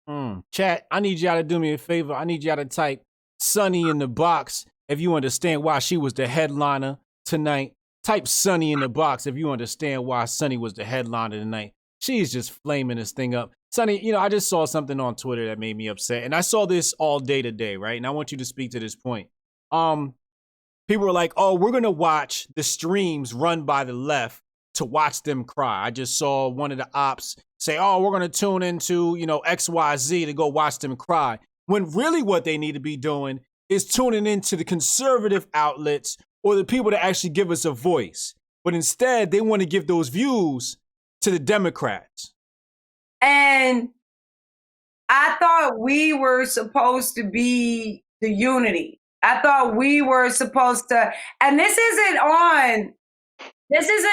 Chat, I need y'all to do me a favor. I need y'all to type Sonnie in the box if you understand why she was the headliner tonight. Type Sonnie in the box if you understand why Sonnie was the headliner tonight. She's just flaming this thing up. Sonnie, you know, I just saw something on Twitter that made me upset. And I saw this all day today, right? And I want you to speak to this point. People were like, oh, we're going to watch the streams run by the left to watch them cry. I just saw one of the ops say, oh, we're going to tune into, you know, XYZ to go watch them cry. When really what they need to be doing is tuning into the conservative outlets or the people that actually give us a voice. But instead, they want to give those views to the Democrats. And I thought we were supposed to be the unity. I thought we were supposed to, and this isn't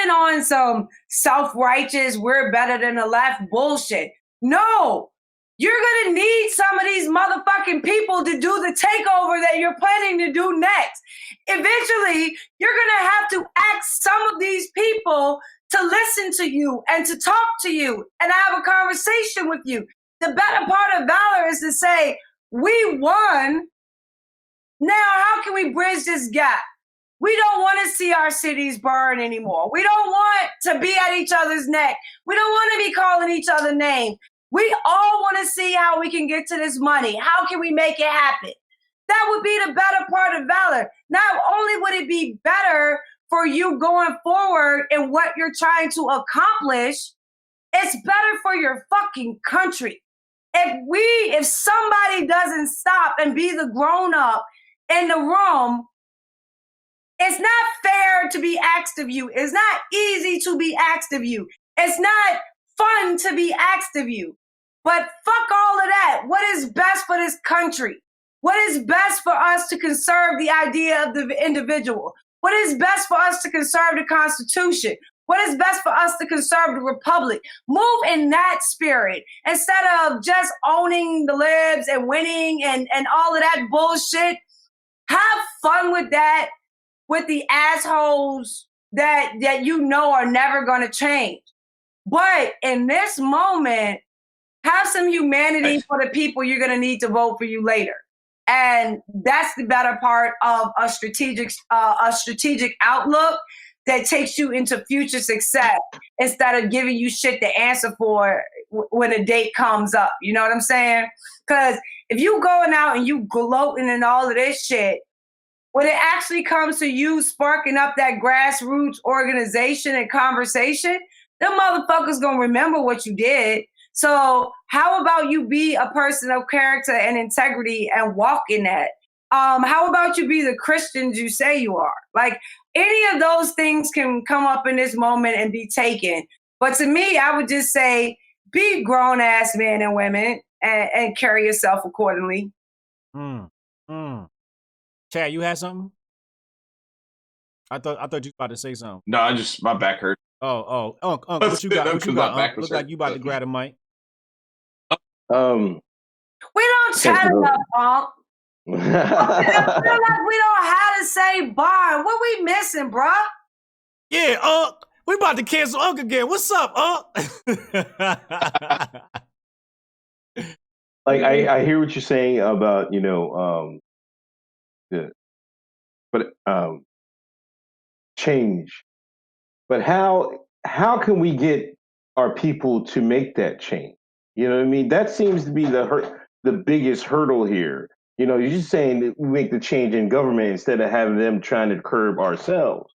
on some self-righteous, we're better than the left bullshit. No, you're gonna need some of these motherfucking people to do the takeover that you're planning to do next. Eventually, you're gonna have to ask some of these people to listen to you and to talk to you and have a conversation with you. The better part of valor is to say, we won. Now, how can we bridge this gap? We don't want to see our cities burn anymore. We don't want to be at each other's neck. We don't want to be calling each other names. We all want to see how we can get to this money. How can we make it happen? That would be the better part of valor. Not only would it be better for you going forward in what you're trying to accomplish, it's better for your fucking country. If somebody doesn't stop and be the grown-up in the room, it's not fair to be asked of you. It's not easy to be asked of you. It's not fun to be asked of you. But fuck all of that. What is best for this country? What is best for us to conserve the idea of the individual? What is best for us to conserve the Constitution? What is best for us to conserve the Republic? Move in that spirit instead of just owning the libs and winning and all of that bullshit. Have fun with that, with the assholes that you know are never going to change. But in this moment, have some humanity for the people you're going to need to vote for you later. And that's the better part of a strategic outlook that takes you into future success instead of giving you shit to answer for when a date comes up. You know what I'm saying? Because if you going out and you gloating and all of this shit, when it actually comes to you sparking up that grassroots organization and conversation, them motherfuckers gonna remember what you did. So how about you be a person of character and integrity and walk in that? How about you be the Christians you say you are? Like, any of those things can come up in this moment and be taken. But to me, I would just say, be grown-ass men and women and carry yourself accordingly. Chad, you had something? I thought you were about to say something. No, my back hurt. Oh, what you got? What you got? Look like you about to grab the mic. We don't chat enough, Unc. I feel like we don't have to say bye. What we missing, bruh? Yeah, Unc. We about to cancel Unc again. What's up, Unc? Like I hear what you're saying about change, but how can we get our people to make that change? You know what I mean? That seems to be the biggest hurdle here. You know, you're just saying that we make the change in government instead of having them trying to curb ourselves.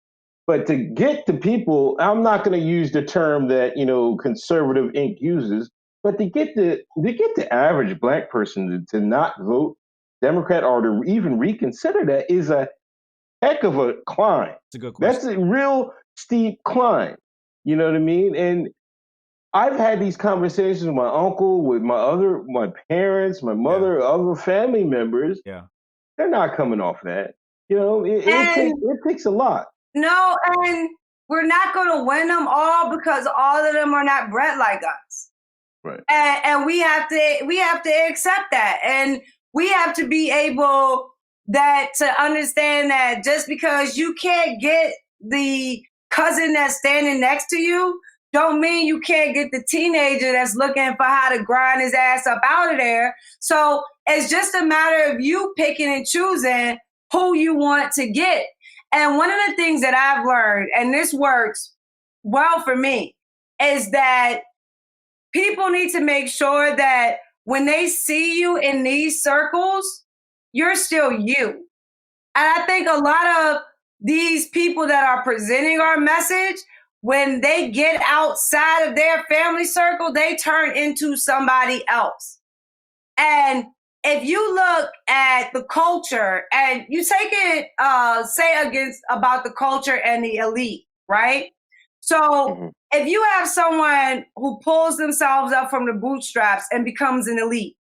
But to get the people, I'm not going to use the term that Conservative Inc. uses, but to get the average Black person to not vote Democrat or to even reconsider that is a heck of a climb. That's a good question. That's a real steep climb. You know what I mean? And I've had these conversations with my uncle, with my parents, my mother, other family members. Yeah, they're not coming off that. You know, it takes a lot. No, and we're not going to win them all because all of them are not bred like us. Right. And we have to accept that, and we have to be able to understand that just because you can't get the cousin that's standing next to you, don't mean you can't get the teenager that's looking for how to grind his ass up out of there. So it's just a matter of you picking and choosing who you want to get. And one of the things that I've learned, and this works well for me, is that people need to make sure that when they see you in these circles, you're still you. And I think a lot of these people that are presenting our message, when they get outside of their family circle, they turn into somebody else. And if you look at the culture and you take it, about the culture and the elite, right? So if you have someone who pulls themselves up from the bootstraps and becomes an elite,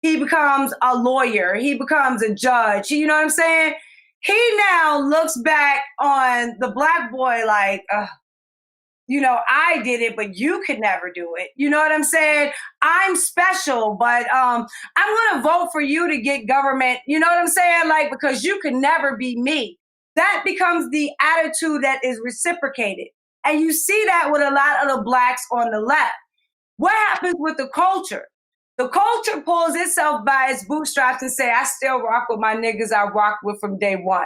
He becomes a lawyer. He becomes a judge. You know what I'm saying? He now looks back on the black boy like, you know, I did it, but you could never do it. You know what I'm saying? I'm special, but I'm going to vote for you to get government. You know what I'm saying? Like, because you could never be me. That becomes the attitude that is reciprocated. And you see that with a lot of the blacks on the left. What happens with the culture? The culture pulls itself by its bootstraps and say, I still rock with my niggas I rocked with from day one.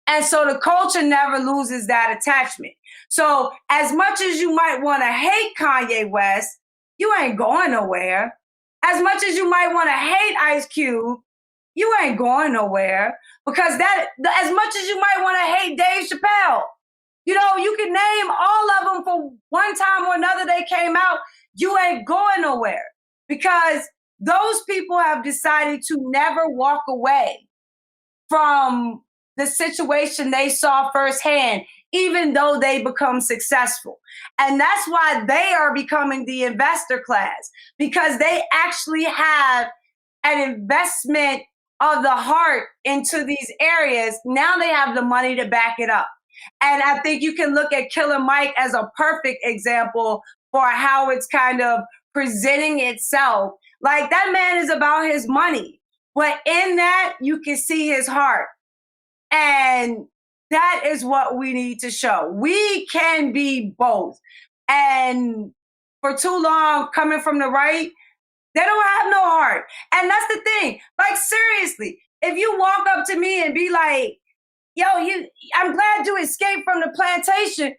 And so the culture never loses that attachment. So as much as you might want to hate Kanye West, you ain't going nowhere. As much as you might want to hate Ice Cube, you ain't going nowhere. Because that, as much as you might want to hate Dave Chappelle, you know, you can name all of them for one time or another they came out, you ain't going nowhere. Because those people have decided to never walk away from the situation they saw firsthand, even though they become successful. And that's why they are becoming the investor class, because they actually have an investment of the heart into these areas. Now they have the money to back it up. And I think you can look at Killer Mike as a perfect example for how it's kind of presenting itself. Like, that man is about his money, but in that you can see his heart. And that is what we need to show. We can be both. And for too long, coming from the right, they don't have no heart. And that's the thing. Like, seriously, if you walk up to me and be like, yo, I'm glad you escaped from the plantation,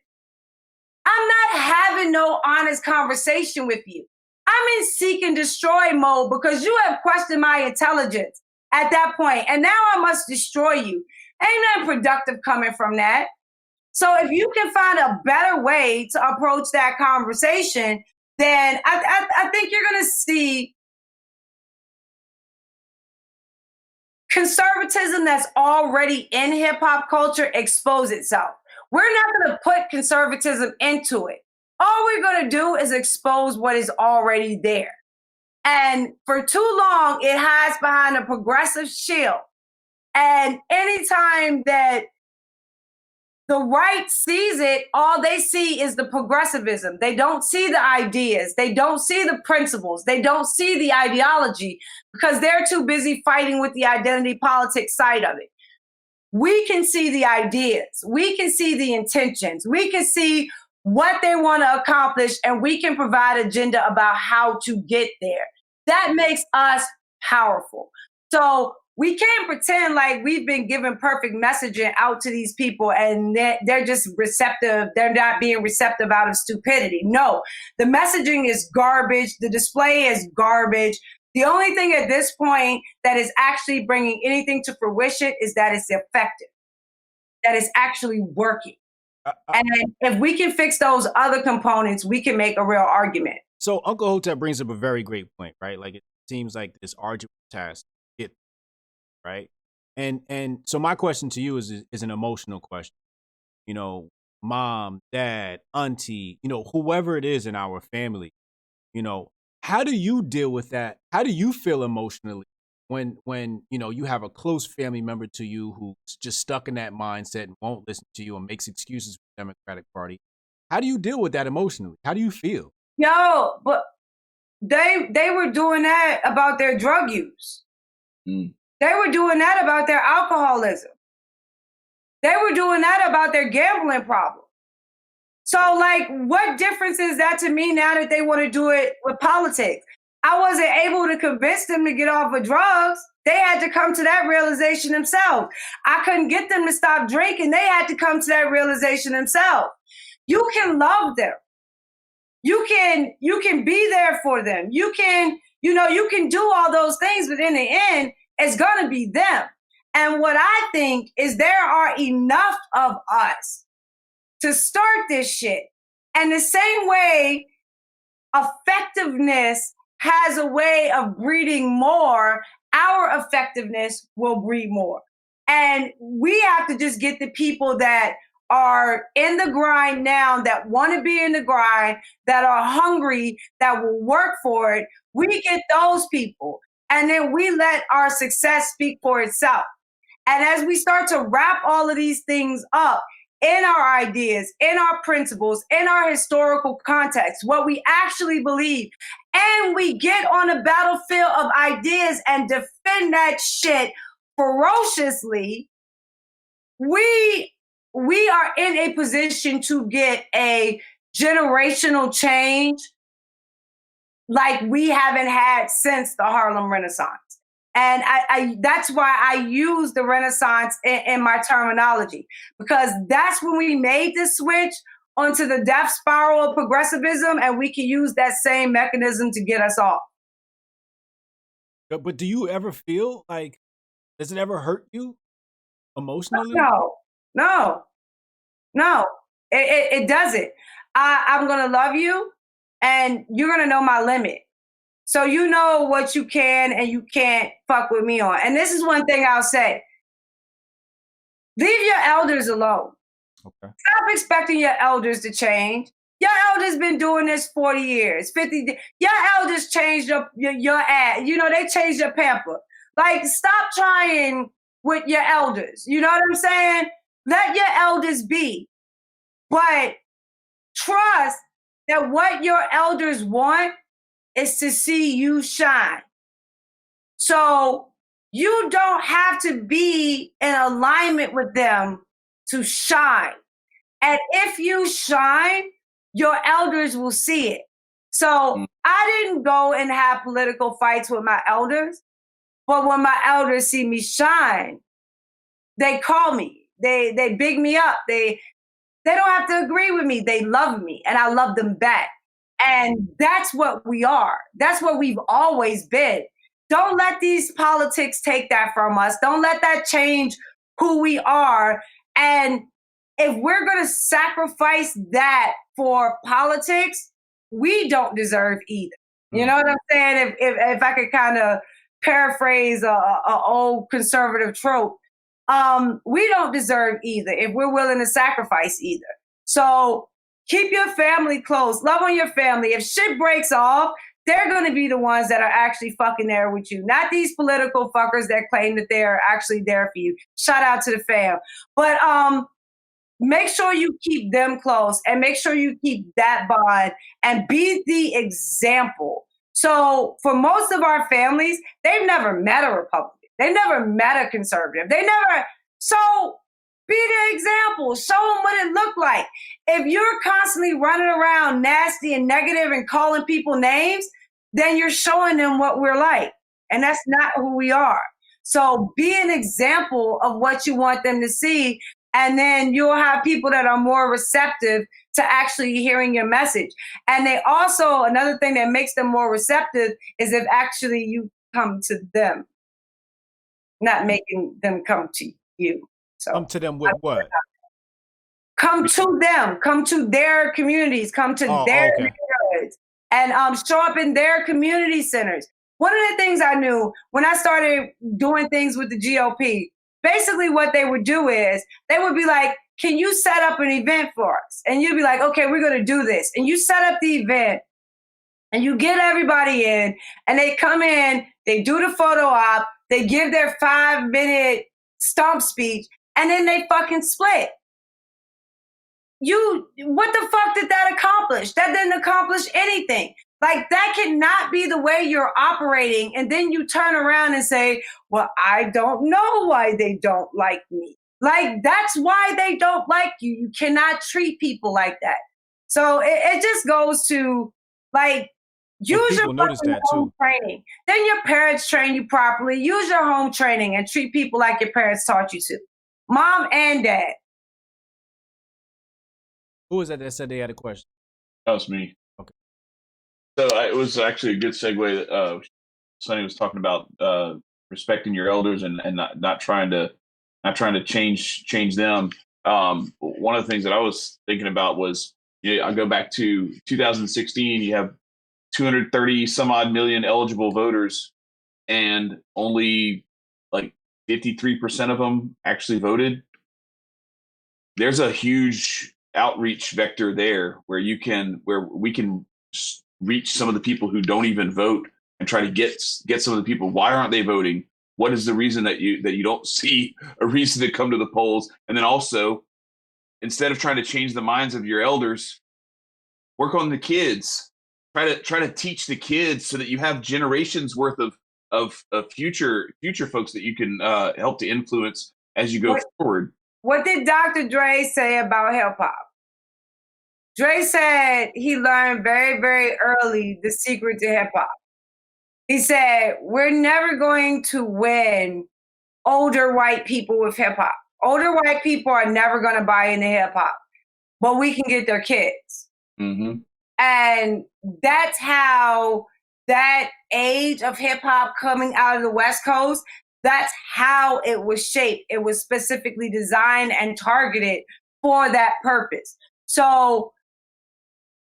I'm not having no honest conversation with you. I'm in seek and destroy mode because you have questioned my intelligence at that point, and now I must destroy you. Ain't nothing productive coming from that. So if you can find a better way to approach that conversation, then I think you're going to see conservatism that's already in hip hop culture expose itself. We're not going to put conservatism into it. All we're going to do is expose what is already there. And for too long, it hides behind a progressive shield. And anytime that the right sees it, all they see is the progressivism. They don't see the ideas. They don't see the principles. They don't see the ideology because they're too busy fighting with the identity politics side of it. We can see the ideas. We can see the intentions. We can see what they want to accomplish, and we can provide agenda about how to get there. That makes us powerful. So we can't pretend like we've been given perfect messaging out to these people and they're just receptive. They're not being receptive out of stupidity. No, the messaging is garbage. The display is garbage. The only thing at this point that is actually bringing anything to fruition is that it's effective, that it's actually working. And if we can fix those other components, we can make a real argument. So Uncle Hotep brings up a very great point, right? Like, it seems like this arduous task to get, right? And so my question to you is an emotional question. You know, mom, dad, auntie, you know, whoever it is in our family, you know, how do you deal with that? How do you feel emotionally when you know, you have a close family member to you who's just stuck in that mindset and won't listen to you and makes excuses for the Democratic Party? How do you deal with that emotionally? How do you feel? Yo, but they were doing that about their drug use. They were doing that about their alcoholism. They were doing that about their gambling problem. So, like, what difference is that to me now that they want to do it with politics? I wasn't able to convince them to get off of drugs. They had to come to that realization themselves. I couldn't get them to stop drinking. They had to come to that realization themselves. You can love them. You can be there for them. You can do all those things, but in the end, it's gonna be them. And what I think is there are enough of us to start this shit. And the same way effectiveness has a way of breeding more, our effectiveness will breed more. And we have to just get the people that are in the grind now, that want to be in the grind, that are hungry, that will work for it. We get those people. and then we let our success speak for itself. And as we start to wrap all of these things up in our ideas, in our principles, in our historical context, what we actually believe, and we get on a battlefield of ideas and defend that shit ferociously, we are in a position to get a generational change like we haven't had since the Harlem Renaissance. And I that's why I use the Renaissance in my terminology, because that's when we made the switch onto the death spiral of progressivism, and we can use that same mechanism to get us off. But do you ever feel like, does it ever hurt you emotionally? No, it doesn't. I'm gonna love you, and you're gonna know my limit. So you know what you can and you can't fuck with me on. And this is one thing I'll say. Leave your elders alone. Okay. Stop expecting your elders to change. Your elders been doing this 40 years, 50. Your elders changed your ad. You know, they changed your pamper. Like, stop trying with your elders. You know what I'm saying? Let your elders be. But trust that what your elders want is to see you shine. So you don't have to be in alignment with them to shine. And if you shine, your elders will see it. So I didn't go and have political fights with my elders, but when my elders see me shine, they call me, they big me up. They don't have to agree with me. They love me and I love them back. And that's what we are. That's what we've always been. Don't let these politics take that from us. Don't let that change who we are. And if we're going to sacrifice that for politics, we don't deserve either. You know what I'm saying? If I could kind of paraphrase a old conservative trope, we don't deserve either if we're willing to sacrifice either. So keep your family close. Love on your family. If shit breaks off, they're going to be the ones that are actually fucking there with you, not these political fuckers that claim that they're actually there for you. Shout out to the fam. But make sure you keep them close and make sure you keep that bond and be the example. So for most of our families, they've never met a Republican. They never met a conservative. So be the example. Show them what it looked like. If you're constantly running around nasty and negative and calling people names, then you're showing them what we're like. And that's not who we are. So be an example of what you want them to see. And then you'll have people that are more receptive to actually hearing your message. And they also, another thing that makes them more receptive is if actually you come to them, not making them come to you. So come to them with what? Come to them, come to their communities, come to their neighborhoods, and show up in their community centers. One of the things I knew when I started doing things with the GOP, basically what they would do is they would be like, can you set up an event for us? And you'd be like, okay, we're going to do this. And you set up the event and you get everybody in and they come in, they do the photo op, they give their 5-minute stomp speech, and then they fucking split. What the fuck did that accomplish? That didn't accomplish anything. Like, that cannot be the way you're operating. And then you turn around and say, well, I don't know why they don't like me. Like, that's why they don't like you. You cannot treat people like that. So it just goes to, like, use your home training. Then your parents train you properly. Use your home training and treat people like your parents taught you to. Mom and dad. Who was that said they had a question? That was me. Okay. So it was actually a good segue that Sonnie was talking about respecting your elders and not trying to change them. One of the things that I was thinking about was, I go back to 2016. You have 230 some odd million eligible voters, and only like 53% of them actually voted. There's a huge outreach vector there where we can reach some of the people who don't even vote and try to get some of the people. Why aren't they voting? What is the reason that you don't see a reason to come to the polls? And then also, instead of trying to change the minds of your elders, work on the kids. Try to teach the kids so that you have generations worth of future folks that you can help to influence as you go forward. What did Dr. Dre say about hip hop? Dre said he learned very, very early the secret to hip hop. He said, we're never going to win older white people with hip hop. Older white people are never going to buy into hip hop, but we can get their kids. Mm-hmm. And that's how that age of hip hop coming out of the West Coast, that's how it was shaped. It was specifically designed and targeted for that purpose. So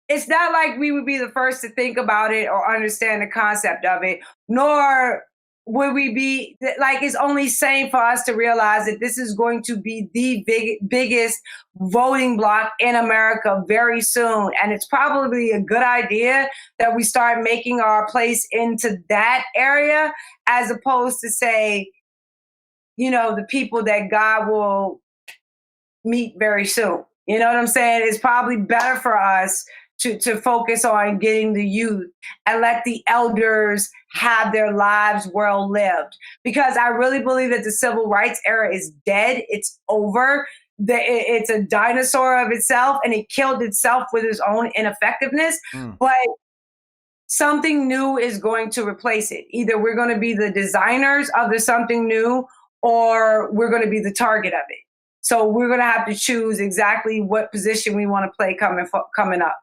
it's not like we would be the first to think about it or understand the concept of it, nor would we be like, it's only sane for us to realize that this is going to be the biggest voting bloc in America very soon. And it's probably a good idea that we start making our place into that area, as opposed to say, you know, the people that God will meet very soon. You know what I'm saying? It's probably better for us to focus on getting the youth and let the elders have their lives well lived. Because I really believe that the civil rights era is dead. It's over. It's a dinosaur of itself, and it killed itself with its own ineffectiveness. But something new is going to replace it. Either we're going to be the designers of the something new, or we're going to be the target of it. So we're going to have to choose exactly what position we want to play coming up.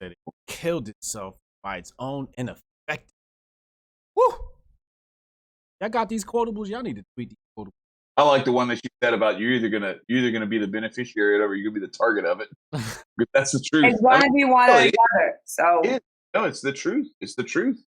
That it killed itself by its own ineffectiveness. Woo! Y'all got these quotables? Y'all need to tweet these quotables. I like the one that you said about you're either gonna be the beneficiary of it, or you're gonna be the target of it. That's the truth. It's going to be one or the other. So no, it's the truth. It's the truth.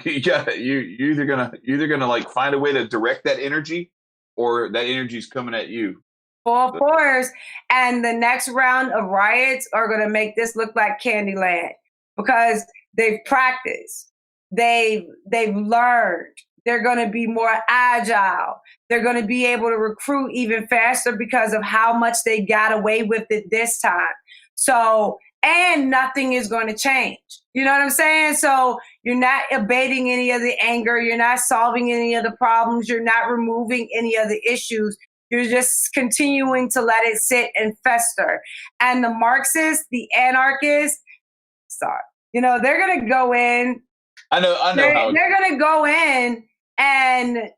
You're either gonna like find a way to direct that energy, or that energy is coming at you. Full force. And the next round of riots are going to make this look like Candyland, because they've practiced, they've learned, they're going to be more agile, they're going to be able to recruit even faster because of how much they got away with it this time. So, and nothing is going to change. You know what I'm saying? So you're not abating any of the anger, you're not solving any of the problems, you're not removing any of the issues. You're just continuing to let it sit and fester. And the Marxists, the anarchists, you know, they're going to go in. I know. They're going to go in, and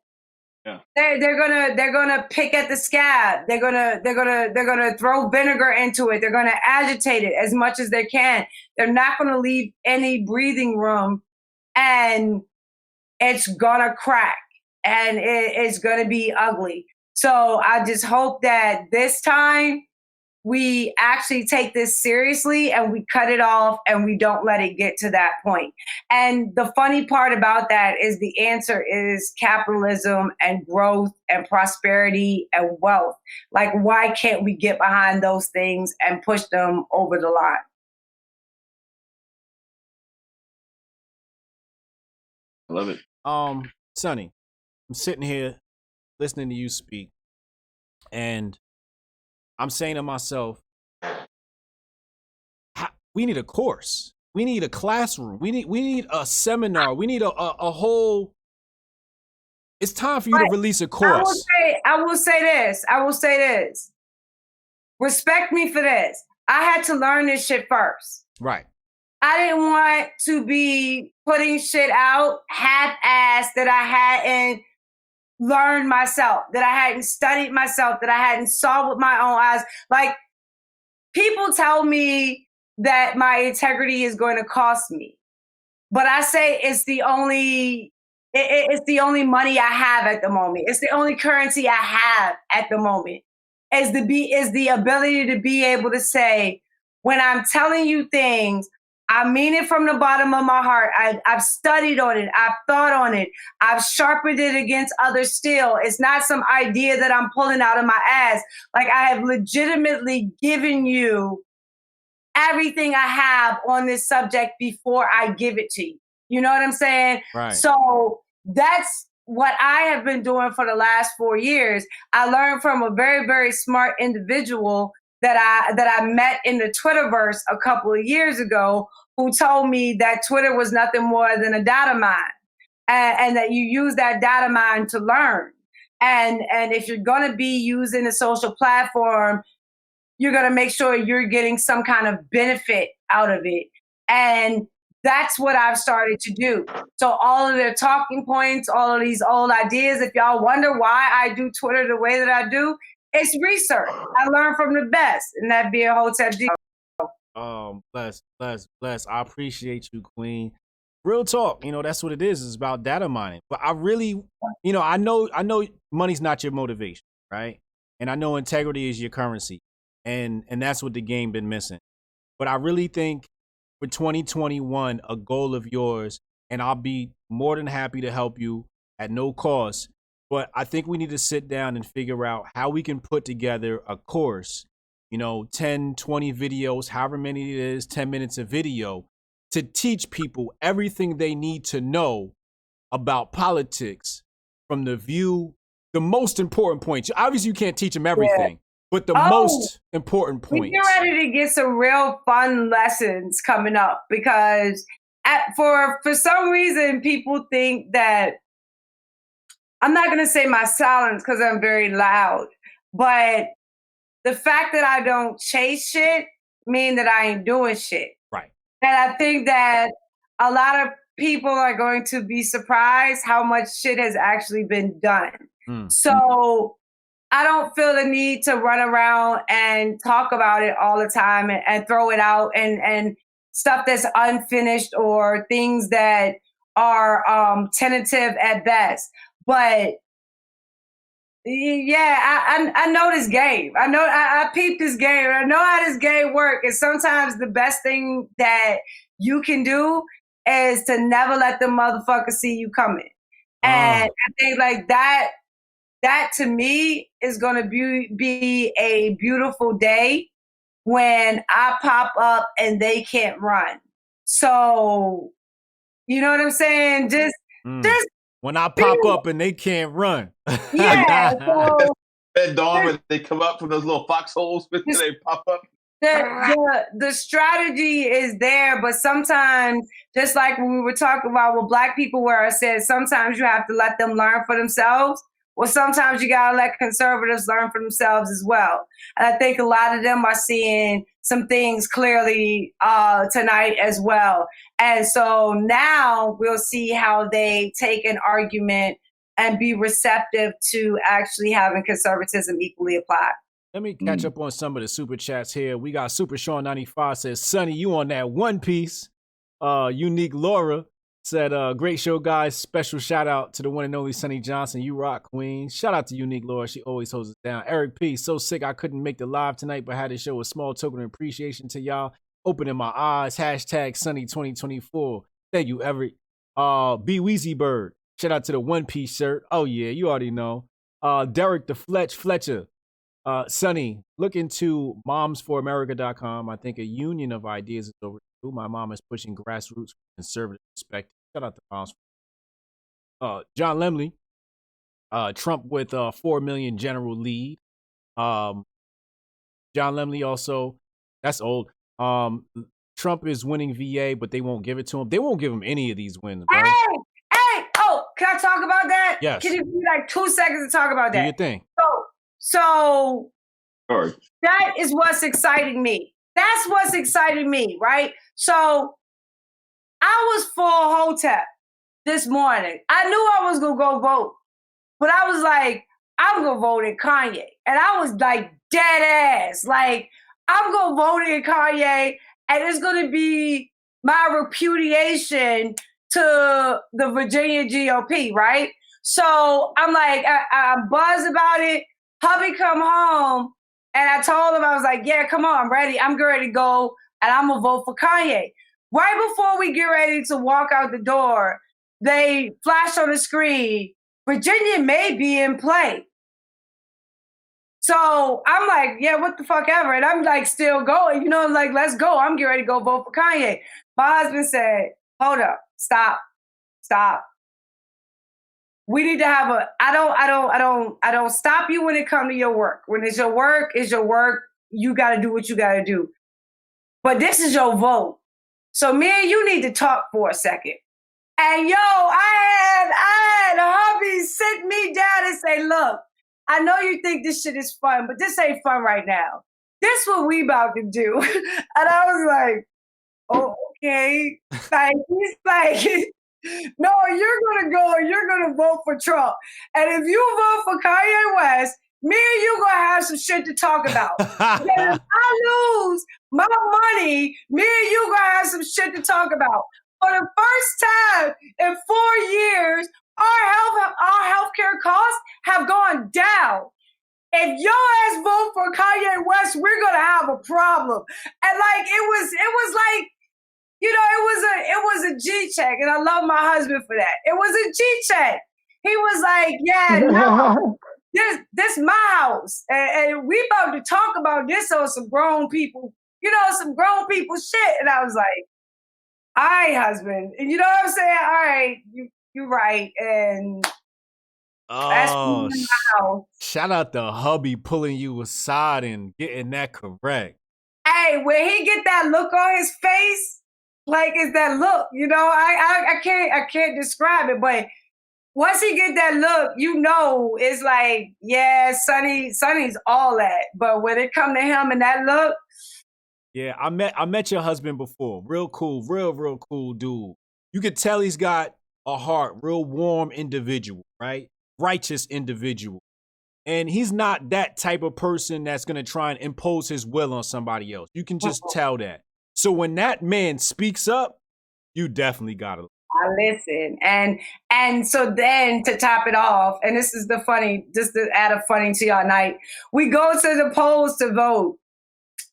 they're gonna pick at the scab. They're gonna throw vinegar into it. They're gonna agitate it as much as they can. They're not gonna leave any breathing room, and it's gonna crack, and it's gonna be ugly. So I just hope that this time we actually take this seriously and we cut it off and we don't let it get to that point. And the funny part about that is the answer is capitalism and growth and prosperity and wealth. Like, why can't we get behind those things and push them over the line? I love it. Sonnie, I'm sitting here listening to you speak, and I'm saying to myself, we need a course. We need a classroom. We need a seminar. We need a whole. It's time for you to release a course. I will say this. Respect me for this. I had to learn this shit first. Right. I didn't want to be putting shit out half-assed that I hadn't learned myself, that I hadn't studied myself, that I hadn't saw with my own eyes. Like, people tell me that my integrity is going to cost me, but I say it's the only money I have at the moment. It's the only currency I have at the moment. Is the ability to be able to say, when I'm telling you things, I mean it from the bottom of my heart. I've studied on it. I've thought on it. I've sharpened it against other steel. It's not some idea that I'm pulling out of my ass. Like, I have legitimately given you everything I have on this subject before I give it to you. You know what I'm saying? Right. So that's what I have been doing for the last 4 years. I learned from a very, very smart individual that I met in the Twitterverse a couple of years ago, who told me that Twitter was nothing more than a data mine, and that you use that data mine to learn. And if you're going to be using a social platform, you're going to make sure you're getting some kind of benefit out of it. And that's what I've started to do. So all of their talking points, all of these old ideas, if y'all wonder why I do Twitter the way that I do, it's research. I learn from the best, and that being Hotep J. Bless. I appreciate you, Queen. Real talk, that's what it is. It's about data mining. But I really, I know money's not your motivation, right? And I know integrity is your currency. And that's what the game been missing. But I really think for 2021, a goal of yours, and I'll be more than happy to help you at no cost. But I think we need to sit down and figure out how we can put together a course, 10, 20 videos, however many it is, 10 minutes of video, to teach people everything they need to know about politics from the most important points. Obviously, you can't teach them everything, but the most important points. We're ready to get some real fun lessons coming up, because for some reason, people think that, I'm not going to say my silence because I'm very loud, but the fact that I don't chase shit mean that I ain't doing shit. Right. And I think that a lot of people are going to be surprised how much shit has actually been done. So I don't feel the need to run around and talk about it all the time and throw it out and stuff that's unfinished or things that are tentative at best. But yeah, I know this game. I peep this game. I know how this game works. And sometimes the best thing that you can do is to never let the motherfucker see you coming. And I think like that to me is going to be a beautiful day when I pop up and they can't run. So, you know what I'm saying? Just when I pop up and they can't run. Yeah. So, that dawn where they come up from those little foxholes and they pop up. The strategy is there, but sometimes, just like when we were talking about with Black people, where I said sometimes you have to let them learn for themselves. Well, sometimes you gotta let conservatives learn for themselves as well. And I think a lot of them are seeing some things clearly tonight as well. And so now we'll see how they take an argument and be receptive to actually having conservatism equally applied. Let me catch up on some of the super chats here. We got Super Sean 95 says, Sonnie, you on that One Piece. Unique Laura said, great show, guys. Special shout out to the one and only Sonnie Johnson. You rock, queen. Shout out to Unique Laura. She always holds it down. Eric P. So sick I couldn't make the live tonight, but had to show a small token of appreciation to y'all. Opening my eyes. Hashtag Sonnie 2024. Thank you, Eric. B. Weezy Bird. Shout out to the One Piece shirt. Oh, yeah, you already know. Derek the Fletcher. Sonnie, look into momsforamerica.com. I think a union of ideas is overdue. My mom is pushing grassroots conservative perspective. Shout out to Moms. John Lemley, Trump with 4 million general lead. John Lemley also, that's old. Trump is winning VA, but they won't give it to him. They won't give him any of these wins, bro. Can I talk about that? Yes. Can you give me like 2 seconds to talk about that? Do your thing. So Sorry. that is what's exciting me. That's what's exciting me, right? So I was full Hotep this morning. I knew I was gonna go vote, but I was like, I'm gonna vote in Kanye. And I was like dead ass. Like, I'm gonna vote in Kanye, and it's gonna be my repudiation to the Virginia GOP, right? So I'm like, I'm buzzed about it. Hubby come home, and I told him, I was like, yeah, come on, I'm ready. I'm ready to go, and I'm going to vote for Kanye. Right before we get ready to walk out the door, they flashed on the screen, Virginia may be in play. So I'm like, yeah, what the fuck ever. And I'm like, still going. I'm like, let's go. I'm getting ready to go vote for Kanye. My husband said, hold up, stop. We need to have I don't stop you when it comes to your work. When it's your work, you gotta do what you gotta do. But this is your vote. So me and you need to talk for a second. And yo, I had hubby sit me down and say, look, I know you think this shit is fun, but this ain't fun right now. This what we about to do. And I was like, oh, okay. Like, he's like, no, you're gonna go and you're gonna vote for Trump. And if you vote for Kanye West, me and you gonna have some shit to talk about. And if I lose my money, me and you gonna have some shit to talk about. For the first time in 4 years, our healthcare costs have gone down. If your ass vote for Kanye West, we're gonna have a problem. And like it was like, you know, it was a G check, and I love my husband for that. It was a G check. He was like, yeah, no, this my house, and we about to talk about this on some grown people, you know, some grown people shit. And I was like, all right, husband, and you know what I'm saying? All right, you're right, and that's my house. Shout out to hubby pulling you aside and getting that correct. Hey, when he get that look on his face, like it's that look, you know, I can't describe it, but once he get that look, you know, it's like, yeah, Sonny's all that. But when it come to him and that look, yeah, I met your husband before. Real cool, real cool dude. You could tell he's got a heart, real warm individual, right? Righteous individual. And he's not that type of person that's gonna try and impose his will on somebody else. You can just tell that. So when that man speaks up, you definitely gotta listen. And so then to top it off, and this is the funny, just to add a funny to y'all night, we go to the polls to vote.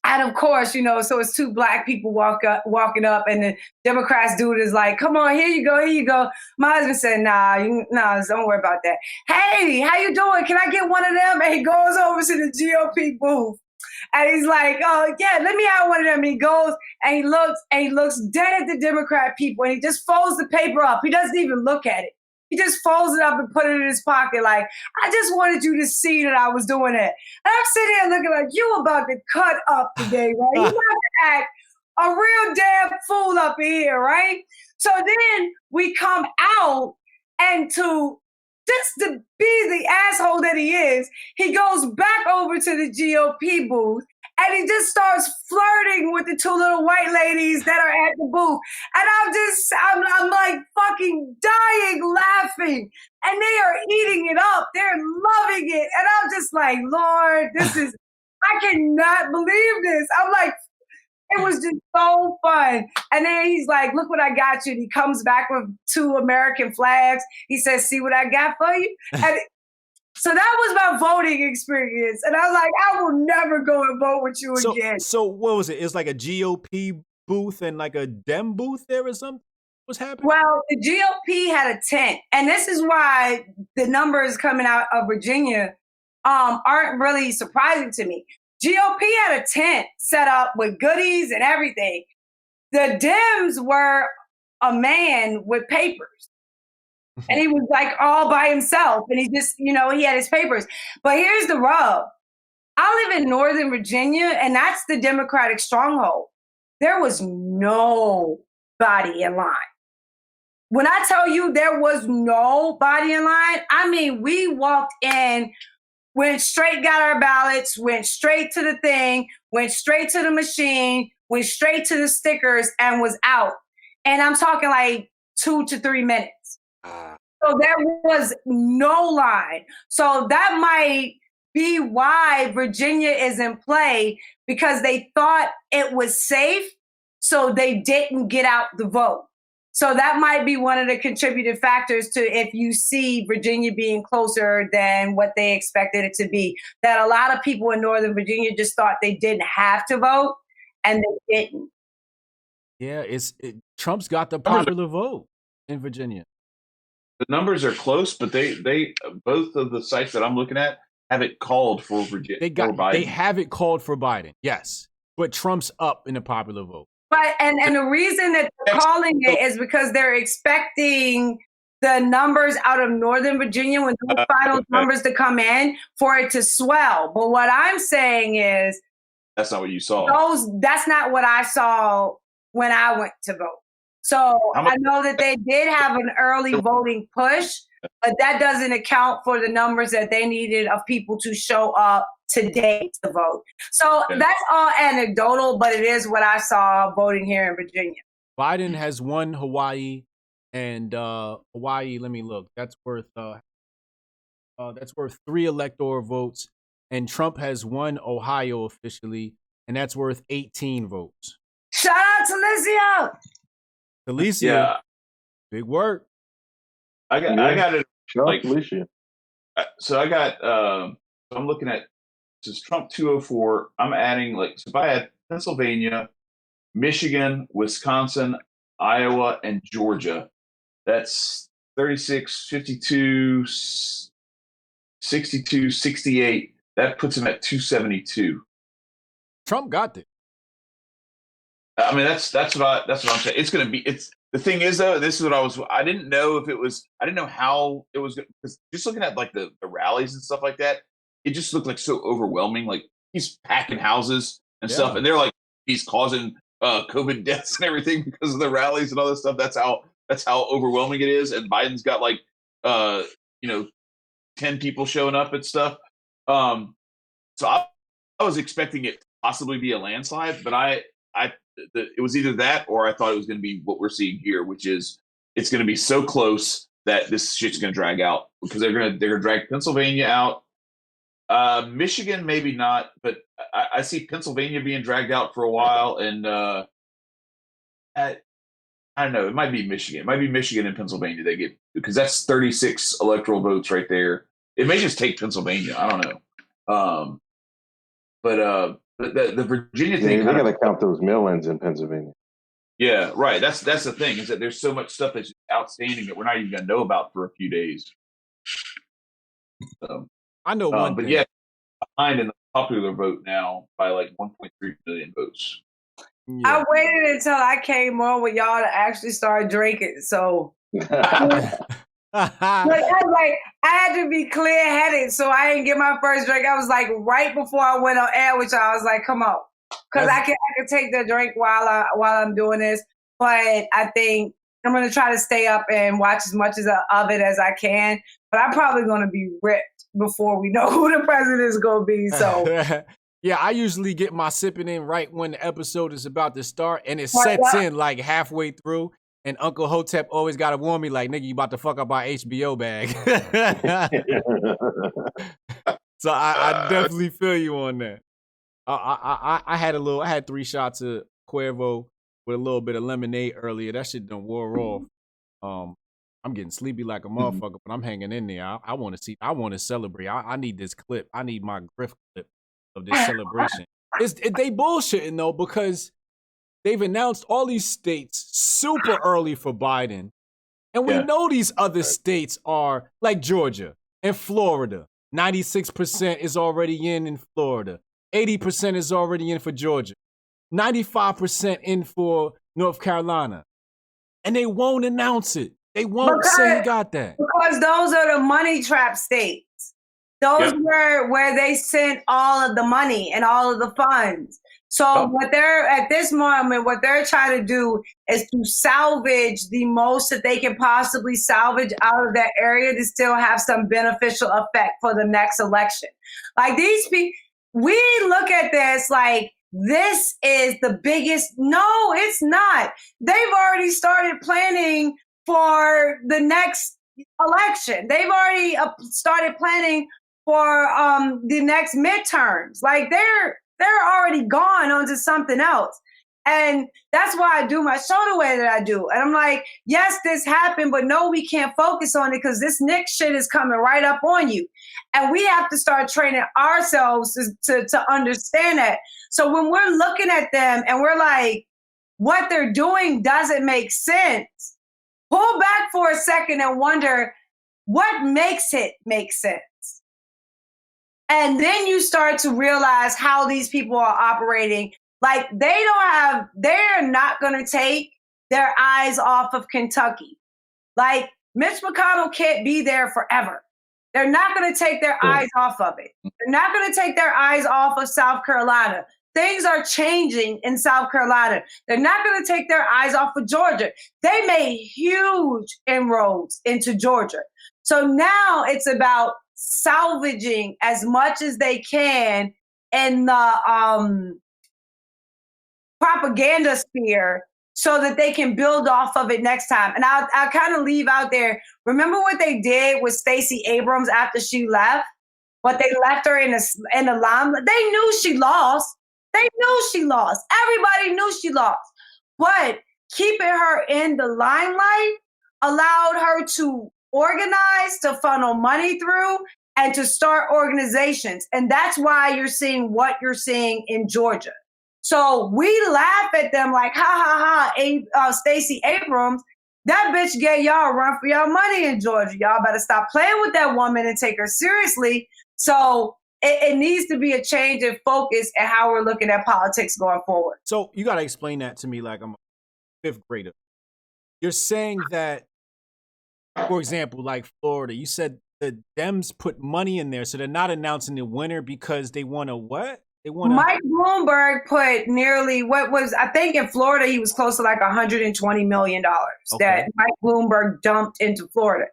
And of course, you know, so it's two black people walking up, and the Democrats dude is like, come on, here you go. My husband said, nah, don't worry about that. Hey, how you doing? Can I get one of them? And he goes over to the GOP booth. And he's like, oh, yeah, let me have one of them. And he goes and he looks dead at the Democrat people, and he just folds the paper up. He doesn't even look at it. He just folds it up and put it in his pocket like, I just wanted you to see that I was doing it. And I'm sitting here looking like, you about to cut up today, right? You about to act a real damn fool up in here, right? So then we come out, and just to be the asshole that he is, he goes back over to the GOP booth, and he just starts flirting with the two little white ladies that are at the booth. And I'm like fucking dying laughing. And they are eating it up. They're loving it. And I'm just like, Lord, I cannot believe this. I'm like, it was just so fun. And then he's like, look what I got you. And he comes back with 2 American flags. He says, see what I got for you? And so that was my voting experience. And I was like, I will never go and vote with you again. So what was it? It's like a GOP booth and like a Dem booth there or something? What's happening? Well, the GOP had a tent. And this is why the numbers coming out of Virginia aren't really surprising to me. GOP had a tent set up with goodies and everything. The Dems were a man with papers. And he was like all by himself. And he just, you know, he had his papers. But here's the rub. I live in Northern Virginia, and that's the Democratic stronghold. There was nobody in line. When I tell you there was nobody in line, I mean, we walked in, went straight, got our ballots, went straight to the thing, went straight to the machine, went straight to the stickers, and was out. And I'm talking like 2 to 3 minutes. So there was no line. So that might be why Virginia is in play, because they thought it was safe, so they didn't get out the vote. So that might be one of the contributing factors to if you see Virginia being closer than what they expected it to be. That a lot of people in Northern Virginia just thought they didn't have to vote, and they didn't. Yeah, Trump's got the popular vote in Virginia. The numbers are close, but they both of the sites that I'm looking at have it called for Virginia. They have it called for Biden, yes. But Trump's up in the popular vote. But and the reason that they're calling it is because they're expecting the numbers out of Northern Virginia when those final numbers to come in for it to swell. But what I'm saying is that's not what you saw. That's not what I saw when I went to vote. So I know that they did have an early voting push, but that doesn't account for the numbers that they needed of people to show up today to vote. So that's all anecdotal, but it is what I saw voting here in Virginia. Biden has won Hawaii, and Hawaii, let me look. That's worth 3 electoral votes, and Trump has won Ohio officially, and that's worth 18 votes. Shout out to Felicia. Felicia, big work. I got it. Shout out to Felicia. So I got. I'm looking at this is Trump 204. I'm adding so if I had Pennsylvania, Michigan, Wisconsin, Iowa, and Georgia, that's 36, 52, 62, 68. That puts him at 272. Trump got this. I mean, that's what I'm saying. It's going to be. It's the thing is though. This is what I didn't know if it was. I didn't know how it was. Because just looking at the rallies and stuff like that, it just looked like so overwhelming. Like he's packing houses and stuff, and they're like he's causing COVID deaths and everything because of the rallies and all this stuff. That's how overwhelming it is. And Biden's got 10 people showing up and stuff. So I was expecting it to possibly be a landslide, but it was either that or I thought it was going to be what we're seeing here, which is it's going to be so close that this shit's going to drag out because they're going to drag Pennsylvania out. Michigan, maybe not, but I see Pennsylvania being dragged out for a while. And I don't know, it might be Michigan. It might be Michigan and Pennsylvania they get because that's 36 electoral votes right there. It may just take Pennsylvania. I don't know. But the Virginia thing, they got to count those mail-ins in Pennsylvania. Yeah, right. That's the thing is that there's so much stuff that's outstanding that we're not even going to know about for a few days. So, I know one but thing. yeah, behind in the popular vote now by 1.3 million votes. Yeah. I waited until I came on with y'all to actually start drinking. So I had to be clear-headed, so I didn't get my first drink. I was right before I went on air with y'all, I was like, come on. Because I can take the drink while I'm doing this. But I think I'm going to try to stay up and watch as much of it as I can. But I'm probably going to be ripped before we know who the president is going to be. So yeah, I usually get my sipping in right when the episode is about to start, and it sets in halfway through. And Uncle Hotep always got to warn me, nigga, you about to fuck up our HBO bag. So I definitely feel you on that. I had 3 shots of Cuervo with a little bit of lemonade earlier. That shit done wore off. I'm getting sleepy like a motherfucker, but I'm hanging in there. I want to celebrate. I need this clip. I need my Griff clip of this celebration. They bullshitting though, because they've announced all these states super early for Biden. And we know these other states are like Georgia and Florida. 96% is already in Florida. 80% is already in for Georgia. 95% in for North Carolina. And they won't announce it. They won't say he got that. Because those are the money trap states. Those were where they sent all of the money and all of the funds. So what they're trying to do is to salvage the most that they can possibly salvage out of that area to still have some beneficial effect for the next election. These people, we look at this this is the biggest. No, it's not. They've already started planning for the next election. They've already started planning for the next midterms. They're already gone onto something else. And that's why I do my show the way that I do. And I'm like, yes, this happened, but no, we can't focus on it because this next shit is coming right up on you. And we have to start training ourselves to understand that. So when we're looking at them and we're like, what they're doing doesn't make sense, pull back for a second and wonder what makes it make sense. And then you start to realize how these people are operating Like they're not going to take their eyes off of Kentucky. Like Mitch McConnell can't be there forever. They're not going to take their eyes off of it. They're not going to take their eyes off of South Carolina. Things are changing in South Carolina. They're not going to take their eyes off of Georgia. They made huge inroads into Georgia. So now it's about salvaging as much as they can in the propaganda sphere so that they can build off of it next time. And I'll kind of leave out there. Remember what they did with Stacey Abrams after she left? What they left her in the limelight. They knew she lost. They knew she lost. Everybody knew she lost. But keeping her in the limelight allowed her to organize, to funnel money through, and to start organizations. And that's why you're seeing what you're seeing in Georgia. So we laugh at them like, ha, ha, ha, Stacey Abrams, that bitch gave y'all a run for y'all money in Georgia. Y'all better stop playing with that woman and take her seriously. So it needs to be a change in focus and how we're looking at politics going forward. So you got to explain that to me like I'm a fifth grader. You're saying that, for example, like Florida, you said the Dems put money in there, so they're not announcing the winner because they want to what? They want Mike Bloomberg put nearly I think in Florida, he was close to like $120 million that Mike Bloomberg dumped into Florida.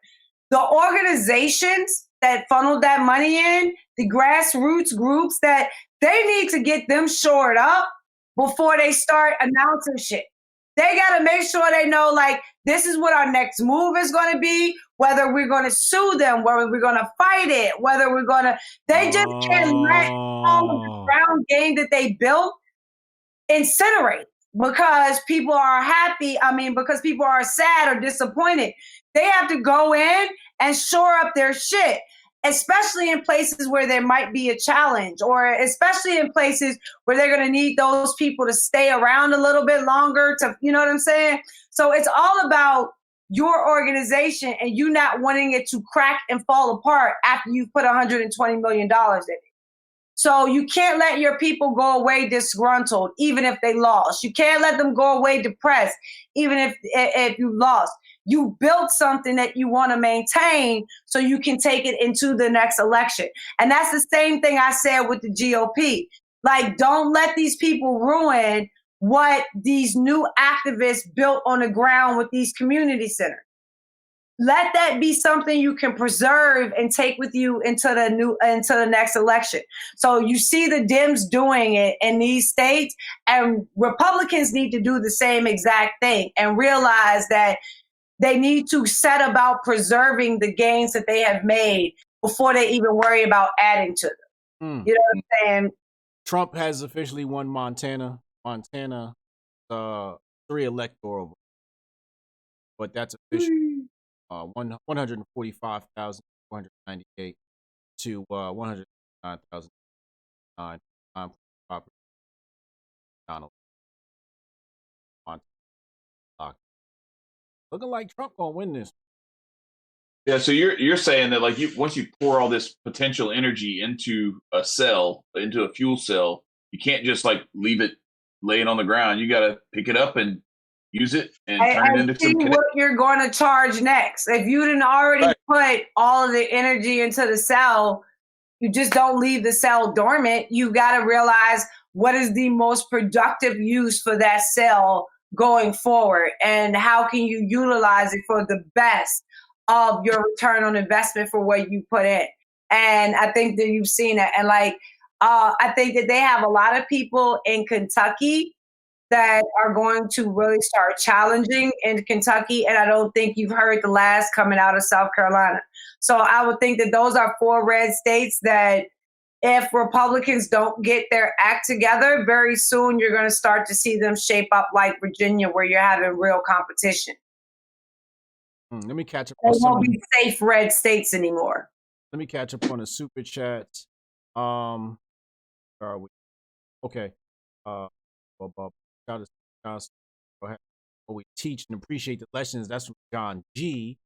The organizations that funneled that money in, the grassroots groups, that they need to get them shored up before they start announcing shit. They got to make sure they know, like, this is what our next move is going to be, whether we're going to sue them, whether we're going to fight it, whether we're going to, they just can't let all of the ground game that they built incinerate because people are happy. I mean, because people are sad or disappointed. They have to go in and shore up their shit, especially in places where there might be a challenge, or especially in places where they're going to need those people to stay around a little bit longer to, you know what I'm saying? So it's all about your organization and you not wanting it to crack and fall apart after you've put $120 million in it. So you can't let your people go away disgruntled, even if they lost. You can't let them go away depressed, even if you lost. You built something that you want to maintain so you can take it into the next election. And that's the same thing I said with the GOP. Like, don't let these people ruin what these new activists built on the ground with these community centers. Let that be something you can preserve and take with you into the next election. So you see the Dems doing it in these states, and Republicans need to do the same exact thing and realize that they need to set about preserving the gains that they have made before they even worry about adding to them. You know what I'm saying? Trump has officially won Montana. Montana, 3 electoral, but that's official. 145,498 to 109,009 property. Donald. Looking like Trump gonna win this. Yeah, so you're saying that, like, once you pour all this potential energy into a cell, into a fuel cell, you can't just like leave it laying on the ground. You got to pick it up and use it and turn it into see some. What you're going to charge next? If you didn't already put all of the energy into the cell, you just don't leave the cell dormant. You got to realize what is the most productive use for that cell going forward, and how can you utilize it for the best of your return on investment for what you put in. And I think that you've seen it. And like, I think that they have a lot of people in Kentucky that are going to really start challenging in Kentucky. And I don't think you've heard the last coming out of South Carolina. So I would think that those are 4 red states that if Republicans don't get their act together, very soon you're going to start to see them shape up like Virginia, where you're having real competition. Let me catch up. They won't be safe red states anymore. Let me catch up on the super chats. Where are we? Okay. Shout out to Johnson. Go ahead. We teach and appreciate the lessons. That's from John G.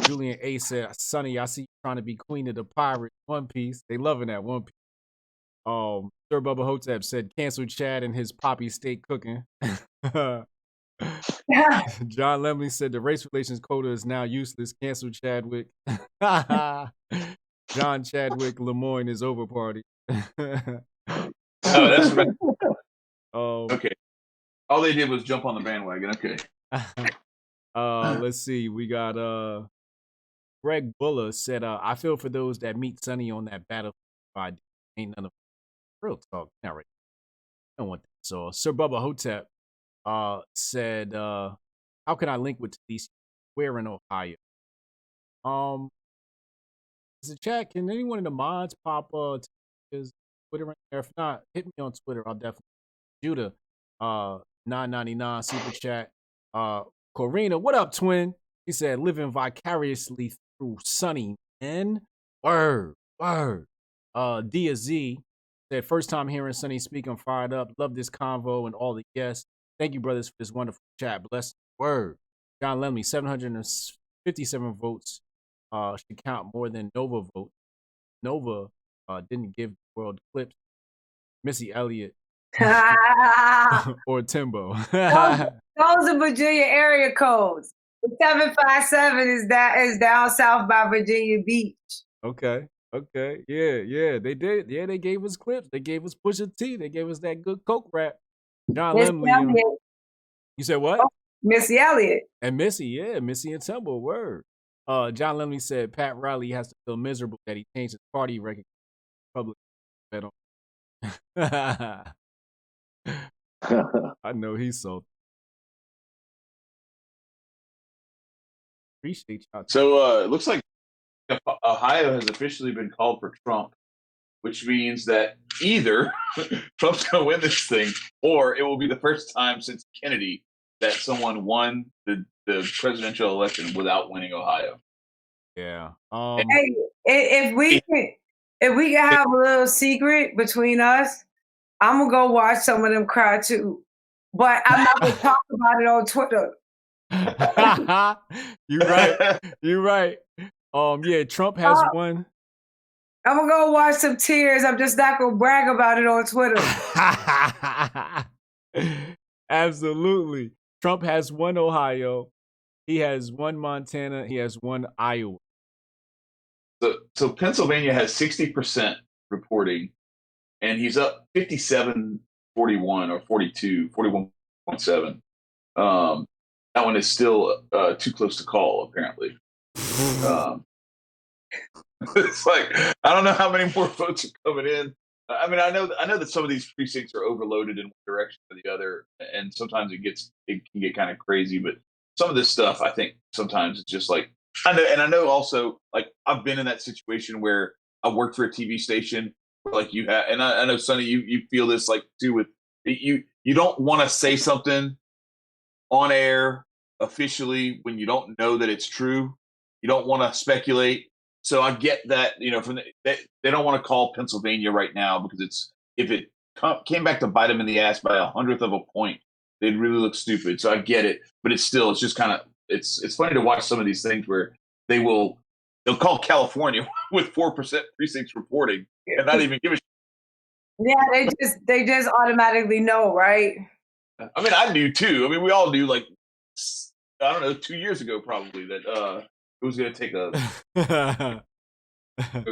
Julian A said, Sonnie, I see you trying to be queen of the pirate One Piece. They loving that One Piece. Sir Bubba Hotep said, cancel Chad and his poppy steak cooking. John Lemley said the race relations quota is now useless. Cancel Chadwick. John Chadwick Lemoyne is over party. Oh, that's right. Okay. Okay. All they did was jump on the bandwagon. Okay. Let's see. We got Greg Buller said, I feel for those that meet Sonnie on that battlefield. Ain't none of real talk. Not right. I don't want that. So Sir Bubba Hotep said, how can I link with DC? Where in Ohio? Is it chat? Can anyone in the mods pop his Twitter in there? If not, hit me on Twitter. I'll definitely. Judah, $9.99 super chat. Corina, what up, twin? He said, living vicariously through Sonnie, man. Word. Dia Z said, first time hearing Sonnie speak, I'm fired up. Love this convo and all the guests. Thank you, brothers, for this wonderful chat. Bless. Word. John Lemley, 757 votes. Should count more than Nova votes. Nova didn't give the world clips. Missy Elliott or Timbo. Those are Virginia area codes. The 757 is down south by Virginia Beach. Okay. Yeah, they did. Yeah, they gave us clips. They gave us Pusha T. They gave us that good Coke rap. John Lemley. You said what? Oh, Missy Elliott. And Missy and Timbo, word. John Lemley said Pat Riley has to feel miserable that he changed his party record public. I know he's so. Appreciate y'all. So it looks like Ohio has officially been called for Trump, which means that either Trump's going to win this thing, or it will be the first time since Kennedy that someone won the presidential election without winning Ohio. Yeah. Hey, if we can have a little secret between us, I'm gonna go watch some of them cry too. But I'm not gonna talk about it on Twitter. You're right. Yeah, Trump has won. I'm gonna go watch some tears. I'm just not gonna brag about it on Twitter. Absolutely. Trump has won Ohio. He has won Montana. He has won Iowa. So Pennsylvania has 60% reporting, and he's up 57-41 or 41.7. That one is still too close to call, apparently. It's like, I don't know how many more votes are coming in. I mean, I know that some of these precincts are overloaded in one direction or the other, and sometimes it can get kind of crazy. But some of this stuff, I think sometimes it's just like, I know also, like, I've been in that situation where I worked for a TV station, like you have, and I know, Sonnie, you feel this like too with you don't want to say something on air officially when you don't know that it's true. You don't want to speculate. So I get that, they don't want to call Pennsylvania right now because if it came back to bite them in the ass by 1/100 of a point, they'd really look stupid. So I get it, but it's just kind of, it's funny to watch some of these things where they'll call California with 4% precincts reporting and not even give a shit. Yeah, they just automatically know, right? I mean, I knew too. I mean, we all knew, like, I don't know, 2 years ago probably that it was going to take a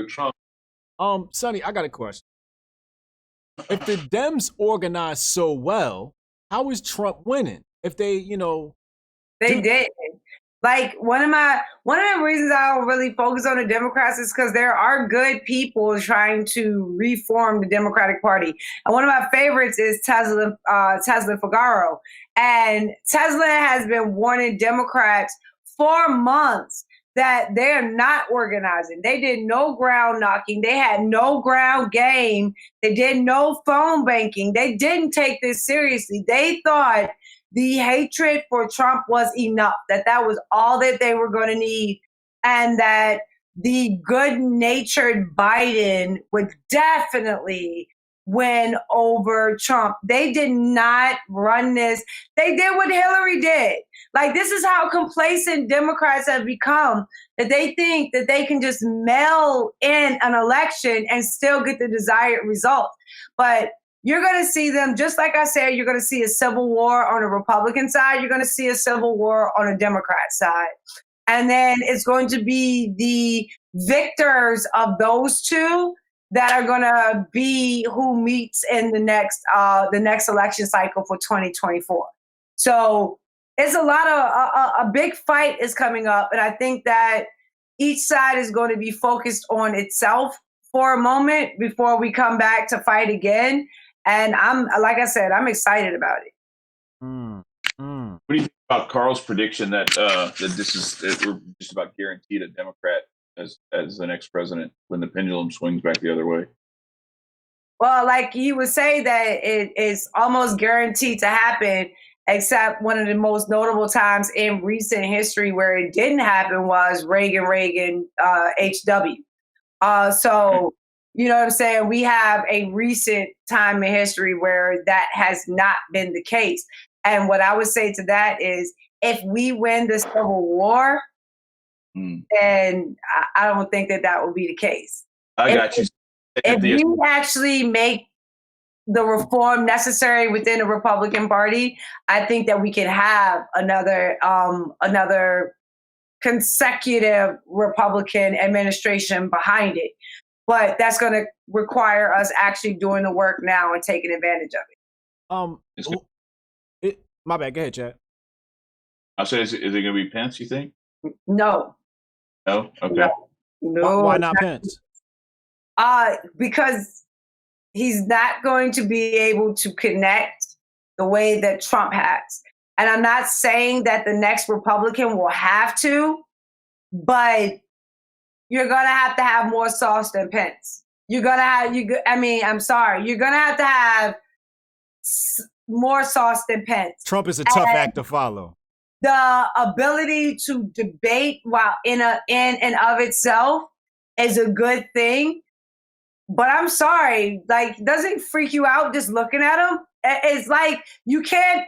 Trump. Sonnie, I got a question. If the Dems organize so well, how is Trump winning? If they, they did. Like one of the reasons I don't really focus on the Democrats is because there are good people trying to reform the Democratic Party. And one of my favorites is Tesla Figaro. And Tesla has been warning Democrats for months that they're not organizing. They did no ground knocking. They had no ground game. They did no phone banking. They didn't take this seriously. They thought the hatred for Trump was enough, that was all that they were going to need, and that the good-natured Biden would definitely win over Trump. They did not run this. They did what Hillary did. Like, this is how complacent Democrats have become, that they think that they can just mail in an election and still get the desired result. But you're going to see them, just like I said, you're going to see a civil war on the Republican side. You're going to see a civil war on the Democrat side. And then it's going to be the victors of those two that are going to be who meets in the next election cycle for 2024. So it's a big fight is coming up. And I think that each side is going to be focused on itself for a moment before we come back to fight again. And like I said, I'm excited about it. What do you think about Karl's prediction that we're just about guaranteed a Democrat as the next president when the pendulum swings back the other way? Well, like you would say that it is almost guaranteed to happen, except one of the most notable times in recent history where it didn't happen was Reagan, HW. So, you know what I'm saying? We have a recent time in history where that has not been the case. And what I would say to that is, if we win the Civil War, then I don't think that will be the case. I got you. If we actually make the reform necessary within the Republican Party, I think that we can have another consecutive Republican administration behind it. But that's going to require us actually doing the work now and taking advantage of it. My bad. Go ahead, Chad. I said, is it going to be Pence, you think? No. No? Okay. No. Why not Pence? Because he's not going to be able to connect the way that Trump has. And I'm not saying that the next Republican will have to, but you're going to have more sauce than Pence. I'm sorry. You're going to have more sauce than Pence. Trump is a tough act to follow. The ability to debate while in and of itself is a good thing. But I'm sorry, like, doesn't it freak you out just looking at him? It's like you can't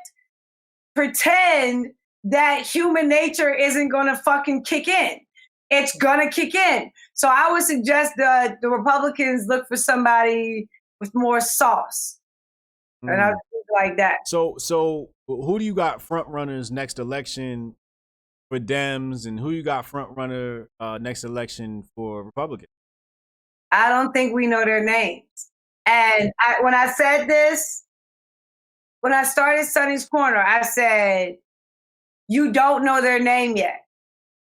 pretend that human nature isn't going to fucking kick in. It's going to kick in. So I would suggest the Republicans look for somebody with more sauce. And I think like that. So who do you got front runners next election for Dems, and who you got front runner next election for Republicans? I don't think we know their names. And when I said this, when I started Sonnie's Corner, I said, you don't know their name yet.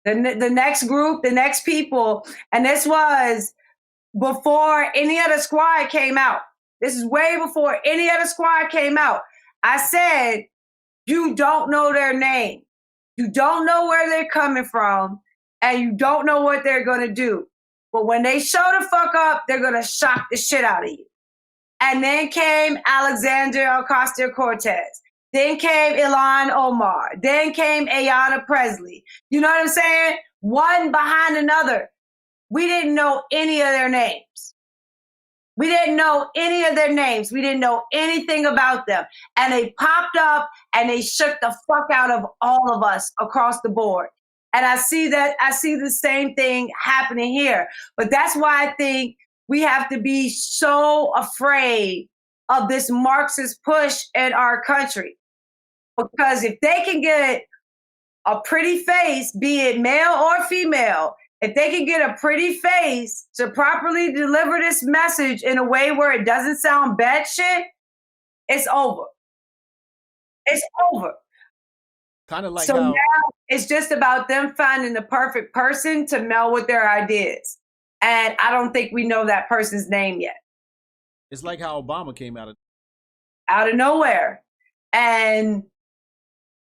The next group, the next people, and this was before any other squad came out. This is way before any other squad came out. I said, you don't know their name. You don't know where they're coming from, and you don't know what they're going to do. But when they show the fuck up, they're going to shock the shit out of you. And then came Alexandria Ocasio-Cortez. Then came Ilhan Omar. Then came Ayanna Pressley. You know what I'm saying? One behind another. We didn't know any of their names. We didn't know any of their names. We didn't know anything about them. And they popped up and they shook the fuck out of all of us across the board. And I see the same thing happening here. But that's why I think we have to be so afraid of this Marxist push in our country. Because if they can get a pretty face, be it male or female, if they can get a pretty face to properly deliver this message in a way where it doesn't sound bad shit, it's over. It's over. Kind of like so how now it's just about them finding the perfect person to meld with their ideas. And I don't think we know that person's name yet. It's like how Obama came out of nowhere. And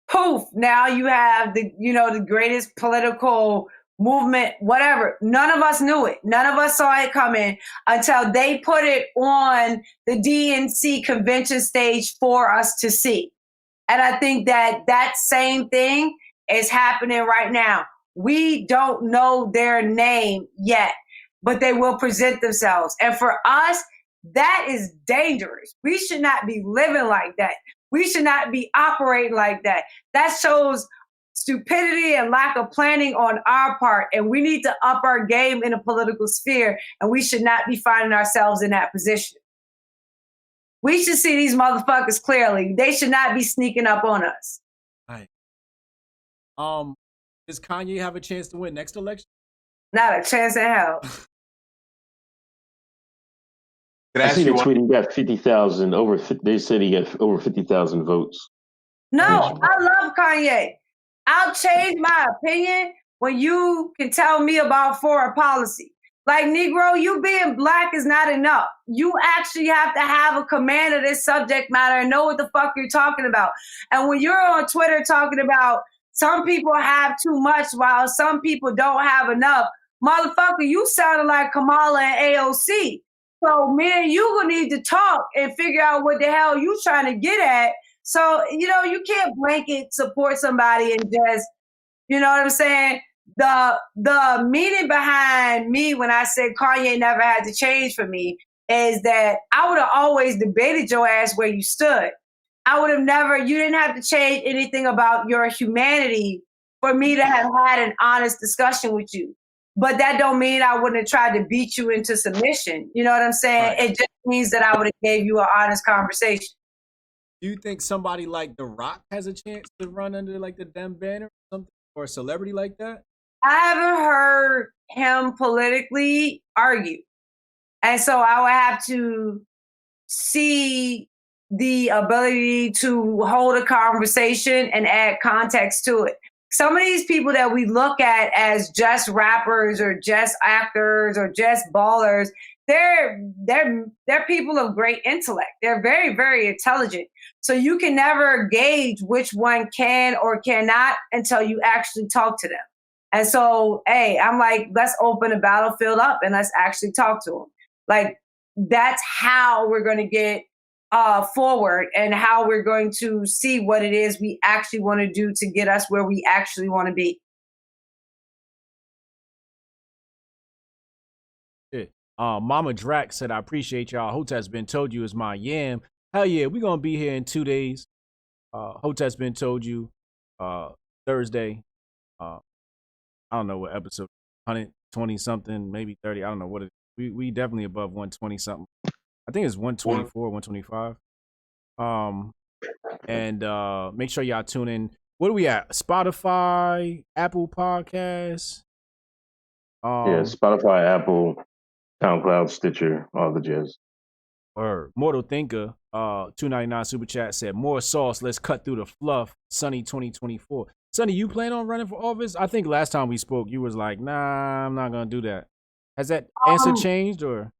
poof, now you have the greatest political movement, whatever. None of us knew it. None of us saw it coming until they put it on the DNC convention stage for us to see. And I think that same thing is happening right now. We don't know their name yet, but they will present themselves. And for us, That is dangerous. We should not be living like that. We should not be operating like that. That shows stupidity and lack of planning on our part. And we need to up our game in a political sphere. And we should not be finding ourselves in that position. We should see these motherfuckers clearly. They should not be sneaking up on us. Right. Does Kanye have a chance to win next election? Not a chance in hell. I see the tweet. He got 50,000 over. They said he got over 50,000 votes. No, I love Kanye. I'll change my opinion when you can tell me about foreign policy. Like, Negro, you being black is not enough. You actually have to have a command of this subject matter and know what the fuck you're talking about. And when you're on Twitter talking about some people have too much while some people don't have enough, motherfucker, you sounded like Kamala and AOC. So me and you gonna need to talk and figure out what the hell you trying to get at. So, you know, you can't blanket support somebody and just, you know what I'm saying? The meaning behind me when I said Kanye never had to change for me is that I would have always debated your ass where you stood. I would have never, you didn't have to change anything about your humanity for me to have had an honest discussion with you. But that don't mean I wouldn't have tried to beat you into submission. You know what I'm saying? Right. It just means that I would have gave you an honest conversation. Do you think somebody like The Rock has a chance to run under like the Dem banner or something, or a celebrity like that? I haven't heard him politically argue. And so I would have to see the ability to hold a conversation and add context to it. Some of these people that we look at as just rappers or just actors or just ballers, they're people of great intellect. They're very, very intelligent. So you can never gauge which one can or cannot until you actually talk to them. And so, hey, I'm like, let's open the battlefield up and let's actually talk to them. Like, that's how we're going to get forward and how we're going to see what it is we actually want to do to get us where we actually want to be. Shit. Mama Drac said, I appreciate y'all. Hotep's been told you is my yam. Hell yeah, we're going to be here in 2 days. Hotep's been told you Thursday. I don't know what episode, 120 something, maybe 30. I don't know what it is. We definitely above 120 something. I think it's 124, 125. And make sure y'all tune in. What are we at? Spotify, Apple Podcasts. Yeah, Spotify, Apple, SoundCloud, Stitcher, all the jazz. Or Mortal Thinker, 299 super chat said, more sauce. Let's cut through the fluff. Sonnie 2024. Sonnie, you plan on running for office? I think last time we spoke, you was like, nah, I'm not gonna do that. Has that answer changed or?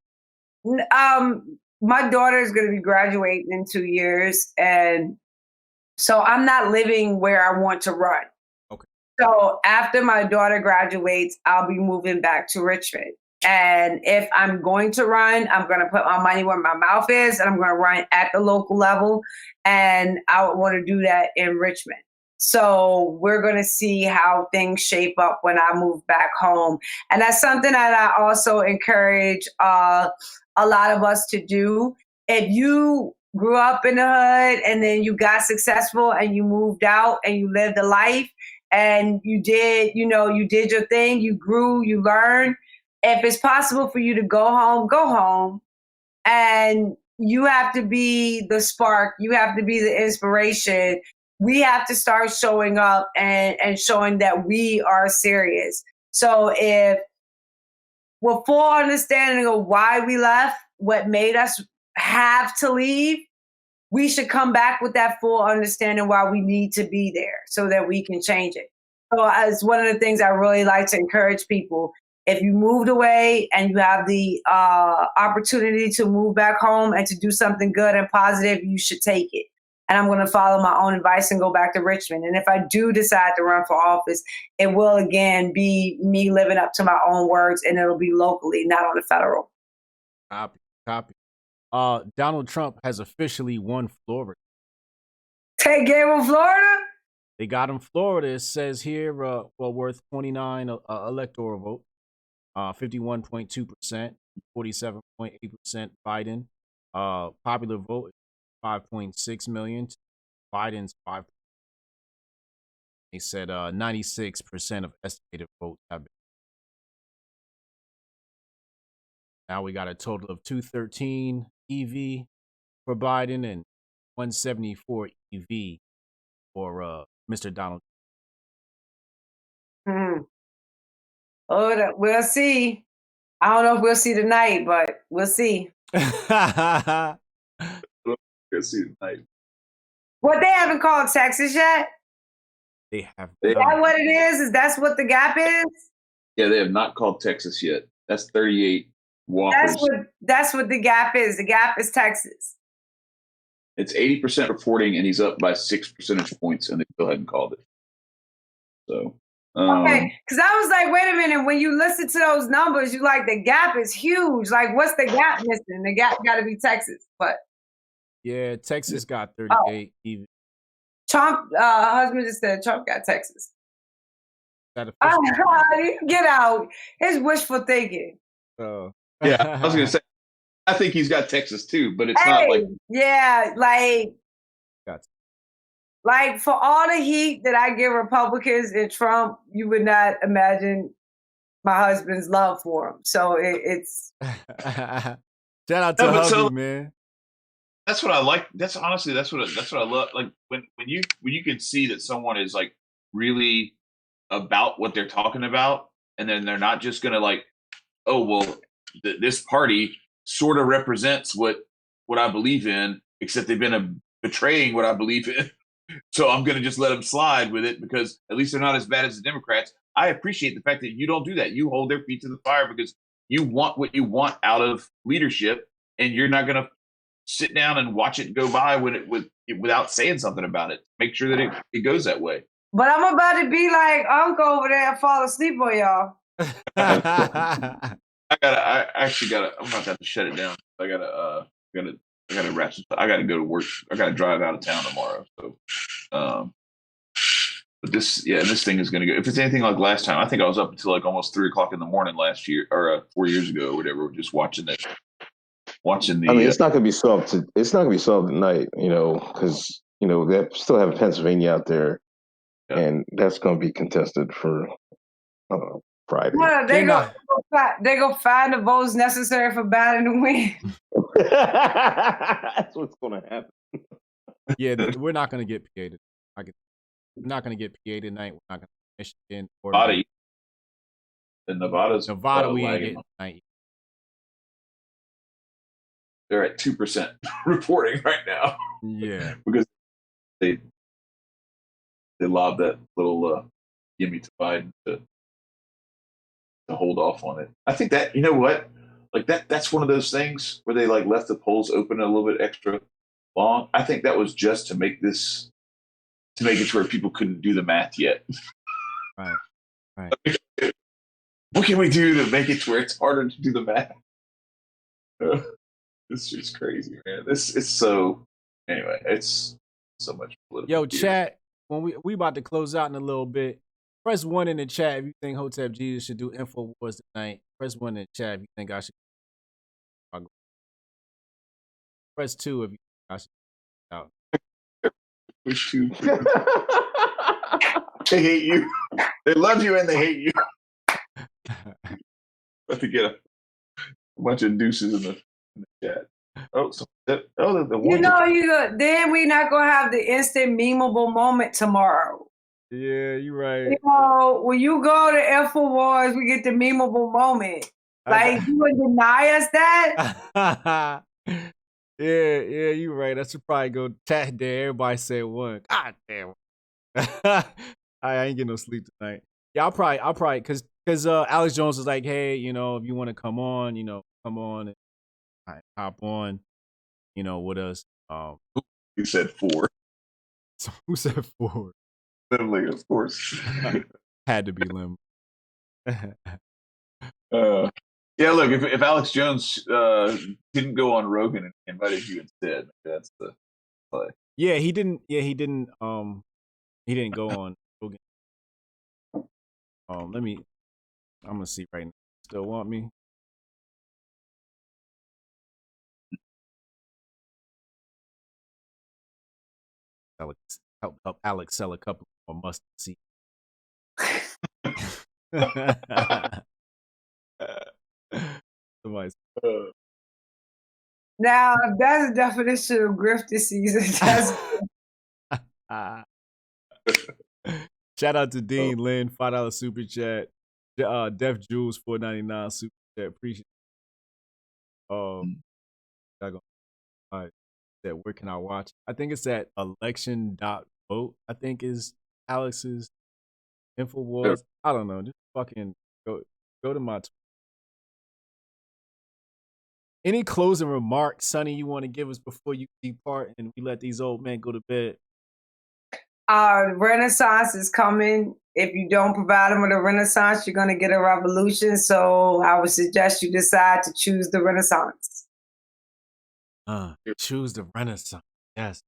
My daughter is going to be graduating in 2 years, and so I'm not living where I want to run. Okay. So after my daughter graduates, I'll be moving back to Richmond. And if I'm going to run, I'm going to put my money where my mouth is, and I'm going to run at the local level. And I would want to do that in Richmond. So we're going to see how things shape up when I move back home. And that's something that I also encourage a lot of us to do. If you grew up in the hood and then you got successful and you moved out and you lived a life and you did your thing, you grew, you learned. If it's possible for you to go home. And you have to be the spark. You have to be the inspiration. We have to start showing up and showing that we are serious. So if with full understanding of why we left, what made us have to leave, we should come back with that full understanding why we need to be there so that we can change it. So it's one of the things I really like to encourage people. If you moved away and you have the opportunity to move back home and to do something good and positive, you should take it. And I'm going to follow my own advice and go back to Richmond. And if I do decide to run for office, it will again be me living up to my own words, and it'll be locally, not on the federal. Copy. Donald Trump has officially won Florida. Take game of Florida? They got him Florida. It says here, worth 29 electoral vote, 51.2%, 47.8% Biden, Popular vote 5.6 million. Biden's 5. They said 96% of estimated votes have been. Now we got a total of 213 EV for Biden and 174 EV for Mr. Donald. Oh, we'll see. I don't know if we'll see tonight, but we'll see. We'll see tonight. What, they haven't called Texas yet? They have. Is that what it is? Is that's what the gap is? Yeah, they have not called Texas yet. That's 38 Walkers. That's what the gap is. The gap is Texas. It's 80% reporting, and he's up by 6 percentage points, and they still hadn't called it. So, okay, because I was like, wait a minute. When you listen to those numbers, you like, the gap is huge. Like, what's the gap missing? The gap got to be Texas. But yeah, Texas got 38 EV. Trump, husband just said Trump got Texas. Get out. It's wishful thinking. Oh. Yeah, I was going to say, I think he's got Texas too, but it's not like. Yeah, like for all the heat that I give Republicans and Trump, you would not imagine my husband's love for him. So it's. Shout out to hubby, man. That's what I like. That's honestly, that's what I love. Like when you can see that someone is like really about what they're talking about, and then they're not just gonna like, oh well, this party sort of represents what I believe in, except they've been betraying what I believe in. So I'm gonna just let them slide with it because at least they're not as bad as the Democrats. I appreciate the fact that you don't do that. You hold their feet to the fire because you want what you want out of leadership, and you're not gonna sit down and watch it go by without saying something about it. Make sure that it goes that way. But I'm about to be like Uncle over there and fall asleep on y'all. I'm gonna have to shut it down. I gotta wrap this up. I gotta go to work. I gotta drive out of town tomorrow. So, but this thing is gonna go. If it's anything like last time, I think I was up until like almost 3:00 in the morning last year or 4 years ago or whatever, just watching it. I mean, it's not going to be solved. It's not going to be solved tonight, because they still have Pennsylvania out there, and that's going to be contested for Friday. Well, they go find the votes necessary for Biden to win. That's what's going to happen. Yeah, we're not going to get PA tonight. We're not going to get PA tonight. We're not going to Michigan or Nevada. We ain't getting tonight. They're at 2% reporting right now. Yeah, because they lobbed that little gimme to Biden to hold off on it. I think that like that's one of those things where they like left the polls open a little bit extra long. I think that was just to make it to where people couldn't do the math yet. Right. What can we do to make it to where it's harder to do the math? It's just crazy, man. It's so. Anyway, it's so much political. Yo, chat. When we about to close out in a little bit, press 1 in the chat if you think Hotep Jesus should do InfoWars tonight. Press 1 in the chat if you think I should. Press 2 if you think I should. Out. Push 2. They hate you. They love you and they hate you. About to get a bunch of deuces in the chat. Oh, then we're not gonna have the instant memeable moment tomorrow. Yeah, you're right. When you go to InfoWars, we get the memeable moment. Like, you would deny us that? Yeah, you're right. I should probably go chat there. Everybody say 1. God damn. I ain't getting no sleep tonight. Yeah, I'll probably because Alex Jones was like, hey, if you want to come on, come on and hop on, with us. You said 4. So who said 4? Literally, of course. Had to be Lim. Yeah, look, if Alex Jones didn't go on Rogan and invited you instead, that's the play. Yeah, he didn't. Yeah, he didn't. He didn't go on Rogan. I'm gonna see right now. Still want me? help Alex sell a couple more mustard seeds. Somebody Now, if that's the definition of grifted season, that's shout out to Dean Lynn, $5 super chat. Def Jules, $4.99 super chat. Appreciate it. All right. Where can I watch? I think it's at election.vote. I think is Alex's InfoWars. I don't know. Just fucking go to my Twitter. Any closing remarks, Sonnie, you want to give us before you depart and we let these old men go to bed? Renaissance is coming. If you don't provide them with a Renaissance, you're going to get a revolution. So I would suggest you decide to choose the Renaissance. Choose the Renaissance. Yes.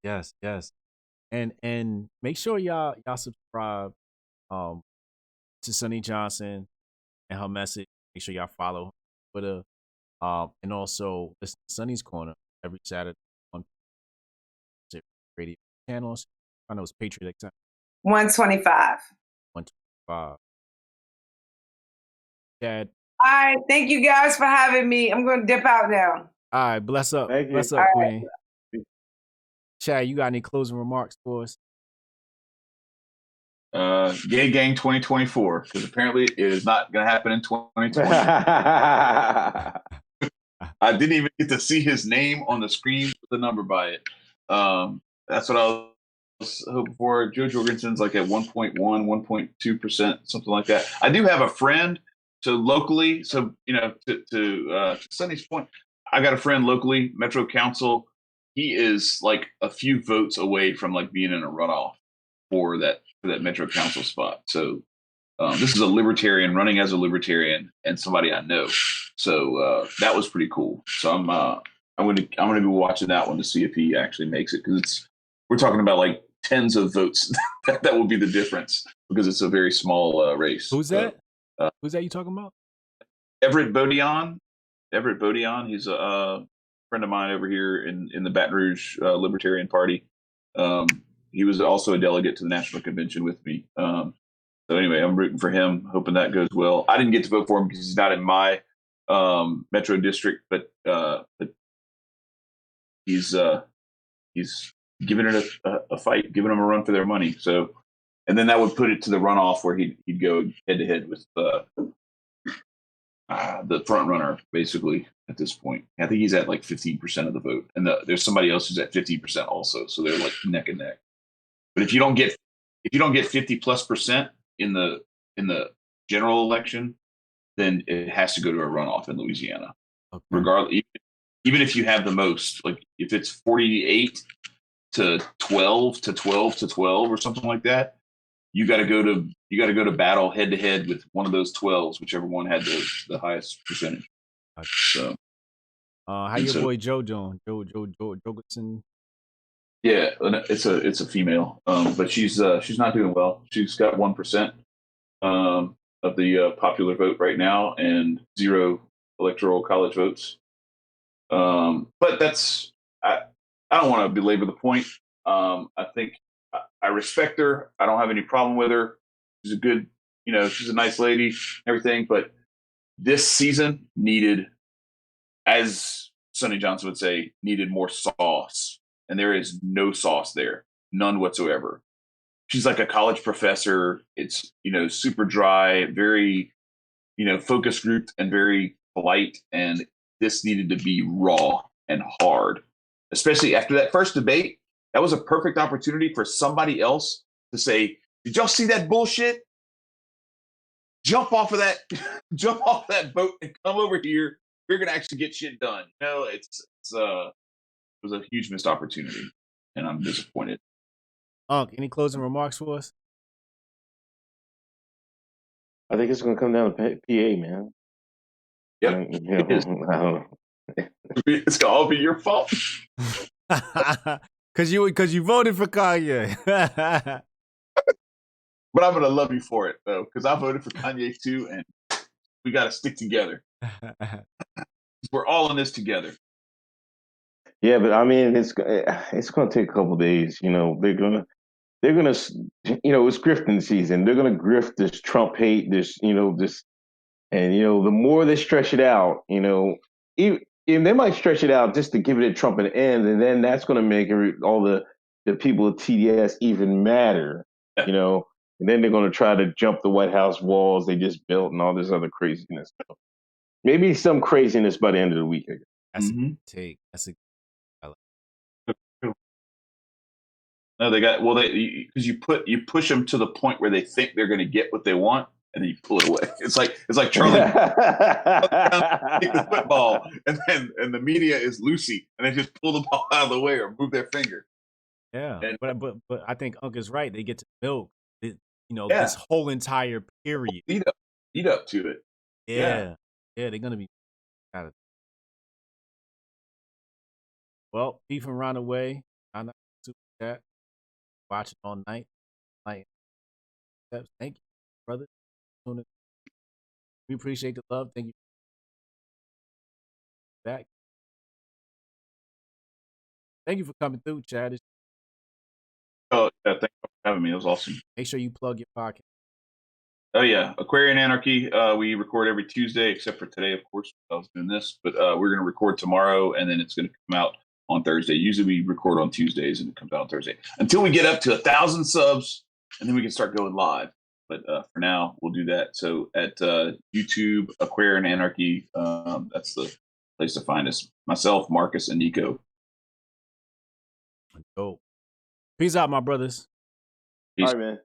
And make sure y'all subscribe to Sonnie Johnson and her message. Make sure y'all follow Twitter. And also listen to Sonnie's Corner every Saturday on radio channels. I know it's Patriot J. 125. 125. Chad. All right. Thank you guys for having me. I'm going to dip out now. All right. Bless up. Thank you. Bless up, Queen. Right. Chad, you got any closing remarks for us? Gay Gang 2024, because apparently it is not going to happen in 2020. I didn't even get to see his name on the screen with the number by it. That's what I was hoping for. Joe Jorgensen's like at 1.1, 1.2%, something like that. I do have a friend, so locally, to Sonny's point, I got a friend locally, Metro Council. He is like a few votes away from like being in a runoff for that Metro Council spot. So this is a libertarian running as a libertarian and somebody I know. So that was pretty cool. So I'm gonna be watching that one to see if he actually makes it, because we're talking about like tens of votes that will be the difference, because it's a very small race. Who's that? Who's that you talking about? Everett Bodian. He's a friend of mine over here in the Baton Rouge Libertarian Party. He was also a delegate to the National Convention with me. So anyway, I'm rooting for him, hoping that goes well. I didn't get to vote for him because he's not in my Metro district, but he's giving it a fight, giving them a run for their money. So, and then that would put it to the runoff where he'd go head to head with the front runner, basically. At this point, I think he's at like 15% of the vote, and there's somebody else who's at 15% also. So they're like neck and neck. But if you don't get 50+% in the general election, then it has to go to a runoff in Louisiana. Okay. Regardless, even if you have the most, like if it's 48 to 12 to 12 to 12 or something like that, you got to go to battle head to head with one of those 12s, whichever one had the highest percentage. So, how your boy Joe doing? Joe Jorgensen. Yeah, it's a female, but she's not doing well. She's got 1% of the popular vote right now, and 0 electoral college votes. But that's I don't want to belabor the point. I think I respect her. I don't have any problem with her. She's a good, she's a nice lady, everything. But this season needed, as Sonnie Johnson would say, needed more sauce. And there is no sauce there, none whatsoever. She's like a college professor. It's, super dry, very, focus grouped and very polite. And this needed to be raw and hard, especially after that first debate. That was a perfect opportunity for somebody else to say, did y'all see that bullshit? Jump off that boat and come over here. We're going to actually get shit done. It was a huge missed opportunity, and I'm disappointed. Any closing remarks for us? I think it's going to come down to PA, man. Yep, it is. I don't know. It's going to all be your fault. Because you voted for Kanye. But I'm going to love you for it, though, because I voted for Kanye, too, and we got to stick together. We're all in this together. Yeah, but I mean, it's going to take a couple days. You know, they're gonna, it's grifting season. They're gonna grift this Trump hate, this, and the more they stretch it out, even they might stretch it out just to give it a Trump an end, and then that's gonna make all the people at TDS even madder, you know. And then they're gonna try to jump the White House walls they just built and all this other craziness. Maybe some craziness by the end of the week. That's a good take. That's a No, they got because you push them to the point where they think they're going to get what they want, and then you pull it away. It's like Charlie take the football, and the media is Lucy, and they just pull the ball out of the way or move their finger. Yeah, and, but I think Unc is right. They get to milk, this whole entire period. Lead up to it. Yeah, they're gonna be. Well, Beef and Run Away. I'm not super chat. Watching all night. Thank you, brother. We appreciate the love. Thank you. Back. Thank you for coming through, Chad. Oh, yeah, thanks for having me. It was awesome. Make sure you plug your podcast. Oh, yeah. Aquarian Anarchy. We record every Tuesday, except for today, of course. I was doing this, but we're going to record tomorrow, and then it's going to come out on Thursday. Usually we record on Tuesdays, and it comes out on Thursday. Until we get up to 1,000 subs, and then we can start going live. But for now, we'll do that. So at YouTube, Aquarian Anarchy, that's the place to find us. Myself, Marcus, and Nico. Dope. Peace out, my brothers. Peace. All right, man.